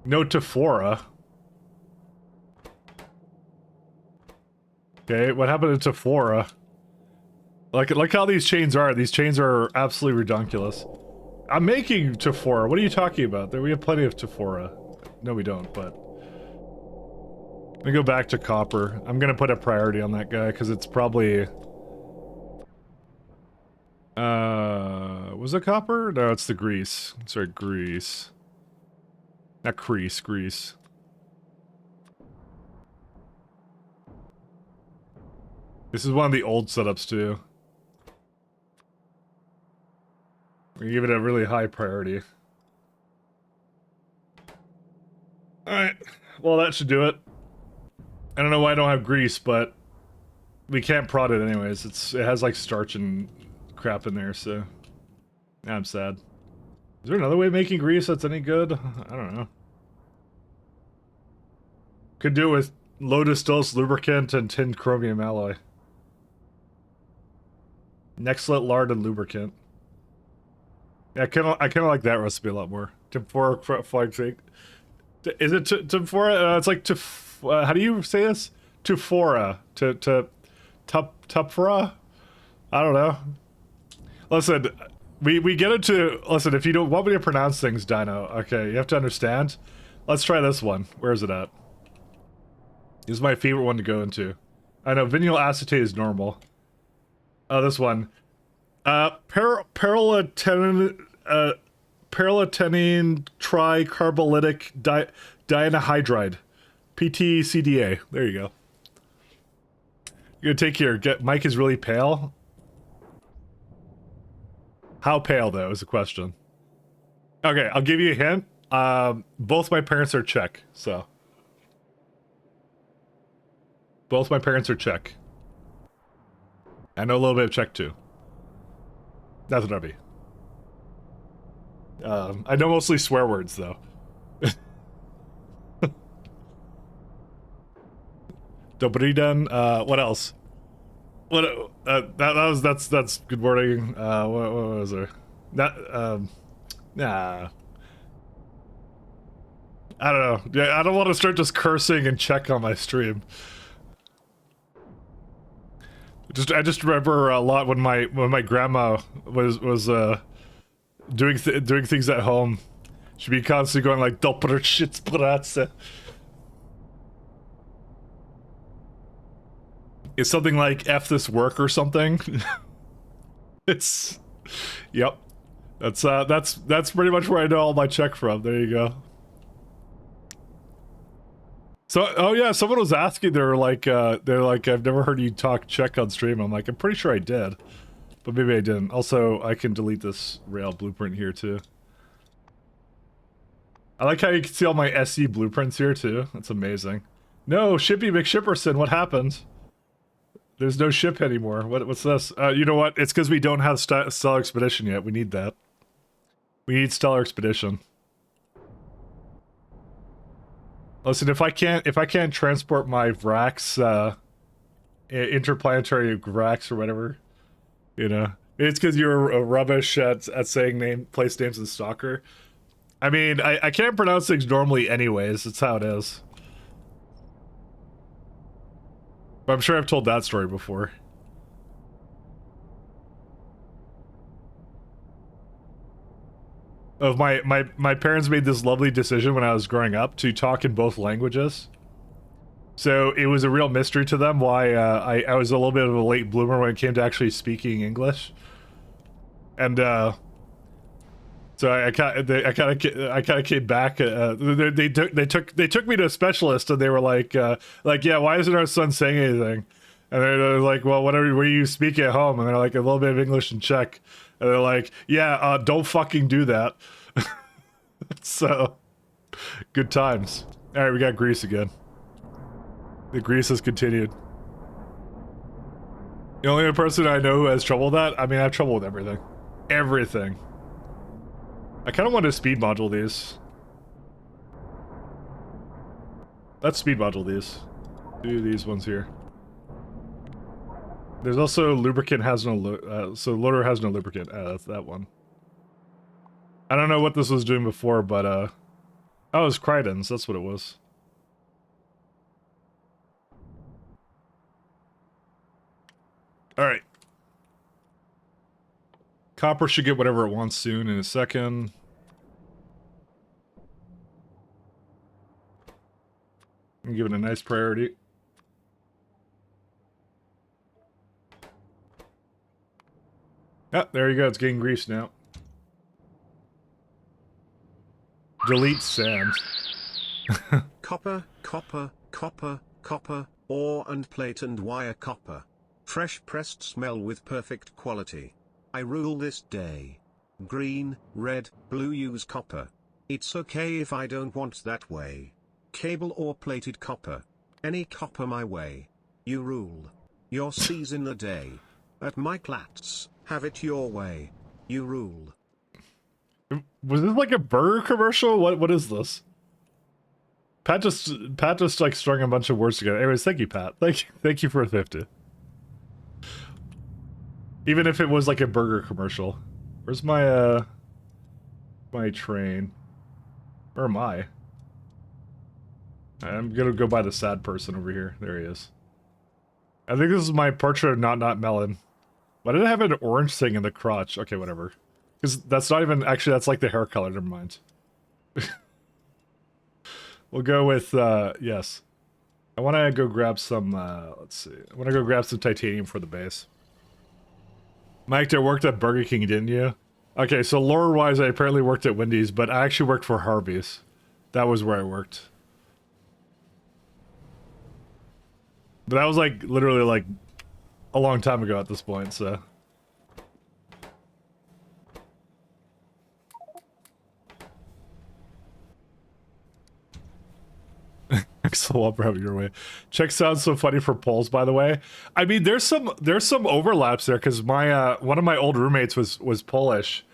No Tephora. Okay, what happened to Tephora? Like how these chains are. These chains are absolutely redonkulous. I'm making Tephora. What are you talking about? We have plenty of Tephora. No, we don't, but... Let me go back to copper. I'm gonna put a priority on that guy, because it's probably... Was it copper? No, it's the grease. Sorry, grease. Not crease, grease. This is one of the old setups, too. We give it a really high priority. Alright. Well, that should do it. I don't know why I don't have grease, but we can't prod it anyways. It has like starch and crap in there, so I'm sad. Is there another way of making grease that's any good? I don't know. Could do it with low distilled lubricant and tin chromium alloy. Nextlet lard and lubricant. Yeah, I kind of like that recipe a lot more. Tempura flag steak. Is it tempura? It's like how do you say this? Tufora. Tupfora? I don't know. Listen, we get into... Listen, if you don't want me to pronounce things, Dino, okay, you have to understand. Let's try this one. Where is it at? This is my favorite one to go into. I know, vinyl acetate is normal. Oh, this one. Paralatenine tricarbolytic dianohydride. PTCDA. There you go. You're gonna take here. Mike is really pale. How pale, though, is the question. Okay, I'll give you a hint. Both my parents are Czech, so. Both my parents are Czech. I know a little bit of Czech, too. That's what I mean. I know mostly swear words, though. Dobrý den. What else? That's good morning. What was there? Nah. I don't know. Yeah, I don't want to start just cursing and check on my stream. I just remember a lot when my grandma was doing things at home. She'd be constantly going like "Doppler shit's prace." It's something like "F this work" or something. It's, yep. That's pretty much where I know all my Czech from. There you go. So, oh yeah, someone was asking. They're like, I've never heard you talk Czech on stream. I'm like, I'm pretty sure I did, but maybe I didn't. Also, I can delete this rail blueprint here too. I like how you can see all my SE blueprints here too. That's amazing. No, Shippy McShipperson, what happened? There's no ship anymore. What's this? You know what? It's because we don't have Stellar Expedition yet. We need that. We need Stellar Expedition. Listen, if I can't transport my Vrax, interplanetary Vrax or whatever, you know, it's because you're a rubbish at saying place names in Stalker. I mean, I can't pronounce things normally anyways. That's how it is. But I'm sure I've told that story before. Of my parents made this lovely decision when I was growing up to talk in both languages. So it was a real mystery to them why I was a little bit of a late bloomer when it came to actually speaking English. And so I kind of came back. They took me to a specialist and they were like, yeah, why isn't our son saying anything? And they're like, well, what do you speak at home? And they're like, a little bit of English and Czech. And they're like, yeah, don't fucking do that. So, good times. All right, we got Greece again. The Greece has continued. The only other person I know who has trouble with that, I mean, I have trouble with everything. Everything. I kind of want to speed module these. Let's speed module these. Do these ones here. There's also lubricant has no, so loader has no lubricant. That's that one. I don't know what this was doing before, but, oh, it was Cridens, that's what it was. Alright. Copper should get whatever it wants soon in a second. I'm giving it a nice priority. Ah, there you go, it's getting greased now. Delete sand. Copper, copper, copper, copper, ore and plate and wire copper. Fresh pressed smell with perfect quality. I rule this day. Green, red, blue use copper. It's okay if I don't want that way. Cable or plated copper. Any copper my way. You rule. Your C's in the day. At my Clats, have it your way. You rule. Was this like a burger commercial? What is this? Pat just like strung a bunch of words together. Anyways, thank you, Pat. Thank you for a 50. Even if it was like a burger commercial. Where's my My train. Where am I? I'm gonna go by the sad person over here. There he is. I think this is my portrait of Not Melon. Why did I have an orange thing in the crotch? Okay, whatever. Because that's not even... Actually, that's like the hair color. Never mind. We'll go with, yes. I want to go grab some, let's see. I want to go grab some titanium for the base. Mike, you worked at Burger King, didn't you? Okay, so lore-wise, I apparently worked at Wendy's, but I actually worked for Harvey's. That was where I worked. But that was, like, literally, like, a long time ago at this point, so... So I'll probably your way. Czech sounds so funny for Poles, by the way. I mean, there's some overlaps there because my one of my old roommates was Polish,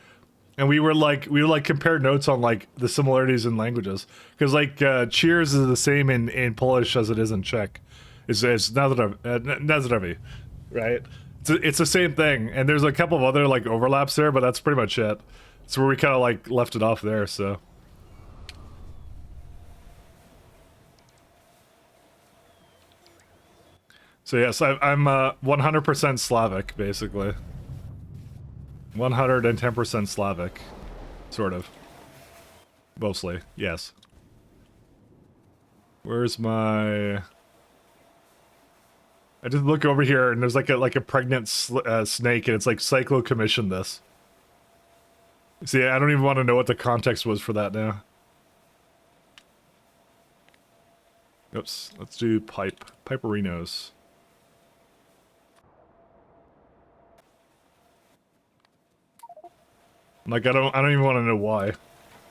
and we would compare notes on like the similarities in languages because like cheers is the same in Polish as it is in Czech. It's Nazdraví, right? It's the same thing, and there's a couple of other like overlaps there, but that's pretty much it. It's where we kind of like left it off there, so. So yes, I'm 100% Slavic, basically. 110% Slavic. Sort of. Mostly, yes. Where's my... I just look over here and there's like a pregnant snake and it's like Cyclo commissioned this. See, I don't even want to know what the context was for that now. Oops, let's do Piperinos. Like, I don't even want to know why.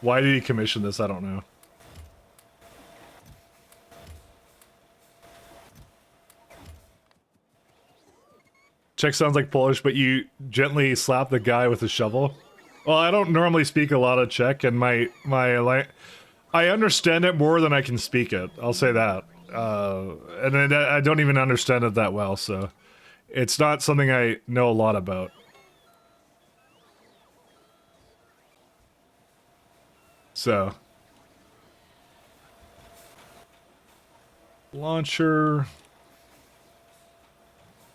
Why did he commission this? I don't know. Czech sounds like Polish, but you gently slap the guy with a shovel. Well, I don't normally speak a lot of Czech, and I understand it more than I can speak it. I'll say that. And I don't even understand it that well, so it's not something I know a lot about. So, launcher,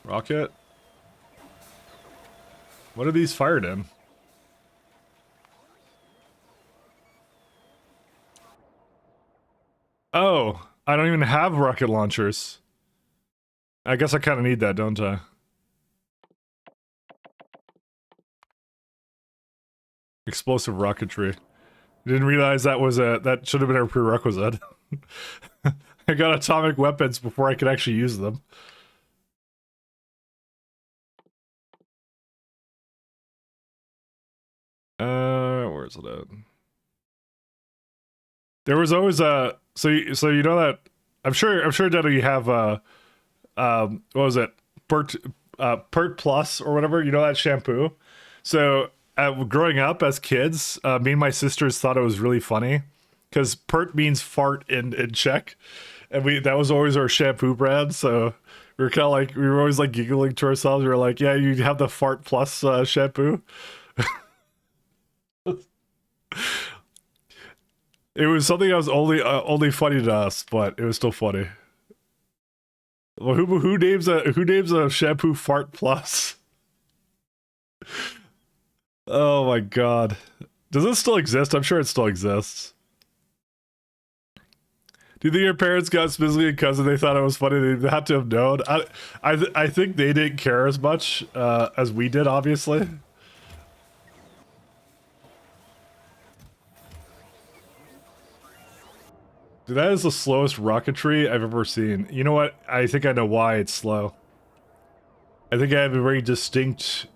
rocket. What are these fired in? Oh, I don't even have rocket launchers. I guess I kind of need that, don't I? Explosive rocketry. Didn't realize that was that should have been a prerequisite. I got atomic weapons before I could actually use them. Where's it at? There was always a so you know that I'm sure that you have what was it? Pert Plus or whatever, you know that shampoo? So growing up as kids, me and my sisters thought it was really funny because Pert means fart in Czech, and that was always our shampoo brand. So we were kind of like we were always like giggling to ourselves. We were like, "Yeah, you have the Fart Plus shampoo." It was something that was only funny to us, but it was still funny. Well, who names a shampoo Fart Plus? Oh my god. Does this still exist? I'm sure it still exists. Do you think your parents got specifically because they thought it was funny? They had to have known. I think they didn't care as much as we did, obviously. Dude, that is the slowest rocketry I've ever seen. You know what? I think I know why it's slow. I think I have a very distinct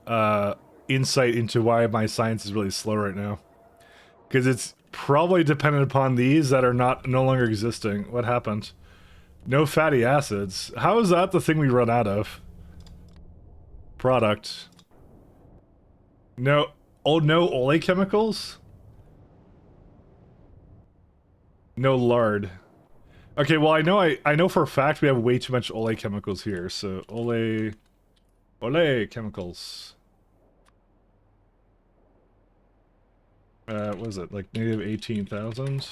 insight into why my science is really slow right now. Because it's probably dependent upon these that are no longer existing. What happened? No fatty acids. How is that the thing we run out of? Product. No. Oh, no ole chemicals? No lard. Okay, well I know for a fact we have way too much ole chemicals here, so ole chemicals. What was it, like negative 18,000?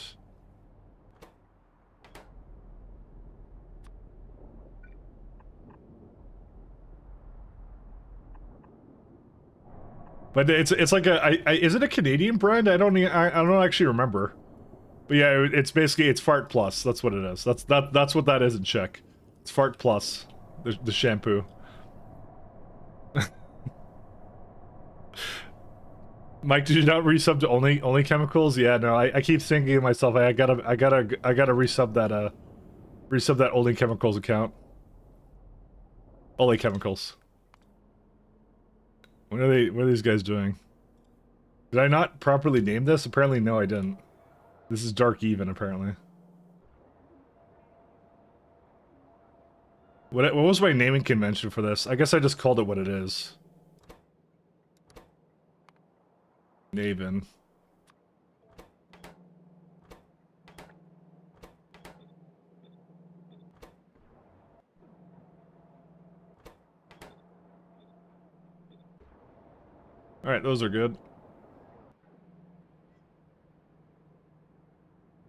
But it's like is it a Canadian brand? I don't actually remember. But yeah, it's basically it's Fart Plus. That's what it is. That's what that is in Czech. It's Fart Plus, the shampoo. Mike, did you not resub to only chemicals? Yeah, no, I keep thinking to myself, I gotta resub that only chemicals account. Only chemicals. What are these guys doing? Did I not properly name this? Apparently no, I didn't. This is Dark Even, apparently. What was my naming convention for this? I guess I just called it what it is. Naven. Alright, those are good.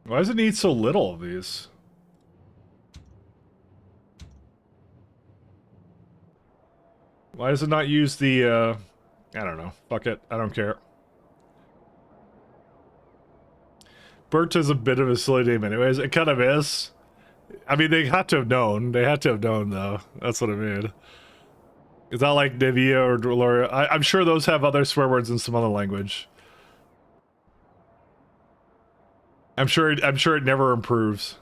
Why does it need so little of these? Why does it not use the, I don't know. Fuck it. I don't care. Bert is a bit of a silly name anyways. It kind of is. I mean, they had to have known. They had to have known, though. That's what I mean. It's not like Nivea or L'Oreal. I'm sure those have other swear words in some other language. I'm sure it never improves.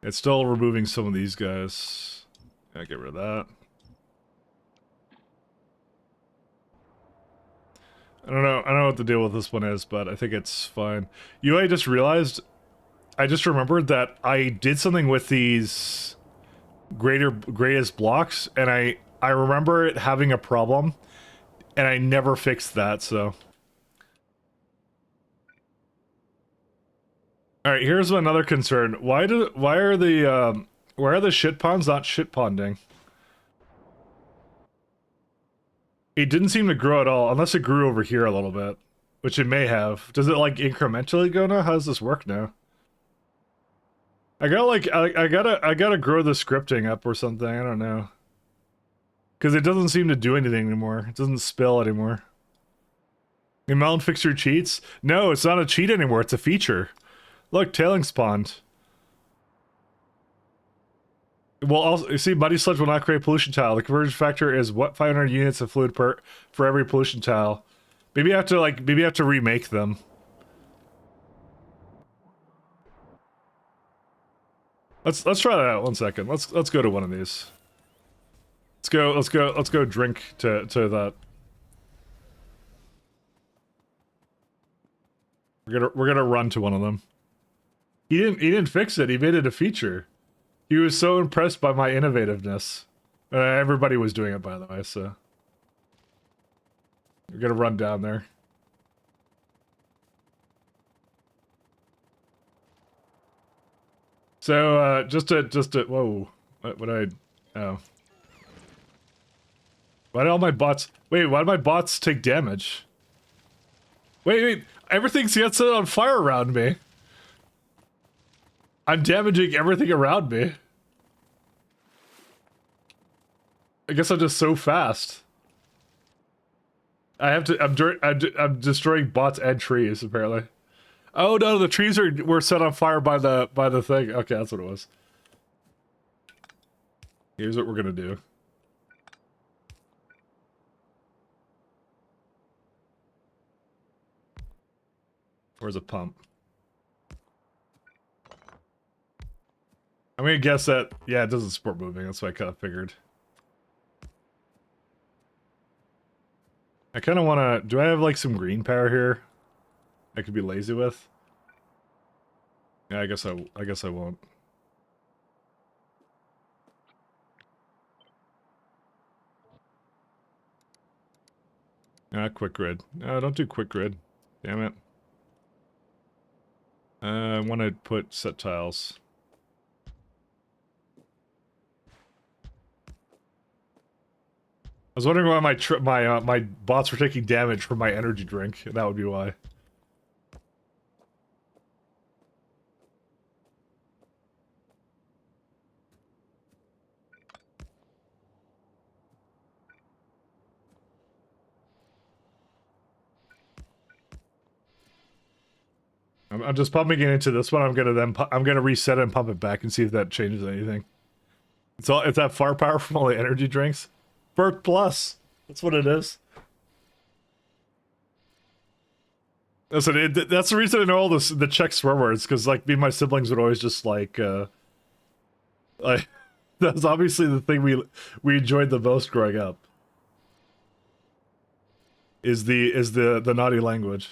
It's still removing some of these guys. Yeah, get rid of that. I don't know what the deal with this one is, but I think it's fine. I just realized, I just remembered that I did something with these greatest blocks, and I remember it having a problem, and I never fixed that, so. Alright, here's another concern. Why are the shit ponds not shit ponding? It didn't seem to grow at all, unless it grew over here a little bit. Which it may have. Does it, like, incrementally go now? How does this work now? I gotta, like, I gotta grow the scripting up or something, I don't know. Because it doesn't seem to do anything anymore. It doesn't spill anymore. Your mound fixture cheats? No, it's not a cheat anymore, it's a feature. Look, tailings pond. Well, also, you see, muddy sludge will not create pollution tile. The conversion factor is what 500 units of fluid for every pollution tile. Maybe I have to remake them. Let's try that out 1 second. Let's go to one of these. Let's go drink to that. We're gonna run to one of them. He didn't fix it. He made it a feature. He was so impressed by my innovativeness. Everybody was doing it, by the way, so. We're gonna run down there. So, just to, whoa. Oh. Why did all my bots, wait, why did my bots take damage? Wait, everything's set on fire around me. I'm damaging everything around me. I guess I'm just so fast. I'm destroying bots and trees, apparently. Oh no, the trees were set on fire by the thing. Okay, that's what it was. Here's what we're gonna do. Where's a pump? I'm gonna guess that, yeah, it doesn't support moving, that's what I kind of figured. I kind of want to, do I have like some green power here I could be lazy with? Yeah, I guess I won't. Quick grid. No, don't do quick grid. Damn it. I want to put set tiles. was wondering why my bots were taking damage from my energy drink. That would be why. I'm just pumping it into this one. I'm gonna reset it and pump it back and see if that changes anything. It's that firepower from all the energy drinks. Birth plus. That's what it is. Listen, that's the reason I know all the Czech swear words, because like me and my siblings would always just like that's obviously the thing we enjoyed the most growing up. Is the naughty language.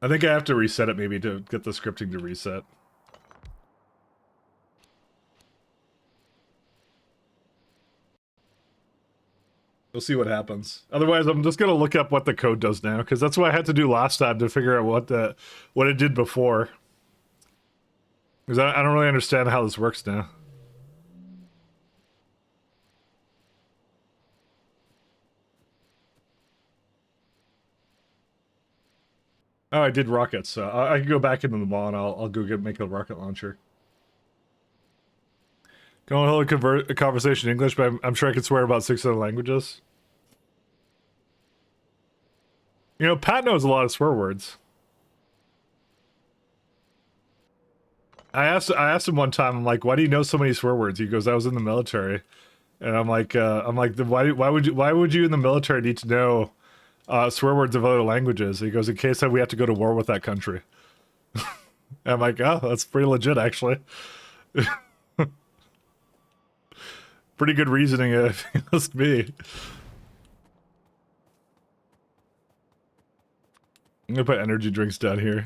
I think I have to reset it maybe to get the scripting to reset. We'll see what happens. Otherwise, I'm just gonna look up what the code does now, because that's what I had to do last time to figure out what it did before. Because I don't really understand how this works now. Oh, I did rockets, so I can go back into the mall and I'll go make a rocket launcher. Can only hold a conversation in English, but I'm sure I can swear about 6 other languages. You know, Pat knows a lot of swear words. I asked him one time, I'm like, why do you know so many swear words? He goes, I was in the military. And I'm like, why would you in the military need to know swear words of other languages? He goes, in case we have to go to war with that country. And I'm like, oh, that's pretty legit, actually. Pretty good reasoning, if you ask me. I'm gonna put energy drinks down here.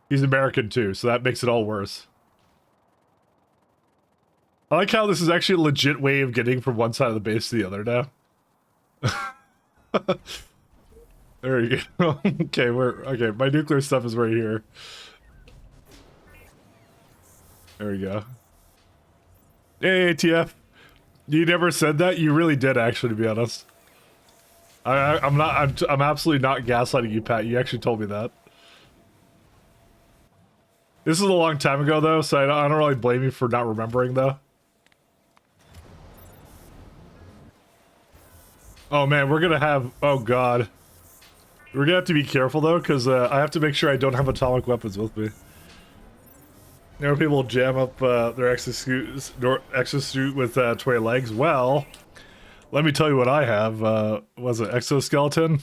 He's American too, so that makes it all worse. I like how this is actually a legit way of getting from one side of the base to the other now. There you go. Okay, my nuclear stuff is right here. There we go. Hey, ATF. You never said that? You really did, actually, to be honest. I'm absolutely not gaslighting you, Pat. You actually told me that. This is a long time ago, though, so I don't really blame you for not remembering, though. Oh, man, we're gonna have... Oh, God. We're gonna have to be careful, though, because I have to make sure I don't have atomic weapons with me. You know, people jam up their exosuit with 20 legs. Well, let me tell you what I have. Was it exoskeleton?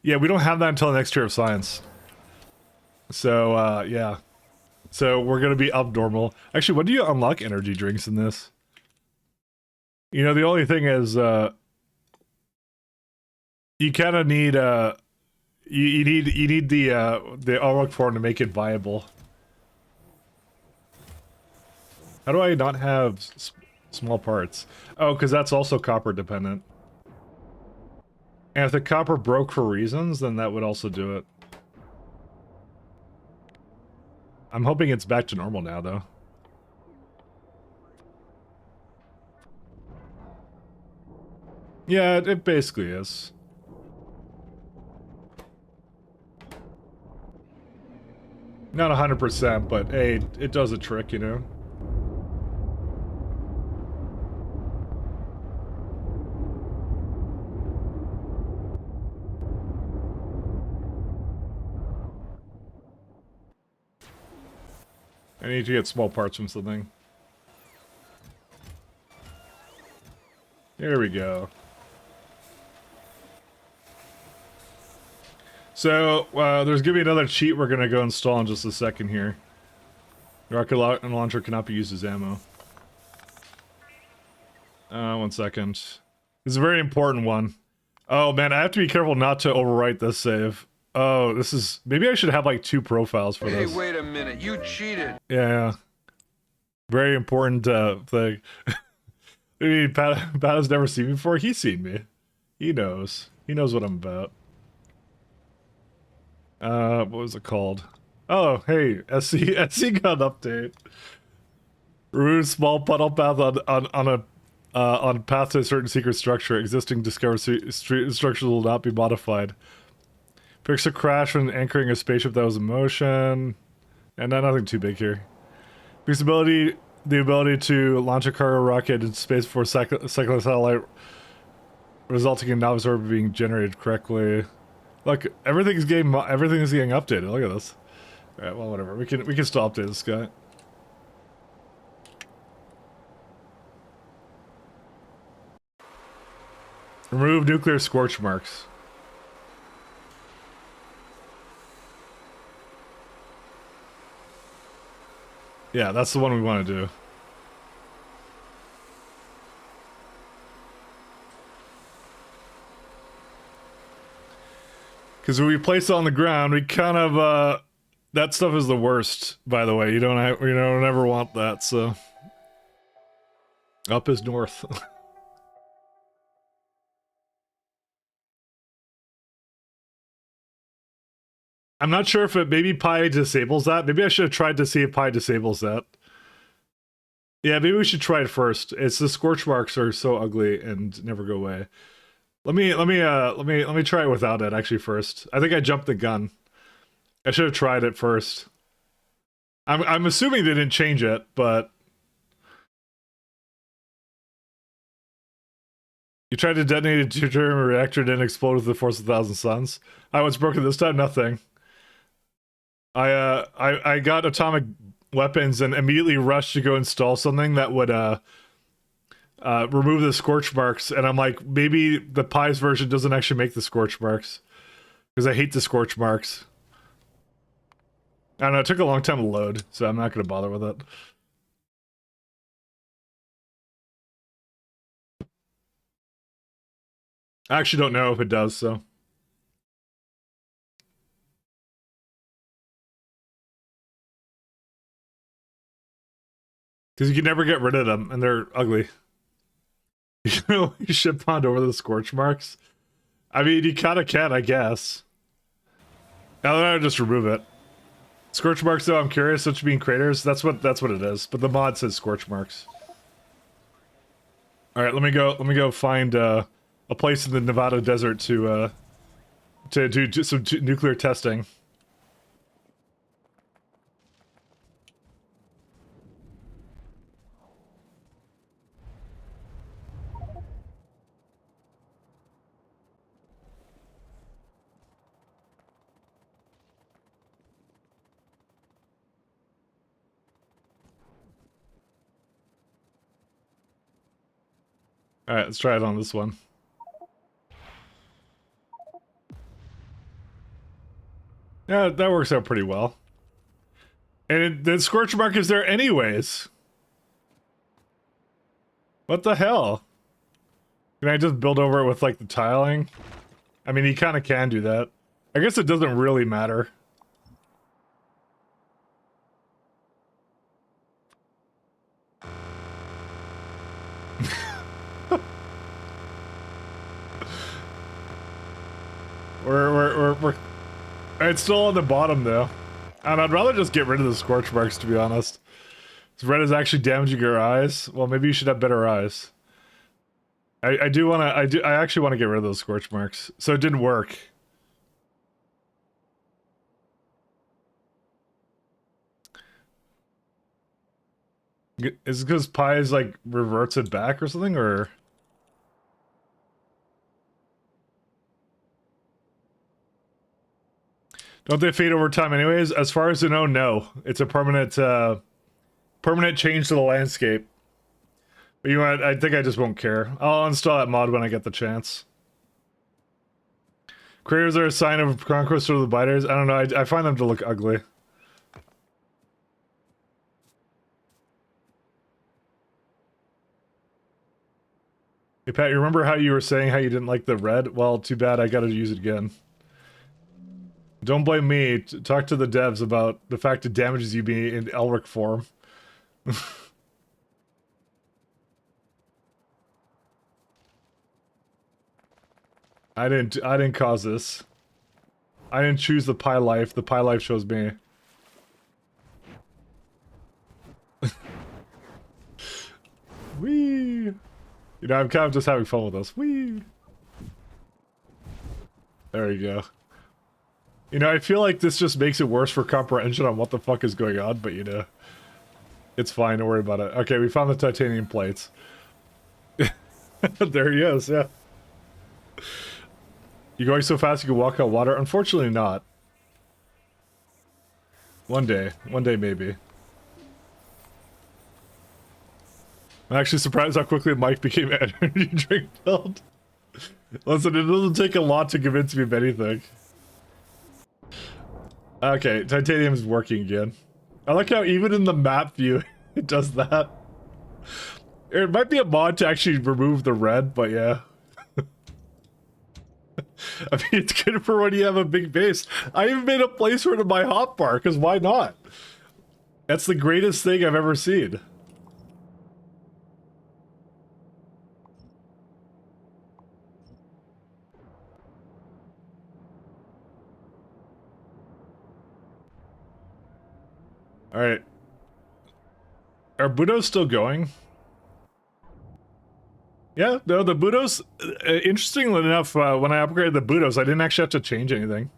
Yeah, we don't have that until next year of science. So, yeah. So we're gonna be abnormal. Actually, when do you unlock energy drinks in this? You know, the only thing is, you kind of need you need the unlock form to make it viable. How do I not have small parts? Oh, because that's also copper dependent. And if the copper broke for reasons, then that would also do it. I'm hoping it's back to normal now, though. Yeah, it basically is. Not 100%, but hey, it does a trick, you know? I need to get small parts from something. There we go. So, there's gonna be another cheat we're gonna go install in just a second here. Rocket launcher cannot be used as ammo. 1 second. This is a very important one. Oh man, I have to be careful not to overwrite this save. Oh, this is... Maybe I should have like 2 profiles for this. Hey, wait a minute. You cheated. Yeah. Very important thing. I mean, Pat has never seen me before. He's seen me. He knows. He knows what I'm about. What was it called? Oh, hey, SC got an update. Remove small puddle path on path to a certain secret structure. Existing discovered structures will not be modified. Fix a crash when anchoring a spaceship that was in motion. And nothing too big here. Fix the ability to launch a cargo rocket in space before cycling satellite, resulting in novice orbit being generated correctly. Look, everything's getting updated. Look at this. All right, well, whatever. We can still update this guy. Remove nuclear scorch marks. Yeah, that's the one we want to do. Because when we place it on the ground, we kind of, that stuff is the worst, by the way. You don't ever want that, so. Up is north. I'm not sure if maybe Pi disables that. Maybe I should have tried to see if Pi disables that. Yeah, maybe we should try it first. It's the scorch marks are so ugly and never go away. Let me try it without it actually first. I think I jumped the gun. I should have tried it first. I'm assuming they didn't change it, but you tried to detonate a deuterium reactor, didn't explode with the force of 1,000 suns. I was broken this time. Nothing. I got atomic weapons and immediately rushed to go install something that would remove the scorch marks, and I'm like, maybe the Pi's version doesn't actually make the scorch marks because I hate the scorch marks. I don't know, it took a long time to load, so I'm not going to bother with it. I actually don't know if it does, so. Because you can never get rid of them, and they're ugly. You know, you ship pond over the scorch marks. I mean, you kind of can, I guess. Now then I just remove it. Scorch marks, though, I'm curious, which being craters, that's what it is. But the mod says scorch marks. All right, let me go find a place in the Nevada desert to do some nuclear testing. All right, let's try it on this one. Yeah, that works out pretty well. And the scorch mark is there anyways. What the hell? Can I just build over it with, like, the tiling? I mean, you kind of can do that. I guess it doesn't really matter. We're it's still on the bottom though. And I'd rather just get rid of the scorch marks, to be honest. This red is actually damaging your eyes. Well, maybe you should have better eyes. I actually want to get rid of those scorch marks. So it didn't work. Is it because Pi is like reverts it back or something, or? Don't they fade over time anyways? As far as I know, no. It's a permanent change to the landscape. But you know what? I think I just won't care. I'll install that mod when I get the chance. Craters are a sign of conquest of the biters. I don't know. I find them to look ugly. Hey Pat, you remember how you were saying how you didn't like the red? Well, too bad. I gotta use it again. Don't blame me. Talk to the devs about the fact it damages you being in Elric form. I didn't cause this. I didn't choose the pie life. The pie life chose me. Whee! You know, I'm kind of just having fun with this. Whee! There you go. You know, I feel like this just makes it worse for comprehension on what the fuck is going on, but you know, it's fine, don't worry about it. Okay, we found the titanium plates. There he is, yeah. You going so fast you can walk on water? Unfortunately not. One day maybe. I'm actually surprised how quickly Mike became energy drink filled. Listen, it doesn't take a lot to convince me of anything. Okay, titanium is working again. I like how even in the map view, it does that. It might be a mod to actually remove the red, but yeah. I mean, it's good for when you have a big base. I even made a place for it in my hotbar, because why not? That's the greatest thing I've ever seen. Alright. Are Budos still going? Yeah, no, the Budos, interestingly enough, when I upgraded the Budos, I didn't actually have to change anything.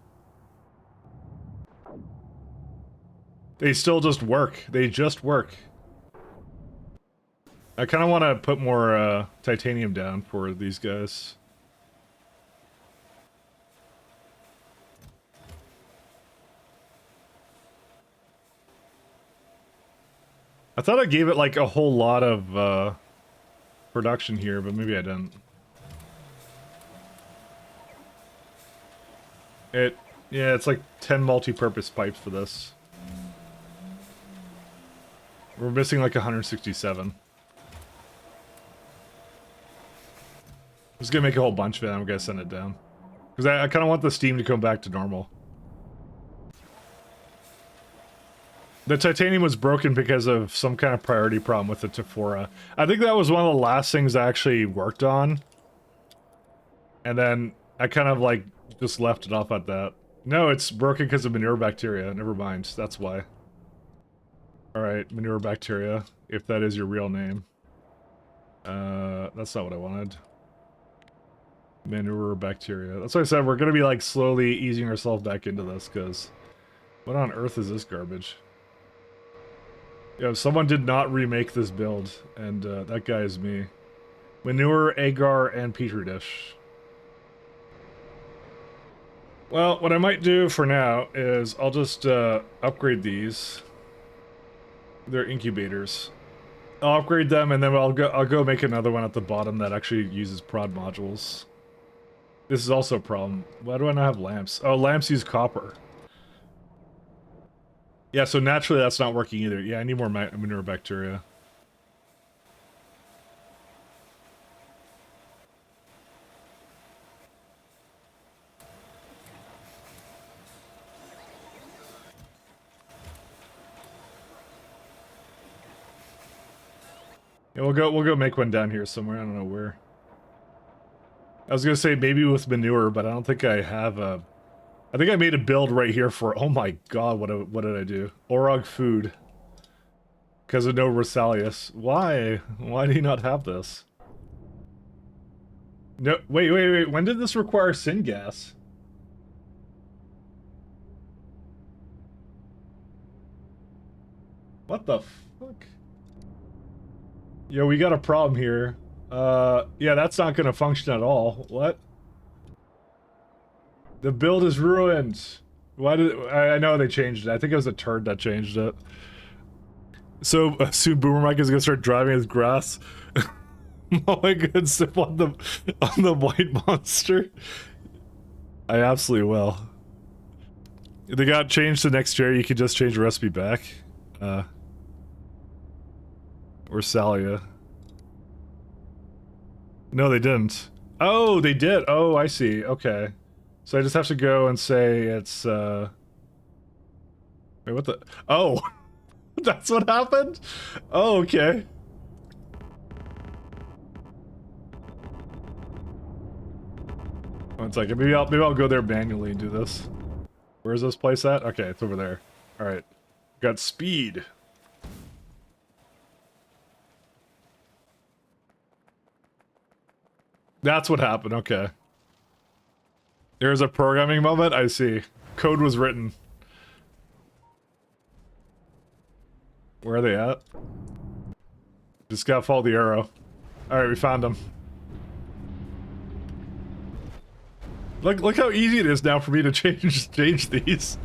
They still just work. They just work. I kind of want to put more titanium down for these guys. I thought I gave it like a whole lot of production here, but maybe I didn't. Yeah, it's like 10 multi-purpose pipes for this. We're missing like 167. I'm just gonna make a whole bunch of it and I'm gonna send it down. Because I kind of want the steam to come back to normal. The titanium was broken because of some kind of priority problem with the Tephora. I think that was one of the last things I actually worked on. And then I kind of like just left it off at that. No, it's broken because of manure bacteria. Never mind, that's why. Alright, manure bacteria, if that is your real name. That's not what I wanted. Manure bacteria. That's why I said we're gonna be like slowly easing ourselves back into this, because what on earth is this garbage? Yeah, someone did not remake this build, and that guy is me. Manure, agar, and petri dish. Well, what I might do for now is I'll just upgrade these. They're incubators. I'll upgrade them, and then I'll go make another one at the bottom that actually uses prod modules. This is also a problem. Why do I not have lamps? Oh, lamps use copper. Yeah, so naturally that's not working either. Yeah, I need more manure bacteria. Yeah, we'll go make one down here somewhere. I don't know where. I was gonna say maybe with manure, but I don't think I have a. I think I made a build right here for. Oh my god, what did I do? Orog food. Because of no Rosalius. Why? Why do you not have this? No, wait. When did this require syngas? What the fuck? Yo, we got a problem here. Yeah, that's not gonna function at all. What? The build is ruined. Why did I know they changed it? I think it was a turd that changed it. So soon Boomer Mike is gonna start driving his grass. Oh my god, sip on the white monster. I absolutely will. If they got changed to next year, you could just change the recipe back. Or Salia. No, they didn't. Oh, they did. Oh, I see. Okay. So I just have to go and say it's, Wait, what the... Oh! That's what happened? Oh, okay. One second. Maybe I'll go there manually and do this. Where's this place at? Okay, it's over there. All right. Got speed. That's what happened. Okay. There's a programming moment. I see. Code was written. Where are they at? Just gotta follow the arrow. All right, we found them. Look how easy it is now for me to change these.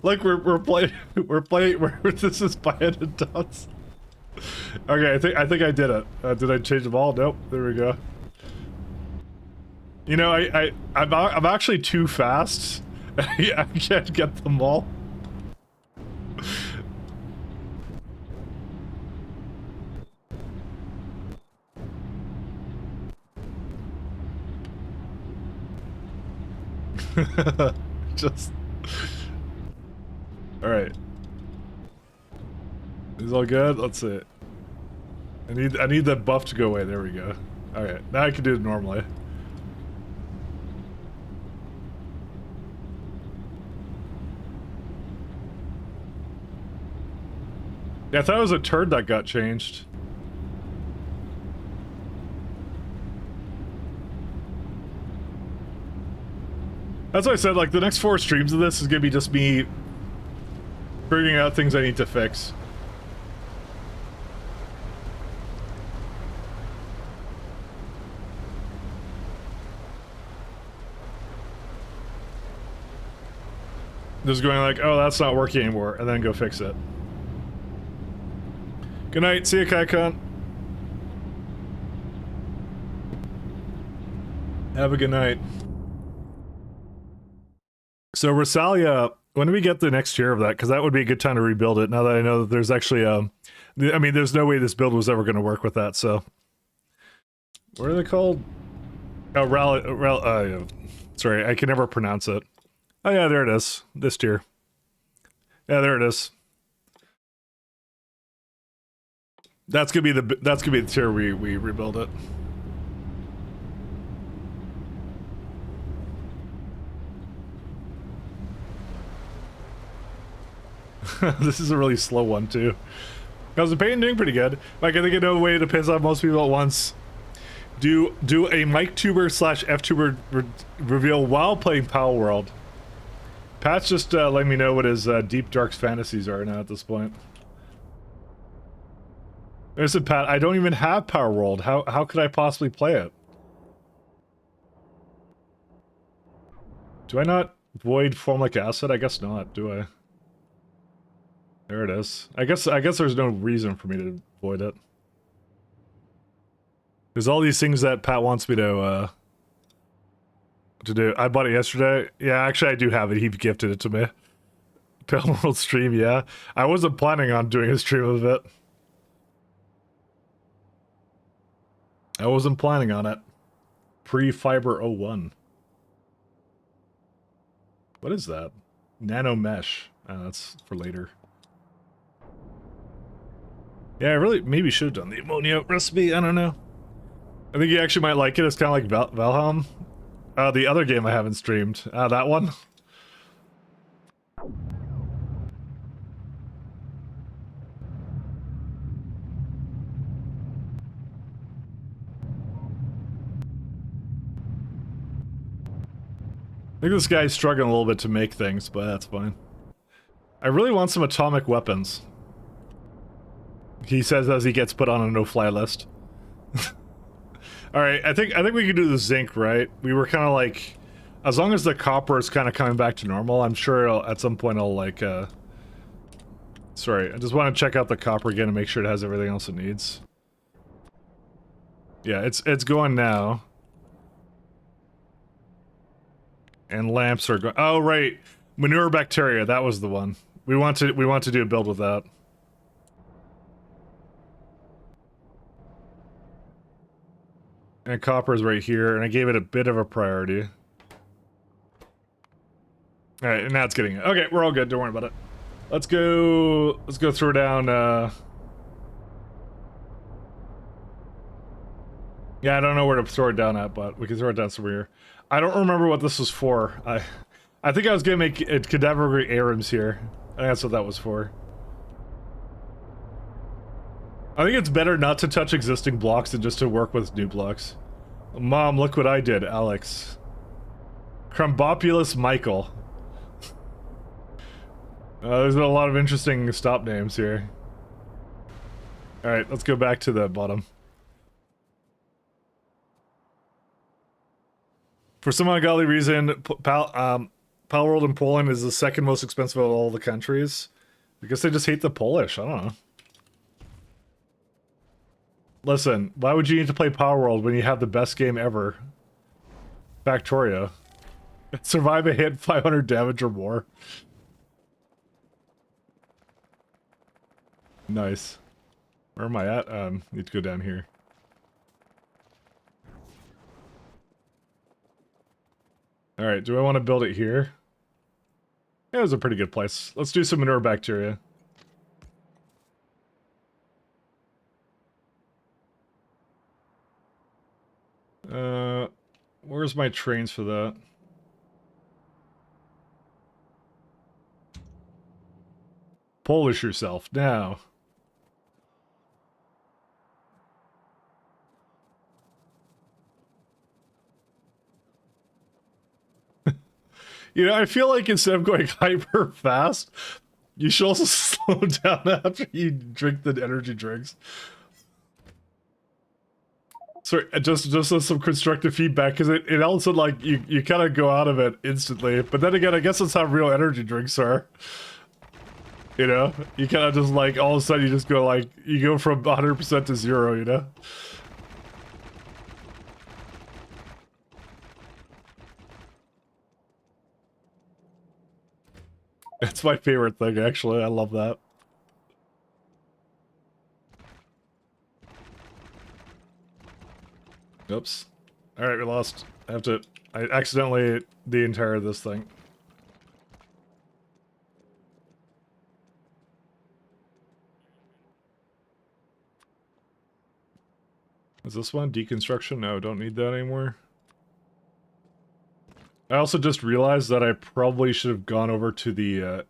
Like we're playing this is Pyanodons. Okay, I think I did it. Did I change them all? Nope. There we go. You know, I'm actually too fast. I can't get them all. Just all right. Is all good? Let's see. I need that buff to go away. There we go. Okay, now I can do it normally. Yeah, I thought it was a turd that got changed. That's what I said, like, the next 4 streams of this is gonna be just me figuring out things I need to fix. Just going like, oh, that's not working anymore, and then go fix it. Good night, see you, Kaikon. Have a good night. So Rosalia, when do we get the next tier of that? Because that would be a good time to rebuild it. Now that I know that there's actually I mean, there's no way this build was ever going to work with that. So, what are they called? Oh, sorry, I can never pronounce it. Oh yeah, there it is. This tier. Yeah, there it is. That's gonna be the tier we rebuild it. This is a really slow one too. How's the paint doing? Pretty good. Like, I think I know a way to piss off most people at once. Do a MikeTuber / FTuber reveal while playing Power World. Pat's just letting me know what his deep dark fantasies are now at this point. Listen, Pat, I don't even have Power World. How could I possibly play it? Do I not void formic acid? I guess not, do I? There it is. I guess there's no reason for me to void it. There's all these things that Pat wants me to do. I bought it yesterday. Yeah, actually I do have it. He gifted it to me. Pale World stream, yeah. I wasn't planning on doing a stream of it. I wasn't planning on it. Pre-Fiber 01. What is that? Nano mesh. That's for later. Yeah, I really maybe should have done the ammonia recipe. I don't know. I think you actually might like it. It's kind of like Valheim. The other game I haven't streamed. That one. I think this guy's struggling a little bit to make things, but that's fine. I really want some atomic weapons. He says as he gets put on a no-fly list. Alright, I think we can do the zinc, right? We were kind of like... As long as the copper is kind of coming back to normal, I'm sure at some point I'll like, Sorry, I just want to check out the copper again and make sure it has everything else it needs. Yeah, it's going now. And lamps are going... Oh, right! Manure bacteria, that was the one. We want to do a build with that. And copper's right here, and I gave it a bit of a priority. Alright, and now it's getting it. Okay, we're all good, don't worry about it. Let's go throw down, Yeah, I don't know where to throw it down at, but we can throw it down somewhere here. I don't remember what this was for. I think I was gonna make it cadaver Arams here. I think that's what that was for. I think it's better not to touch existing blocks than just to work with new blocks. Mom, look what I did, Alex. Crumbopulous Michael. There's a lot of interesting stop names here. Alright, let's go back to the bottom. For some ungodly reason, Power World in Poland is the second most expensive of all the countries. I guess they just hate the Polish, I don't know. Listen, why would you need to play Power World when you have the best game ever? Factorio. Survive a hit, 500 damage or more. Nice. Where am I at? Need to go down here. Alright, do I want to build it here? Yeah, it was a pretty good place. Let's do some manure bacteria. Where's my trains for that? Polish yourself, now. You know, I feel like instead of going hyper fast, you should also slow down after you drink the energy drinks. Sorry, just as some constructive feedback, because it also, like, you kind of go out of it instantly. But then again, I guess that's how real energy drinks are. You know? You kind of just, like, all of a sudden you just go, like, you go from 100% to 0, you know? It's my favorite thing, actually. I love that. Oops. Alright, we lost. I accidentally the entire of this thing. Is this one? Deconstruction? No, don't need that anymore. I also just realized that I probably should have gone over to the,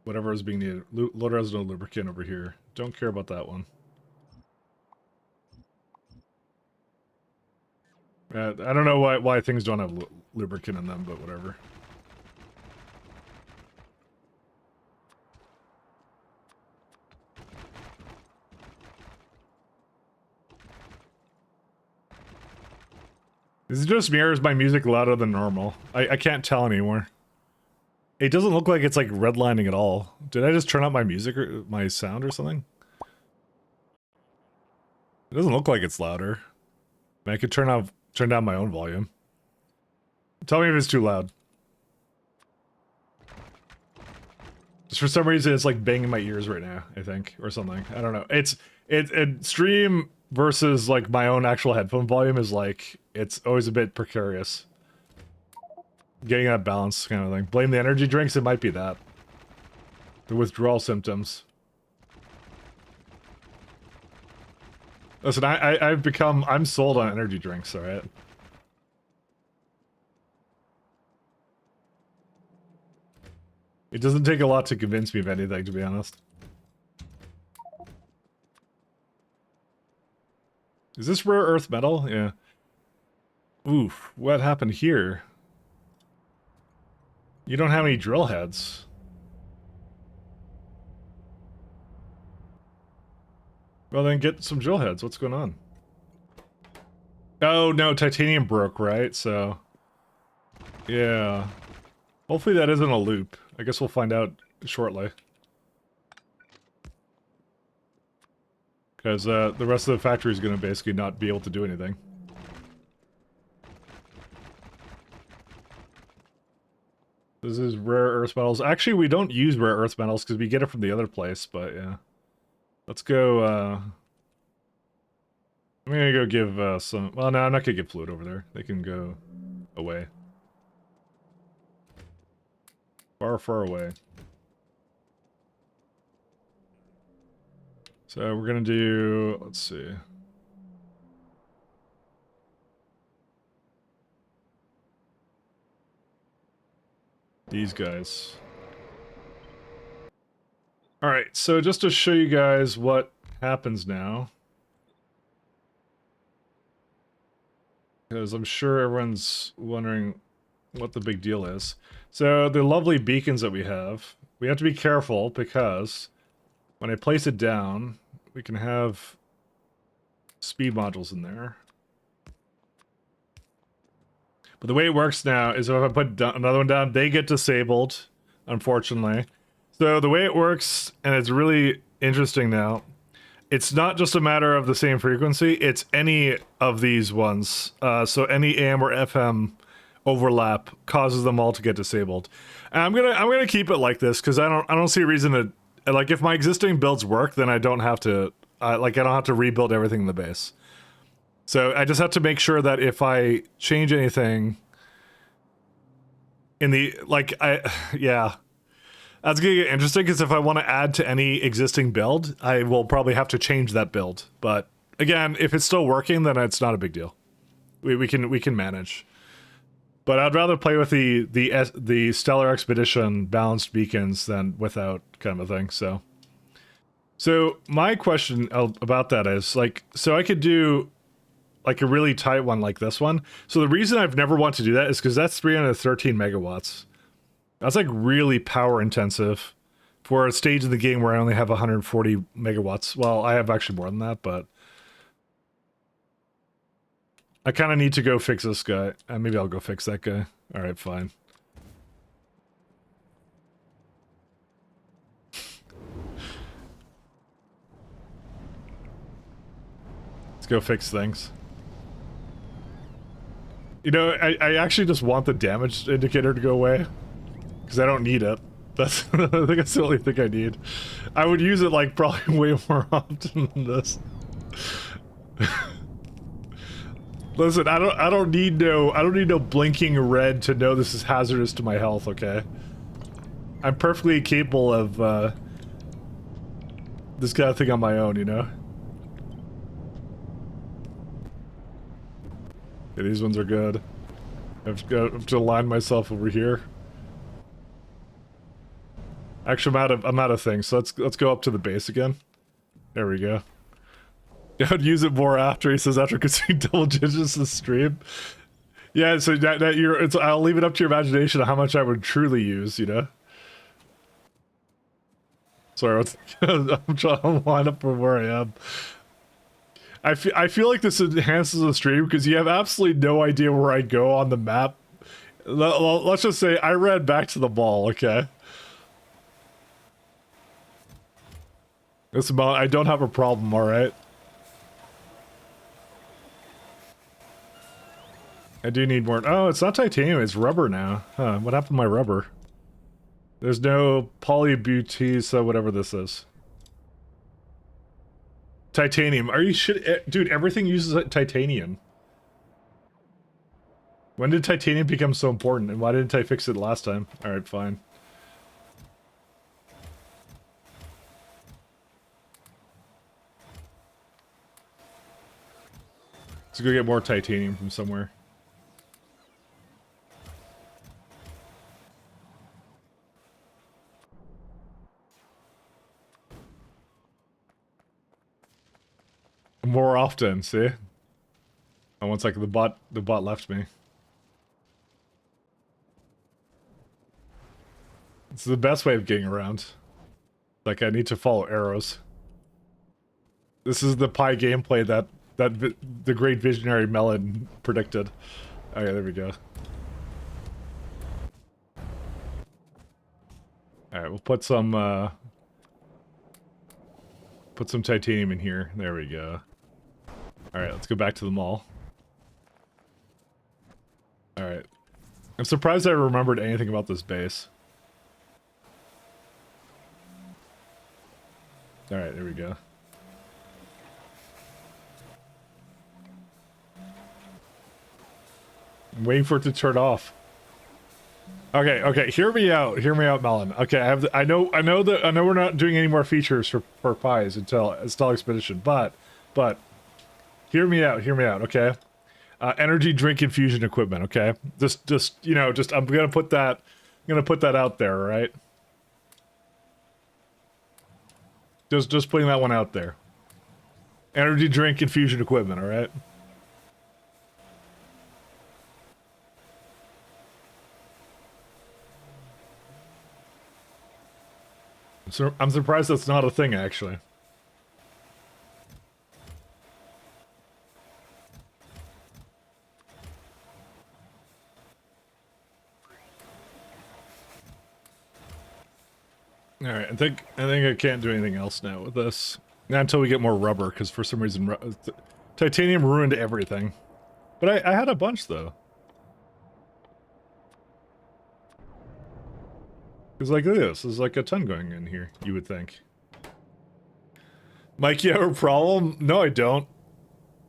whatever is being needed. Low resonant lubricant over here. Don't care about that one. I don't know why things don't have lubricant in them, but whatever. Is it just me or is my music louder than normal? I can't tell anymore. It doesn't look like it's like redlining at all. Did I just turn up my music or my sound or something? It doesn't look like it's louder. I could turn down my own volume. Tell me if it's too loud. Just for some reason, it's like banging my ears right now, I think, or something. I don't know. It's stream versus like my own actual headphone volume is like, it's always a bit precarious. Getting that balance kind of thing. Blame the energy drinks, it might be that. The withdrawal symptoms. Listen, I'm sold on energy drinks, alright? It doesn't take a lot to convince me of anything, to be honest. Is this rare earth metal? Yeah. Oof, what happened here? You don't have any drill heads. Well then get some drill heads, what's going on? Oh no, titanium broke, right? So... yeah. Hopefully that isn't a loop. I guess we'll find out shortly. Because the rest of the factory is going to basically not be able to do anything. This is rare earth metals. Actually, we don't use rare earth metals because we get it from the other place, but yeah. Let's go, I'm gonna go give some... well, no, I'm not gonna give fluid over there. They can go away. Far, far away. So we're gonna do... let's see. These guys. Alright, so just to show you guys what happens now. Because I'm sure everyone's wondering what the big deal is. So the lovely beacons that we have to be careful because when I place it down, we can have speed modules in there. But the way it works now is if I put another one down, they get disabled, unfortunately. So the way it works, and it's really interesting now, it's not just a matter of the same frequency, it's any of these ones. So any AM or FM overlap causes them all to get disabled. And I'm gonna keep it like this because I don't see a reason to, like, if my existing builds work, then I don't have to I don't have to rebuild everything in the base. So I just have to make sure that if I change anything in the, like, yeah. That's gonna get interesting because if I want to add to any existing build, I will probably have to change that build. But again, if it's still working, then it's not a big deal. We can manage. But I'd rather play with the Stellar Expedition balanced beacons than without, kind of a thing. So my question about that is, like, so I could do like a really tight one like this one. So the reason I've never wanted to do that is because that's 313 megawatts. That's like really power intensive for a stage of the game where I only have 140 megawatts. Well, I have actually more than that, but I kind of need to go fix this guy. Maybe I'll go fix that guy. All right, fine. Let's go fix things. You know, I actually just want the damage indicator to go away. Because I don't need it. That's I think that's the only thing I need. I would use it like probably way more often than this. Listen, I don't need no blinking red to know this is hazardous to my health, okay? I'm perfectly capable of this kind of thing on my own, you know? Yeah, these ones are good. I have to align myself over here. Actually, I'm out of things, so let's go up to the base again. There we go. I'd use it more after, he says, after consuming double digits in the stream. Yeah, so I'll leave it up to your imagination of how much I would truly use, you know? Sorry, I'm trying to line up from where I am. I feel like this enhances the stream because you have absolutely no idea where I go on the map. Let's just say I ran back to the mall, okay? This amount, I don't have a problem, alright? I do need more. Oh, it's not titanium, it's rubber now. Huh, what happened to my rubber? There's no polybutene, so whatever this is. Titanium. Are you shit? Dude, everything uses titanium. When did titanium become so important, and why didn't I fix it last time? Alright, fine. Let's go get more titanium from somewhere. More often, see? Oh, 1 second, the bot left me. It's the best way of getting around. Like, I need to follow arrows. This is the pie gameplay that the great visionary Melon predicted. Okay, there we go. Alright, we'll put some titanium in here. There we go. Alright, let's go back to the mall. Alright. I'm surprised I remembered anything about this base. Alright, there we go. I'm waiting for it to turn off. Okay, hear me out, Melon. Okay, I know we're not doing any more features for pies until Stellar Expedition, but hear me out, okay? Energy drink infusion equipment, okay? Just I'm gonna put that Gonna put that out there, right? Just putting that one out there. Energy drink infusion equipment, alright? So I'm surprised that's not a thing, actually. Alright, I think I can't do anything else now with this. Not until we get more rubber, because for some reason titanium ruined everything. But I had a bunch, though. Because like this, there's like a ton going in here, you would think. Mike, you have a problem? No, I don't.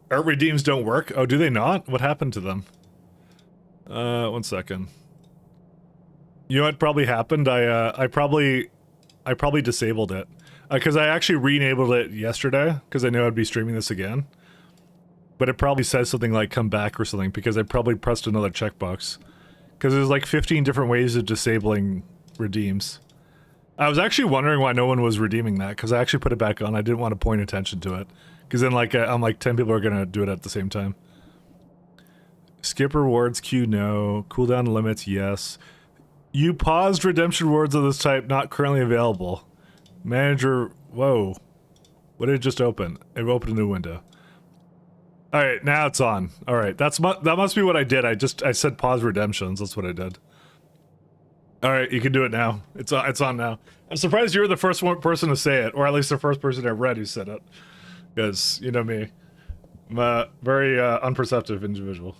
Art redeems don't work? Oh, do they not? What happened to them? 1 second. You know what probably happened? I probably disabled it. Because I actually re-enabled it yesterday, because I knew I'd be streaming this again. But it probably says something like come back or something, because I probably pressed another checkbox. Because there's like 15 different ways of disabling redeems. I was actually wondering why no one was redeeming that, because I actually put it back on. I didn't want to point attention to it. Because then like, I'm like 10 people are going to do it at the same time. Skip rewards, queue no. Cooldown limits, yes. You paused redemption rewards of this type not currently available. Manager, whoa. What did it just open? It opened a new window. Alright, now it's on. Alright, that must be what I did. I said pause redemptions, that's what I did. Alright, you can do it now. It's on now. I'm surprised you were the first person to say it, or at least the first person I read who said it. Because, you know me. I'm a very unperceptive individual.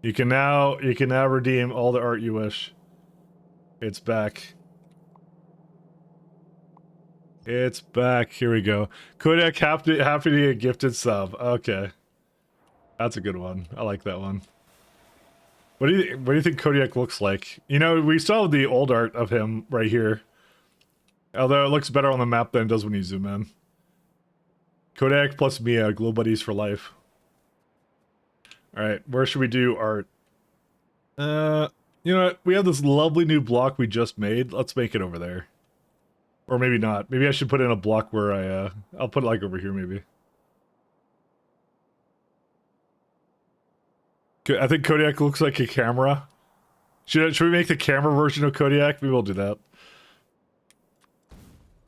You can now redeem all the art you wish. It's back. It's back. Here we go. Kodiak happy to get a gifted sub. Okay. That's a good one. I like that one. What do you think Kodiak looks like? You know, we still have the old art of him right here. Although it looks better on the map than it does when you zoom in. Kodiak plus Mia, glow buddies for life. Alright, where should we do art? You know what? We have this lovely new block we just made. Let's make it over there. Or maybe not. Maybe I should put in a block where I'll put it like over here maybe. I think Kodiak looks like a camera. Should we make the camera version of Kodiak? Maybe we'll do that.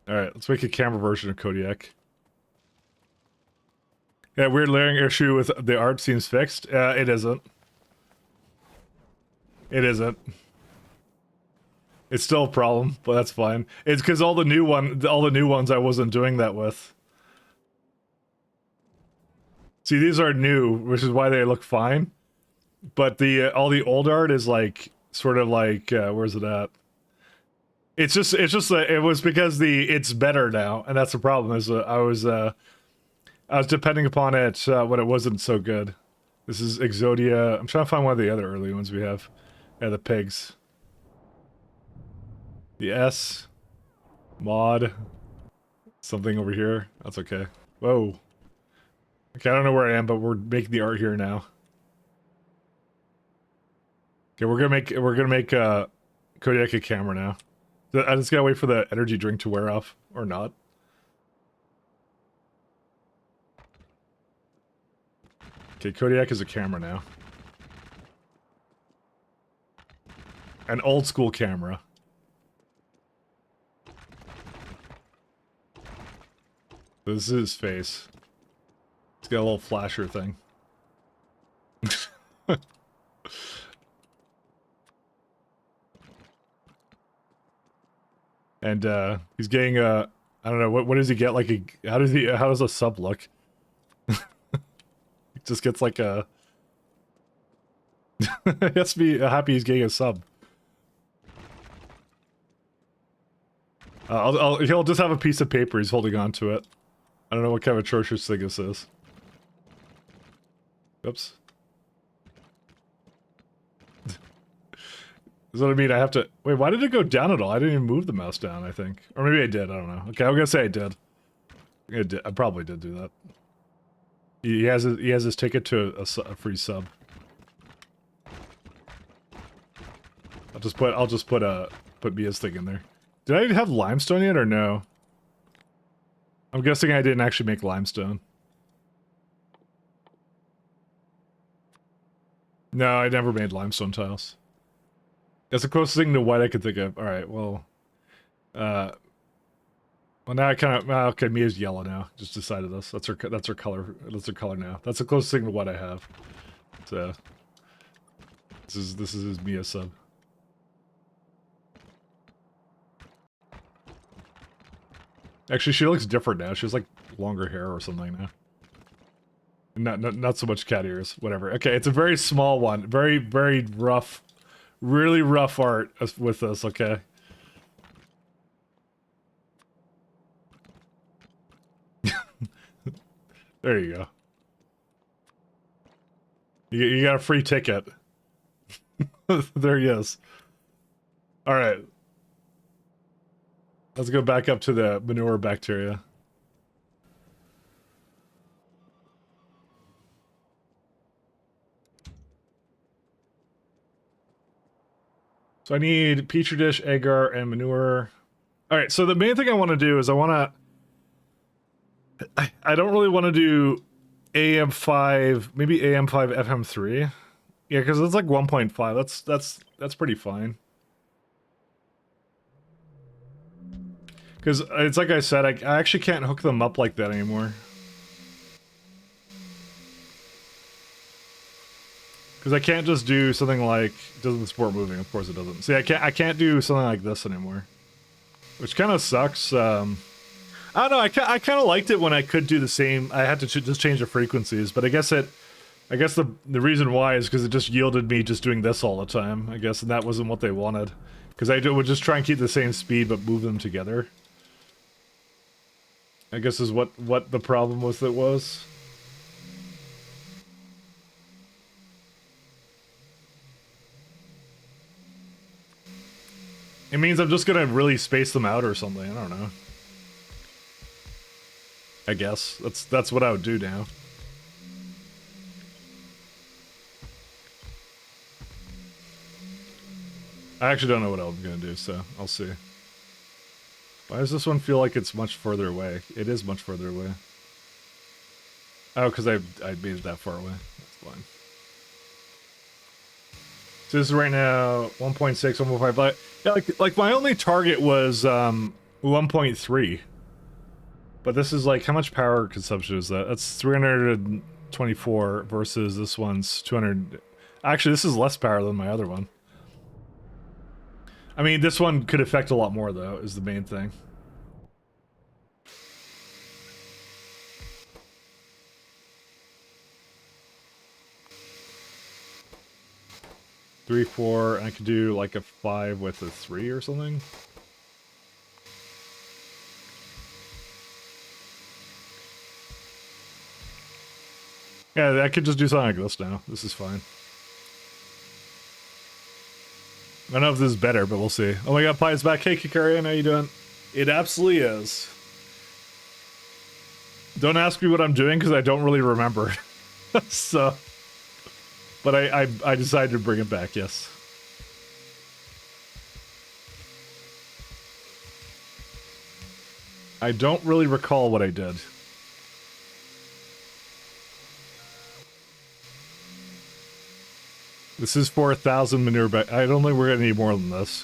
Alright, let's make a camera version of Kodiak. Yeah, weird layering issue with the art seems fixed. It isn't. It isn't. It's still a problem, but that's fine. It's because all the new ones I wasn't doing that with. See, these are new, which is why they look fine. But the all the old art is like sort of like where's it at? It's just that it was because it's better now, and that's the problem. Is I was depending upon it when it wasn't so good. This is Exodia. I'm trying to find one of the other early ones we have. Yeah, the pigs. The S. Mod. Something over here. That's okay. Whoa. Okay, I don't know where I am, but we're making the art here now. Okay, we're gonna make Kodiak a camera now. I just gotta wait for the energy drink to wear off, or not. Okay, Kodiak is a camera now. An old school camera. This is his face. It's got a little flasher thing. And he's getting I don't know, what does he get, like how does a sub look? He just gets like a he has to be happy he's getting a sub. He'll just have a piece of paper he's holding on to it. I don't know what kind of atrocious thing this is. Oops. Is what I mean, I have to... Wait, why did it go down at all? I didn't even move the mouse down, I think. Or maybe I did, I don't know. Okay, I'm gonna say I did. I probably did do that. He has his ticket to a free sub. I'll just put Mia's thing in there. Did I have limestone yet or no? I'm guessing I didn't actually make limestone. No, I never made limestone tiles. That's the closest thing to white I could think of. Alright, well... well, now I kind of... okay, Mia's yellow now. Just decided this. That's her color. That's her color now. That's the closest thing to what I have. So... This is his Mia sub. Actually, she looks different now. She has, like, longer hair or something now. Not so much cat ears. Whatever. Okay, it's a very small one. Very, very rough. Really rough art with this, okay? There you go. You got a free ticket. There he is. Alright. Let's go back up to the manure bacteria. So I need petri dish, agar, and manure. Alright, so the main thing I want to do is I want to... I don't really want to do AM5, maybe AM5 FM3. Yeah, because it's like 1.5. That's pretty fine. Because it's like I said, I actually can't hook them up like that anymore. Because I can't just do something like, doesn't support moving, of course it doesn't. See, I can't do something like this anymore. Which kind of sucks. I don't know, I kind of liked it when I could do the same. I had to just change the frequencies, but I guess the reason why is because it just yielded me just doing this all the time, I guess, and that wasn't what they wanted. Because I would just try and keep the same speed, but move them together. I guess is what the problem was. It means I'm just gonna really space them out or something, I don't know. I guess. That's what I would do now. I actually don't know what I'm gonna do, so I'll see. Why does this one feel like it's much further away? It is much further away. Oh, because I made it that far away. That's fine. So this is right now 1.6, 1.5. But yeah, like my only target was 1.3. But this is like, how much power consumption is that? That's 324 versus this one's 200. Actually, this is less power than my other one. I mean, this one could affect a lot more, though, is the main thing. Three, 4, and I could do like a 5 with a 3 or something. Yeah, I could just do something like this now. This is fine. I don't know if this is better, but we'll see. Oh my god, Pie is back. Hey, Kikarian, how you doing? It absolutely is. Don't ask me what I'm doing, because I don't really remember. So... But I decided to bring it back, yes. I don't really recall what I did. This is for 1,000 manure back. I don't think we're gonna need more than this.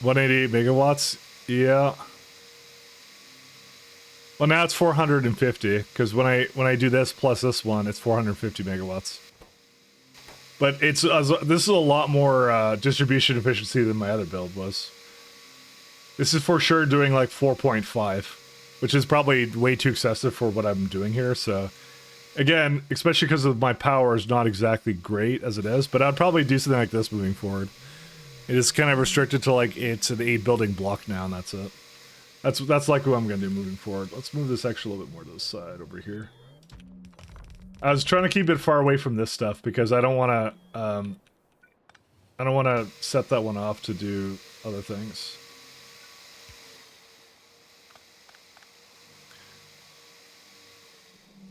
188 megawatts? Yeah. Well, now it's 450, because when I do this plus this one, it's 450 megawatts. But it's this is a lot more distribution efficiency than my other build was. This is for sure doing like 4.5, which is probably way too excessive for what I'm doing here. So, again, especially because of my power is not exactly great as it is, but I'd probably do something like this moving forward. It is kind of restricted to like it's an 8 building block now, and that's it. That's like what I'm gonna do moving forward. Let's move this actually a little bit more to the side over here. I was trying to keep it far away from this stuff because I don't want to set that one off to do other things.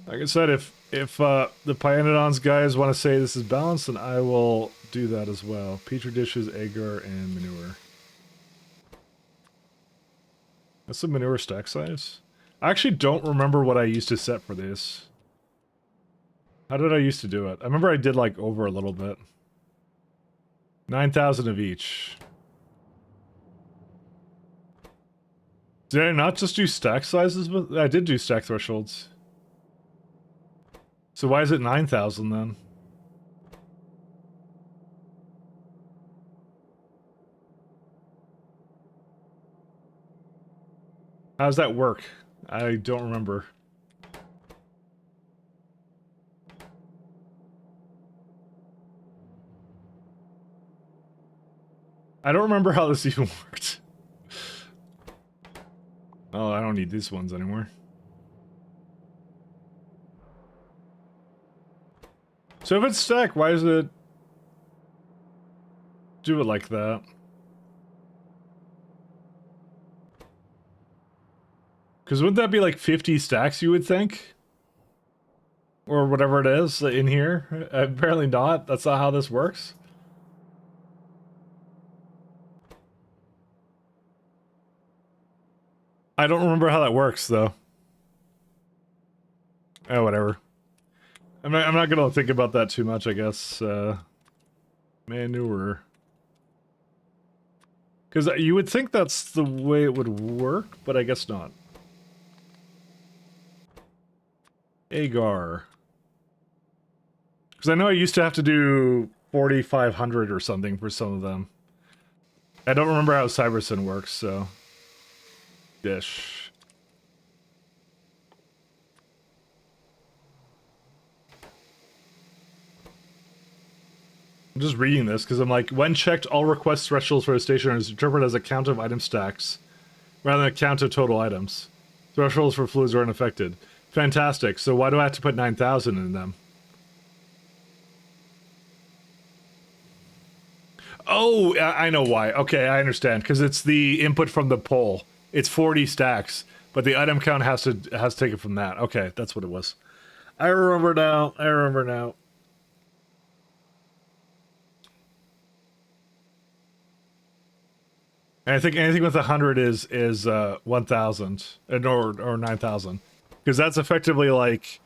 Like I said, if the Pyanodons guys want to say this is balanced, then I will do that as well. Petri dishes, agar, and manure. That's the manure stack size. I actually don't remember what I used to set for these. How did I used to do it? I remember I did like over a little bit. 9,000 of each. Did I not just do stack sizes? I did do stack thresholds. So why is it 9,000 then? How does that work? I don't remember. I don't remember how this even worked. Oh, I don't need these ones anymore. So if it's stacked, why does it do it like that? Because wouldn't that be like 50 stacks, you would think? Or whatever it is in here? Apparently not. That's not how this works. I don't remember how that works, though. Oh, whatever. I'm not gonna think about that too much, I guess. Manure. Because you would think that's the way it would work, but I guess not. Agar. Because I know I used to have to do 4,500 or something for some of them. I don't remember how Cybersyn works, so... Dish. I'm just reading this because I'm like, when checked, all request thresholds for a station is interpreted as a count of item stacks rather than a count of total items. Thresholds for fluids are unaffected. Fantastic. So why do I have to put 9,000 in them? Oh, I know why. Okay, I understand. Because it's the input from the poll. It's 40 stacks, but the item count has to take it from that. Okay, that's what it was. I remember now. I remember now. And I think anything with 100 is 1,000 or 9,000, because that's effectively like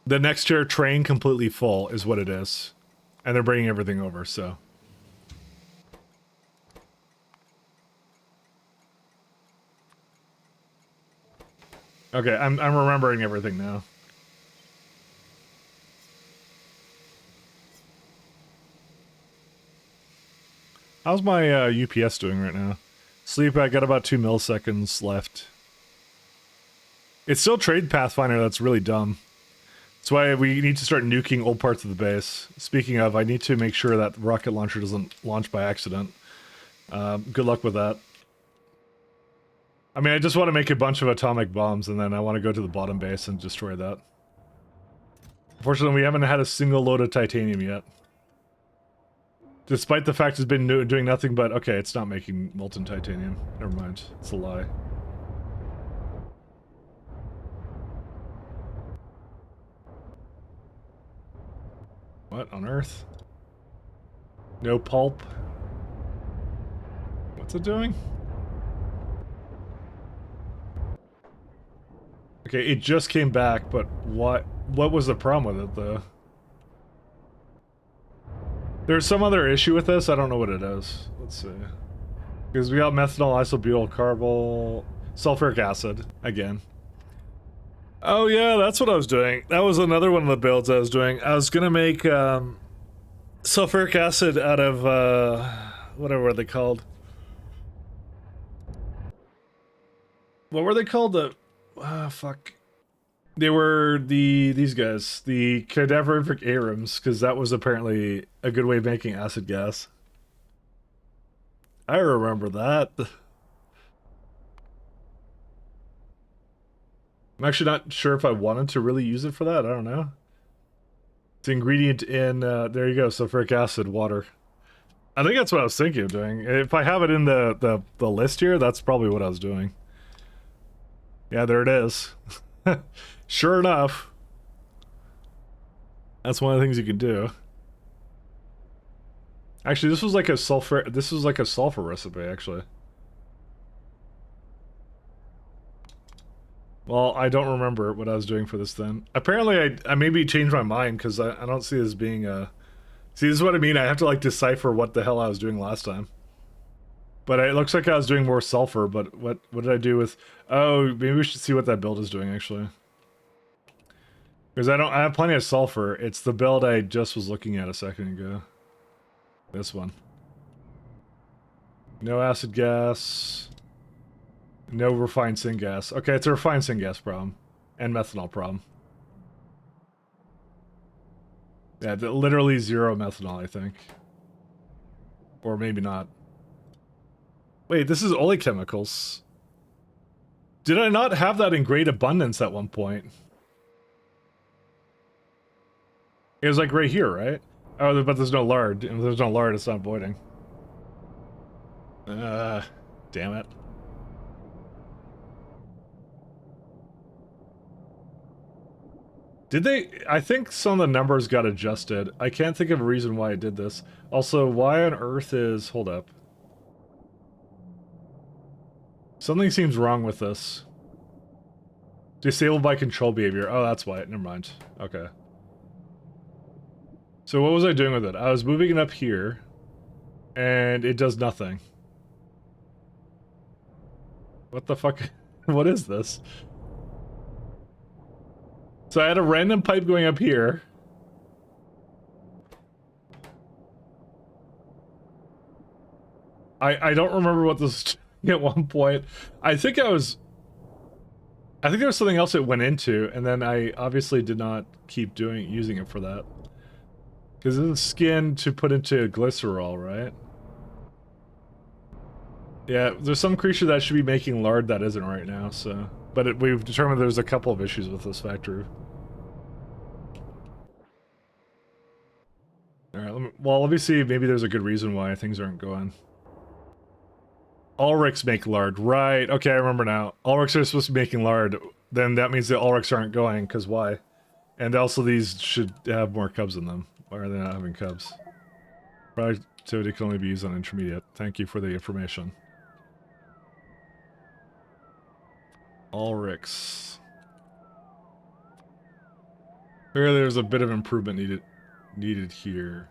the next tier train completely full is what it is, and they're bringing everything over. So. Okay, I'm remembering everything now. How's my UPS doing right now? Sleep, I got about 2 milliseconds left. It's still Trade Pathfinder, that's really dumb. That's why we need to start nuking old parts of the base. Speaking of, I need to make sure that the rocket launcher doesn't launch by accident. Good luck with that. I mean, I just want to make a bunch of atomic bombs, and then I want to go to the bottom base and destroy that. Unfortunately, we haven't had a single load of titanium yet. Despite the fact it's been doing nothing but... Okay, it's not making molten titanium. Never mind. It's a lie. What on earth? No pulp. What's it doing? Okay, it just came back, but what was the problem with it, though? There's some other issue with this, I don't know what it is. Let's see. Because we got methanol, isobutyl, carbol, sulfuric acid, again. Oh yeah, that's what I was doing. That was another one of the builds I was doing. I was gonna make, sulfuric acid out of, whatever were they called? What were they called? Fuck. They were these guys, the cadaverific arums, because that was apparently a good way of making acid gas. I remember that. I'm actually not sure if I wanted to really use it for that, I don't know. It's the ingredient in, there you go, sulfuric acid, water. I think that's what I was thinking of doing. If I have it in the list here, that's probably what I was doing. Yeah, there it is. Sure enough. That's one of the things you can do. Actually, this was like a sulfur. This was like a sulfur recipe, actually. Well, I don't remember what I was doing for this then. Apparently, I maybe changed my mind because I don't see this being a. See, this is what I mean. I have to like decipher what the hell I was doing last time. But it looks like I was doing more sulfur. But what did I do with? Oh, maybe we should see what that build is doing actually. Because I have plenty of sulfur. It's the build I just was looking at a second ago. This one. No acid gas. No refined syngas. Okay, it's a refined syngas problem. And methanol problem. Yeah, literally 0 methanol, I think. Or maybe not. Wait, this is only chemicals. Did I not have that in great abundance at one point? It was like right here, right? Oh, but there's no lard. If there's no lard, it's not voiding. Damn it. Did they? I think some of the numbers got adjusted. I can't think of a reason why I did this. Also, why on earth is... Hold up. Something seems wrong with this. Disabled by control behavior. Oh, that's why. Never mind. Okay. So what was I doing with it? I was moving it up here. And it does nothing. What the fuck? What is this? So I had a random pipe going up here. I don't remember what this was doing at one point. I think there was something else it went into, and then I obviously did not keep using it for that. Because it's skin to put into glycerol, right? Yeah, there's some creature that should be making lard that isn't right now, so... But we've determined there's a couple of issues with this factory. Alright, let me see, maybe there's a good reason why things aren't going. Ulrichs make lard, right, okay, I remember now. Ulrichs are supposed to be making lard, then that means the Ulrichs aren't going, because why? And also these should have more cubs in them. Why are they not having cubs? Productivity can only be used on intermediate. Thank you for the information. Ulrichs. Clearly there's a bit of improvement needed here.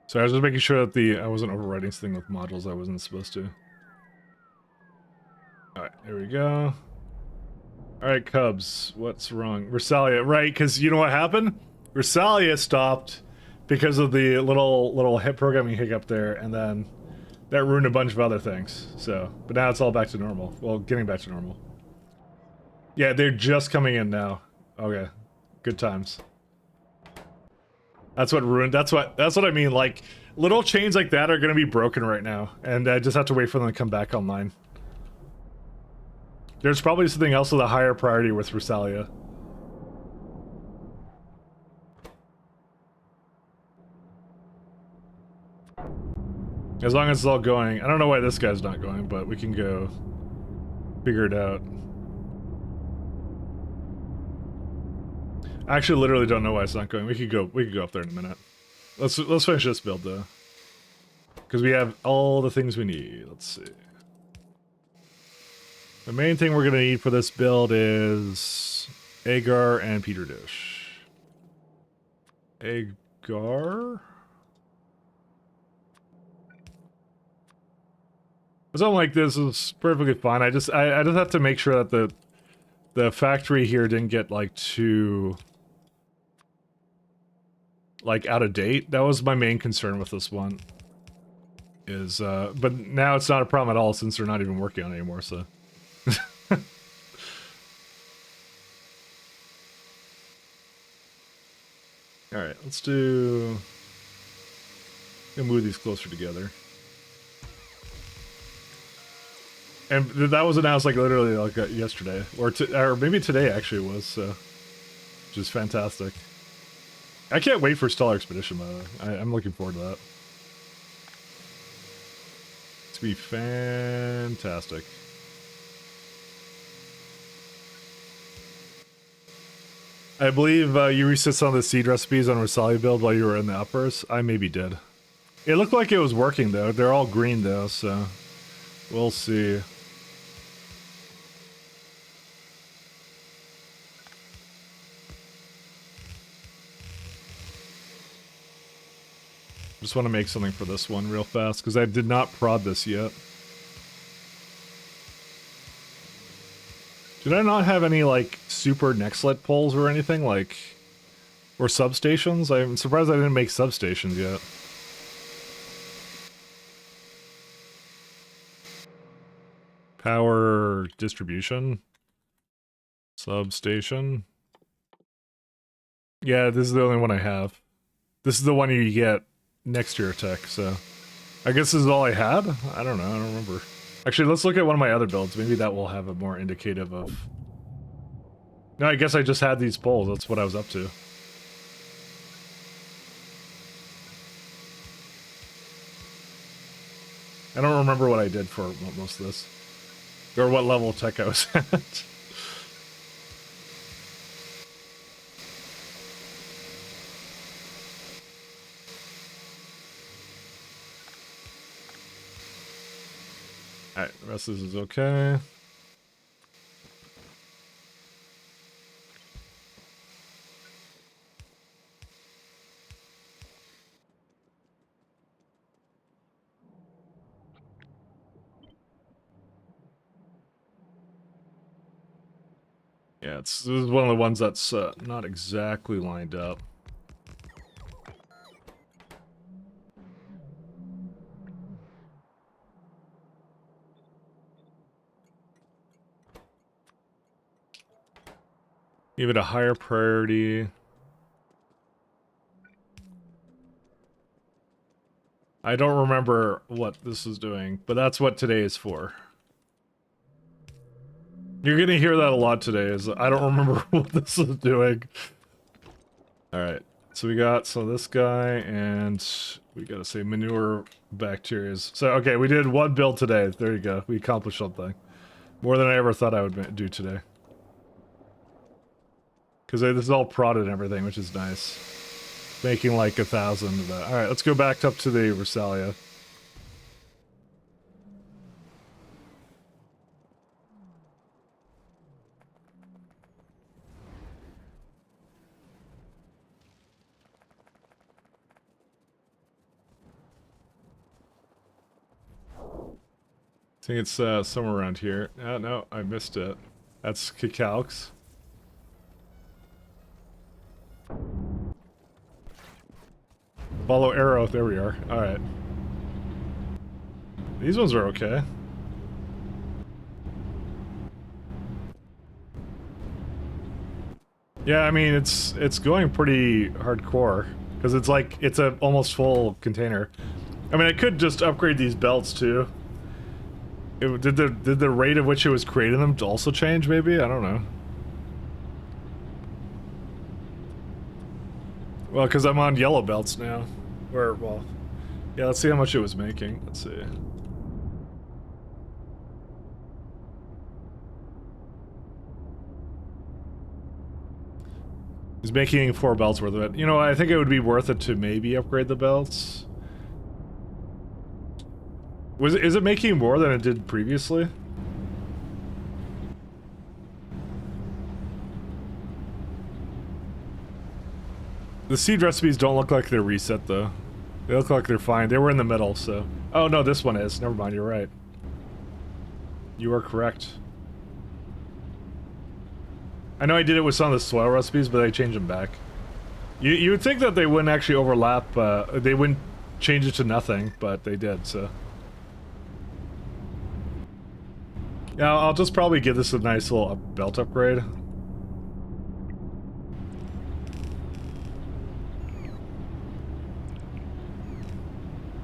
So I was just making sure that I wasn't overwriting something with modules I wasn't supposed to. Alright, here we go. Alright, Cubs. What's wrong? Versalia, right, because you know what happened? Versalia stopped because of the little hit programming hiccup there, and then that ruined a bunch of other things. So, but now it's all back to normal. Well, getting back to normal. Yeah, they're just coming in now. Okay. Good times. That's what ruined. That's what I mean. Like, little chains like that are gonna be broken right now, and I just have to wait for them to come back online. There's probably something else with a higher priority with Versalia. As long as it's all going. I don't know why this guy's not going, but we can go figure it out. I actually literally don't know why it's not going. We could go up there in a minute. Let's finish this build though. Because we have all the things we need. Let's see. The main thing we're gonna need for this build is agar and Peter dish. Agar? Something like this is perfectly fine. I just have to make sure that the factory here didn't get like too like out of date. That was my main concern with this one. Is but now it's not a problem at all since they're not even working on it anymore, so. Alright, let's move these closer together. And that was announced like literally like yesterday, or maybe today actually it was, so, which is fantastic. I can't wait for Stellar Expedition, by the way. I'm looking forward to that. It's gonna be fantastic. I believe you reset some of the seed recipes on Rosalia build while you were in the uppers. I maybe did. It looked like it was working though. They're all green though, so we'll see. Just want to make something for this one real fast because I did not prod this yet. Did I not have any like super nextlet poles or anything like, or substations? I'm surprised I didn't make substations yet. Power distribution. Substation. Yeah, this is the only one I have. This is the one you get next to your tech, so I guess this is all I had? I don't know, I don't remember. Actually, let's look at one of my other builds. Maybe that will have a more indicative of... No, I guess I just had these poles. That's what I was up to. I don't remember what I did for most of this. Or what level of tech I was at. Alright, the rest of this is okay. Yeah, this is one of the ones that's not exactly lined up. Give it a higher priority. I don't remember what this is doing, but that's what today is for. You're gonna hear that a lot today, is I don't remember what this is doing. Alright, so we got this guy, and we gotta say manure bacterias. So, okay, we did one build today. There you go. We accomplished something. More than I ever thought I would do today. Because this is all prodded and everything, which is nice. Making like 1,000 of that. Alright, let's go back up to the Rosalia. I think it's somewhere around here. No, I missed it. That's Cacaux. Follow arrow, there we are. Alright. These ones are okay. Yeah, I mean, it's going pretty hardcore. Because it's like, it's a almost full container. I mean, I could just upgrade these belts too. Did the rate at which it was creating them also change, maybe? I don't know. Well, because I'm on yellow belts now. Or, well... Yeah, let's see how much it was making. Let's see. He's making 4 belts worth of it. You know, I think it would be worth it to maybe upgrade the belts. Is it making more than it did previously? The seed recipes don't look like they're reset though. They look like they're fine. They were in the middle, so... Oh no, this one is. Never mind, you're right. You are correct. I know I did it with some of the soil recipes, but I changed them back. You would think that they wouldn't actually overlap, they wouldn't change it to nothing, but they did, so... Yeah, I'll just probably give this a nice little belt upgrade.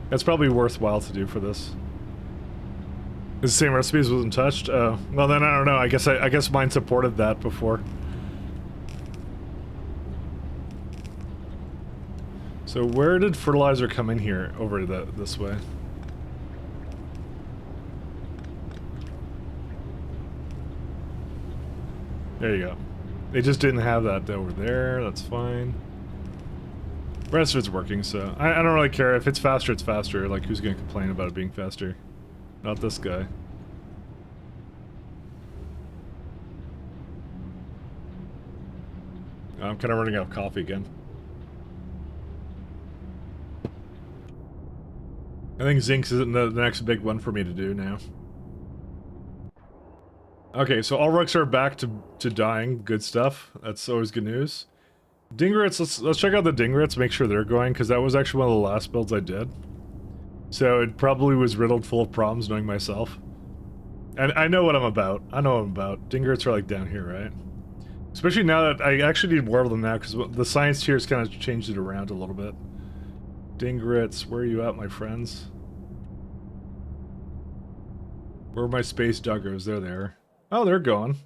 That's probably worthwhile to do for this. The same recipes wasn't touched? Oh, well then I don't know. I guess mine supported that before. So where did fertilizer come in here? Over this way. There you go. They just didn't have that over there. That's fine. The rest of it's working, so I don't really care. If it's faster, it's faster. Like, who's gonna complain about it being faster? Not this guy. I'm kind of running out of coffee again. I think zinc is the next big one for me to do now. Okay, so all rooks are back to dying. Good stuff. That's always good news. Dingrits, let's check out the dingrits, make sure they're going, because that was actually one of the last builds I did. So it probably was riddled full of problems, knowing myself. And I know what I'm about. I know what I'm about. Dingrits are like down here, right? Especially now that I actually need more of them now, because the science tiers kind of changed it around a little bit. Dingrits, where are you at, my friends? Where are my space duggos? They're there. Oh, they're gone.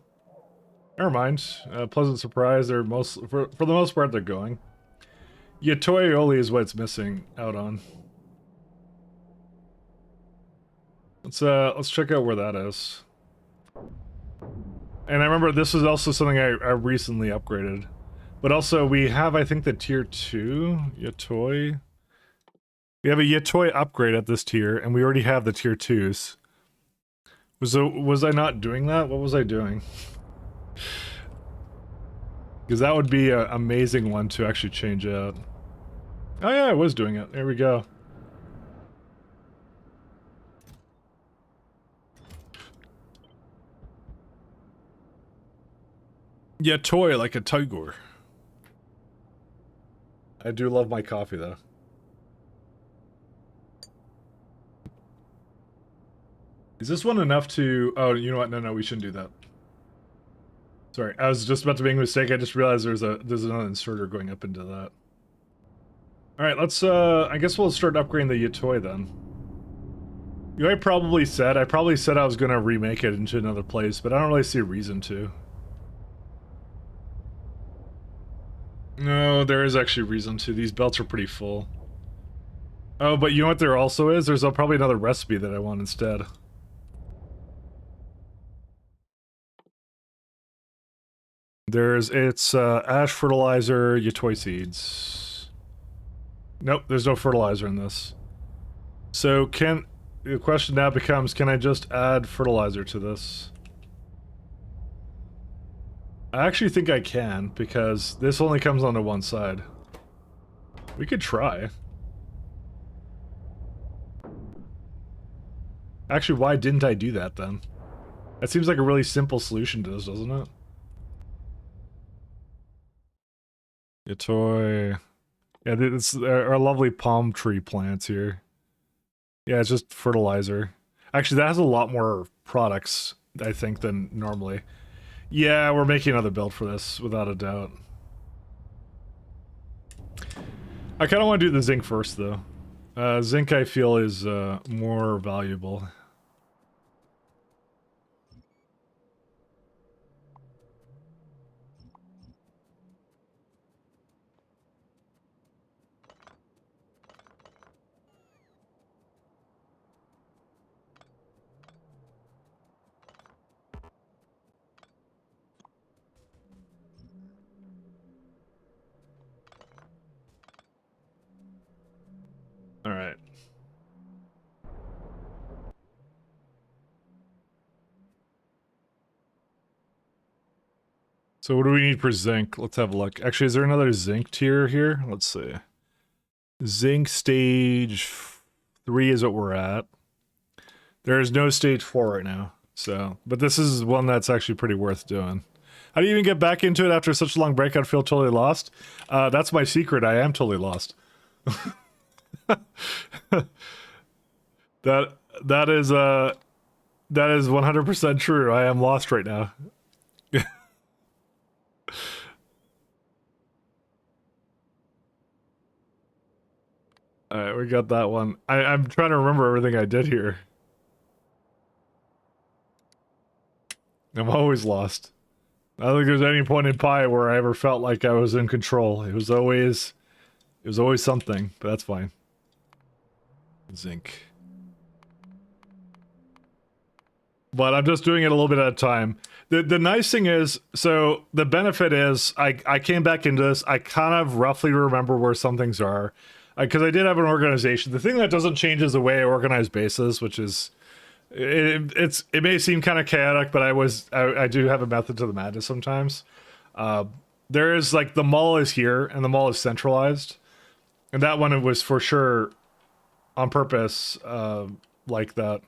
Never mind. Pleasant surprise. They're for the most part, they're going. Yatoioli is what it's missing out on. Let's check out where that is. And I remember this was also something I recently upgraded. But also we have, I think, the tier 2 Yatoi. We have a Yatoi upgrade at this tier, and we already have the tier 2s. Was I not doing that? What was I doing? Because that would be an amazing one to actually change out. Oh yeah, I was doing it. There we go. Yeah, toy like a tiger. I do love my coffee though. Is this one enough to... Oh, you know what? No, we shouldn't do that. Sorry, I was just about to make a mistake. I just realized there's another inserter going up into that. Alright, let's, I guess we'll start upgrading the Yatoi then. You know, I probably said I was gonna remake it into another place, but I don't really see a reason to. No, there is actually reason to. These belts are pretty full. Oh, but you know what there also is? There's probably another recipe that I want instead. It's ash fertilizer, Yatoi seeds. Nope, there's no fertilizer in this. So the question now becomes, can I just add fertilizer to this? I actually think I can, because this only comes onto one side. We could try. Actually, why didn't I do that then? That seems like a really simple solution to this, doesn't it? Yatoi. Yeah, it's our lovely palm tree plants here. Yeah, it's just fertilizer. Actually, that has a lot more products, I think, than normally. Yeah, we're making another build for this, without a doubt. I kind of want to do the zinc first, though. Zinc, I feel, is more valuable. Alright. So what do we need for zinc? Let's have a look. Actually, is there another zinc tier here? Let's see. Zinc stage 3 is what we're at. There is no stage 4 right now. So, but this is one that's actually pretty worth doing. How do you even get back into it after such a long break? I feel totally lost. That's my secret. I am totally lost. that is 100% true. I am lost right now. Alright, we got that one. I'm trying to remember everything I did here. I'm always lost. I don't think there's any point in Pi where I ever felt like I was in control. It was always something, but that's fine. Zinc. But I'm just doing it a little bit at a time. The nice thing is, so the benefit is I came back into this. I kind of roughly remember where some things are, because I did have an organization. The thing that doesn't change is the way I organize bases, which is it may seem kind of chaotic, but I do have a method to the madness sometimes. There is like the mall is here and the mall is centralized, and that one was for sure on purpose like that.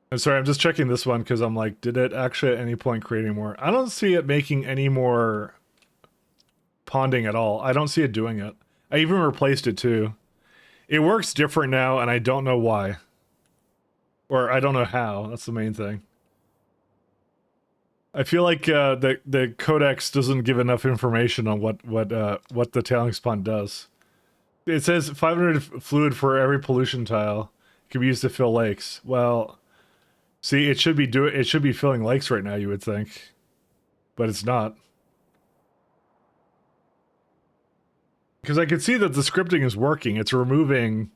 And sorry, I'm just checking this one because I'm like, did it actually at any point create any more? I don't see it making any more ponding at all. I don't see it doing it. I even replaced it too. It works different now, and I don't know why. Or I don't know how. That's the main thing. I feel like the codex doesn't give enough information on what the tailings pond does. It says 500 fluid for every pollution tile can be used to fill lakes. Well, see, it should be filling lakes right now, you would think, but it's not. Because I can see that the scripting is working. It's removing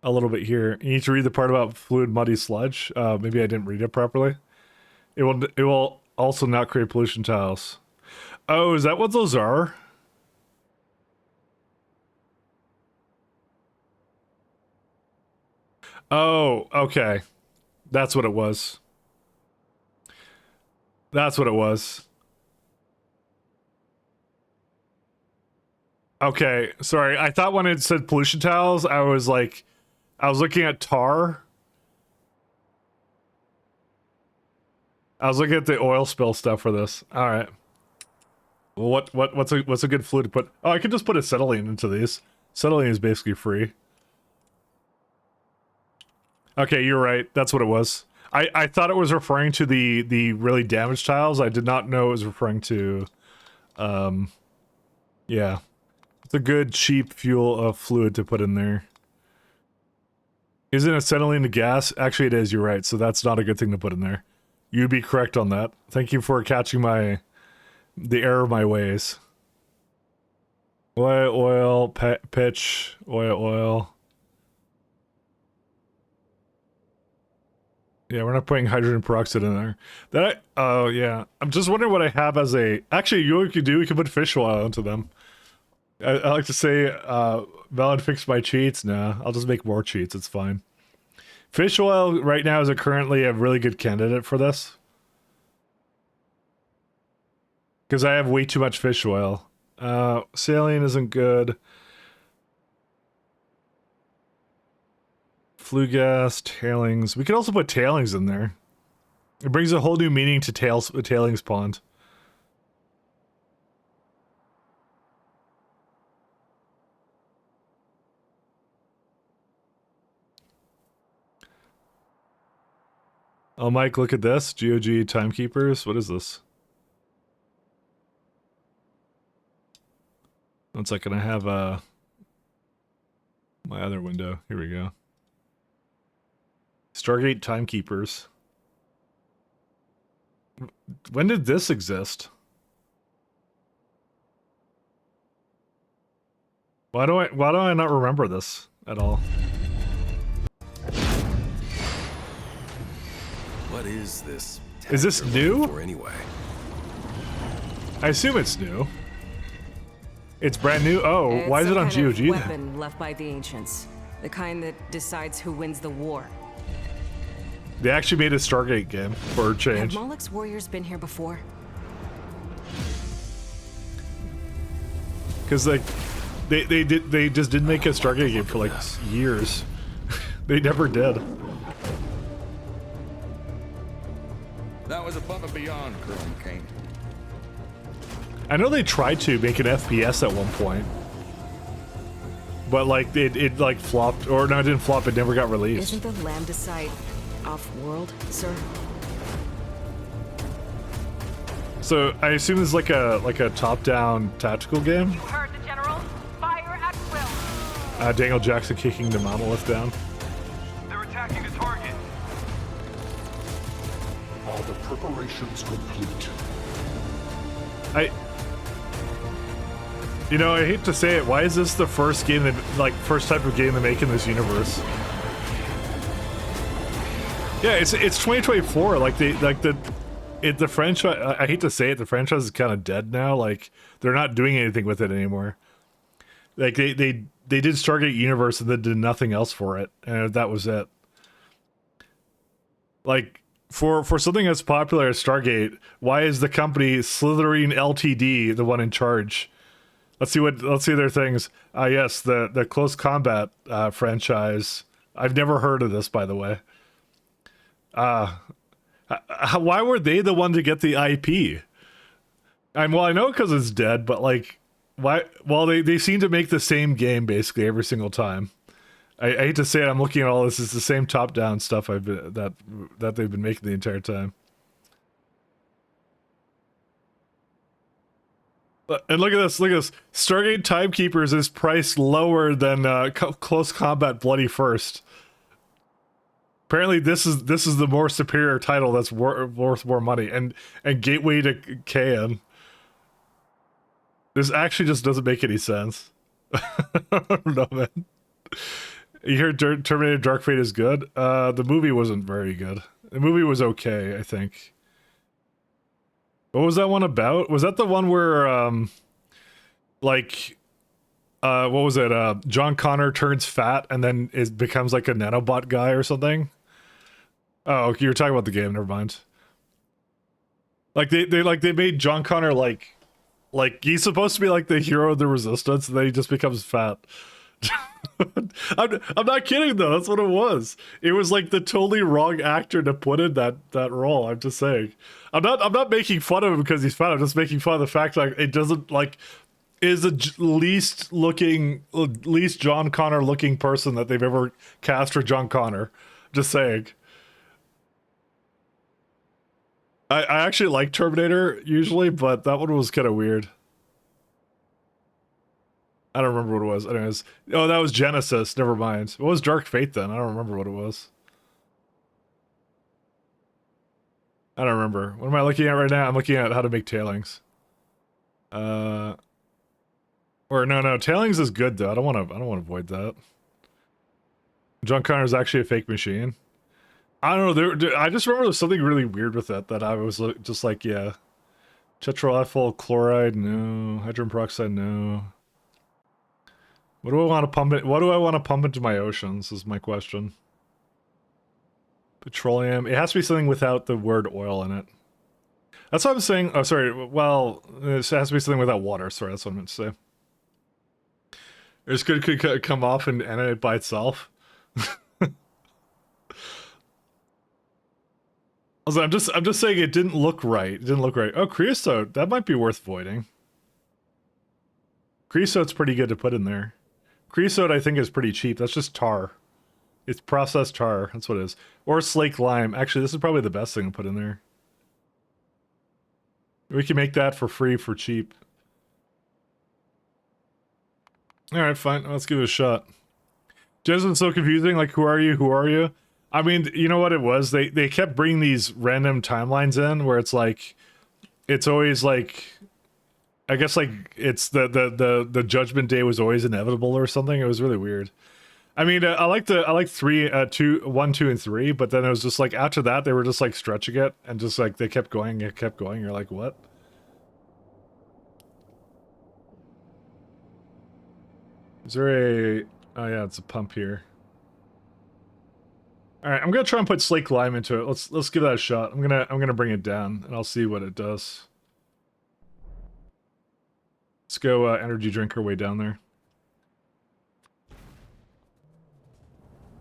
a little bit here. You need to read the part about fluid muddy sludge. Maybe I didn't read it properly. It will also not create pollution tiles. Oh, is that what those are? Oh, okay. That's what it was. That's what it was. Okay, sorry. I thought when it said pollution tiles, I was looking at tar. I was looking at the oil spill stuff for this. All right. Well, what's a good fluid to put? Oh, I could just put acetylene into these. Acetylene is basically free. Okay, you're right. That's what it was. I thought it was referring to the really damaged tiles. I did not know it was referring to, yeah. It's a good cheap fuel fluid to put in there. Isn't acetylene a gas? Actually, it is. You're right. So that's not a good thing to put in there. You'd be correct on that. Thank you for catching the error of my ways. Oil, pitch, oil. Yeah, we're not putting hydrogen peroxide in there. Oh yeah. I'm just wondering what I have as a... Actually, you know what we could do? We could put fish oil into them. I like to say, Valid fixed my cheats. Nah, I'll just make more cheats. It's fine. Fish oil right now is currently a really good candidate for this. Because I have way too much fish oil. Saline isn't good. Flue gas, tailings. We could also put tailings in there. It brings a whole new meaning to tailings pond. Oh, Mike, look at this. GOG timekeepers. What is this? One second. I have my other window. Here we go. Stargate timekeepers. When did this exist? Why do I not remember this at all? What is this? Is this new? For anyway? I assume it's new. It's brand new. Oh, It's why is it on some kind GOG? of weapon left by the ancients, the kind that decides who wins the war. They actually made a Stargate game for a change. Have Moloch's warriors been here before? Because like they just didn't make a Stargate game for like years. They never did. That was above and beyond, Colonel McCain. I know they tried to make an FPS at one point, but like it like flopped, or no, it didn't flop. It never got released. Isn't the Lambda site off-world, sir? So I assume it's like a top-down tactical game. You heard the general. Fire at will. Daniel Jackson kicking the monolith down. They're attacking the target. Are the preparations complete? You know, I hate to say it. Why is this the first game that, like, first type of game they make in this universe? Yeah, it's 2024. Like the franchise. I hate to say it, the franchise is kind of dead now. Like they're not doing anything with it anymore. Like they did Stargate Universe and then did nothing else for it, and that was it. Like for something as popular as Stargate, why is the company Slytherin Ltd the one in charge? Let's see their things. Yes, the Close Combat franchise. I've never heard of this, by the way. Why were they the one to get the IP? Well, I know because it's dead, but like, why? Well, they seem to make the same game basically every single time. I hate to say it, I'm looking at all this. It's the same top-down stuff that they've been making the entire time. And look at this, Stargate Timekeepers is priced lower than Close Combat Bloody First. Apparently, this is the more superior title that's worth more money, and Gateway to KN. This actually just doesn't make any sense. I don't know, man. You hear Terminator Dark Fate is good? The movie wasn't very good. The movie was okay, I think. What was that one about? Was that the one where, what was it? John Connor turns fat and then becomes like a nanobot guy or something? Oh, you were talking about the game. Never mind. Like they made John Connor like he's supposed to be like the hero of the Resistance, and then he just becomes fat. I'm not kidding though. That's what it was. It was like the totally wrong actor to put in that role. I'm just saying. I'm not making fun of him because he's fat. I'm just making fun of the fact like it doesn't like is the least John Connor looking person that they've ever cast for John Connor. Just saying. I actually like Terminator usually, but that one was kind of weird. I don't remember what it was. Anyways, oh, that was Genesis. Never mind. What was Dark Fate then? I don't remember what it was. I don't remember. What am I looking at right now? I'm looking at how to make tailings. Or no, tailings is good though. I don't want to avoid that. John Connor's actually a fake machine. I don't know. I just remember there was something really weird with that I was just like, yeah. Tetraethyl chloride, no. Hydrogen peroxide, no. What do I want to pump it? What do I want to pump into my oceans? Is my question. Petroleum. It has to be something without the word oil in it. That's what I'm saying. Oh, sorry. Well, it has to be something without water. Sorry, that's what I meant to say. It's good could come off and animate by itself. I'm just saying it didn't look right. It didn't look right. Oh, creosote. That might be worth voiding. Creosote's pretty good to put in there. Creosote, I think, is pretty cheap. That's just tar. It's processed tar. That's what it is. Or slaked lime. Actually, this is probably the best thing to put in there. We can make that for free for cheap. Alright, fine. Let's give it a shot. Jasmine's so confusing. Like, who are you? Who are you? I mean, you know what it was? They kept bringing these random timelines in where it's like... It's always like... I guess like it's the Judgment Day was always inevitable or something. It was really weird. I mean, I like 1, 2, and 3, but then it was just like after that they were just like stretching it and just like they kept going. You're like, what? Is there a? Oh yeah, it's a pump here. All right, I'm gonna try and put slaked lime into it. Let's give that a shot. I'm gonna bring it down and I'll see what it does. Let's go energy drink our way down there.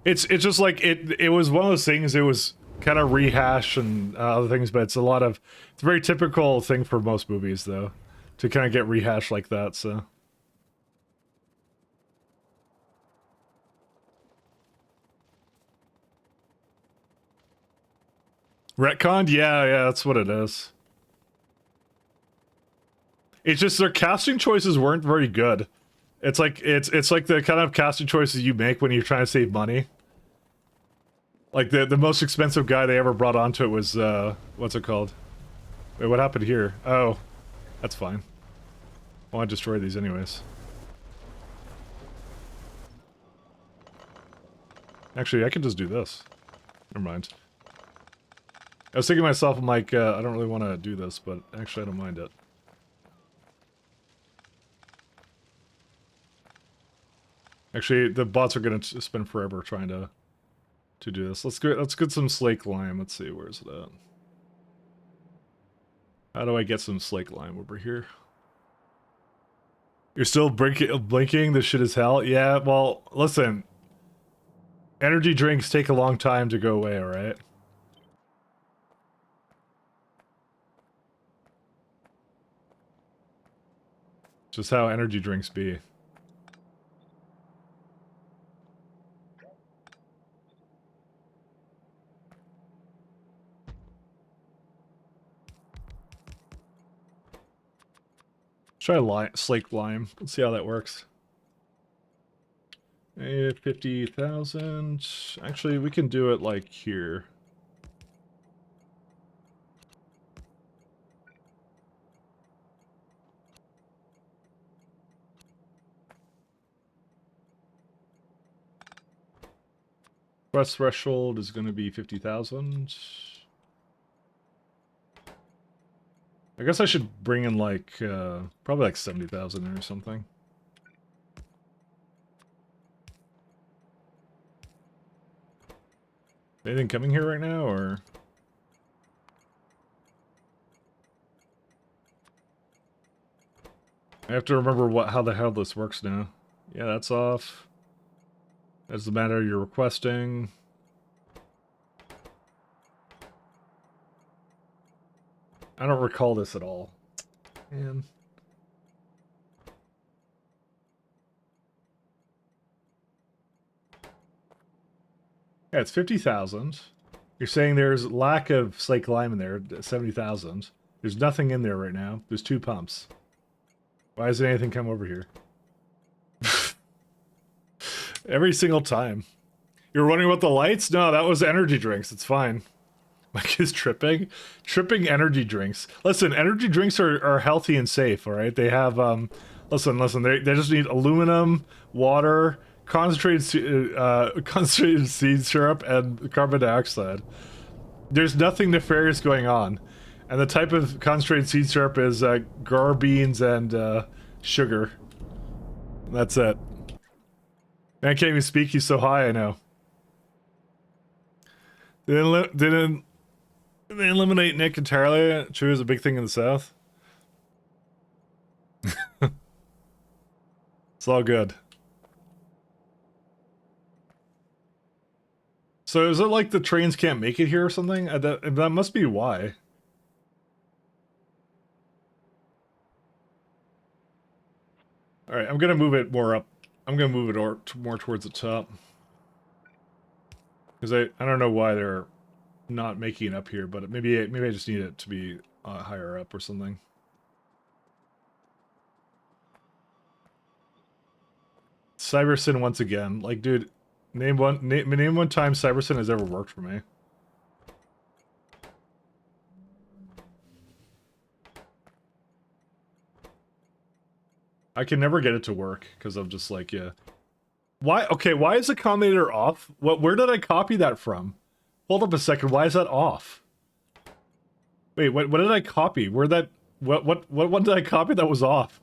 It's just like it was one of those things. It was kind of rehash and other things, but it's a very typical thing for most movies though, to kind of get rehashed like that. So. Retconned? Yeah, that's what it is. It's just their casting choices weren't very good. It's like the kind of casting choices you make when you're trying to save money. Like the most expensive guy they ever brought onto it was what's it called? Wait, what happened here? Oh, that's fine. I want to destroy these anyways. Actually, I can just do this. Never mind. I was thinking to myself, I'm like, I don't really want to do this, but actually I don't mind it. Actually, the bots are gonna spend forever trying to do this. Let's get some slake lime. Let's see, where's it at? How do I get some slake lime over here? You're still blinking? This shit is hell? Yeah, well, listen. Energy drinks take a long time to go away, alright? Just how energy drinks be. Try slake lime. Let's see how that works. 50,000. Actually, we can do it like here. Quest threshold is going to be 50,000. I guess I should bring in like, probably like 70,000 or something. Anything coming here right now, or? I have to remember how the hell this works now. Yeah, that's off. That's the matter you're requesting. I don't recall this at all. Man. Yeah, it's 50,000. You're saying there's lack of slake lime in there, 70,000. There's nothing in there right now. There's 2 pumps. Why hasn't anything come over here? Every single time. You're wondering about the lights? No, that was energy drinks. It's fine. Mike is tripping. Tripping energy drinks. Listen, energy drinks are healthy and safe, alright? They have, listen, they just need aluminum, water, concentrated seed syrup, and carbon dioxide. There's nothing nefarious going on. And the type of concentrated seed syrup is gar beans and sugar. That's it. Man, I can't even speak, he's so high, I know. Didn't they eliminate Nick entirely? True is a big thing in the South. It's all good. So is it like the trains can't make it here or something? That must be why. Alright, I'm gonna move it more up. I'm gonna move it more towards the top. Because I don't know why they're not making it up here, but maybe I just need it to be higher up or something. Cybersyn once again. Like, dude, name one time Cybersyn has ever worked for me. I can never get it to work because I'm just like, yeah. Why? Okay, why is the combinator off? Where did I copy that from? Hold up a second. Why is that off? Wait, what did I copy? What one did I copy that was off?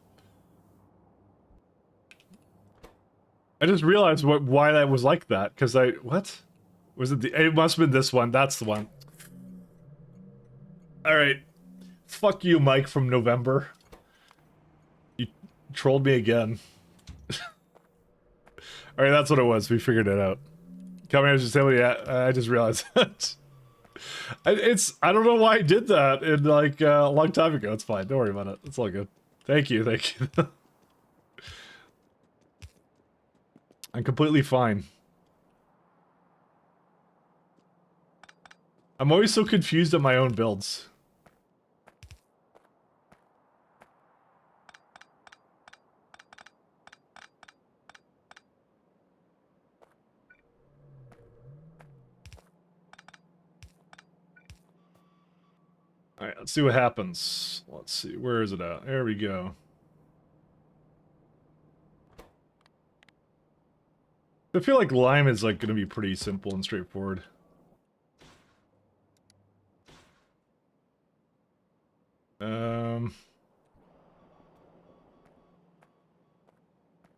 I just realized why that was like that, because what? Was it it must have been this one. That's the one. Alright. Fuck you, Mike from November. You trolled me again. Alright, that's what it was. We figured it out. Coming as yeah, I just realized that. I don't know why I did that in like a long time ago. It's fine. Don't worry about it. It's all good. Thank you. I'm completely fine. I'm always so confused at my own builds. Alright, let's see what happens. Let's see, where is it at? There we go. I feel like lime is like going to be pretty simple and straightforward.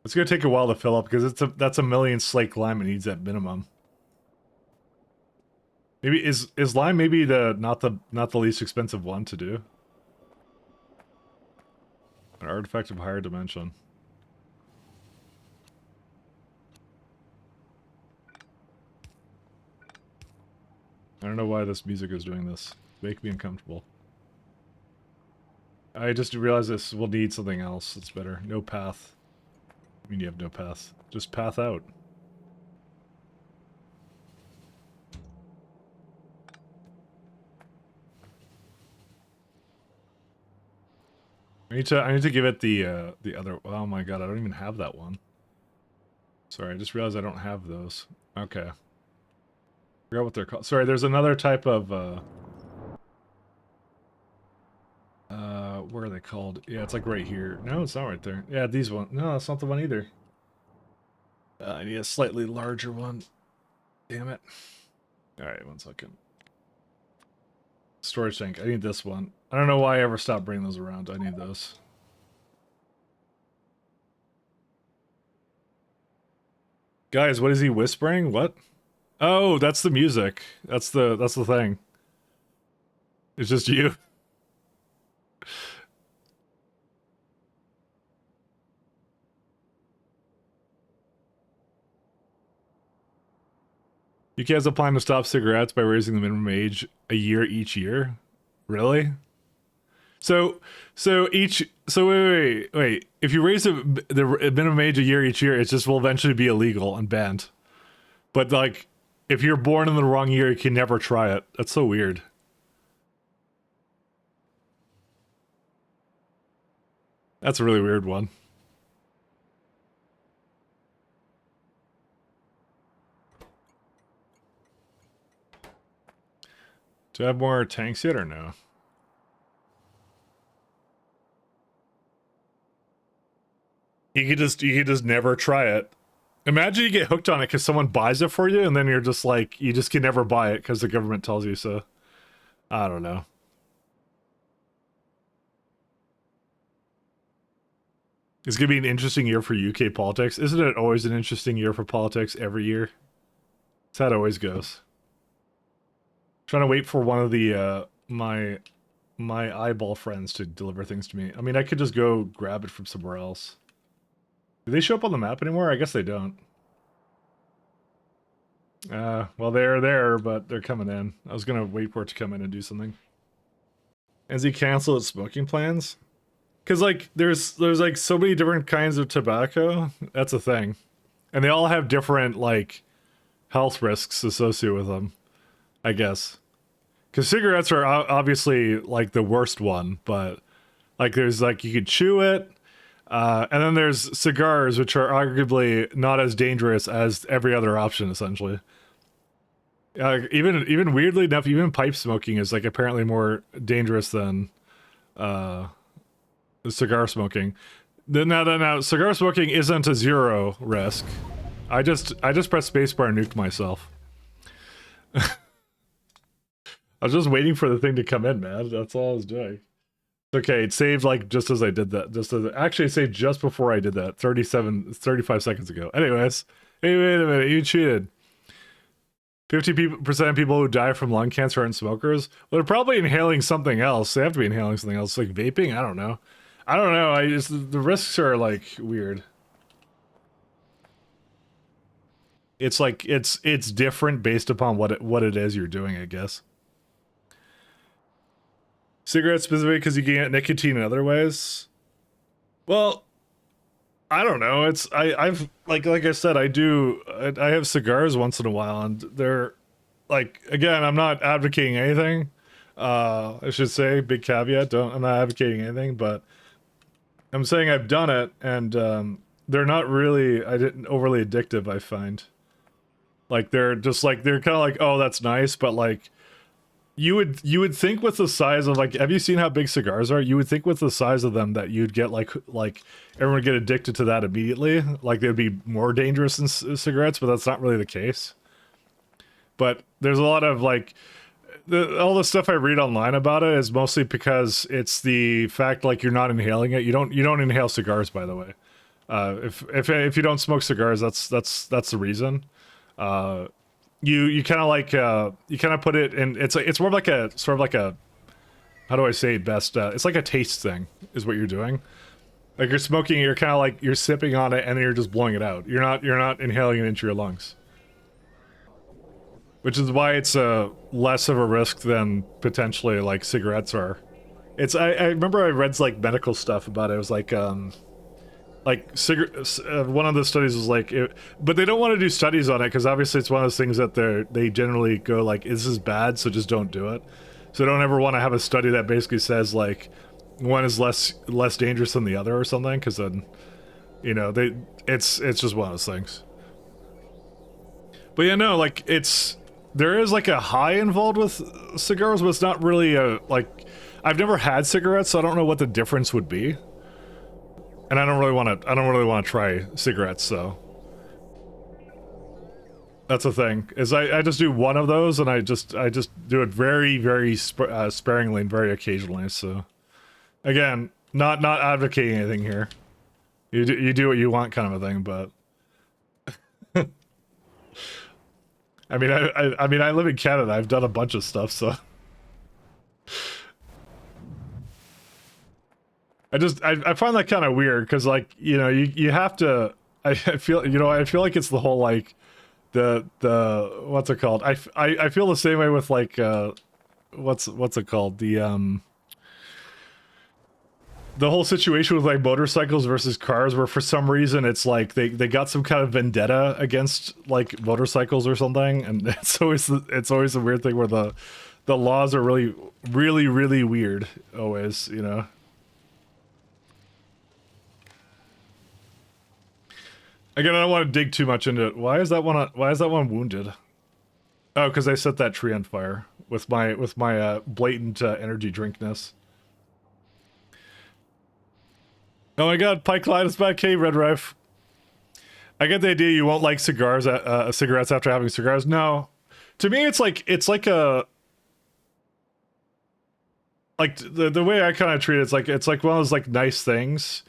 It's gonna take a while to fill up because that's a million slate lime it needs at minimum. Maybe is lime maybe the not the least expensive one to do? An artifact of higher dimension. I don't know why this music is doing this. Make me uncomfortable. I just realized this will need something else that's better. No path. I mean, you have no path. Just path out. I need to give it the other. Oh my god, I don't even have that one. Sorry, I just realized I don't have those. Okay. I forgot what they're called. Sorry, there's another type of where are they called? Yeah, it's like right here. No, it's not right there. Yeah, these one. No, that's not the one either. I need a slightly larger one. Damn it. Alright, 1 second. Storage tank. I need this one. I don't know why I ever stopped bringing those around. I need those. Guys, what is he whispering? What? Oh, that's the music. That's the thing. It's just you. UK has a plan to stop cigarettes by raising the minimum age a year each year. Really? So wait. If you raise the minimum age a year each year, it just will eventually be illegal and banned. But like, if you're born in the wrong year, you can never try it. That's so weird. That's a really weird one. Do I have more tanks yet or no? You could just never try it. Imagine you get hooked on it because someone buys it for you, and then you're just like, you just can never buy it because the government tells you so. I don't know. It's gonna be an interesting year for UK politics. Isn't it always an interesting year for politics every year? That's how it always goes. Trying to wait for one of the my eyeball friends to deliver things to me. I mean, I could just go grab it from somewhere else. Do they show up on the map anymore? I guess they don't. Well, they're there, but they're coming in. I was gonna wait for it to come in and do something. Has he canceled his smoking plans? Because like, there's like so many different kinds of tobacco. That's a thing, and they all have different like health risks associated with them, I guess. Because cigarettes are obviously like the worst one, but like there's like you could chew it. And then there's cigars, which are arguably not as dangerous as every other option, essentially. Even weirdly enough, even pipe smoking is like apparently more dangerous than cigar smoking. Now, cigar smoking isn't a zero risk. I just pressed spacebar and nuked myself. I was just waiting for the thing to come in, man. That's all I was doing. Okay, it saved like just as I did that. Actually, it saved just before I did that. 35 seconds ago. Anyways, hey, wait a minute, you cheated. 50% of people who die from lung cancer aren't smokers. Well, they're probably inhaling something else. They have to be inhaling something else, like vaping. I don't know. The risks are like weird. It's like it's different based upon what it is you're doing, I guess. Cigarettes specifically because you can get nicotine in other ways. Well, I don't know. I've like I said, I have cigars once in a while, and they're like, again, I'm not advocating anything. I should say, big caveat. I'm not advocating anything, but I'm saying I've done it, and they're not really overly addictive. I find like they're kind of like, oh, that's nice, but like. You would think with the size of like, have you seen how big cigars are? You would think with the size of them that you'd get like everyone would get addicted to that immediately. Like they'd be more dangerous than cigarettes, but that's not really the case. But there's a lot of like, all the stuff I read online about it is mostly because it's the fact like you're not inhaling it. You don't inhale cigars, by the way. If you don't smoke cigars, that's the reason. You kind of like you kind of put it in. It's more like a sort of like a, how do I say it best? It's like a taste thing is what you're doing. Like you're smoking, you're kind of like you're sipping on it and then you're just blowing it out. You're not inhaling it into your lungs. Which is why it's less of a risk than potentially like cigarettes are. I remember I read like medical stuff about it. It was like one of the studies was like, but they don't want to do studies on it because obviously it's one of those things that they generally go like, this is bad, so just don't do it. So they don't ever want to have a study that basically says like one is less dangerous than the other or something, because then, you know, it's just one of those things. But yeah, no, like there is like a high involved with cigars, but it's not really like, I've never had cigarettes, so I don't know what the difference would be. And I don't really want to try cigarettes, so that's the thing. Is I just do one of those, and I just do it very, very sparingly and very occasionally. So again, not advocating anything here. You do what you want, kind of a thing. But I mean, I live in Canada. I've done a bunch of stuff, so I find that kind of weird because, like, you know, you have to. I feel like it's the whole like the what's it called? I feel the same way with like what's it called? The whole situation with like motorcycles versus cars, where for some reason it's like they got some kind of vendetta against like motorcycles or something, and it's always a weird thing where the laws are really weird always, you know. Again, I don't want to dig too much into it. Why is that one wounded? Oh, because I set that tree on fire with my blatant energy drinkness. Oh my god, Pike Line is back. Hey, Red Rife. I get the idea you won't like cigarettes after having cigars. No. To me, it's like a... Like, the way I kind of treat it, it's like one of those, like, nice things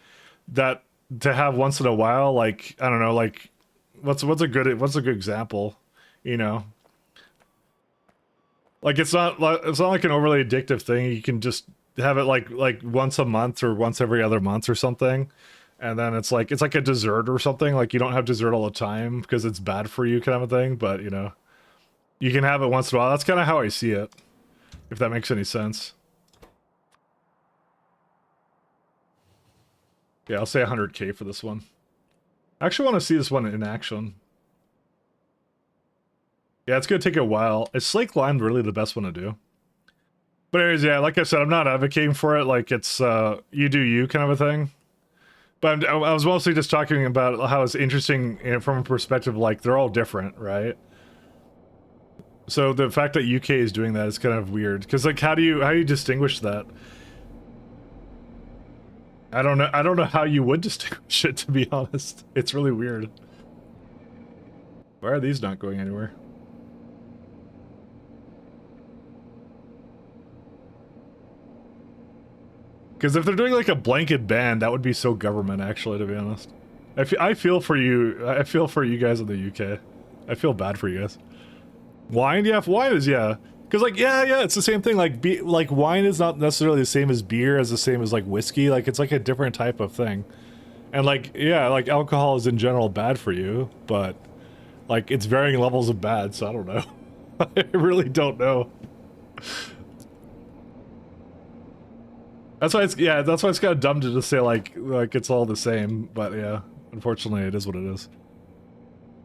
that to have once in a while. Like, I don't know, like, what's a good example, you know? Like, it's not like an overly addictive thing. You can just have it like once a month or once every other month or something, and then it's like a dessert or something. Like, you don't have dessert all the time because it's bad for you, kind of a thing, but you know, you can have it once in a while. That's kind of how I see it, if that makes any sense. Yeah, I'll say 100K for this one. I actually want to see this one in action. Yeah, it's gonna take a while. Is Slake Lime really the best one to do? But anyways, yeah, like I said, I'm not advocating for it. Like, it's you do you kind of a thing. But I was mostly just talking about how it's interesting, you know, from a perspective like they're all different, right? So the fact that UK is doing that is kind of weird, because like how do you distinguish that? I don't know how you would distinguish it, to be honest. It's really weird. Why are these not going anywhere? Because if they're doing like a blanket ban, that would be so government, actually, to be honest. I feel for you. I feel for you guys in the UK. I feel bad for you guys. Wine, yeah, wine is, yeah. Because like, yeah, it's the same thing. Like, like wine is not necessarily the same as beer, as the same as like whiskey. Like, it's like a different type of thing. And like, yeah, like alcohol is in general bad for you, but like it's varying levels of bad. So I don't know. I really don't know. That's why it's kind of dumb to just say like it's all the same, but yeah, unfortunately it is what it is.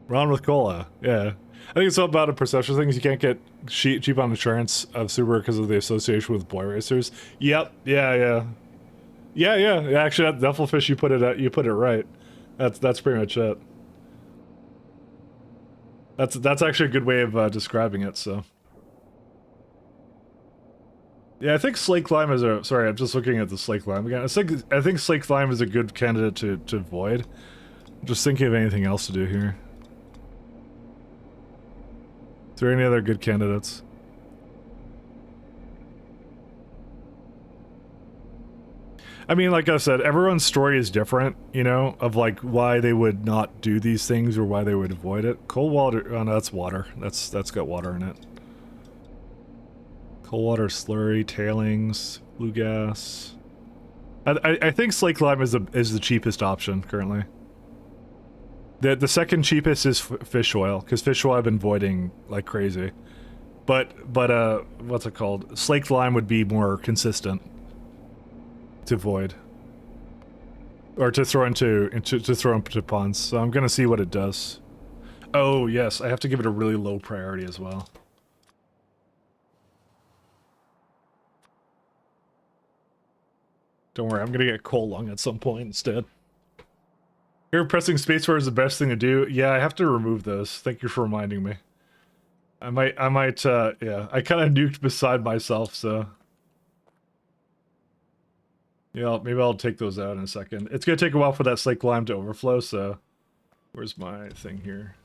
Ron with cola, yeah. I think it's all about a perception things. You can't get cheap on insurance of Subaru because of the association with boy racers. Yep, yeah. Actually, that Dufflefish, you put it right. That's pretty much it. That's actually a good way of describing it. So. Yeah, I think Slake Lime is a... Sorry, I'm just looking at the Slake Lime again. I think Slake Lime is a good candidate to avoid. I'm just thinking of anything else to do here. Is there any other good candidates? I mean, like I said, everyone's story is different, you know, of like why they would not do these things or why they would avoid it. Cold water, oh no, that's water. That's got water in it. Cold water slurry, tailings, blue gas. I think slake lime is the cheapest option currently. The second cheapest is fish oil, because fish oil I've been voiding like crazy. But what's it called? Slaked lime would be more consistent to void, or to throw into ponds. So I'm gonna see what it does. Oh yes, I have to give it a really low priority as well. Don't worry, I'm gonna get coal lung at some point instead. Here, pressing spacebar is the best thing to do. Yeah, I have to remove those. Thank you for reminding me. I might, yeah, I kind of nuked beside myself, so. Yeah, maybe I'll take those out in a second. It's gonna take a while for that slake lime to overflow, so. Where's my thing here?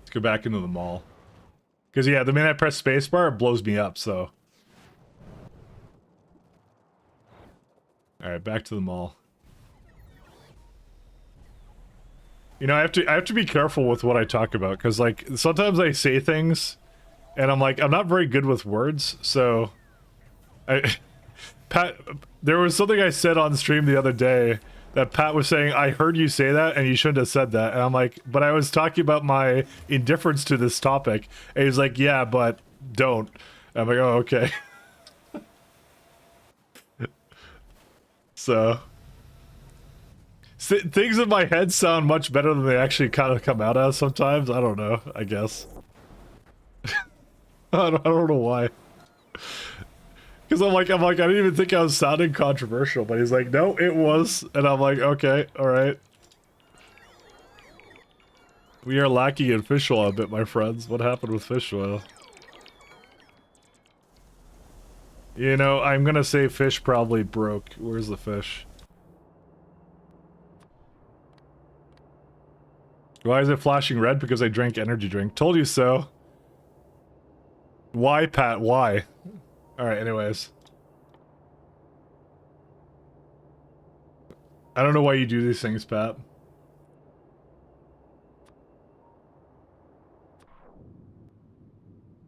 Let's go back into the mall. Because, yeah, the minute I press spacebar, it blows me up, so. Alright, back to the mall. You know, I have to be careful with what I talk about, because, like, sometimes I say things, and I'm like, I'm not very good with words, so... Pat, there was something I said on stream the other day, that Pat was saying, I heard you say that, and you shouldn't have said that, and I'm like, but I was talking about my indifference to this topic, and he's like, yeah, but don't. And I'm like, oh, okay. So... things in my head sound much better than they actually kind of come out as sometimes. I don't know, I guess. I don't know why. Because I'm like, I didn't even think I was sounding controversial, but he's like, no, it was. And I'm like, okay, alright. We are lacking in fish oil a bit, my friends. What happened with fish oil? You know, I'm gonna say fish probably broke. Where's the fish? Why is it flashing red? Because I drank energy drink. Told you so. Why, Pat? Why? Alright, anyways. I don't know why you do these things, Pat.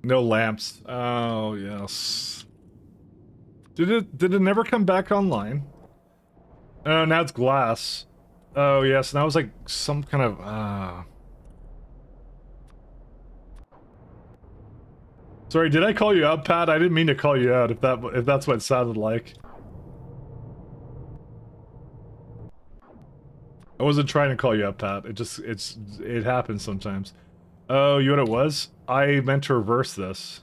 No lamps. Oh, yes. Did it never come back online? Oh, now it's glass. Oh, yes, and that was like some kind of, Sorry, did I call you out, Pat? I didn't mean to call you out if that's what it sounded like. I wasn't trying to call you out, Pat. It happens sometimes. Oh, you know what it was? I meant to reverse this.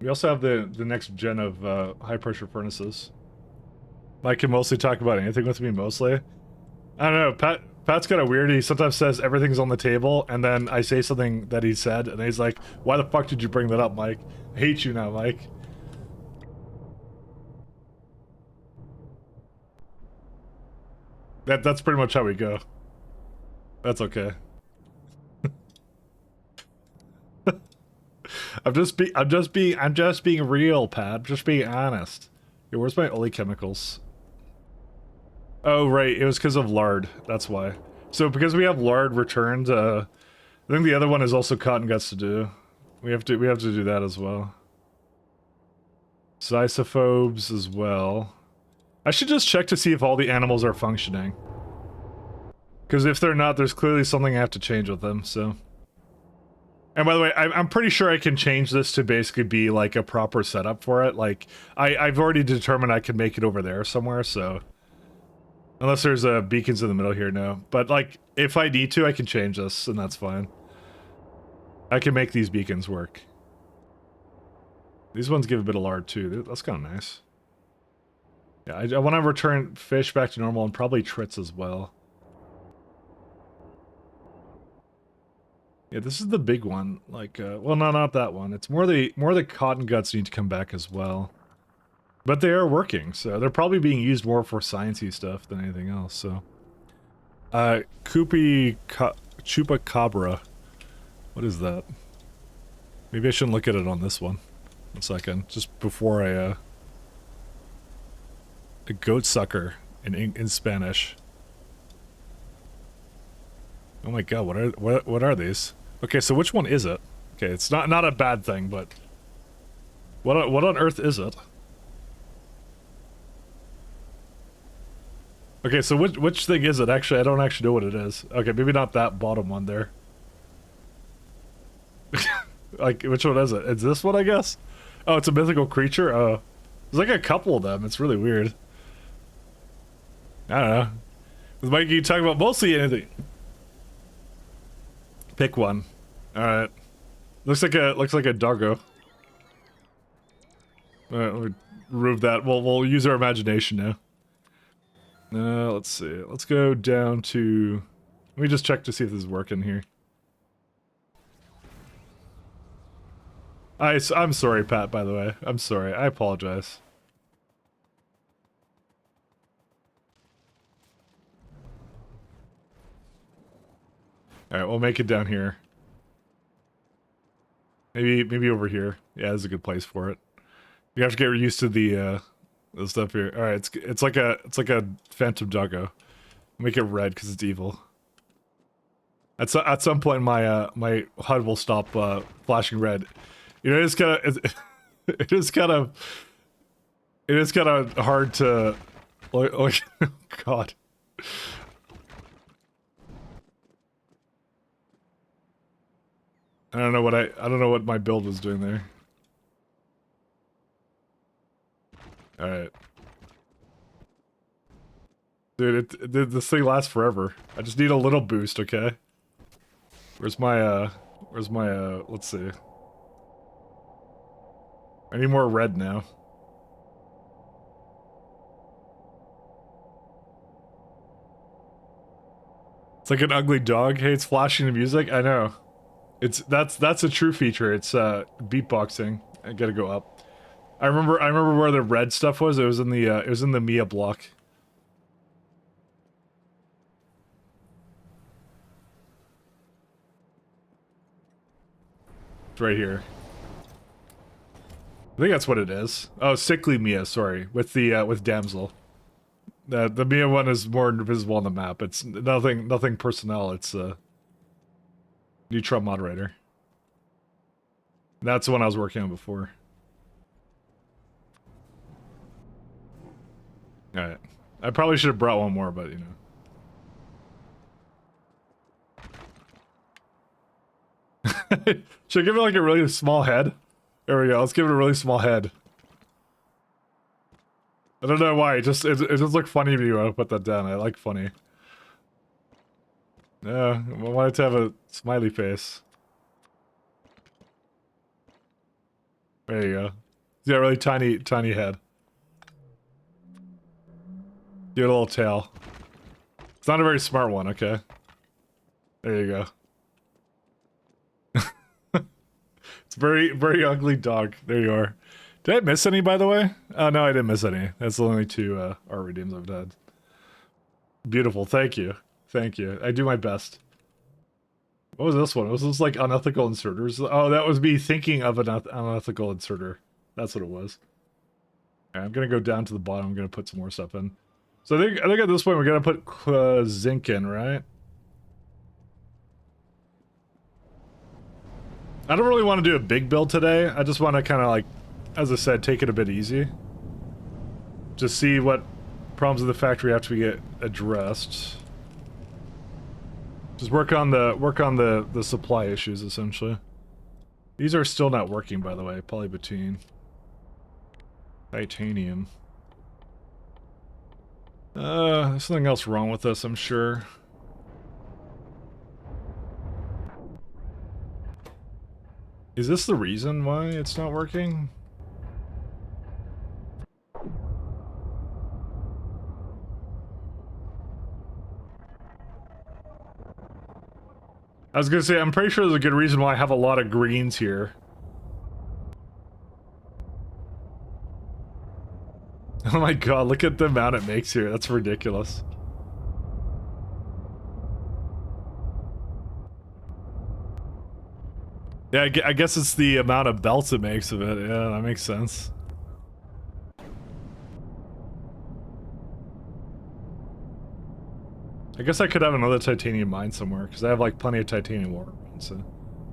We also have the next gen of high pressure furnaces. I can mostly talk about anything with me, mostly. I don't know, Pat's kind of weird. He sometimes says everything's on the table, and then I say something that he said, and he's like, why the fuck did you bring that up, Mike? I hate you now, Mike. That's pretty much how we go. That's okay. I'm just being real, Pat. I'm just being honest. Yo, where's my Oli chemicals? Oh, right, it was because of lard, that's why. So, because we have lard returned, I think the other one is also cotton guts to do. We have to do that as well. Sisophobes as well. I should just check to see if all the animals are functioning. Because if they're not, there's clearly something I have to change with them, so... And by the way, I'm pretty sure I can change this to basically be like a proper setup for it. Like, I've already determined I can make it over there somewhere, so... Unless there's beacons in the middle here, no. But, like, if I need to, I can change this, and that's fine. I can make these beacons work. These ones give a bit of lard, too. That's kind of nice. Yeah, I want to return fish back to normal, and probably trits as well. Yeah, this is the big one. Like, well, no, not that one. It's more the cotton guts need to come back as well. But they are working, so they're probably being used more for sciencey stuff than anything else, so. Chupacabra. What is that? Maybe I shouldn't look at it on this one. 1 second, just before I, a goat sucker in Spanish. Oh my god, what are these? Okay, so which one is it? Okay, it's not a bad thing, but what on earth is it? Okay, so which thing is it? Actually, I don't actually know what it is. Okay, maybe not that bottom one there. Like, which one is it? It's this one, I guess? Oh, it's a mythical creature? Oh. There's like a couple of them. It's really weird. I don't know. With Mikey, you talk about mostly anything. Pick one. Alright. Looks like a doggo. Alright, let me remove that. We'll use our imagination now. Let's see. Let's go down to... Let me just check to see if this is working here. I'm sorry, Pat, by the way. I'm sorry. I apologize. Alright, we'll make it down here. Maybe over here. Yeah, this is a good place for it. You have to get used to the stuff here. Alright, it's like a phantom doggo. Make it red because it's evil. At some point my my HUD will stop flashing red. You know, it is kind of hard to like God. I don't know what my build was doing there. Alright. Dude, this thing lasts forever. I just need a little boost, okay? Where's my let's see. I need more red now. It's like an ugly dog hates flashing the music. I know. That's a true feature. It's beatboxing. I gotta go up. I remember where the red stuff was. It was in the Mia block. It's right here. I think that's what it is. Oh, sickly Mia, sorry. With Damsel. The Mia one is more invisible on the map. It's nothing personnel, it's neutral moderator. That's the one I was working on before. Alright. I probably should have brought one more, but you know. Should I give it like a really small head? There we go, let's give it a really small head. I don't know why, it just looked funny to me when I put that down. I like funny. Yeah, I wanted to have a smiley face. There you go. He's got a really tiny head. Give it a little tail. It's not a very smart one, okay? There you go. It's very ugly dog. There you are. Did I miss any, by the way? Oh, no, I didn't miss any. That's the only two art redeems I've had. Beautiful. Thank you. Thank you. I do my best. What was this one? Was this like unethical inserters? Oh, that was me thinking of an unethical inserter. That's what it was. Okay, I'm gonna go down to the bottom. I'm gonna put some more stuff in. So I think at this point we're gonna put zinc in, right? I don't really want to do a big build today. I just want to kind of like, as I said, take it a bit easy. Just see what problems in the factory have to get addressed. Just work on the supply issues essentially. These are still not working, by the way. Polybutene, titanium. There's something else wrong with this, I'm sure. Is this the reason why it's not working? I was gonna say, I'm pretty sure there's a good reason why I have a lot of greens here. Oh my god, look at the amount it makes here. That's ridiculous. Yeah, I guess it's the amount of belts it makes of it. Yeah, that makes sense. I guess I could have another titanium mine somewhere, because I have like plenty of titanium ore. So,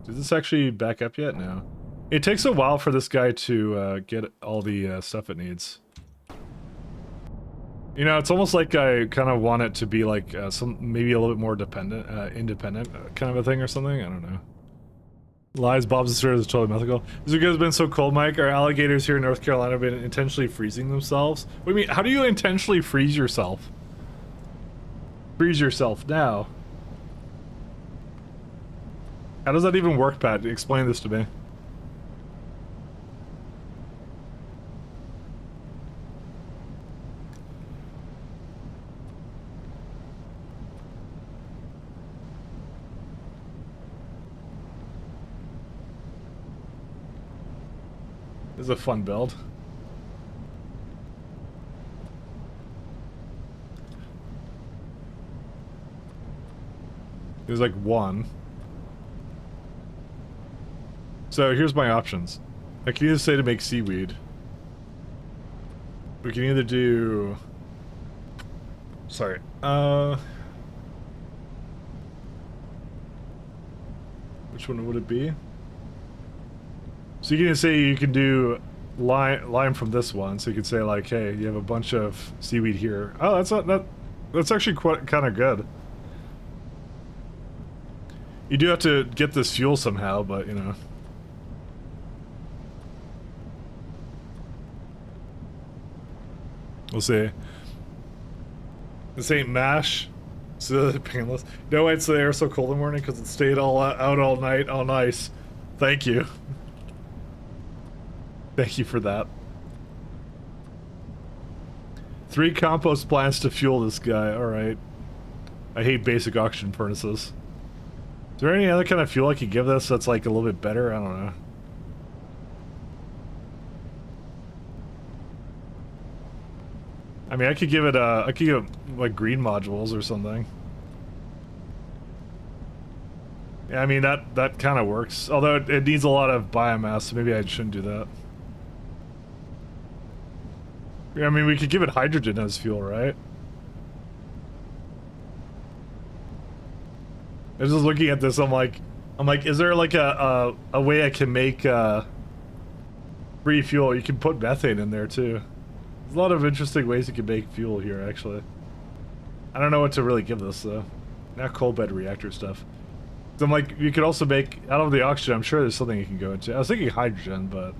did this actually back up yet? No. It takes a while for this guy to get all the stuff it needs. You know, it's almost like I kind of want it to be like maybe a little bit more independent kind of a thing or something. I don't know. Lies, Bob's sister is totally mythical. This week has been so cold, Mike. Our alligators here in North Carolina have been intentionally freezing themselves. What do you mean? How do you intentionally freeze yourself? Freeze yourself now. How does that even work, Pat? Explain this to me. This is a fun build. There's like one. So here's my options. I can either say to make seaweed. We can either do... Sorry. Which one would it be? So you can say you can do lime from this one. So you could say like, hey, you have a bunch of seaweed here. Oh, that's actually quite kind of good. You do have to get this fuel somehow, but you know. We'll see. This ain't MASH. So painless. No, I'd say they're so cold in the morning because it stayed out all night on ice. Thank you. Thank you for that. 3 compost plants to fuel this guy. Alright. I hate basic oxygen furnaces. Is there any other kind of fuel I could give this that's like a little bit better? I don't know. I mean, I could give it like green modules or something. Yeah, I mean, that kind of works. Although it needs a lot of biomass, so maybe I shouldn't do that. Yeah, I mean, we could give it hydrogen as fuel, right? I was just looking at this, I'm like, is there like a way I can make free fuel? You can put methane in there too. There's a lot of interesting ways you can make fuel here, actually. I don't know what to really give this though. Not coal bed reactor stuff. So I'm like, you could also make out of the oxygen. I'm sure there's something you can go into. I was thinking hydrogen, but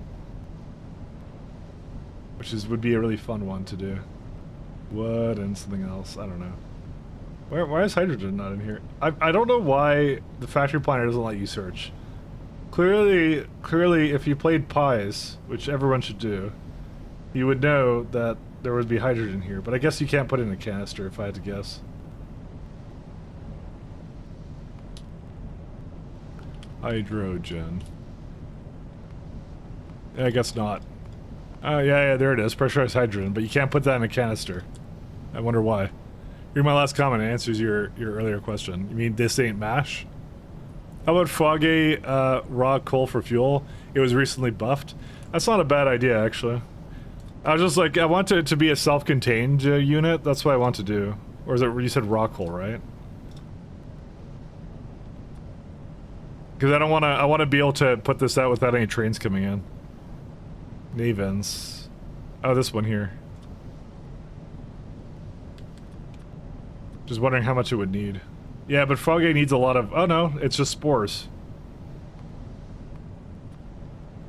would be a really fun one to do. Wood and something else. I don't know. Why is hydrogen not in here? I don't know why the factory planner doesn't let you search. Clearly, if you played Pies, which everyone should do, you would know that there would be hydrogen here. But I guess you can't put it in a canister, if I had to guess. Hydrogen. Yeah, I guess not. Yeah, there it is. Pressurized hydrogen, but you can't put that in a canister. I wonder why. Here's my last comment. It answers your earlier question. You mean this ain't MASH? How about foggy raw coal for fuel? It was recently buffed. That's not a bad idea, actually. I was just like, I want it to be a self-contained unit. That's what I want to do. Or is it, you said raw coal, right? Because I want to be able to put this out without any trains coming in. Navens. Oh, this one here. Just wondering how much it would need. Yeah, but Foggy needs a lot of... Oh no, it's just spores.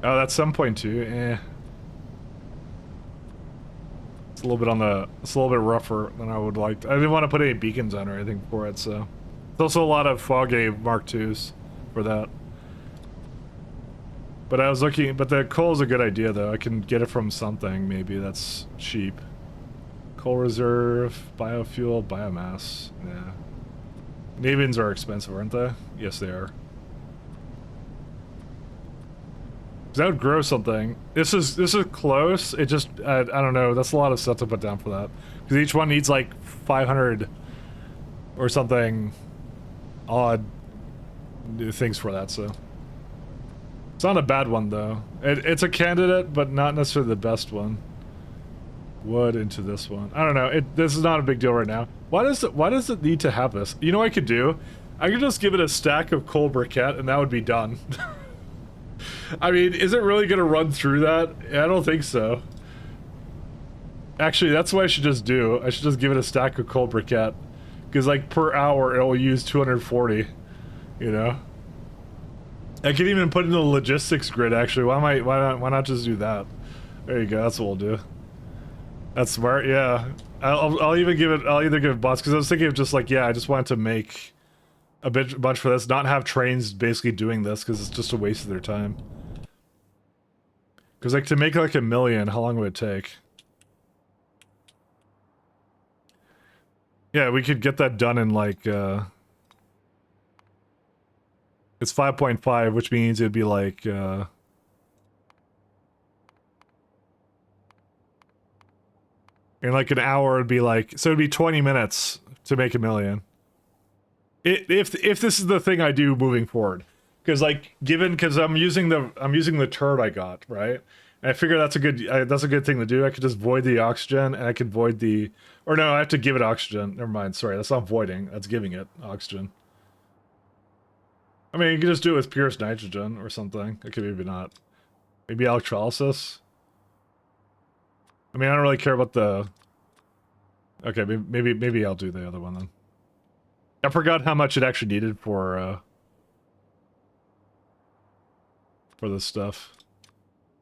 Oh, that's 7.2. Eh. It's a little bit on the... It's a little bit rougher than I would like. I didn't want to put any beacons on or anything for it, so... There's also a lot of Foggy Mark IIs for that. But I was looking... But the coal is a good idea, though. I can get it from something, maybe, that's cheap. Coal reserve, biofuel, biomass. Yeah. Navins are expensive, aren't they? Yes, they are. Because I would grow something. This is close. It just... I don't know. That's a lot of stuff to put down for that. Because each one needs like 500 or something odd things for that, so... It's not a bad one though. It's a candidate, but not necessarily the best one. Wood into this one. I don't know. This is not a big deal right now. Why does it need to have this? You know what I could do? I could just give it a stack of coal briquette and that would be done. I mean, is it really gonna run through that? I don't think so. Actually, that's what I should just do. I should just give it a stack of coal briquette. Because like per hour it'll use 240. You know? I could even put in the logistics grid actually. Why not just do that? There you go, that's what we'll do. That's smart, yeah. I'll either give it bots, because I was thinking of just like, yeah, I just wanted to make a bunch for this, not have trains basically doing this, because it's just a waste of their time. Because like to make like 1 million, how long would it take? Yeah, we could get that done in like, it's 5.5, which means it'd be like, in like an hour, it'd be like, so it'd be 20 minutes to make 1 million. If this is the thing I do moving forward, because like because I'm using the turret I got, right? And I figure that's a good thing to do. I could just void the oxygen, and I could void the, or no, I have to give it oxygen. Never mind. Sorry, that's not voiding. That's giving it oxygen. I mean, you can just do it with purest nitrogen or something. Okay, maybe not. Maybe electrolysis. I mean, I don't really care about the... Okay, maybe I'll do the other one then. I forgot how much it actually needed for this stuff.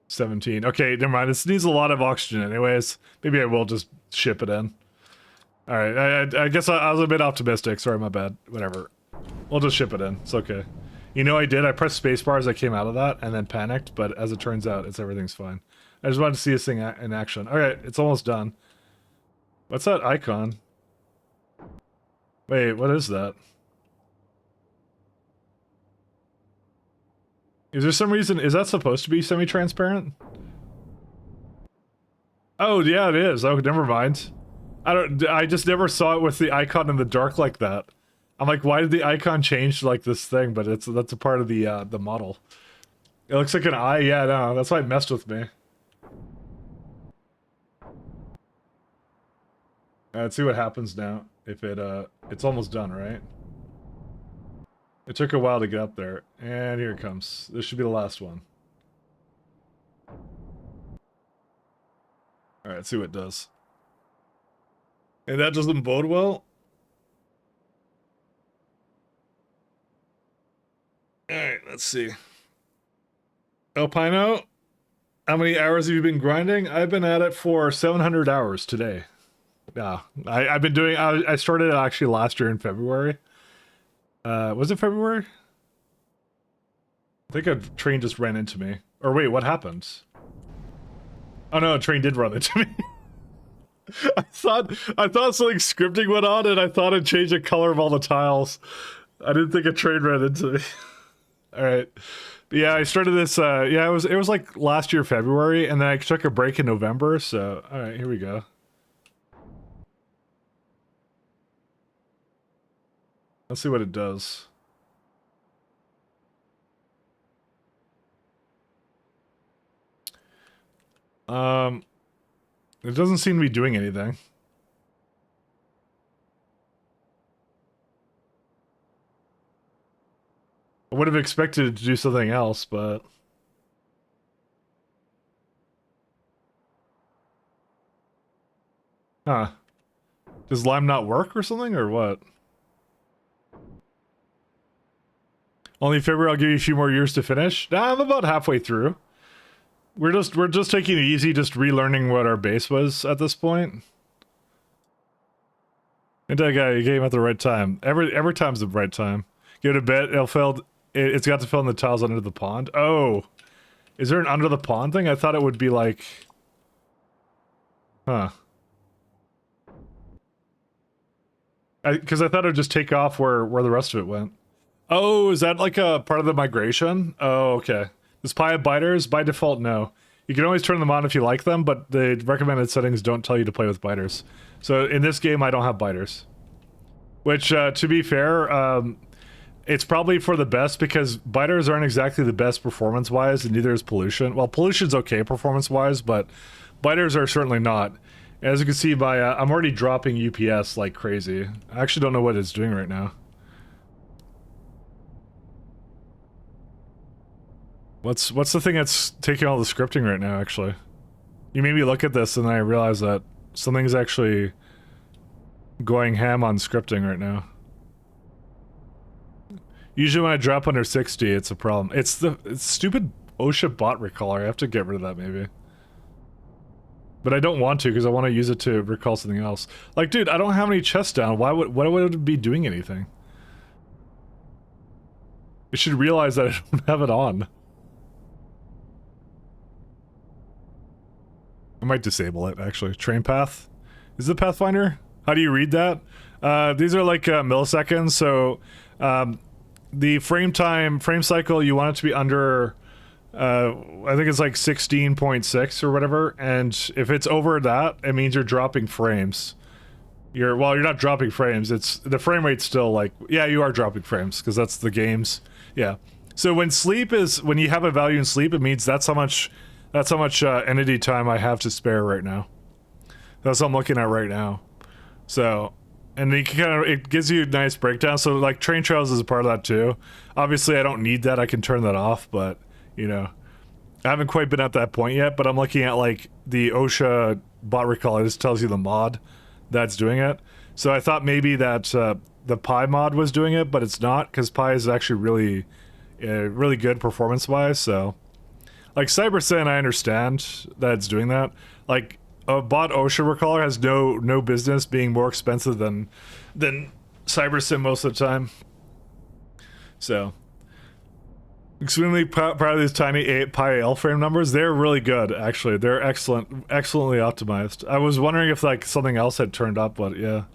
17. Okay, never mind. This needs a lot of oxygen anyways. Maybe I will just ship it in. Alright, I guess I was a bit optimistic. Sorry, my bad. Whatever. We'll just ship it in. It's okay. You know I did? I pressed spacebar as I came out of that and then panicked, but as it turns out, everything's fine. I just wanted to see this thing in action. Alright, it's almost done. What's that icon? Wait, what is that? Is there some reason... Is that supposed to be semi-transparent? Oh, yeah, it is. Oh, never mind. I just never saw it with the icon in the dark like that. I'm like, why did the icon change to like this thing? But that's a part of the model. It looks like an eye. Yeah, no, that's why it messed with me. Let's see what happens now. If it's almost done, right? It took a while to get up there, and here it comes. This should be the last one. All right, let's see what it does. And that doesn't bode well. Alright, let's see. Alpino, how many hours have you been grinding? I've been at it for 700 hours today. Yeah, I've been doing... I started it actually last year in February. Was it February? I think a train just ran into me. Or wait, what happened? Oh no, a train did run into me. I thought something scripting went on, and I thought it changed the color of all the tiles. I didn't think a train ran into me. All right, but yeah, I started this. Yeah, it was like last year February, and then I took a break in November. So, all right, here we go. Let's see what it does. It doesn't seem to be doing anything. I would have expected it to do something else, but... Huh. Does Lime not work or something, or what? Only February, I'll give you a few more years to finish? Nah, I'm about halfway through. We're just taking it easy, just relearning what our base was at this point. And that guy, you came at the right time. Every time's the right time. Give it a bit, it's got to fill in the tiles under the pond. Oh! Is there an under the pond thing? I thought it would be like... Huh. Because I thought it would just take off where the rest of it went. Oh, is that like a part of the migration? Oh, okay. Does Pi have biters? By default, no. You can always turn them on if you like them, but the recommended settings don't tell you to play with biters. So in this game, I don't have biters. Which, to be fair, it's probably for the best because biters aren't exactly the best performance-wise, and neither is pollution. Well, pollution's okay performance-wise, but biters are certainly not. As you can see by, I'm already dropping UPS like crazy. I actually don't know what it's doing right now. What's the thing that's taking all the scripting right now, actually? You made me look at this and I realized that something's actually going ham on scripting right now. Usually when I drop under 60, it's a problem. It's stupid OSHA bot recaller. I have to get rid of that maybe. But I don't want to because I want to use it to recall something else. Like, dude, I don't have any chests down. Why would it be doing anything? I should realize that I don't have it on. I might disable it, actually. Train path? Is it Pathfinder? How do you read that? These are like milliseconds, so the frame cycle, you want it to be under, I think it's like 16.6 or whatever, and if it's over that, it means you're dropping frames. You're not dropping frames, it's, the frame rate's still like, yeah, you are dropping frames, because that's the game's, yeah. So when you have a value in sleep, it means that's how much entity time I have to spare right now. That's what I'm looking at right now. So, and it gives you a nice breakdown. So like train trails is a part of that too. Obviously I don't need that. I can turn that off, but you know, I haven't quite been at that point yet, but I'm looking at like the OSHA bot recall. It just tells you the mod that's doing it. So I thought maybe that the Pi mod was doing it, but it's not, because Pi is actually really good performance wise. So like CyberSyn, I understand that it's doing that. Like a bot OSHA recaller has no business being more expensive than CyberSyn most of the time. So extremely proud of these tiny Pi L frame numbers. They're really good, actually. They're excellently optimized. I was wondering if like something else had turned up, but yeah.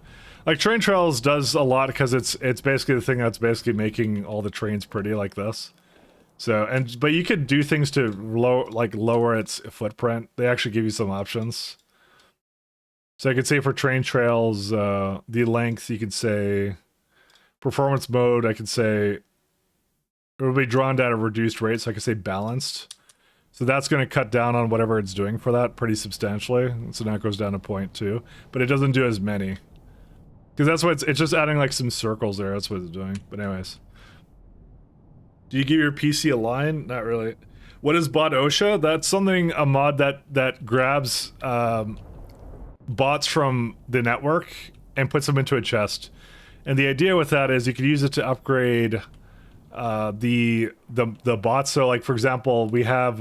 Like Train Trails does a lot because it's basically the thing that's basically making all the trains pretty like this. So, but you could do things to lower its footprint. They actually give you some options. So I could say for train trails, the length, you could say performance mode, I could say it will be drawn down at a reduced rate, so I could say balanced. So that's going to cut down on whatever it's doing for that pretty substantially. So now it goes down to 0.2, but it doesn't do as many. Because that's what it's just adding like some circles there, that's what it's doing. But anyways. Do you give your PC a line? Not really. What is bot OSHA? That's a mod that grabs bots from the network and puts them into a chest. And the idea with that is you could use it to upgrade the bots. So like, for example, we have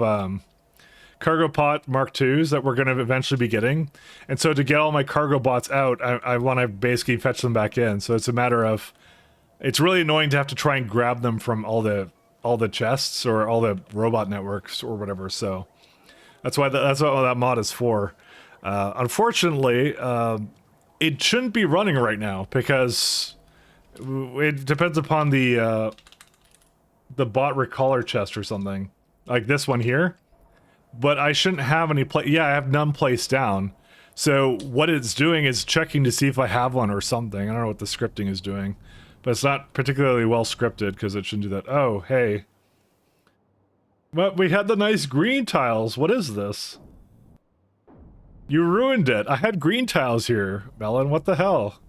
cargo pot Mark IIs that we're going to eventually be getting. And so to get all my cargo bots out, I want to basically fetch them back in. So it's a matter of, it's really annoying to have to try and grab them from all the chests or all the robot networks or whatever. So that's what that mod is for. Unfortunately, it shouldn't be running right now because it depends upon the bot recaller chest or something like this one here. But I shouldn't have any I have none placed down. So what it's doing is checking to see if I have one or something. I don't know what the scripting is doing. But it's not particularly well scripted because it shouldn't do that. Oh, hey. But we had the nice green tiles. What is this? You ruined it. I had green tiles here, Melon. What the hell?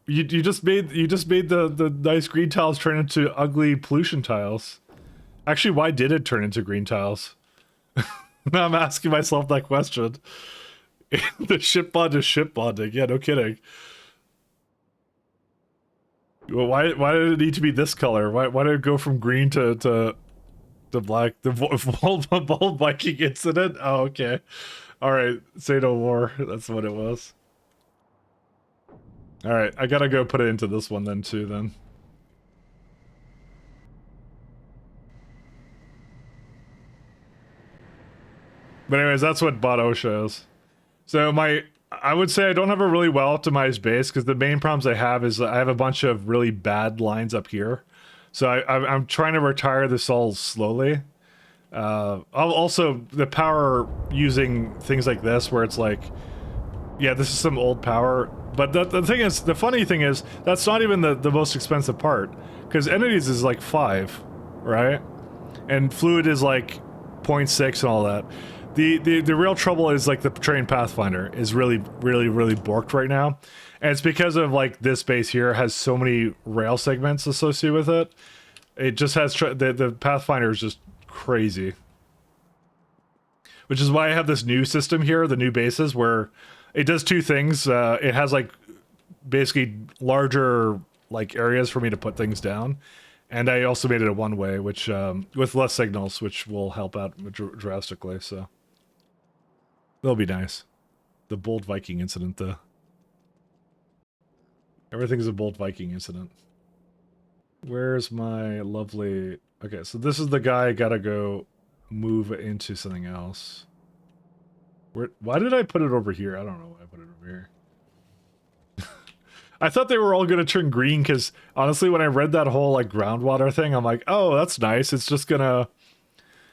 You just made the nice green tiles turn into ugly pollution tiles. Actually, why did it turn into green tiles? Now I'm asking myself that question. The ship bond is ship bonding. Yeah, no kidding. Well, why did it need to be this color? Why did it go from green to black? The Bold Viking incident? Oh, okay. Alright, say no more. That's what it was. Alright, I gotta go put it into this one then too then. But anyways, that's what bot OSHA is. So I would say I don't have a really well optimized base because the main problems I have is I have a bunch of really bad lines up here. So I'm trying to retire this all slowly. Also, the power using things like this where it's like, yeah, this is some old power. But the thing is, the funny thing is, that's not even the most expensive part. Because entities is like 5, right? And fluid is like 0.6 and all that. The real trouble is like the Petroleum Pathfinder is really borked right now. And it's because of like this base here has so many rail segments associated with it. It just has, the Pathfinder is just crazy. Which is why I have this new system here, the new bases, where it does 2 things. It has like basically larger like areas for me to put things down. And I also made it a one-way, which with less signals, which will help out drastically, so. That'll be nice. The Bold Viking incident, though. Everything's a Bold Viking incident. Where's my lovely... Okay, so this is the guy I gotta go move into something else. Why did I put it over here? I don't know why I put it over here. I thought they were all gonna turn green, because honestly, when I read that whole like groundwater thing, I'm like, oh, that's nice. It's just gonna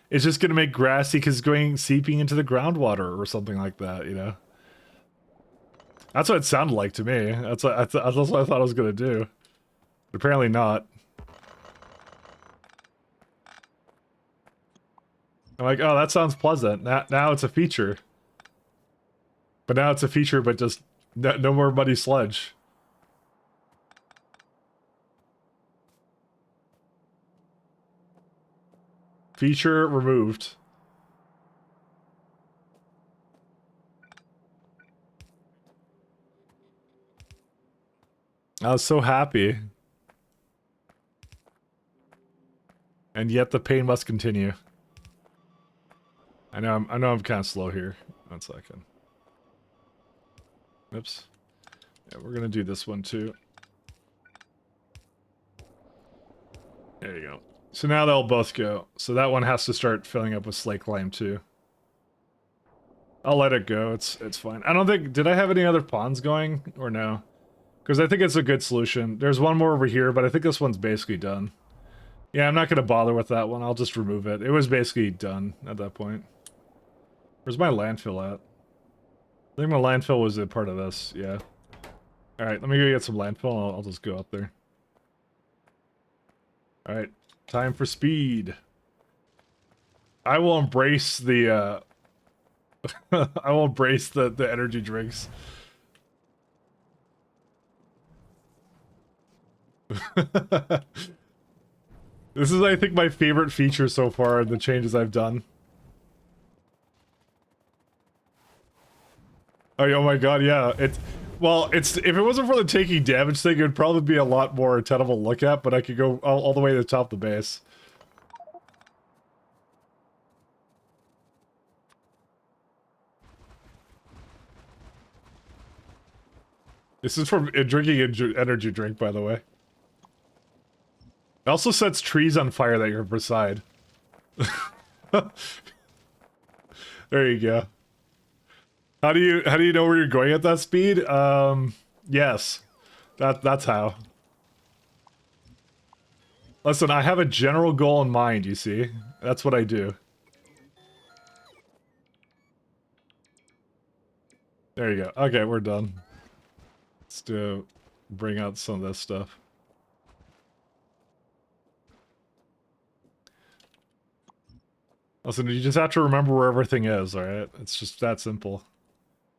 make grassy because it's seeping into the groundwater or something like that, you know? That's what it sounded like to me. That's what I thought I was gonna do. But apparently not. I'm like, oh, that sounds pleasant. Now it's a feature. But now it's a feature, but just no more muddy sludge. Feature removed. I was so happy. And yet the pain must continue. I know I'm kind of slow here. 1 second. Oops. Yeah, we're gonna do this one too. There you go. So now they'll both go. So that one has to start filling up with slate lime too. I'll let it go. It's fine. I don't think... Did I have any other pawns going? Or no? Because I think it's a good solution. There's one more over here, but I think this one's basically done. Yeah, I'm not going to bother with that one. I'll just remove it. It was basically done at that point. Where's my landfill at? I think my landfill was a part of this. Yeah. Alright, let me go get some landfill. I'll just go up there. Alright. Time for speed. I will embrace the, I will embrace the energy drinks. This is, I think, my favorite feature so far in the changes I've done. Oh my god, yeah. Well, if it wasn't for the taking damage thing, it would probably be a lot more tenable to look at, but I could go all the way to the top of the base. This is from drinking an energy drink, by the way. It also sets trees on fire that you're beside. There you go. How do you know where you're going at that speed? Yes. That's how. Listen, I have a general goal in mind, you see? That's what I do. There you go. Okay, we're done. Let's bring out some of this stuff. Listen, you just have to remember where everything is, alright? It's just that simple.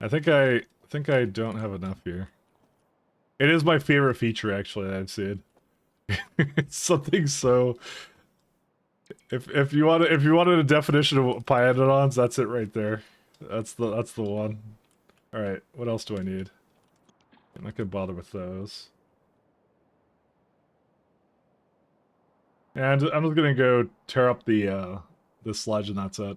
I think I don't have enough here. It is my favorite feature, actually, that I've seen. It's something so... If you wanted a definition of Pyanodons, that's it right there. That's the one. Alright, what else do I need? I'm not gonna bother with those. And I'm just gonna go tear up the sludge and that's it.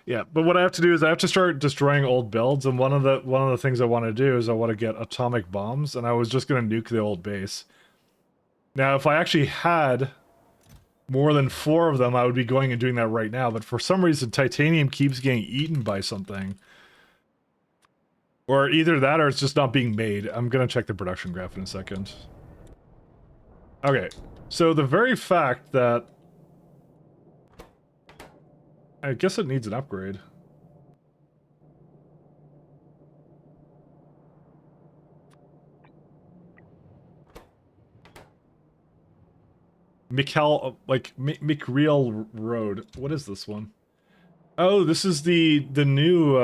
Yeah, but what I have to do is I have to start destroying old builds, and one of the things I want to do is I want to get atomic bombs, and I was just gonna nuke the old base. Now, if I actually had more than 4 of them, I would be going and doing that right now, but for some reason titanium keeps getting eaten by something. Or either that or it's just not being made. I'm gonna check the production graph in a second. Okay, so the very fact that... I guess it needs an upgrade. McReal Road. What is this one? Oh, this is the new,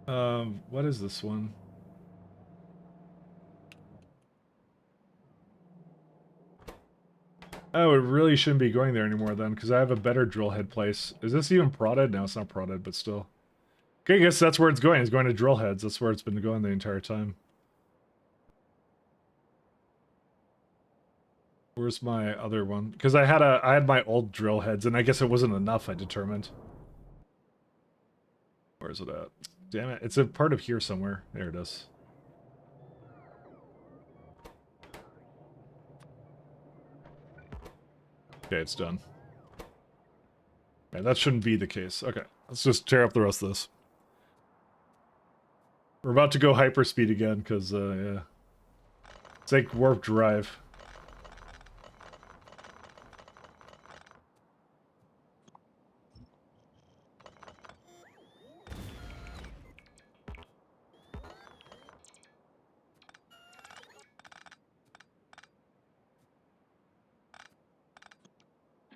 what is this one? Oh, it really shouldn't be going there anymore then, because I have a better drill head place. Is this even prodded? No, it's not prodded, but still. Okay, I guess that's where it's going. It's going to drill heads. That's where it's been going the entire time. Where's my other one? Because I had my old drill heads, and I guess it wasn't enough, I determined. Where's it at? Damn it, it's a part of here somewhere. There it is. Okay, it's done. Okay, that shouldn't be the case. Okay, let's just tear up the rest of this. We're about to go hyperspeed again, because, yeah. It's like warp drive.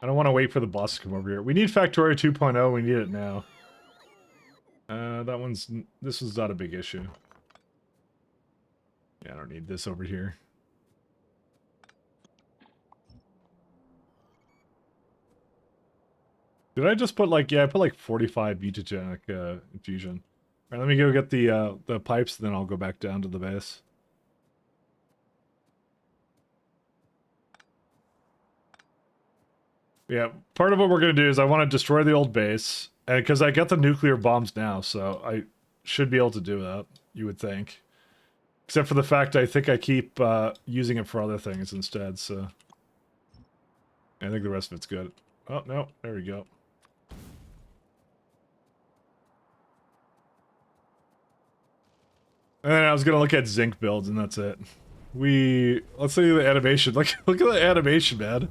I don't want to wait for the boss to come over here. We need Factorio 2.0. We need it now. This is not a big issue. Yeah, I don't need this over here. Did I just put like, yeah, I put like 45 mutagenic infusion. All right, let me go get the pipes, then I'll go back down to the base. Yeah, part of what we're going to do is I want to destroy the old base, and because I got the nuclear bombs now, so I should be able to do that, you would think. Except for the fact I think I keep using it for other things instead, so... I think the rest of it's good. Oh, no, there we go. And then I was going to look at zinc builds, and that's it. Let's see the animation. Look at the animation, man.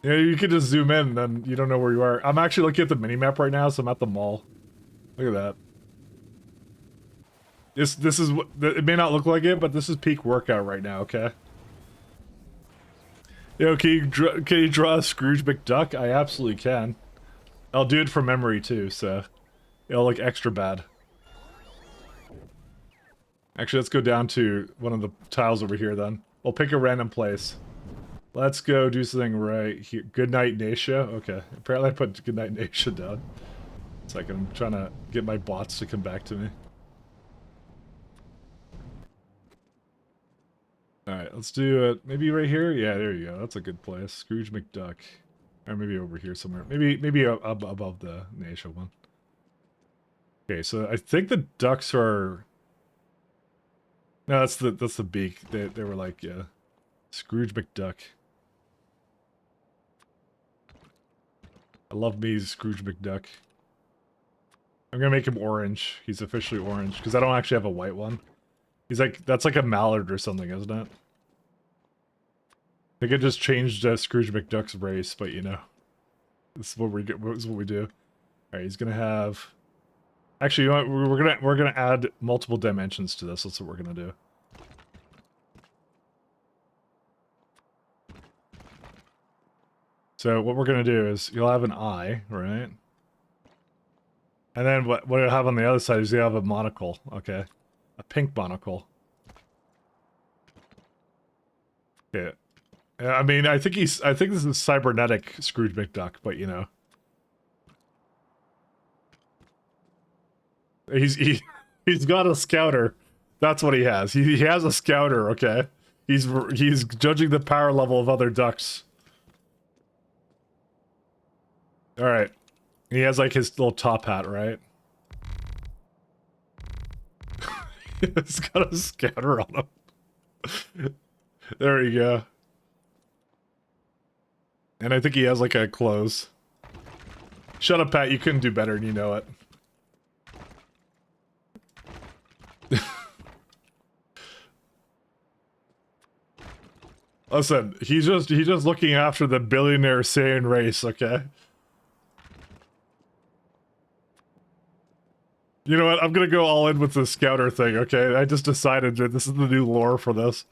Yeah, you can just zoom in, and then you don't know where you are. I'm actually looking at the minimap right now, so I'm at the mall. Look at that. This is what... It may not look like it, but this is peak workout right now, okay? Yo, can you draw a Scrooge McDuck? I absolutely can. I'll do it from memory, too, so... It'll look extra bad. Actually, let's go down to one of the tiles over here, then. We'll pick a random place. Let's go do something right here. Goodnight, Natia. Okay. Apparently I put Goodnight, Natia down. It's like I'm trying to get my bots to come back to me. Alright, let's do it. Maybe right here? Yeah, there you go. That's a good place. Scrooge McDuck. Or maybe over here somewhere. Maybe above the Natia one. Okay, so I think the ducks are... No, that's the beak. They were like, yeah. Scrooge McDuck. I love me Scrooge McDuck. I'm gonna make him orange. He's officially orange, because I don't actually have a white one. He's like, that's like a mallard or something, isn't it? I think I just changed Scrooge McDuck's race, but you know. This is what we get. This is what we do. Alright, he's gonna have... Actually, you know what? We're gonna add multiple dimensions to this. That's what we're gonna do. So what we're gonna do is you'll have an eye, right? And then what you'll have on the other side is you have a monocle, okay? A pink monocle. Yeah. I mean, I think this is cybernetic Scrooge McDuck, but you know. He's got a scouter. That's what he has. He has a scouter, okay? He's judging the power level of other ducks. Alright. He has like his little top hat, right? He's got a scouter on him. There you go. And I think he has like a clothes. Shut up, Pat. You couldn't do better and you know it. Listen, he's just looking after the billionaire Saiyan race, okay? You know what? I'm gonna go all in with the scouter thing, okay? I just decided that this is the new lore for this.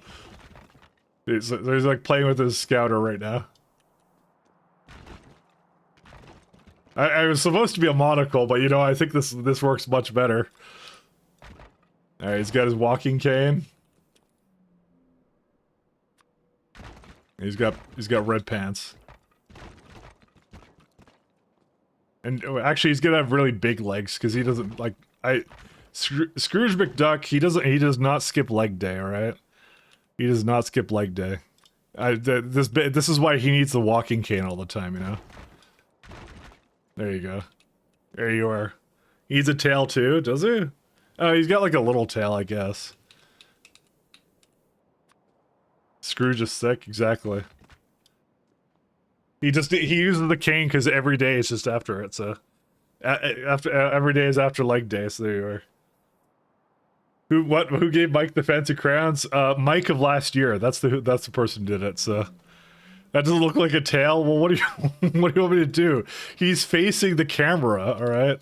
He's like playing with his scouter right now. I was supposed to be a monocle, but you know, I think this works much better. Alright, he's got his walking cane. He's got red pants. And actually he's gonna have really big legs because he doesn't like Scrooge McDuck, he does not skip leg day, alright? He does not skip leg day. This is why he needs the walking cane all the time, you know? There you go. There you are. He needs a tail too, does he? Oh, he's got like a little tail, I guess. Scrooge is sick, exactly. He uses the cane because every day is just after it, so... every day is after leg day, so there you are. Who gave Mike the fancy crowns? Mike of last year. That's the person who did it, so... That doesn't look like a tail? Well, what do you what do you want me to do? He's facing the camera, alright?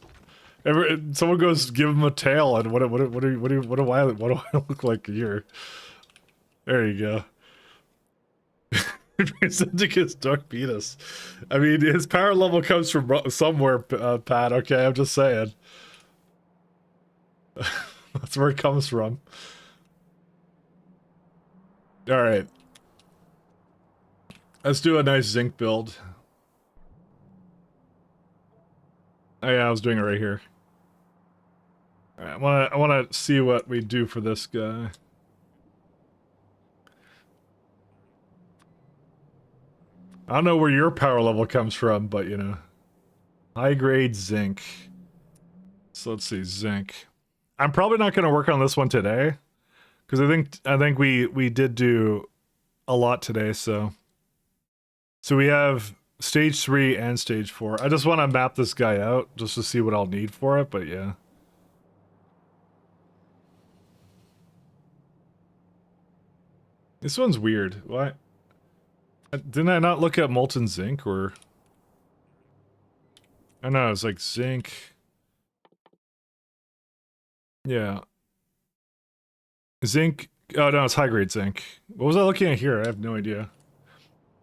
Someone goes, give him a tail, and what do I look like here? There you go. Presenting his dark penis. I mean, his power level comes from somewhere, Pat, okay? I'm just saying. That's where it comes from. Alright. Let's do a nice zinc build. Oh yeah, I was doing it right here. Alright, I wanna see what we do for this guy. I don't know where your power level comes from, but you know. High grade zinc. So let's see, zinc. I'm probably not gonna work on this one today. Because I think we did do a lot today, so. So we have stage 3 and stage 4. I just want to map this guy out just to see what I'll need for it, but yeah. This one's weird. Why? Didn't I not look at molten zinc or? I know, it's like zinc. Yeah. Zinc. Oh no, it's high grade zinc. What was I looking at here? I have no idea.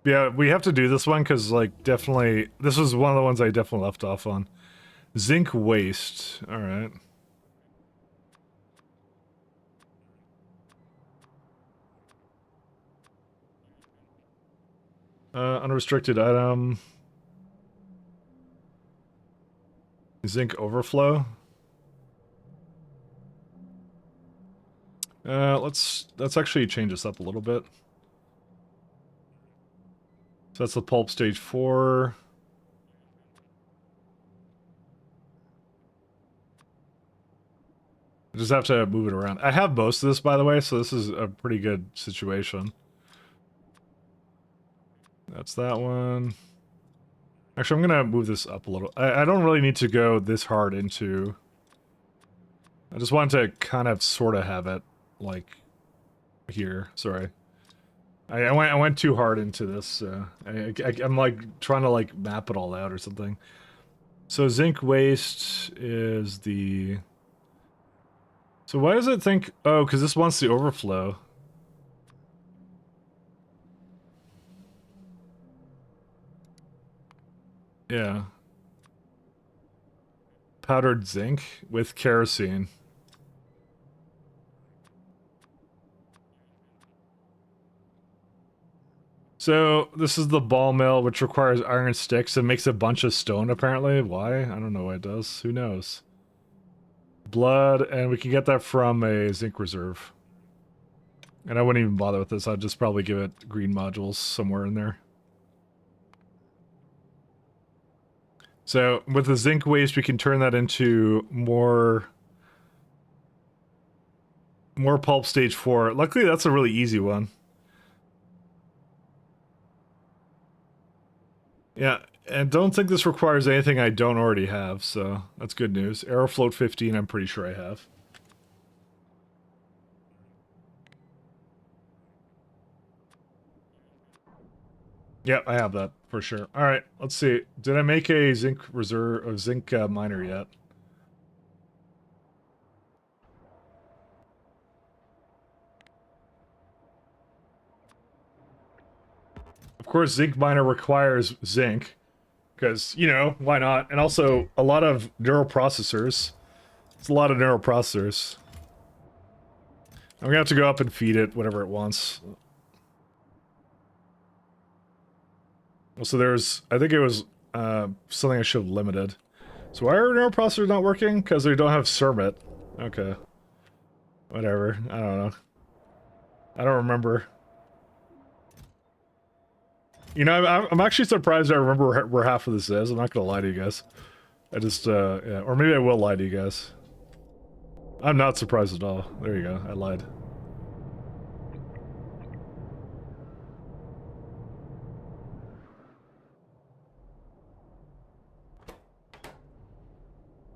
Yeah, we have to do this one because, like, definitely... This was one of the ones I definitely left off on. Zinc waste. Alright. Unrestricted item. Zinc overflow. Let's actually change this up a little bit. So that's the pulp stage 4. I just have to move it around. I have most of this, by the way, so this is a pretty good situation. That's that one. Actually, I'm gonna move this up a little. I don't really need to go this hard into... I just want to kind of sort of have it, like, here. Sorry. I went too hard into this. I'm like trying to like map it all out or something. So zinc waste is the... So why does it think... Oh, because this wants the overflow. Yeah. Powdered zinc with kerosene. So, this is the ball mill, which requires iron sticks and makes a bunch of stone, apparently. Why? I don't know why it does. Who knows? Blood, and we can get that from a zinc reserve. And I wouldn't even bother with this. I'd just probably give it green modules somewhere in there. So, with the zinc waste, we can turn that into more pulp stage 4. Luckily, that's a really easy one. Yeah, and don't think this requires anything I don't already have, so that's good news. Aerofloat 15, I'm pretty sure I have. Yep, I have that for sure. All right, let's see. Did I make a zinc reserve, a zinc miner yet? course, zinc miner requires zinc. Because, you know, why not? And also, a lot of neural processors. It's a lot of neural processors. I'm gonna have to go up and feed it whatever it wants. So there's, I think it was something I should have limited. So why are neural processors not working? Because they don't have CERMIT. Okay. Whatever. I don't know. I don't remember. You know, I'm actually surprised I remember where half of this is. I'm not gonna lie to you guys. I just, yeah. Or maybe I will lie to you guys. I'm not surprised at all. There you go. I lied.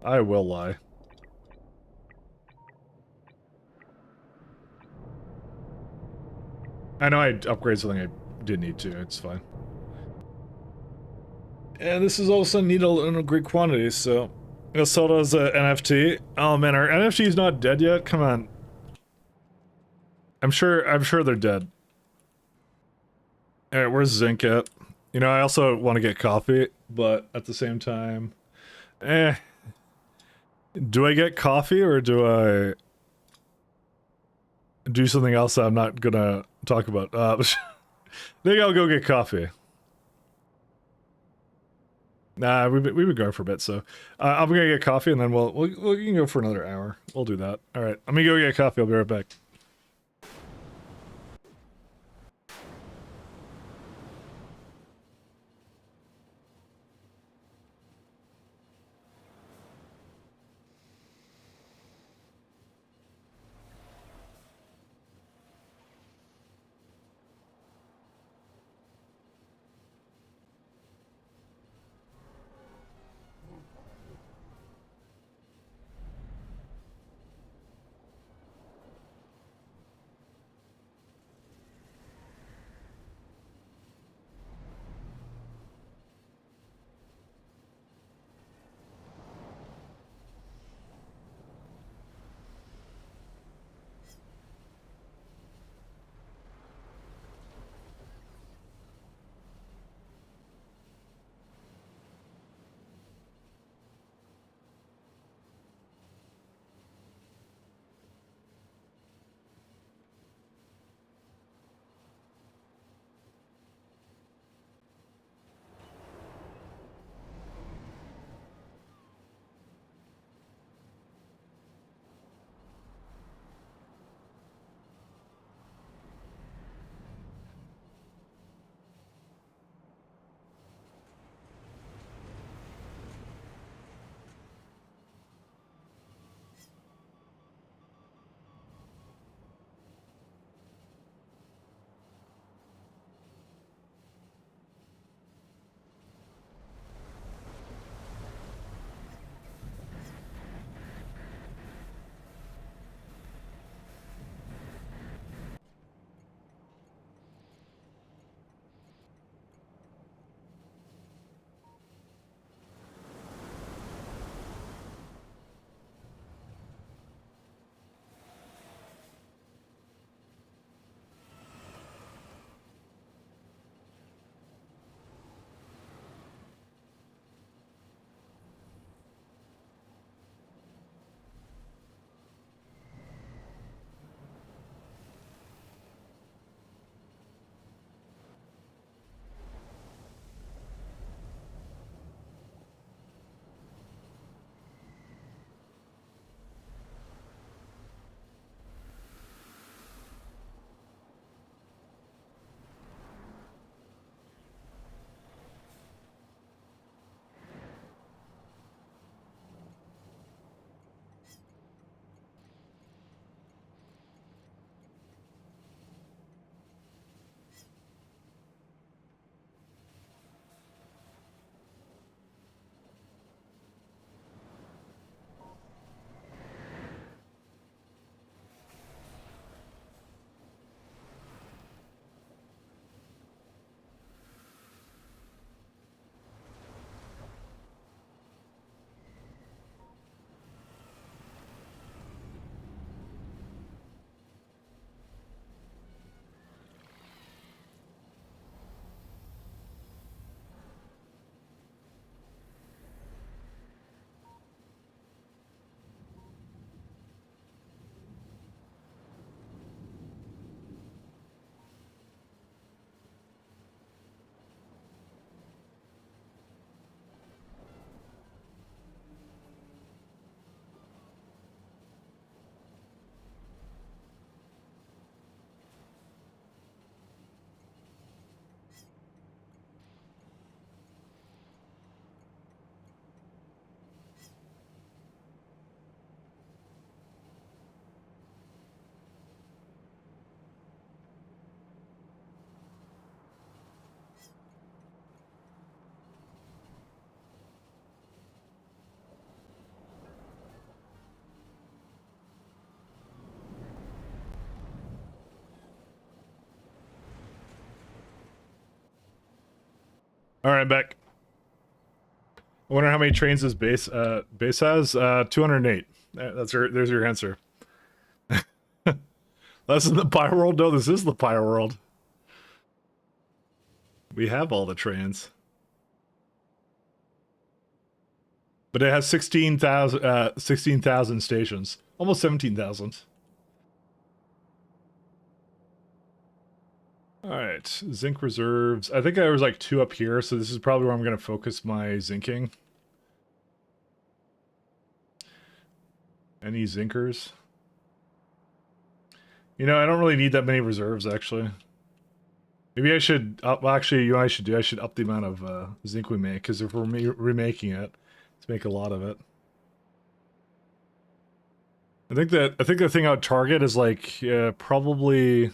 I will lie. I know I upgraded something I didn't need to. It's fine. And this is also needle in a great quantity, so I'll sell it as an NFT. Oh man, our NFT is not dead yet? Come on. I'm sure they're dead. Alright, where's zinc at? You know, I also want to get coffee, but at the same time... Do I get coffee, or do I... do something else that I'm not gonna talk about? I think I'll go get coffee. Nah, we've been going for a bit, so I'm gonna get coffee and then we can go for another hour. We'll do that. All right, let me go get coffee. I'll be right back. All right, back. I wonder how many trains this base has. 208. There's your answer. That's in the Pie World? No, this is the Pie World. We have all the trains. But it has 16,000 stations. Almost 17,000. Alright, zinc reserves. I think there was like 2 up here, so this is probably where I'm going to focus my zinking. Any zinkers? You know, I don't really need that many reserves, actually. Maybe I should up, well, actually, you know what I should up the amount of zinc we make, because if we're remaking it, let's make a lot of it. I think the thing I would target is like probably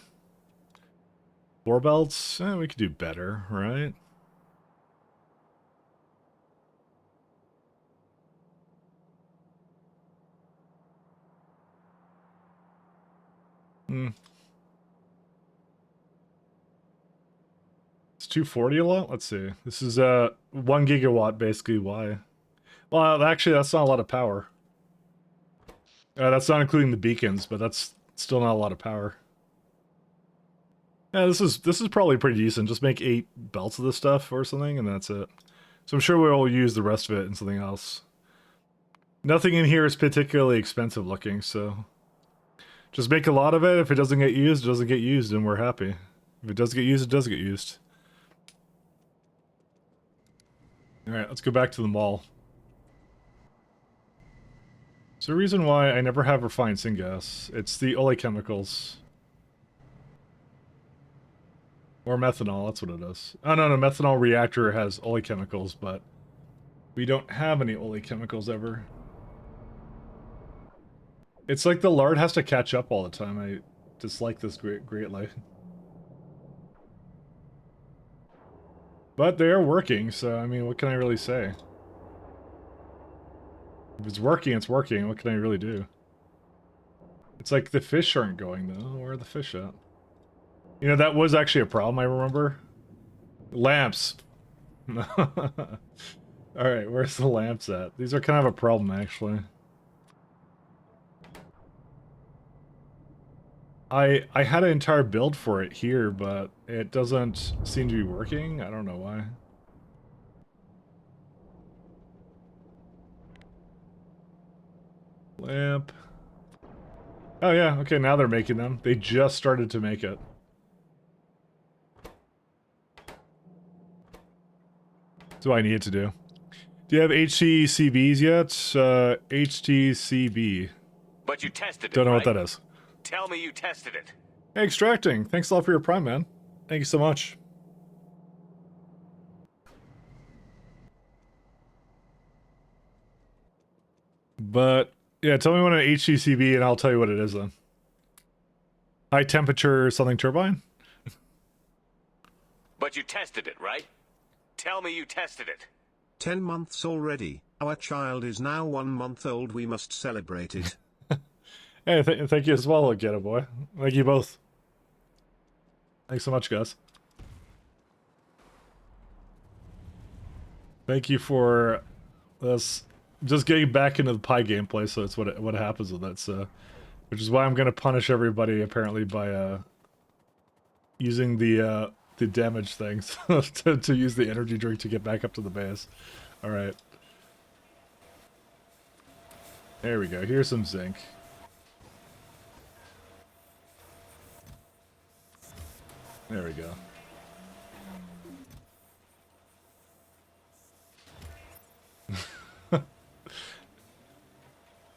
floor belts. We could do better, right? It's 240 a lot? Let's see. This is 1 gigawatt basically. Why? Well, actually that's not a lot of power. That's not including the beacons, but that's still not a lot of power. Yeah, this is probably pretty decent. Just make 8 belts of this stuff or something, and that's it. So I'm sure we'll use the rest of it in something else. Nothing in here is particularly expensive looking, so just make a lot of it. If it doesn't get used, it doesn't get used, and we're happy. If it does get used, it does get used. Alright, let's go back to the mall. Is there a reason why I never have refined syngas? It's the oleochemicals. Or methanol, that's what it is. Oh no, methanol reactor has oleochemicals, but we don't have any oleochemicals ever. It's like the lard has to catch up all the time. I dislike this greatly. But they are working, so I mean, what can I really say? If it's working, it's working. What can I really do? It's like the fish aren't going, though. Where are the fish at? You know, that was actually a problem, I remember. Lamps. Alright, where's the lamps at? These are kind of a problem, actually. I had an entire build for it here, but it doesn't seem to be working. I don't know why. Lamp. Oh yeah, okay, now they're making them. They just started to make it. That's what I needed to do. Do you have HTCBs yet? HTCB. But you tested it, Don't know right? what that is. Tell me you tested it. Hey, Extracting. Thanks a lot for your Prime, man. Thank you so much. But, yeah, tell me when an HTCB and I'll tell you what it is then. High temperature something turbine? But you tested it, right? Tell me you tested it. 10 months already. Our child is now 1 month old. We must celebrate it. Hey, thank you as well, Get Boy. Thank you both. Thanks so much, guys. Thank you for this. Just getting back into the pie gameplay, so that's what happens with it. So, which is why I'm gonna punish everybody apparently by using the damage things to use the energy drink to get back up to the base. All right. There we go. Here's some zinc. There we go.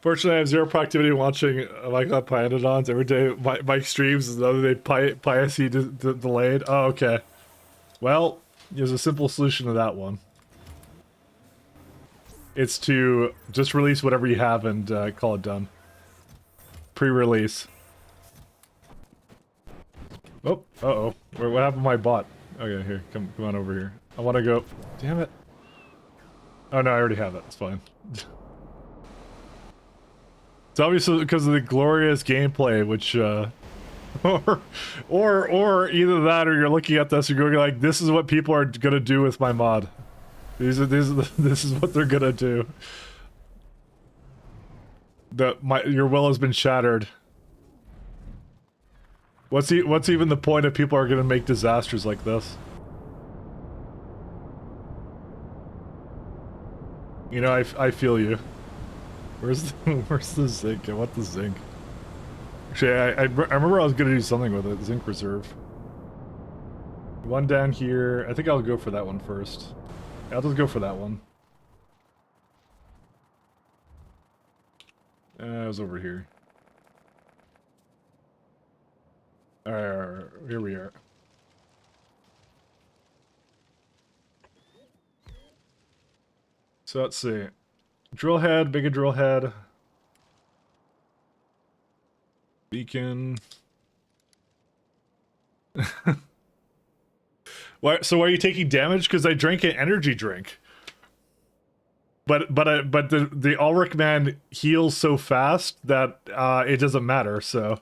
Fortunately, I have zero productivity watching Pyanodons every day. My streams is another day piracy delayed. Oh, okay. Well, there's a simple solution to that one. It's to just release whatever you have and call it done. Pre-release. Oh, uh-oh. What happened to my bot? Okay, here, come on over here. I want to go... Damn it. Oh, no, I already have it. It's fine. It's obviously because of the glorious gameplay, which or either that, or you're looking at this and going like, this is what people are gonna do with my mod. This is what they're gonna do. Your will has been shattered. What's even the point if people are gonna make disasters like this? You know, I feel you. Where's the zinc? I want the zinc. Actually, I remember I was gonna do something with it. Zinc reserve. One down here. I think I'll go for that one first. I'll just go for that one. It was over here. Alright, here we are. So let's see. Drill head, big drill head. Beacon. So why are you taking damage? Because I drank an energy drink. But the Ulrich man heals so fast that it doesn't matter. So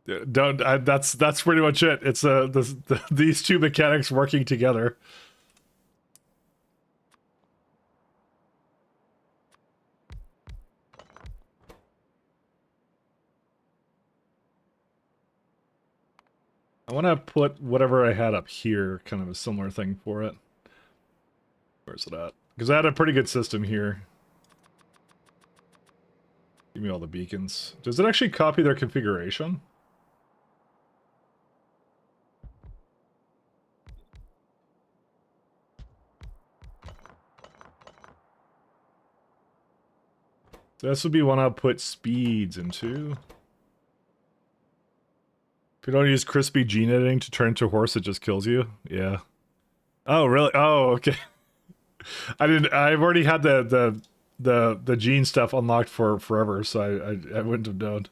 that's pretty much it. It's these two mechanics working together. I want to put whatever I had up here, kind of a similar thing for it. Where's it at? Because I had a pretty good system here. Give me all the beacons. Does it actually copy their configuration? This would be one I'll put speeds into. If you don't use crispy gene editing to turn into a horse, it just kills you. Yeah. Oh, really? Oh, okay. I've already had the gene stuff unlocked for forever, so I wouldn't have known.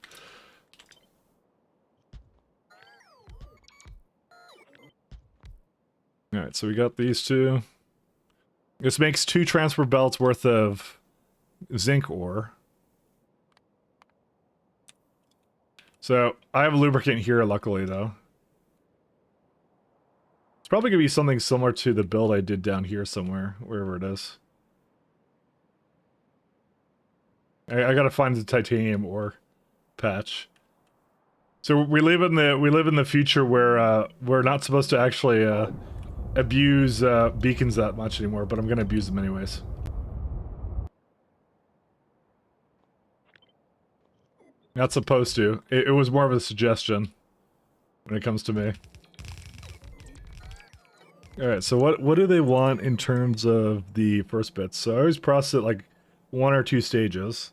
Alright, so we got these two. This makes 2 transport belts worth of zinc ore. So, I have a lubricant here, luckily, though. It's probably going to be something similar to the build I did down here somewhere, wherever it is. I gotta find the titanium ore patch. So we live in the future where we're not supposed to actually abuse beacons that much anymore, but I'm gonna abuse them anyways. Not supposed to. It was more of a suggestion when it comes to me. Alright, so what do they want in terms of the first bits? So I always process it like 1 or 2 stages.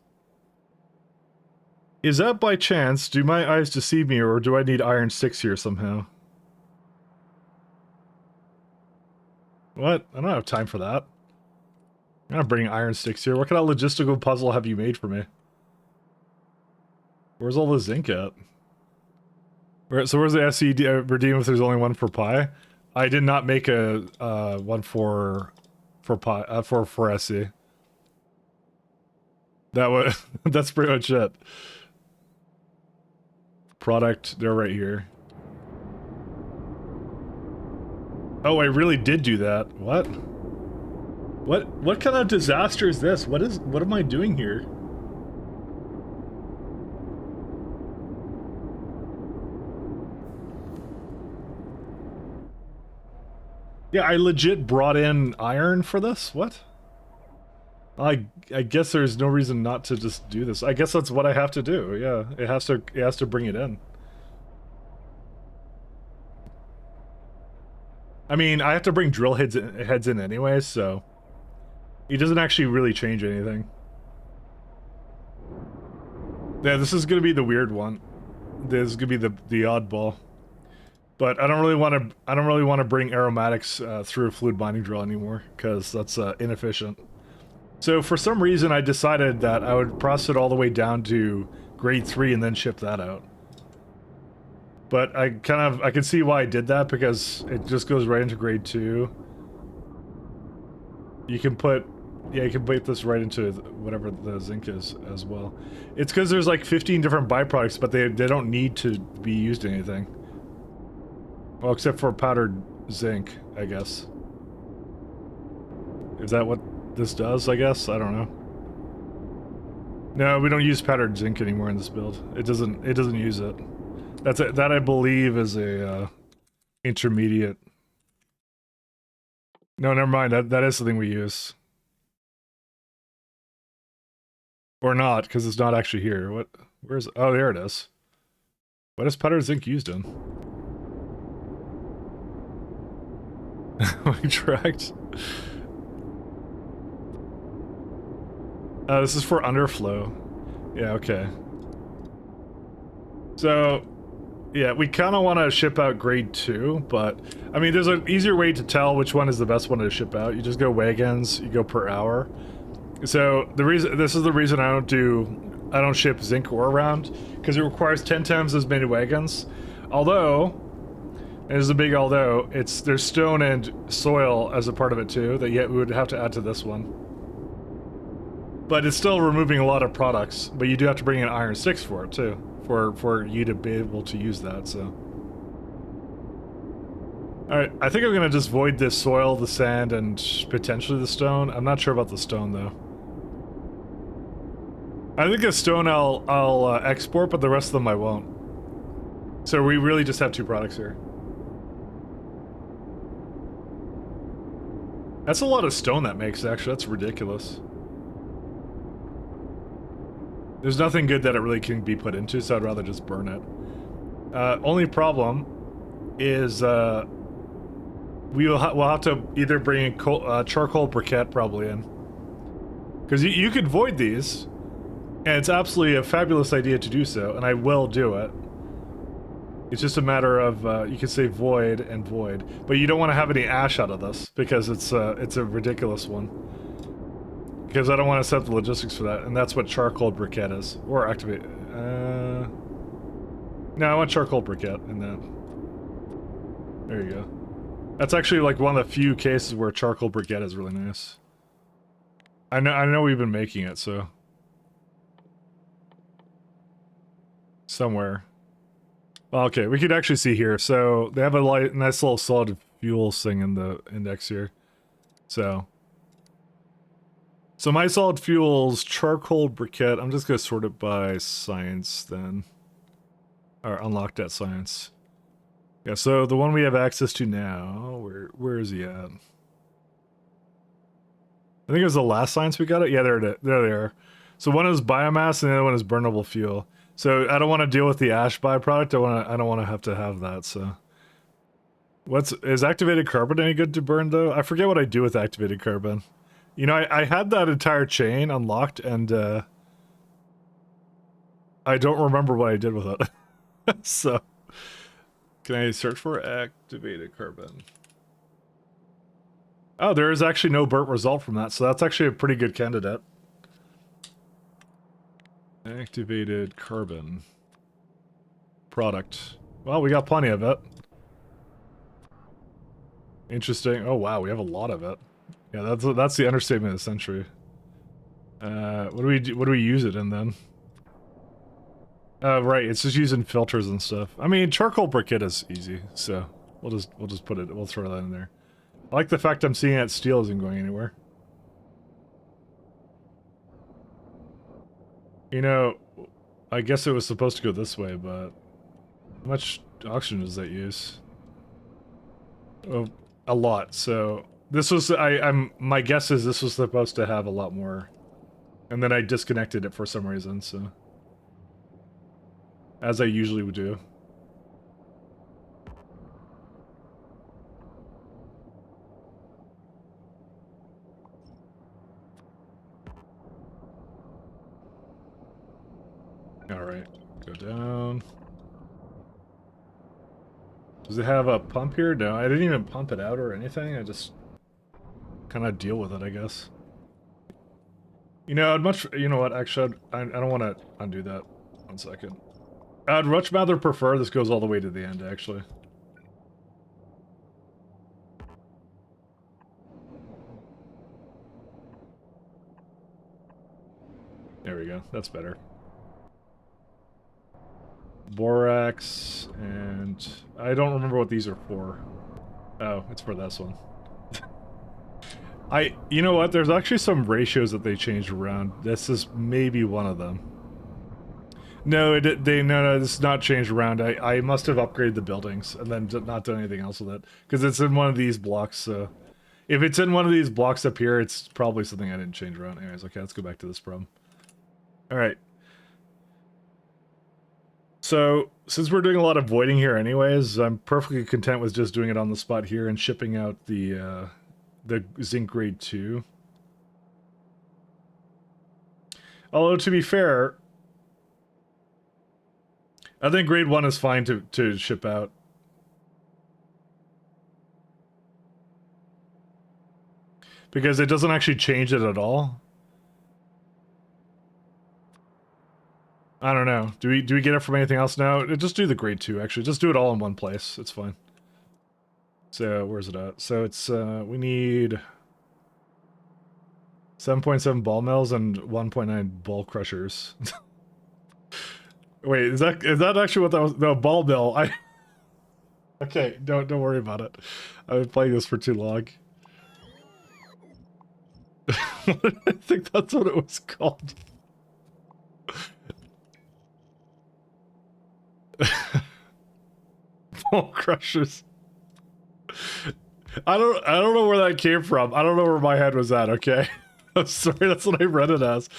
Is that by chance, do my eyes deceive me, or do I need iron 6 here somehow? What? I don't have time for that. I'm not bringing iron 6 here. What kind of logistical puzzle have you made for me? Where's all the zinc at? So where's the SE redeem if there's only one for pi? I did not make a one for pi for SE. That was that's pretty much it. Product, they're right here. Oh, I really did do that. What? What kind of disaster is this? What am I doing here? Yeah, I legit brought in iron for this? What? I guess there's no reason not to just do this. I guess that's what I have to do. Yeah, it has to bring it in. I mean, I have to bring drill heads in anyway, so it doesn't actually really change anything. Yeah, this is gonna be the weird one. This is gonna be the oddball. But I don't really want to bring aromatics through a fluid binding drill anymore, because that's inefficient. So for some reason I decided that I would process it all the way down to grade 3 and then ship that out. But I can see why I did that, because it just goes right into grade 2. You can put Yeah, you can bait this right into whatever the zinc is as well. It's because there's like 15 different byproducts, but they don't need to be used in anything. Well, except for powdered zinc, I guess. Is that what this does, I guess? I don't know. No, we don't use powdered zinc anymore in this build. It doesn't use it. That I believe is a intermediate. No, never mind. That is the thing we use. Or not, because it's not actually here. What? Where's? Oh, there it is. What is powdered zinc used in? Tracked. This is for underflow. Yeah, okay. So, yeah, we kind of want to ship out grade 2, but I mean, there's an easier way to tell which one is the best one to ship out. You just go wagons, you go per hour. So this is the reason I don't ship zinc ore around, because it requires 10 times as many wagons. Although, and there's a big although, there's stone and soil as a part of it too, that yet we would have to add to this one. But it's still removing a lot of products, but you do have to bring in iron 6 for it too, for you to be able to use that, so. Alright, I think I'm gonna just void this soil, the sand, and potentially the stone. I'm not sure about the stone though. I think the stone I'll export, but the rest of them I won't. So we really just have 2 products here. That's a lot of stone that makes, actually. That's ridiculous. There's nothing good that it really can be put into, so I'd rather just burn it. Only problem is we'll have to either bring charcoal briquette probably in. Because you could void these, and it's absolutely a fabulous idea to do so, and I will do it. It's just a matter of, you can say void and void, but you don't want to have any ash out of this, because it's a ridiculous one. Because I don't want to set the logistics for that, and that's what charcoal briquette is. Or activate, no, I want charcoal briquette in that. There you go. That's actually like one of the few cases where charcoal briquette is really nice. I know we've been making it, so. Somewhere. Well, okay, we could actually see here. So they have a nice little solid fuels thing in the index here. So my solid fuels, charcoal briquette, I'm just gonna sort it by science then. Or unlocked at science. Yeah, so the one we have access to now, where is he at? I think it was the last science we got it. Yeah, there they are. So one is biomass and the other one is burnable fuel. So I don't want to deal with the ash byproduct. I don't want to have that. So is activated carbon any good to burn though? I forget what I do with activated carbon. You know, I had that entire chain unlocked and I don't remember what I did with it. So can I search for activated carbon? Oh, there is actually no burnt result from that, so that's actually a pretty good candidate. Activated carbon. Product. Well, we got plenty of it. Interesting. Oh wow, we have a lot of it. Yeah, that's the understatement of the century. What do we use it in then? Right, it's just using filters and stuff. I mean, charcoal briquette is easy, so we'll just put it. We'll throw that in there. I like the fact I'm seeing that steel isn't going anywhere. You know, I guess it was supposed to go this way, but how much oxygen does that use? Oh, a lot. So this was my guess is this was supposed to have a lot more, and then I disconnected it for some reason. So as I usually would do. Alright, go down. Does it have a pump here? No, I didn't even pump it out or anything. I just kind of deal with it, I guess. You know, you know what, actually, I don't want to undo that. 1 second. I'd much rather prefer this goes all the way to the end, actually. There we go. That's better. Borax, and I don't remember what these are for. Oh, it's for this one. You know what? There's actually some ratios that they changed around. This is maybe one of them. No, no, this is not changed around. I must have upgraded the buildings and then not done anything else with it because it's in one of these blocks. So if it's in one of these blocks up here, it's probably something I didn't change around. Anyways, okay, let's go back to this problem. All right. So since we're doing a lot of voiding here, anyways, I'm perfectly content with just doing it on the spot here and shipping out the zinc grade 2. Although to be fair, I think grade 1 is fine to ship out. Because it doesn't actually change it at all. I don't know. Do we get it from anything else now? Just do the grade 2 actually. Just do it all in one place. It's fine. So where's it at? So it's we need 7.7 ball mills and 1.9 ball crushers. Wait, is that actually what that was? No, ball mill. Okay, don't worry about it. I've been playing this for too long. I think that's what it was called. Ball crushers. I don't know where that came from. I don't know where my head was at, okay? I'm sorry, that's what I read it as.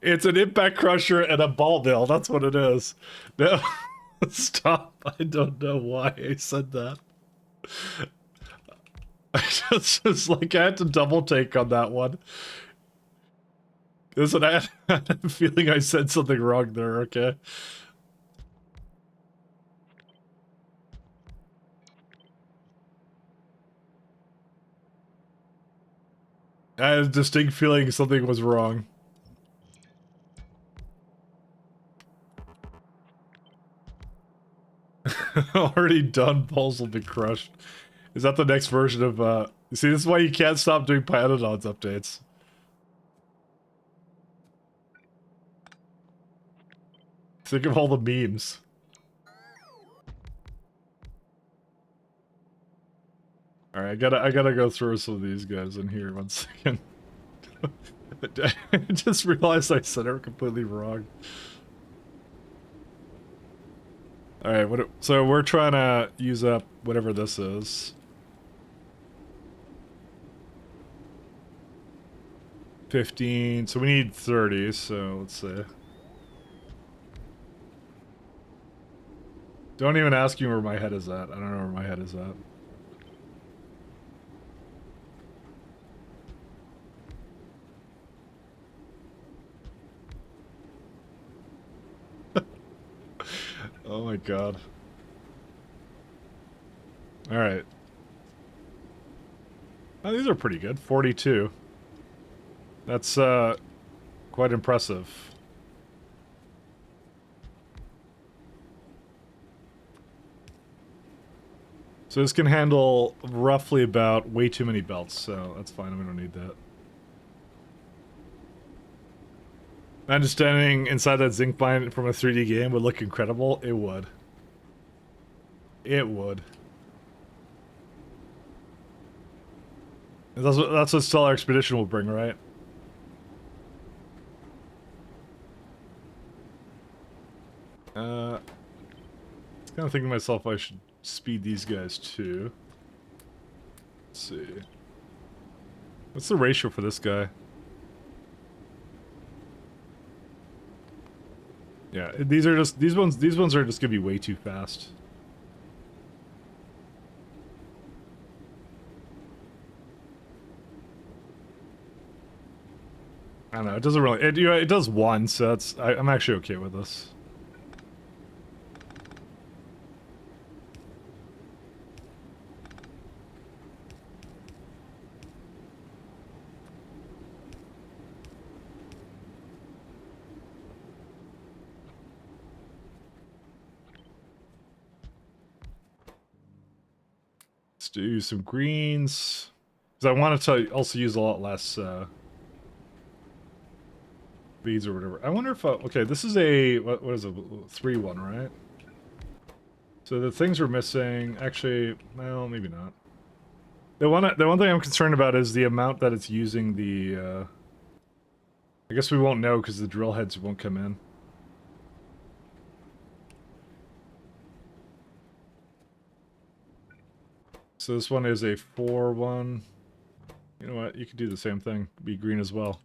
It's an impact crusher and a ball mill. That's what it is. No, stop. I don't know why I said that. I just like, I had to double take on that one. Listen, I had a feeling I said something wrong there, okay? I had a distinct feeling something was wrong. Already done, balls will be crushed. Is that the next version of, see, this is why you can't stop doing Pyanodons updates. Think of all the memes. Alright, I gotta go through some of these guys in here 1 second. I just realized I said it completely wrong. Alright, so we're trying to use up whatever this is. 15, so we need 30, so let's see. Don't even ask me where my head is at. I don't know where my head is at. Oh my god. Alright. Oh, these are pretty good. 42. That's, quite impressive. So this can handle roughly about way too many belts, so that's fine. We don't need that. Imagine standing inside that zinc mine from a 3D game would look incredible. It would. It would. That's what Stellar Expedition will bring, right? I was kind of thinking to myself I should speed these guys too. Let's see. What's the ratio for this guy? Yeah, these ones are just gonna be way too fast. I don't know, it doesn't really, it does one, so that's, I'm actually okay with this. Let's do some greens. Because I want to also use a lot less, beads or whatever. I wonder if okay, this is a what is it? 3-1, right? So the things we're missing, actually, well, maybe not. The one thing I'm concerned about is the amount that it's using the. I guess we won't know because the drill heads won't come in. So this one is a 4-1. You know what? You could do the same thing. Be green as well.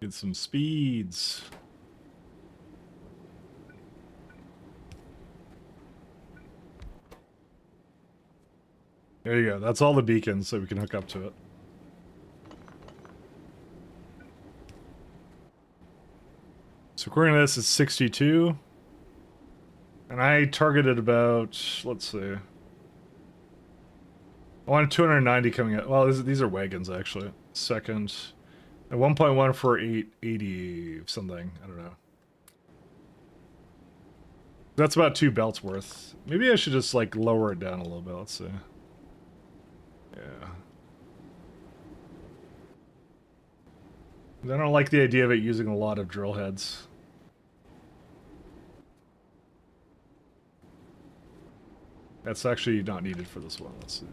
Get some speeds. There you go. That's all the beacons, so we can hook up to it. So according to this, it's 62. And I targeted about, let's see. I wanted 290 coming out. Well, these are wagons, actually. Second. And 1.1 for 880 something. I don't know. That's about 2 belts worth. Maybe I should just, like, lower it down a little bit. Let's see. Yeah. I don't like the idea of it using a lot of drill heads. That's actually not needed for this one. Let's see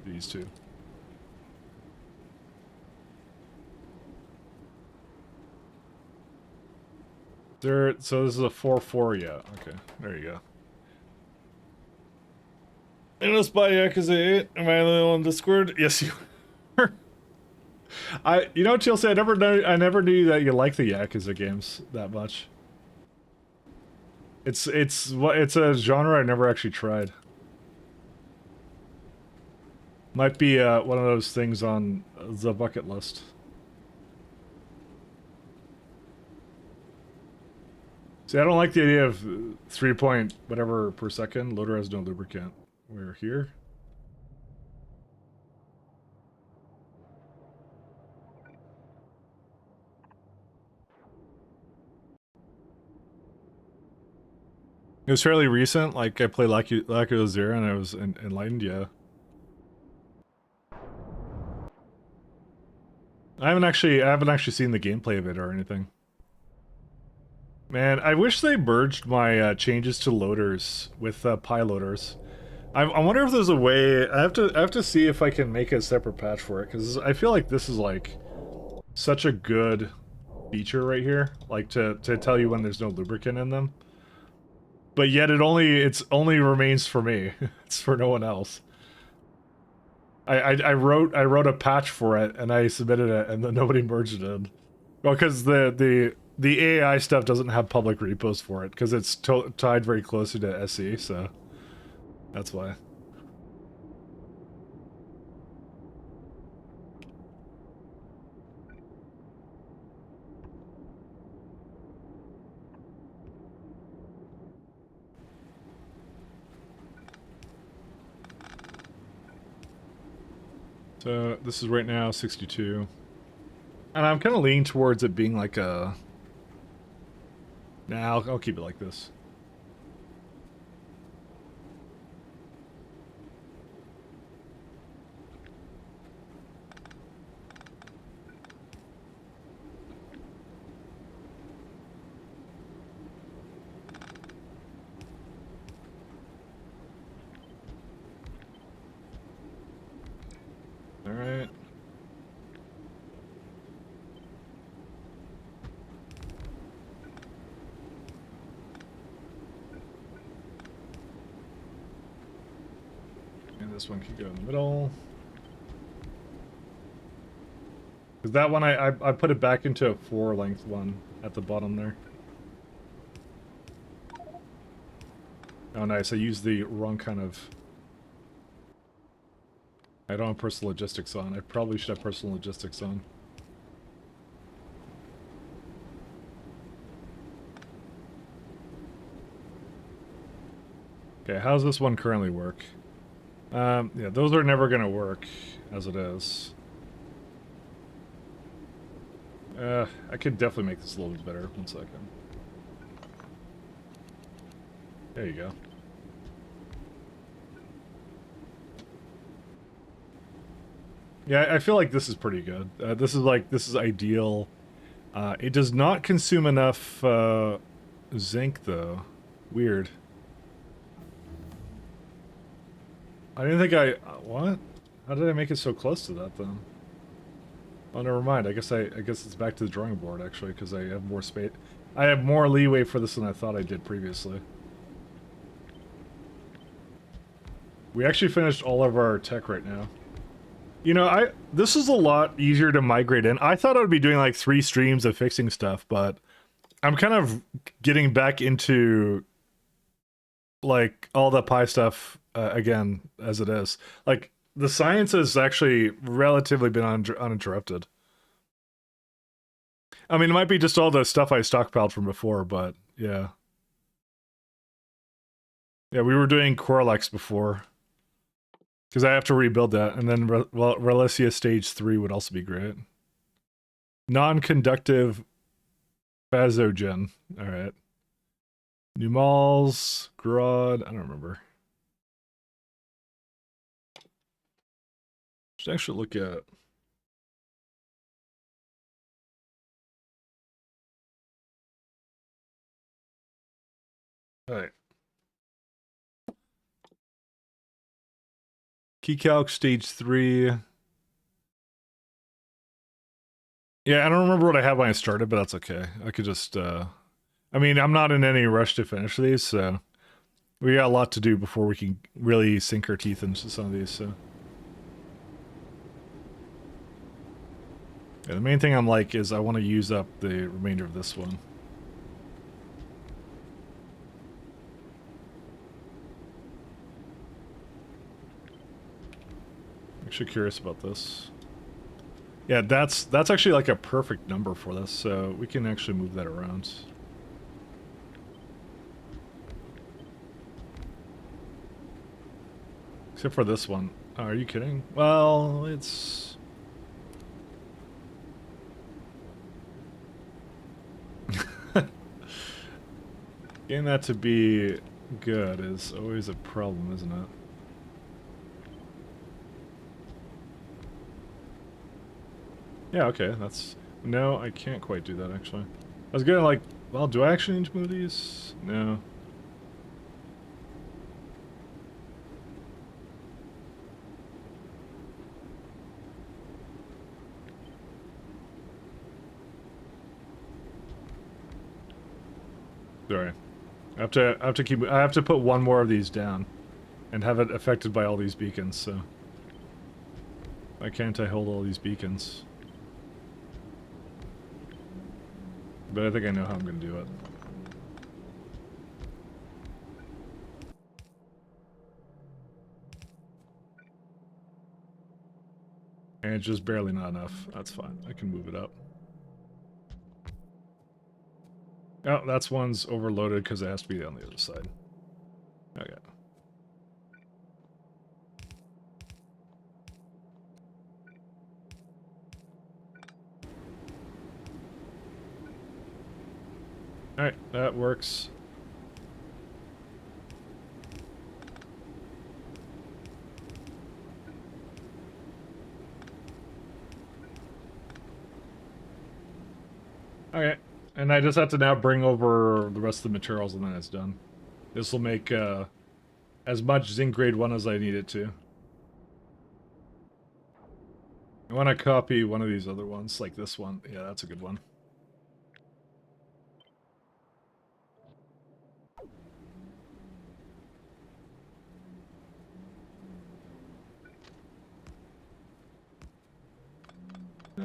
these two. So this is a 4-4, yeah. Okay, there you go. And let's buy Yakuza 8. Am I the only one on Discord? Yes, you are. You know, Chelsea, I never knew that you like the Yakuza games that much. It's a genre I never actually tried. Might be one of those things on the bucket list. See, I don't like the idea of 3 point whatever per second. Loader has no lubricant. We're here. It was fairly recent. Like I played Yakuza 0 and I was enlightened. Yeah. I haven't actually seen the gameplay of it or anything. Man, I wish they merged my changes to loaders with Pi loaders. I wonder if there's a way. I have to see if I can make a separate patch for it, because I feel like this is like such a good feature right here, like to tell you when there's no lubricant in them. But yet it only remains for me. It's for no one else. I wrote a patch for it and I submitted it and then nobody merged it in. Well, because the AI stuff doesn't have public repos for it because it's tied very closely to SE, so that's why. So this is right now 62. And I'm kind of leaning towards it being like a... Nah, I'll keep it like this. All right. And this one can go in the middle. Because that one, I put it back into a 4-length one at the bottom there. Oh, nice. I used the wrong kind of... I don't have personal logistics on. I probably should have personal logistics on. Okay, how's this one currently work? Yeah, those are never gonna work as it is. I could definitely make this a little bit better. 1 second. There you go. Yeah, I feel like this is pretty good. This is ideal. It does not consume enough zinc, though. Weird. I didn't think what? How did I make it so close to that, then? Oh, never mind. I guess it's back to the drawing board, actually, because I have more space. I have more leeway for this than I thought I did previously. We actually finished all of our tech right now. You know, this is a lot easier to migrate in. I thought I would be doing like 3 streams of fixing stuff, but I'm kind of getting back into like all the Pi stuff again as it is. Like the science has actually relatively been uninterrupted. I mean, it might be just all the stuff I stockpiled from before, but yeah. Yeah, we were doing Coralex before. Because I have to rebuild that, and then Relicia Stage 3 would also be great. Non-conductive Bazogen. Alright. Numals, Grodd, I don't remember. Should actually look at... Alright. Keycalc Stage 3. Yeah, I don't remember what I had when I started, but that's okay. I could just, I mean, I'm not in any rush to finish these, so... We got a lot to do before we can really sink our teeth into some of these, so... Yeah, the main thing I'm like is I want to use up the remainder of this one. Actually curious about this. Yeah, that's actually like a perfect number for this, so we can actually move that around. Except for this one. Oh, are you kidding? Well, it's... Getting that to be good is always a problem, isn't it? Yeah, okay, that's... No, I can't quite do that, actually. I was gonna, like... Well, do I actually need to move these? No. Sorry. I have to put one more of these down. And have it affected by all these beacons, so... Why can't I hold all these beacons? But I think I know how I'm going to do it. And it's just barely not enough. That's fine. I can move it up. Oh, that's one's overloaded because it has to be on the other side. Okay. Alright, that works. Okay, and I just have to now bring over the rest of the materials and then it's done. This will make as much zinc grade 1 as I need it to. I want to copy one of these other ones, like this one. Yeah, that's a good one.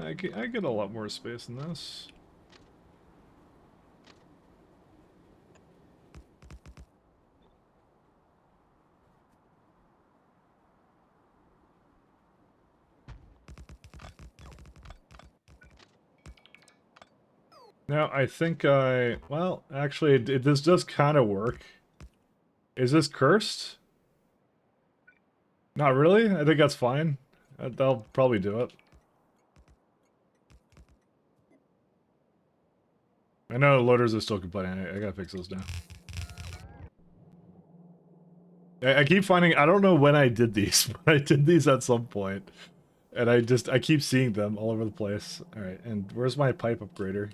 I get a lot more space in this. Now, I think well, actually, this does kind of work. Is this cursed? Not really? I think that's fine. They'll probably do it. I know loaders are still complaining. I gotta fix those now. I keep finding, I don't know when I did these, but I did these at some point. And I keep seeing them all over the place. Alright, and where's my pipe upgrader?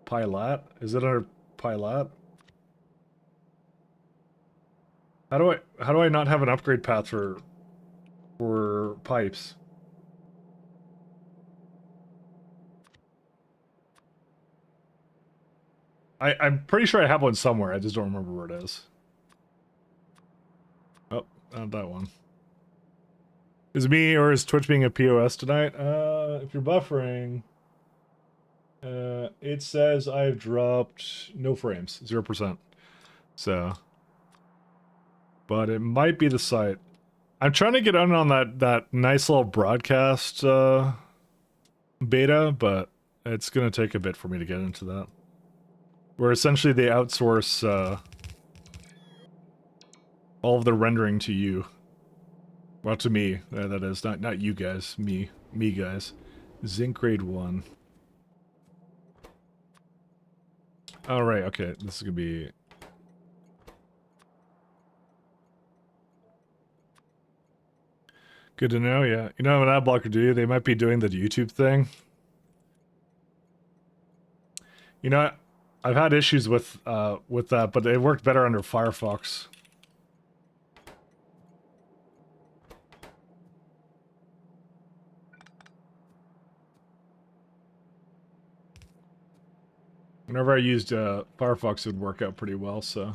Pilot? Is it under pilot? How do I not have an upgrade path for pipes? I'm pretty sure I have one somewhere, I just don't remember where it is. Oh, not that one. Is it me or is Twitch being a POS tonight? If you're buffering, it says I've dropped no frames, 0%. So, but it might be the site. I'm trying to get on that nice little broadcast beta, but it's gonna take a bit for me to get into that. Where essentially they outsource all of the rendering to you. Well, to me, that is. Not you guys. Me guys. Zinc grade 1. Alright, okay. This is gonna be... Good to know, yeah. You know what ad blocker do? They might be doing the YouTube thing. You know, I've had issues with that, but it worked better under Firefox. Whenever I used Firefox, it would work out pretty well, so...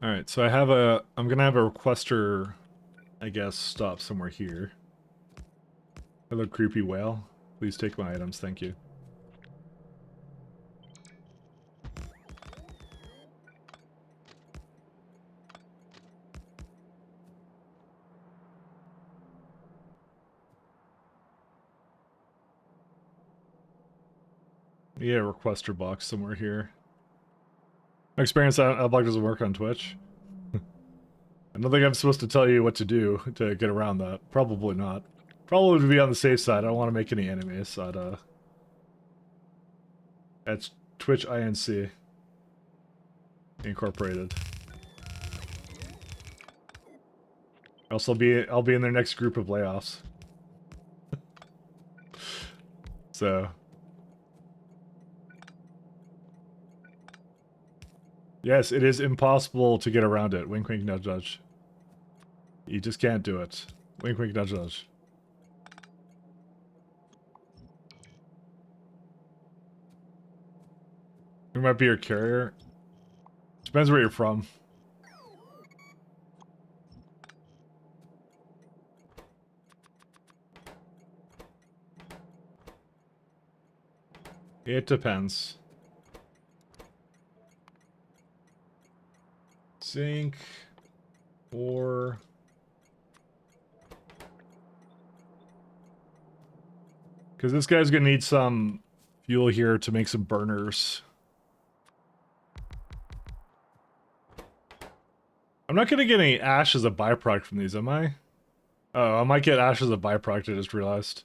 Alright, so I'm gonna have a requester, I guess, stop somewhere here. Hello, creepy whale. Please take my items, thank you. Yeah, requester box somewhere here. My experience Adblock doesn't work on Twitch. I don't think I'm supposed to tell you what to do to get around that. Probably not. Probably to be on the safe side. I don't want to make any enemies at Twitch INC Incorporated. Also, I'll be in their next group of layoffs. So. Yes, it is impossible to get around it. Wink, wink, nudge, nudge. You just can't do it. Wink, wink, nudge, nudge. Who might be your carrier? Depends where you're from. It depends. Zinc or... Because this guy's gonna need some fuel here to make some burners. I'm not gonna get any ash as a byproduct from these, am I? Oh, I might get ash as a byproduct, I just realized.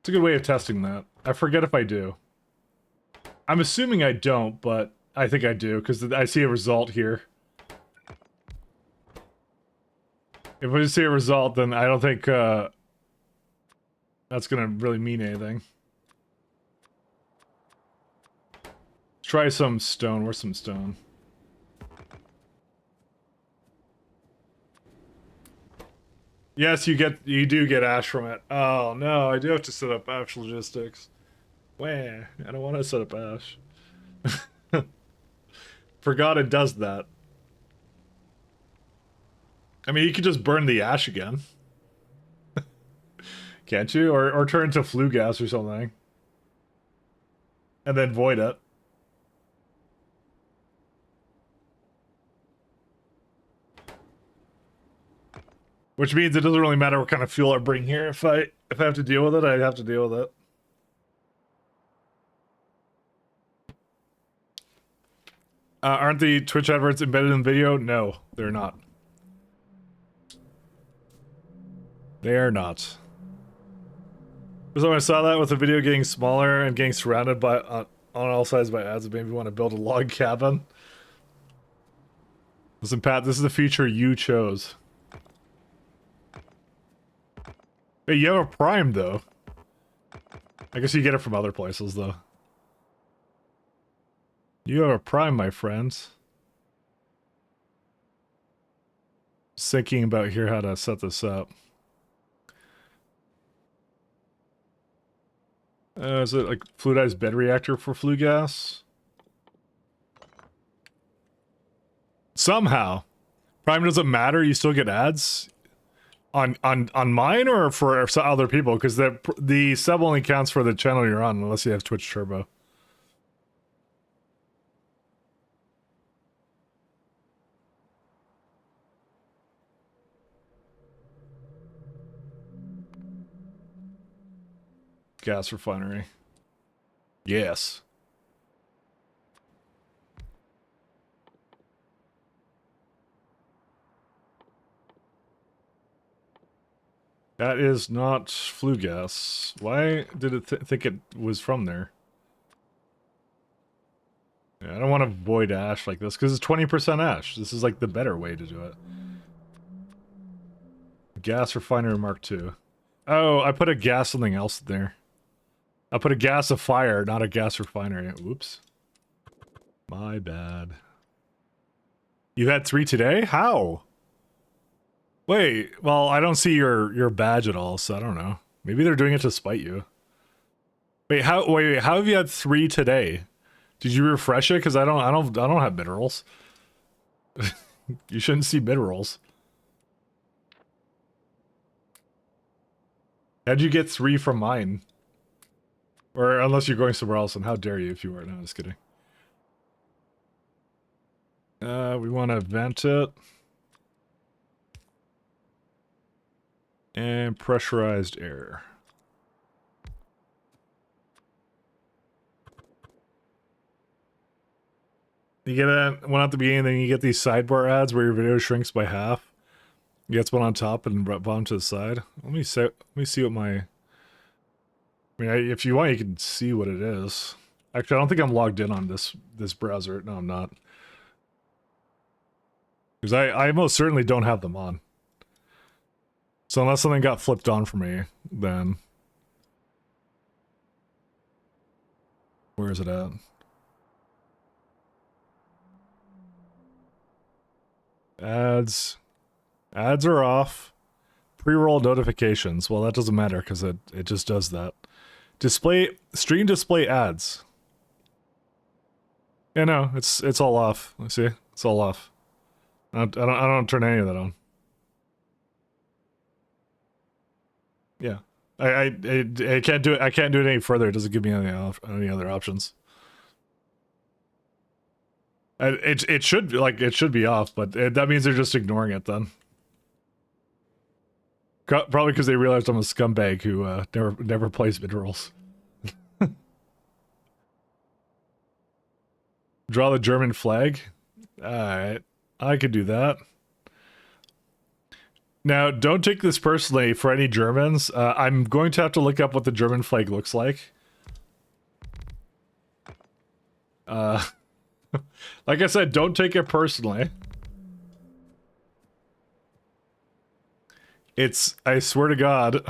It's a good way of testing that. I forget if I do. I'm assuming I don't, but I think I do, because I see a result here. If I see a result, then I don't think that's gonna really mean anything. Let's try some stone. Where's some stone? Yes, you do get ash from it. Oh no, I do have to set up ash logistics. Wah, I don't want to set up ash. Forgot it does that. I mean, you could just burn the ash again. Can't you? Or turn into flue gas or something. And then void it. Which means it doesn't really matter what kind of fuel I bring here. If I have to deal with it, I have to deal with it. Aren't the Twitch adverts embedded in video? No, they're not. They are not. So when I saw that with the video getting smaller and getting surrounded by on all sides by ads, it made me want to build a log cabin. Listen, Pat, this is the feature you chose. Hey, you have a Prime, though. I guess you get it from other places, though. You have a Prime, my friends. Just thinking about here how to set this up. Is it like fluidized bed reactor for flue gas? Somehow. Prime doesn't matter, you still get ads? On mine or for other people? Because the sub only counts for the channel you're on unless you have Twitch Turbo. Gas refinery. Yes. That is not flue gas. Why did it think it was from there? Yeah, I don't want to avoid ash like this, because it's 20% ash. This is like the better way to do it. Gas refinery Mark II. Oh, I put a gas something else there. I put a gas of fire, not a gas refinery. Whoops. My bad. You had 3 today? How? Wait, well, I don't see your badge at all, so I don't know. Maybe they're doing it to spite you. Wait, how have you had 3 today? Did you refresh it? Because I don't have minerals. You shouldn't see minerals. How'd you get 3 from mine? Or unless you're going somewhere else, and how dare you if you were. No, just kidding. We want to vent it. And pressurized air. You get one at the beginning, then you get these sidebar ads where your video shrinks by half. You get one on top and bottom to the side. Let me see what my... I mean, if you want, you can see what it is. Actually, I don't think I'm logged in on this browser. No, I'm not. Because I most certainly don't have them on. So unless something got flipped on for me, then... Where is it at? Ads. Ads are off. Pre-roll notifications. Well, that doesn't matter because it just does that. Stream display ads. Yeah, no, it's all off. Let's see, it's all off. I don't turn any of that on. Yeah, I can't do it. I can't do it any further. It doesn't give me any other options. It should be off, but that means they're just ignoring it then. Probably because they realized I'm a scumbag who never plays mid-rolls. Draw the German flag? Alright, I could do that. Now, don't take this personally for any Germans. I'm going to have to look up what the German flag looks like. Like I said, don't take it personally. I swear to God.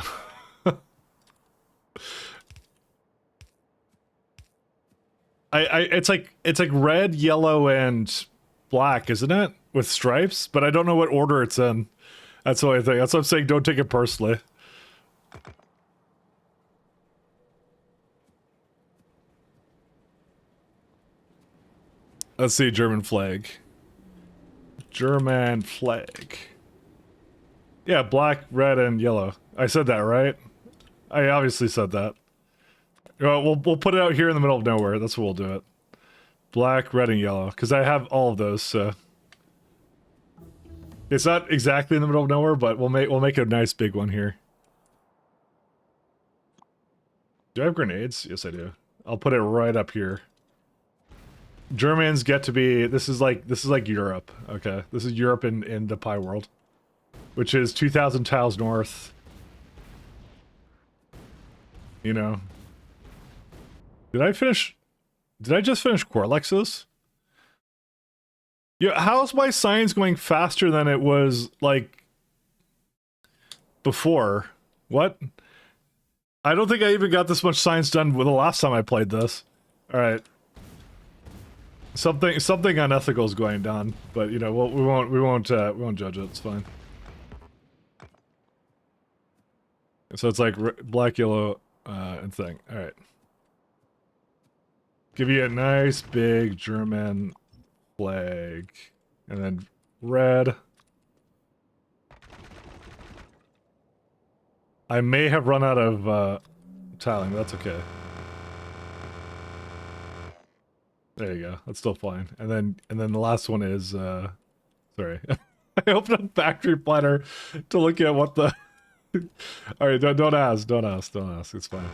It's like red, yellow, and black, isn't it? With stripes, but I don't know what order it's in. That's what I think. That's what I'm saying, don't take it personally. Let's see, German flag. German flag. Yeah, black, red, and yellow. I said that, right? I obviously said that. We'll put it out here in the middle of nowhere. That's what we'll do it. Black, red, and yellow. Because I have all of those, so... It's not exactly in the middle of nowhere, but we'll make a nice big one here. Do I have grenades? Yes, I do. I'll put it right up here. Germans get to be... This is like Europe, okay? This is Europe in the Pie world. Which is 2,000 tiles north, You know. Did I just finish Corlex's? Yeah, how's my science going faster than it was, like, before? What? I don't think I even got this much science done with the last time I played this. Alright. Something unethical is going down, but you know, we won't judge it, it's fine. So it's like black, yellow, and thing. Alright. Give you a nice big German flag. And then red. I may have run out of tiling, but that's okay. There you go. That's still fine. And then the last one is sorry. I opened up Factory Planner to look at what the Alright, don't ask. It's fine.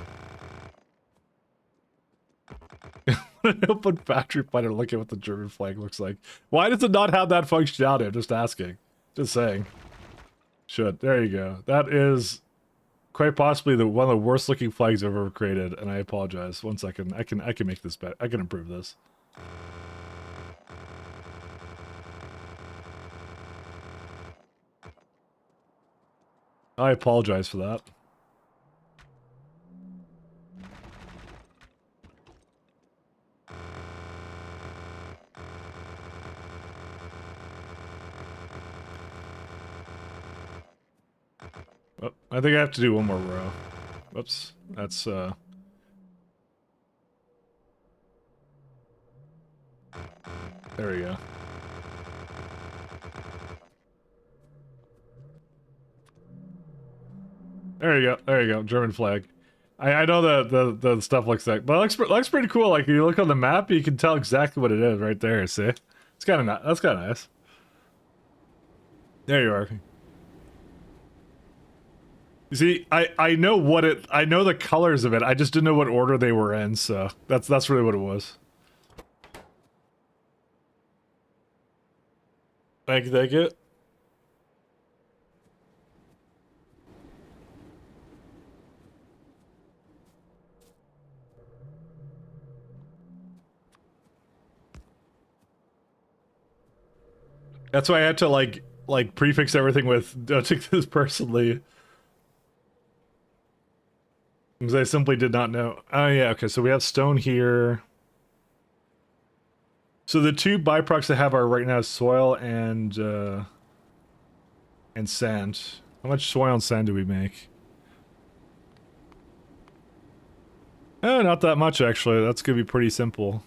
I open Factory Planner to look at what the German flag looks like. Why does it not have that functionality? I'm just asking. Just saying. Should. There you go. That is quite possibly one of the worst looking flags I've ever created, and I apologize. 1 second. I can make this better. I can improve this. I apologize for that. Oh, I think I have to do one more row. Whoops. That's, There we go. There you go. German flag. I know the stuff looks like, but it looks pretty cool. Like, you look on the map, you can tell exactly what it is right there, see? It's kind of that's kind of nice. There you are. You see, I know I know the colors of it. I just didn't know what order they were in, so that's really what it was. Thank you. That's why I had to like prefix everything with "don't take this personally," because I simply did not know. Oh yeah, okay. So we have stone here. So the two byproducts I have are right now soil and sand. How much soil and sand do we make? Oh, not that much actually. That's gonna be pretty simple.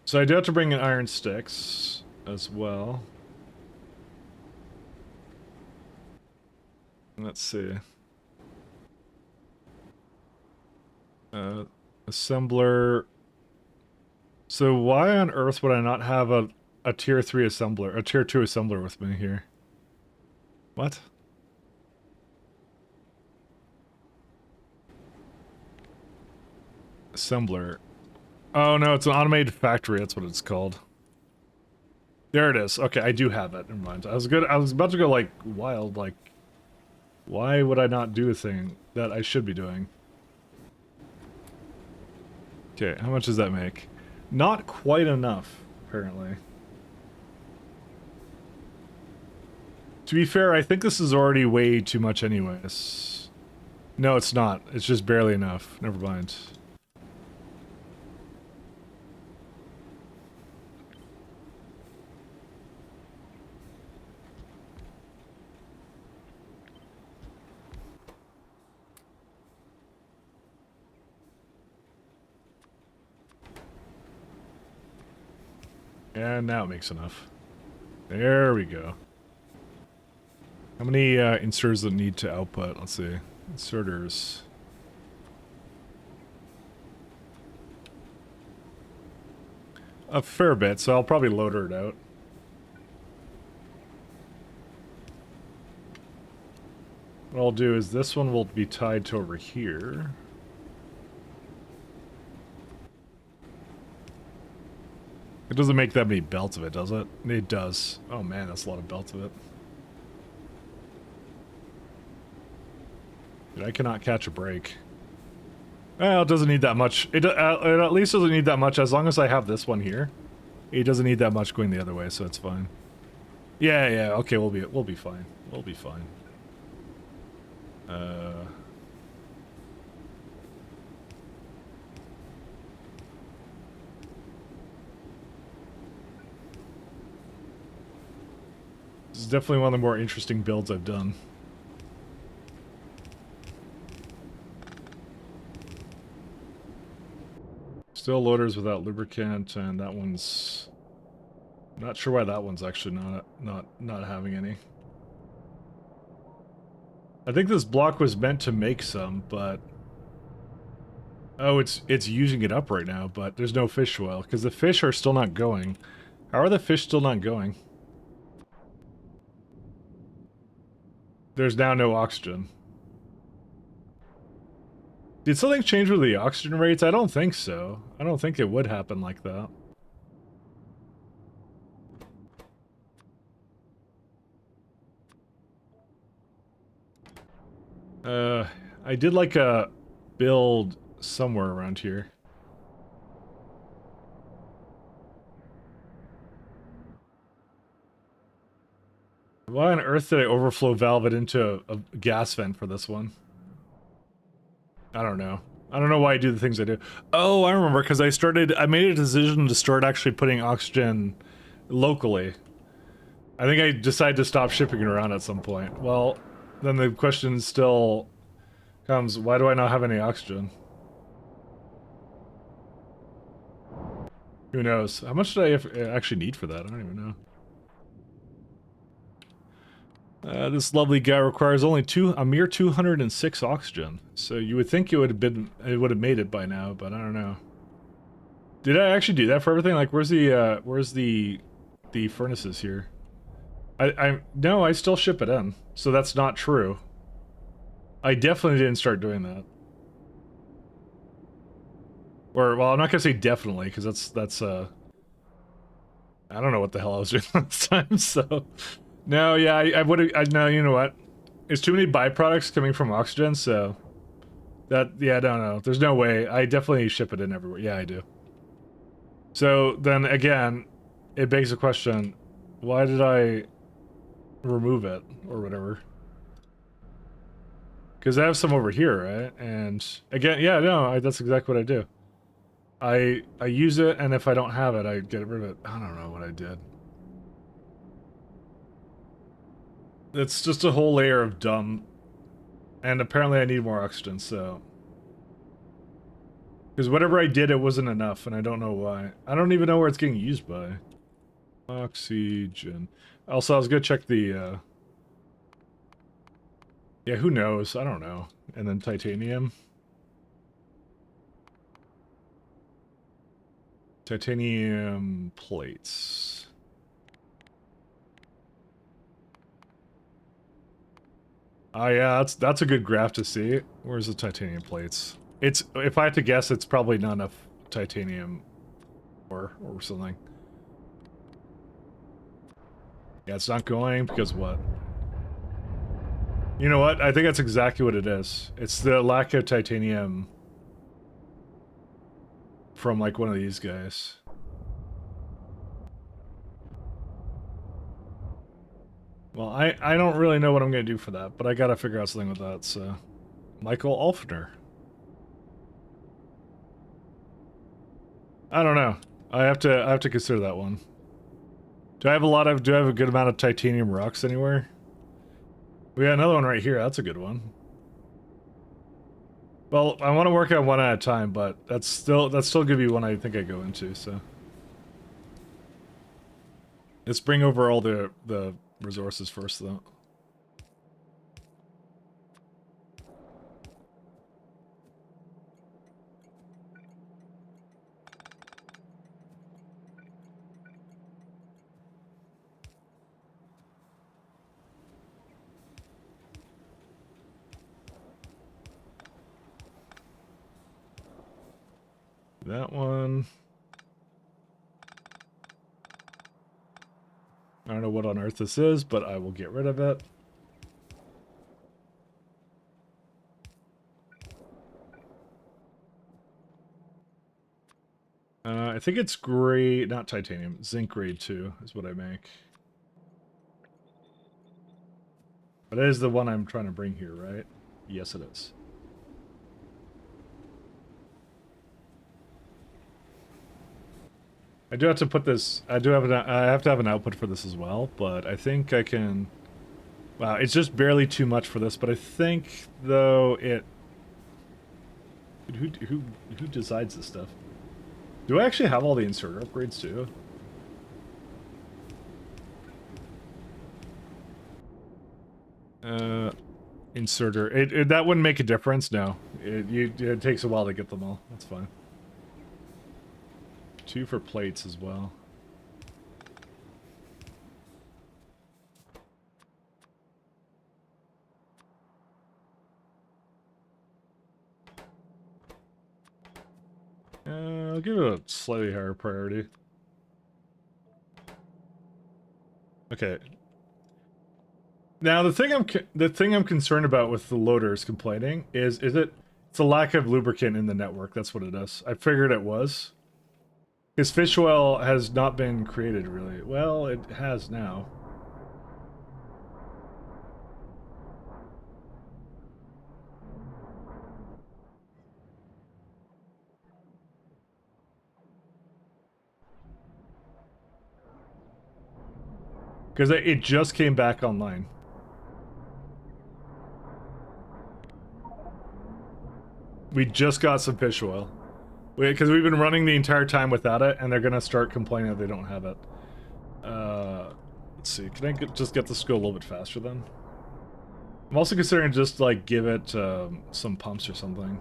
So I do have to bring in iron sticks as well. Let's see. Assembler. So why on earth would I not have a tier 3 assembler, a tier 2 assembler with me here? What? Assembler. Oh no, it's an automated factory, that's what it's called. There it is. Okay, I do have it. Never mind. I was about to go like wild, like why would I not do a thing that I should be doing? Okay, how much does that make? Not quite enough, apparently. To be fair, I think this is already way too much anyways. No, it's not. It's just barely enough. Never mind. And now it makes enough. There we go. How many inserters that need to output? Let's see. Inserters. A fair bit, so I'll probably loader it out. What I'll do is this one will be tied to over here. It doesn't make that many belts of it, does it? It does. Oh man, that's a lot of belts of it. Dude, I cannot catch a break. Well, it doesn't need that much. It at least doesn't need that much as long as I have this one here. It doesn't need that much going the other way, so it's fine. Yeah, yeah, okay, we'll be fine. We'll be fine. This is definitely one of the more interesting builds I've done. Still loaders without lubricant, and that one's... Not sure why that one's actually not having any. I think this block was meant to make some, but... Oh, it's using it up right now, but there's no fish oil, because the fish are still not going. How are the fish still not going? There's now no oxygen. Did something change with the oxygen rates? I don't think so. I don't think it would happen like that. I did like a build somewhere around here. Why on earth did I overflow valve it into a gas vent for this one? I don't know. I don't know why I do the things I do. Oh, I remember, because I made a decision to start actually putting oxygen locally. I think I decided to stop shipping it around at some point. Well, then the question still comes, why do I not have any oxygen? Who knows? How much did I actually need for that? I don't even know. This lovely guy requires only a mere 206 oxygen. So you would think it would have made it by now, but I don't know. Did I actually do that for everything? Like, where's the furnaces here? No, I still ship it in. So that's not true. I definitely didn't start doing that. Or, well, I'm not gonna say definitely, because that's I don't know what the hell I was doing last time, so... No, yeah, I would've... No, you know what? There's too many byproducts coming from oxygen, so... That, yeah, I don't know. There's no way. I definitely ship it in everywhere. Yeah, I do. So, then, again, it begs the question, why did I remove it, or whatever? Because I have some over here, right? And, again, yeah, no, that's exactly what I do. I use it, and if I don't have it, I get rid of it. I don't know what I did. It's just a whole layer of dumb. And apparently I need more oxygen, so... Because whatever I did, it wasn't enough, and I don't know why. I don't even know where it's getting used by. Oxygen. Also, I was gonna check the, Yeah, who knows? I don't know. And then titanium. Titanium plates. Oh yeah, that's a good graph to see. Where's the titanium plates? It's, if I had to guess, it's probably not enough titanium or something. Yeah, it's not going because what? You know what? I think that's exactly what it is. It's the lack of titanium from like one of these guys. Well, I don't really know what I'm gonna do for that, but I gotta figure out something with that, so... Michael Alfner. I don't know. I have to consider that one. Do I have a good amount of titanium rocks anywhere? We got another one right here, that's a good one. Well, I want to work on one at a time, but that's still gonna be one I think I go into, so... Let's bring over all the resources first, though. That one. I don't know what on earth this is, but I will get rid of it. I think it's grade, not titanium, zinc grade 2 is what I make. But it is the one I'm trying to bring here, right? Yes, it is. I do have to put this, I have to have an output for this as well, but I think I can, wow, it's just barely too much for this, but I think, though, who decides this stuff? Do I actually have all the inserter upgrades, too? Inserter. That wouldn't make a difference, no. It takes a while to get them all. That's fine. 2 for plates as well. I'll give it a slightly higher priority. Okay. Now the thing I'm concerned about with the loaders complaining is it's a lack of lubricant in the network. That's what it is. I figured it was. Because fish oil has not been created really. Well, it has now. Because it just came back online. We just got some fish oil. Because we've been running the entire time without it, and they're going to start complaining that they don't have it. Let's see. Can I just get this to go a little bit faster then? I'm also considering just, like, give it some pumps or something.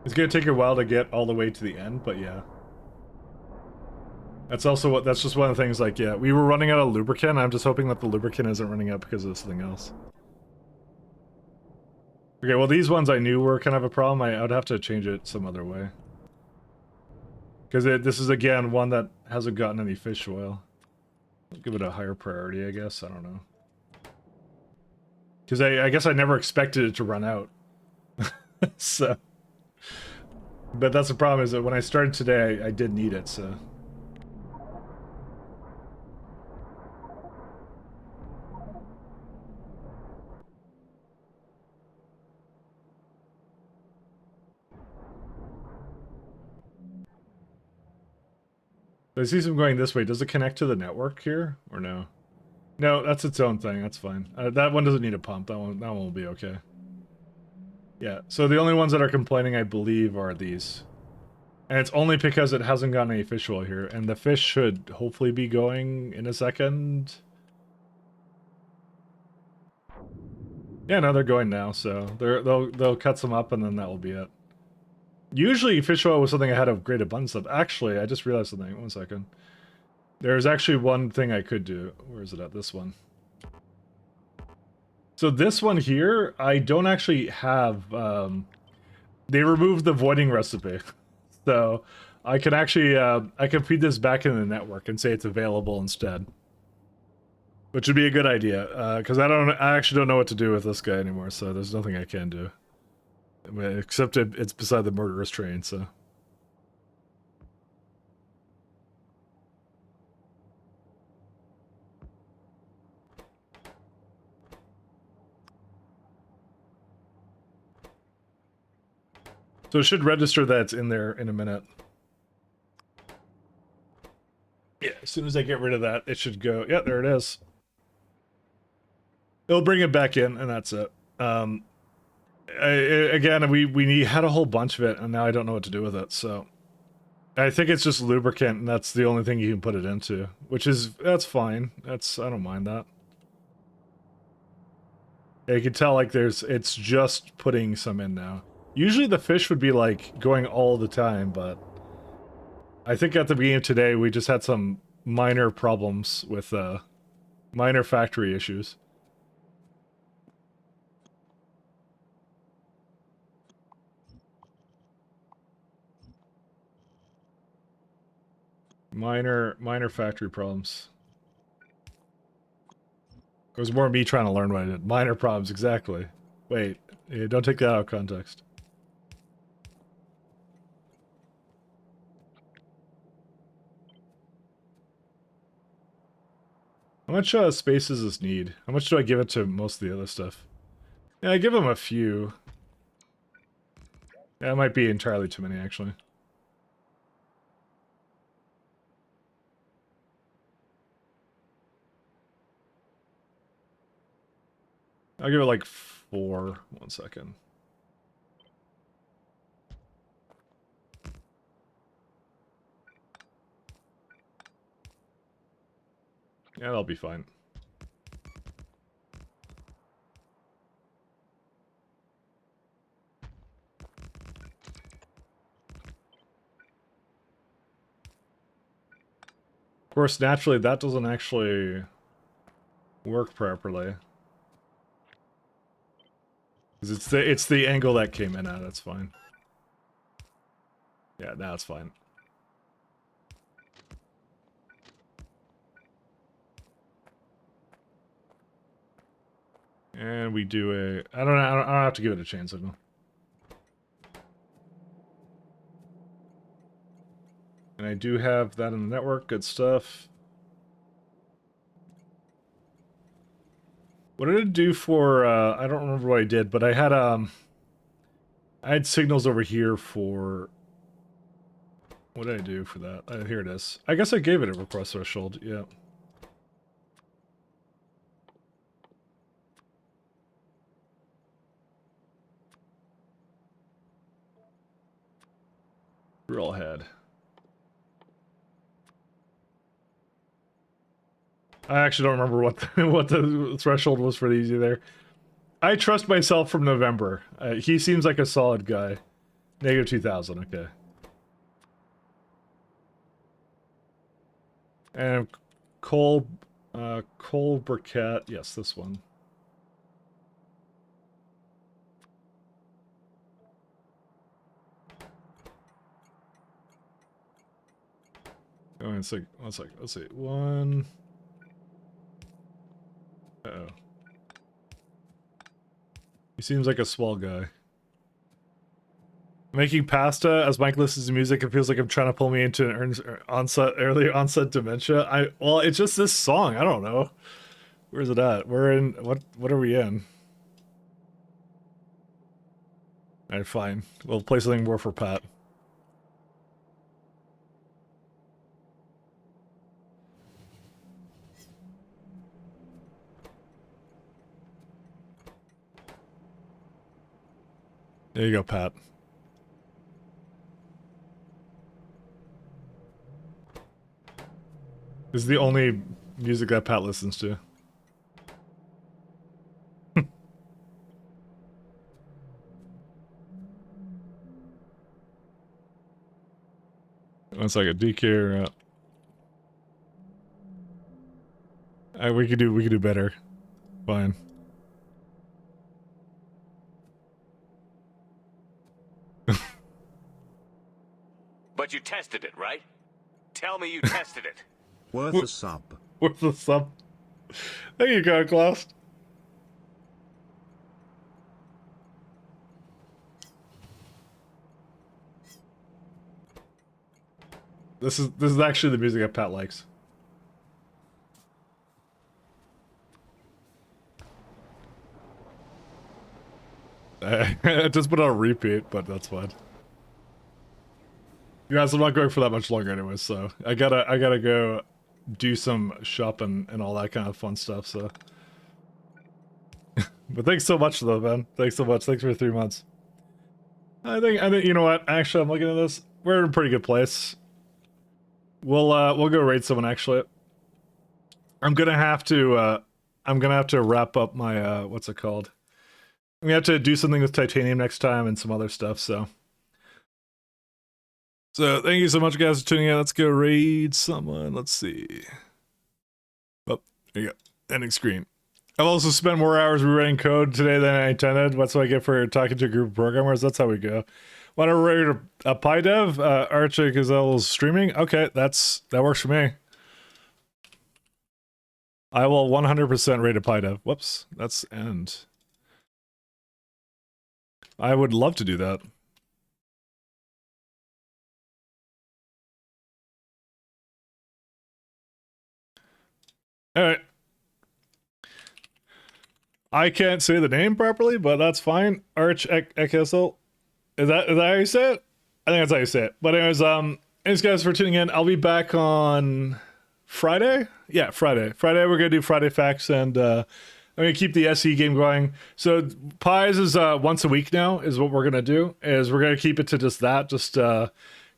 It's gonna take a while to get all the way to the end, but yeah. That's also that's just one of the things, like, yeah, we were running out of lubricant. I'm just hoping that the lubricant isn't running out because of something else. Okay, well, these ones I knew were kind of a problem. I would have to change it some other way. Because this is, again, one that hasn't gotten any fish oil. I'll give it a higher priority, I guess. I don't know. Because I guess I never expected it to run out. So... But that's the problem, is that when I started today, I did need it, so... I see some going this way. Does it connect to the network here, or no? No, that's its own thing. That's fine. That one doesn't need a pump. That one will be okay. Yeah, so the only ones that are complaining, I believe, are these. And it's only because it hasn't gotten any fish oil here, and the fish should hopefully be going in a second. Yeah, no, they're going now, so they'll cut some up, and then that will be it. Usually, fish oil was something I had a great abundance of. Actually, I just realized something. 1 second. There's actually one thing I could do. Where is it at? This one. So this one here, I don't actually have... they removed the voiding recipe. So I can actually... I can feed this back in the network and say it's available instead. Which would be a good idea. Because I actually don't know what to do with this guy anymore, so there's nothing I can do. I mean, except it's beside the murderous train, so... So it should register that it's in there in a minute. Yeah, as soon as I get rid of that, it should go... Yeah, there it is. It'll bring it back in, and that's it. Again, we had a whole bunch of it, and now I don't know what to do with it, so... I think it's just lubricant, and that's the only thing you can put it into. Which is... That's fine. I don't mind that. Yeah, you can tell, like, it's just putting some in now. Usually the fish would be, like, going all the time, but... I think at the beginning of today, we just had some minor problems with, minor factory issues. Minor factory problems. It was more me trying to learn what I did. Minor problems, exactly. Wait, yeah, don't take that out of context. How much space does this need? How much do I give it to most of the other stuff? Yeah, I give them a few. Yeah, it might be entirely too many, actually. I'll give it like 4. 1 second. Yeah, that'll be fine. Of course, naturally, that doesn't actually work properly. Because it's the angle that came in at, that's fine. Yeah, now it's fine. And we do a... I don't have to give it a chain signal. And I do have that in the network, good stuff. What did it do for, I don't remember what I did, but I had signals over here for... What did I do for that? Here it is. I guess I gave it a request threshold, yeah. Drill head. I actually don't remember what the threshold was for these either. I trust myself from November. He seems like a solid guy. Negative 2,000, okay. And coal briquette, yes, this one. Oh, it's like, let's see, 1. Uh-oh. He seems like a swell guy. Making pasta as Mike listens to music, it feels like I'm trying to pull me into an early onset dementia. Well, it's just this song. I don't know. Where's it at? We're in what are we in? Alright, fine. We'll play something more for Pat. There you go, Pat. This is the only music that Pat listens to. It's like a DK. We could do better. Fine. But you tested it, right? Tell me you tested it. Worth a sub. Worth a sub. There you go, Klaus. This is actually the music that Pat likes. I just put it on repeat, but that's fine. You guys, I'm not going for that much longer anyway, so I gotta go do some shopping and all that kind of fun stuff, so. But thanks so much though, man. Thanks so much. Thanks for 3 months. I think you know what? Actually, I'm looking at this. We're in a pretty good place. We'll go raid someone actually. I'm gonna have to wrap up my what's it called? I'm gonna have to do something with titanium next time and some other stuff, so. So thank you so much guys for tuning in. Let's go raid someone. Let's see. Oh, there you go. Ending screen. I've also spent more hours rewriting code today than I intended. That's what I get for talking to a group of programmers. That's how we go. Want to rate a pie dev? Archie Gazelle's streaming. Okay, that works for me. I will 100% rate a pie dev. Whoops, that's end. I would love to do that. All right. I can't say the name properly, but that's fine. Arch Ekessel. Is that how you say it? I think that's how you say it. But anyways, thanks guys for tuning in. I'll be back on Friday. Yeah, Friday. Friday we're gonna do Friday facts, and I'm gonna keep the SE game going. So pies is once a week now. Is what we're gonna do. Is we're gonna keep it to just that. Just kind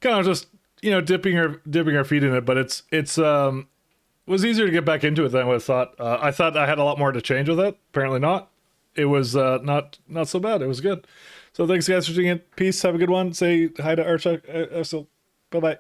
of just dipping our feet in it. But it's was easier to get back into it than I would have thought. I thought I had a lot more to change with it. Apparently not. It was not so bad. It was good. So thanks guys for tuning in. Peace. Have a good one. Say hi to Arch. Bye bye.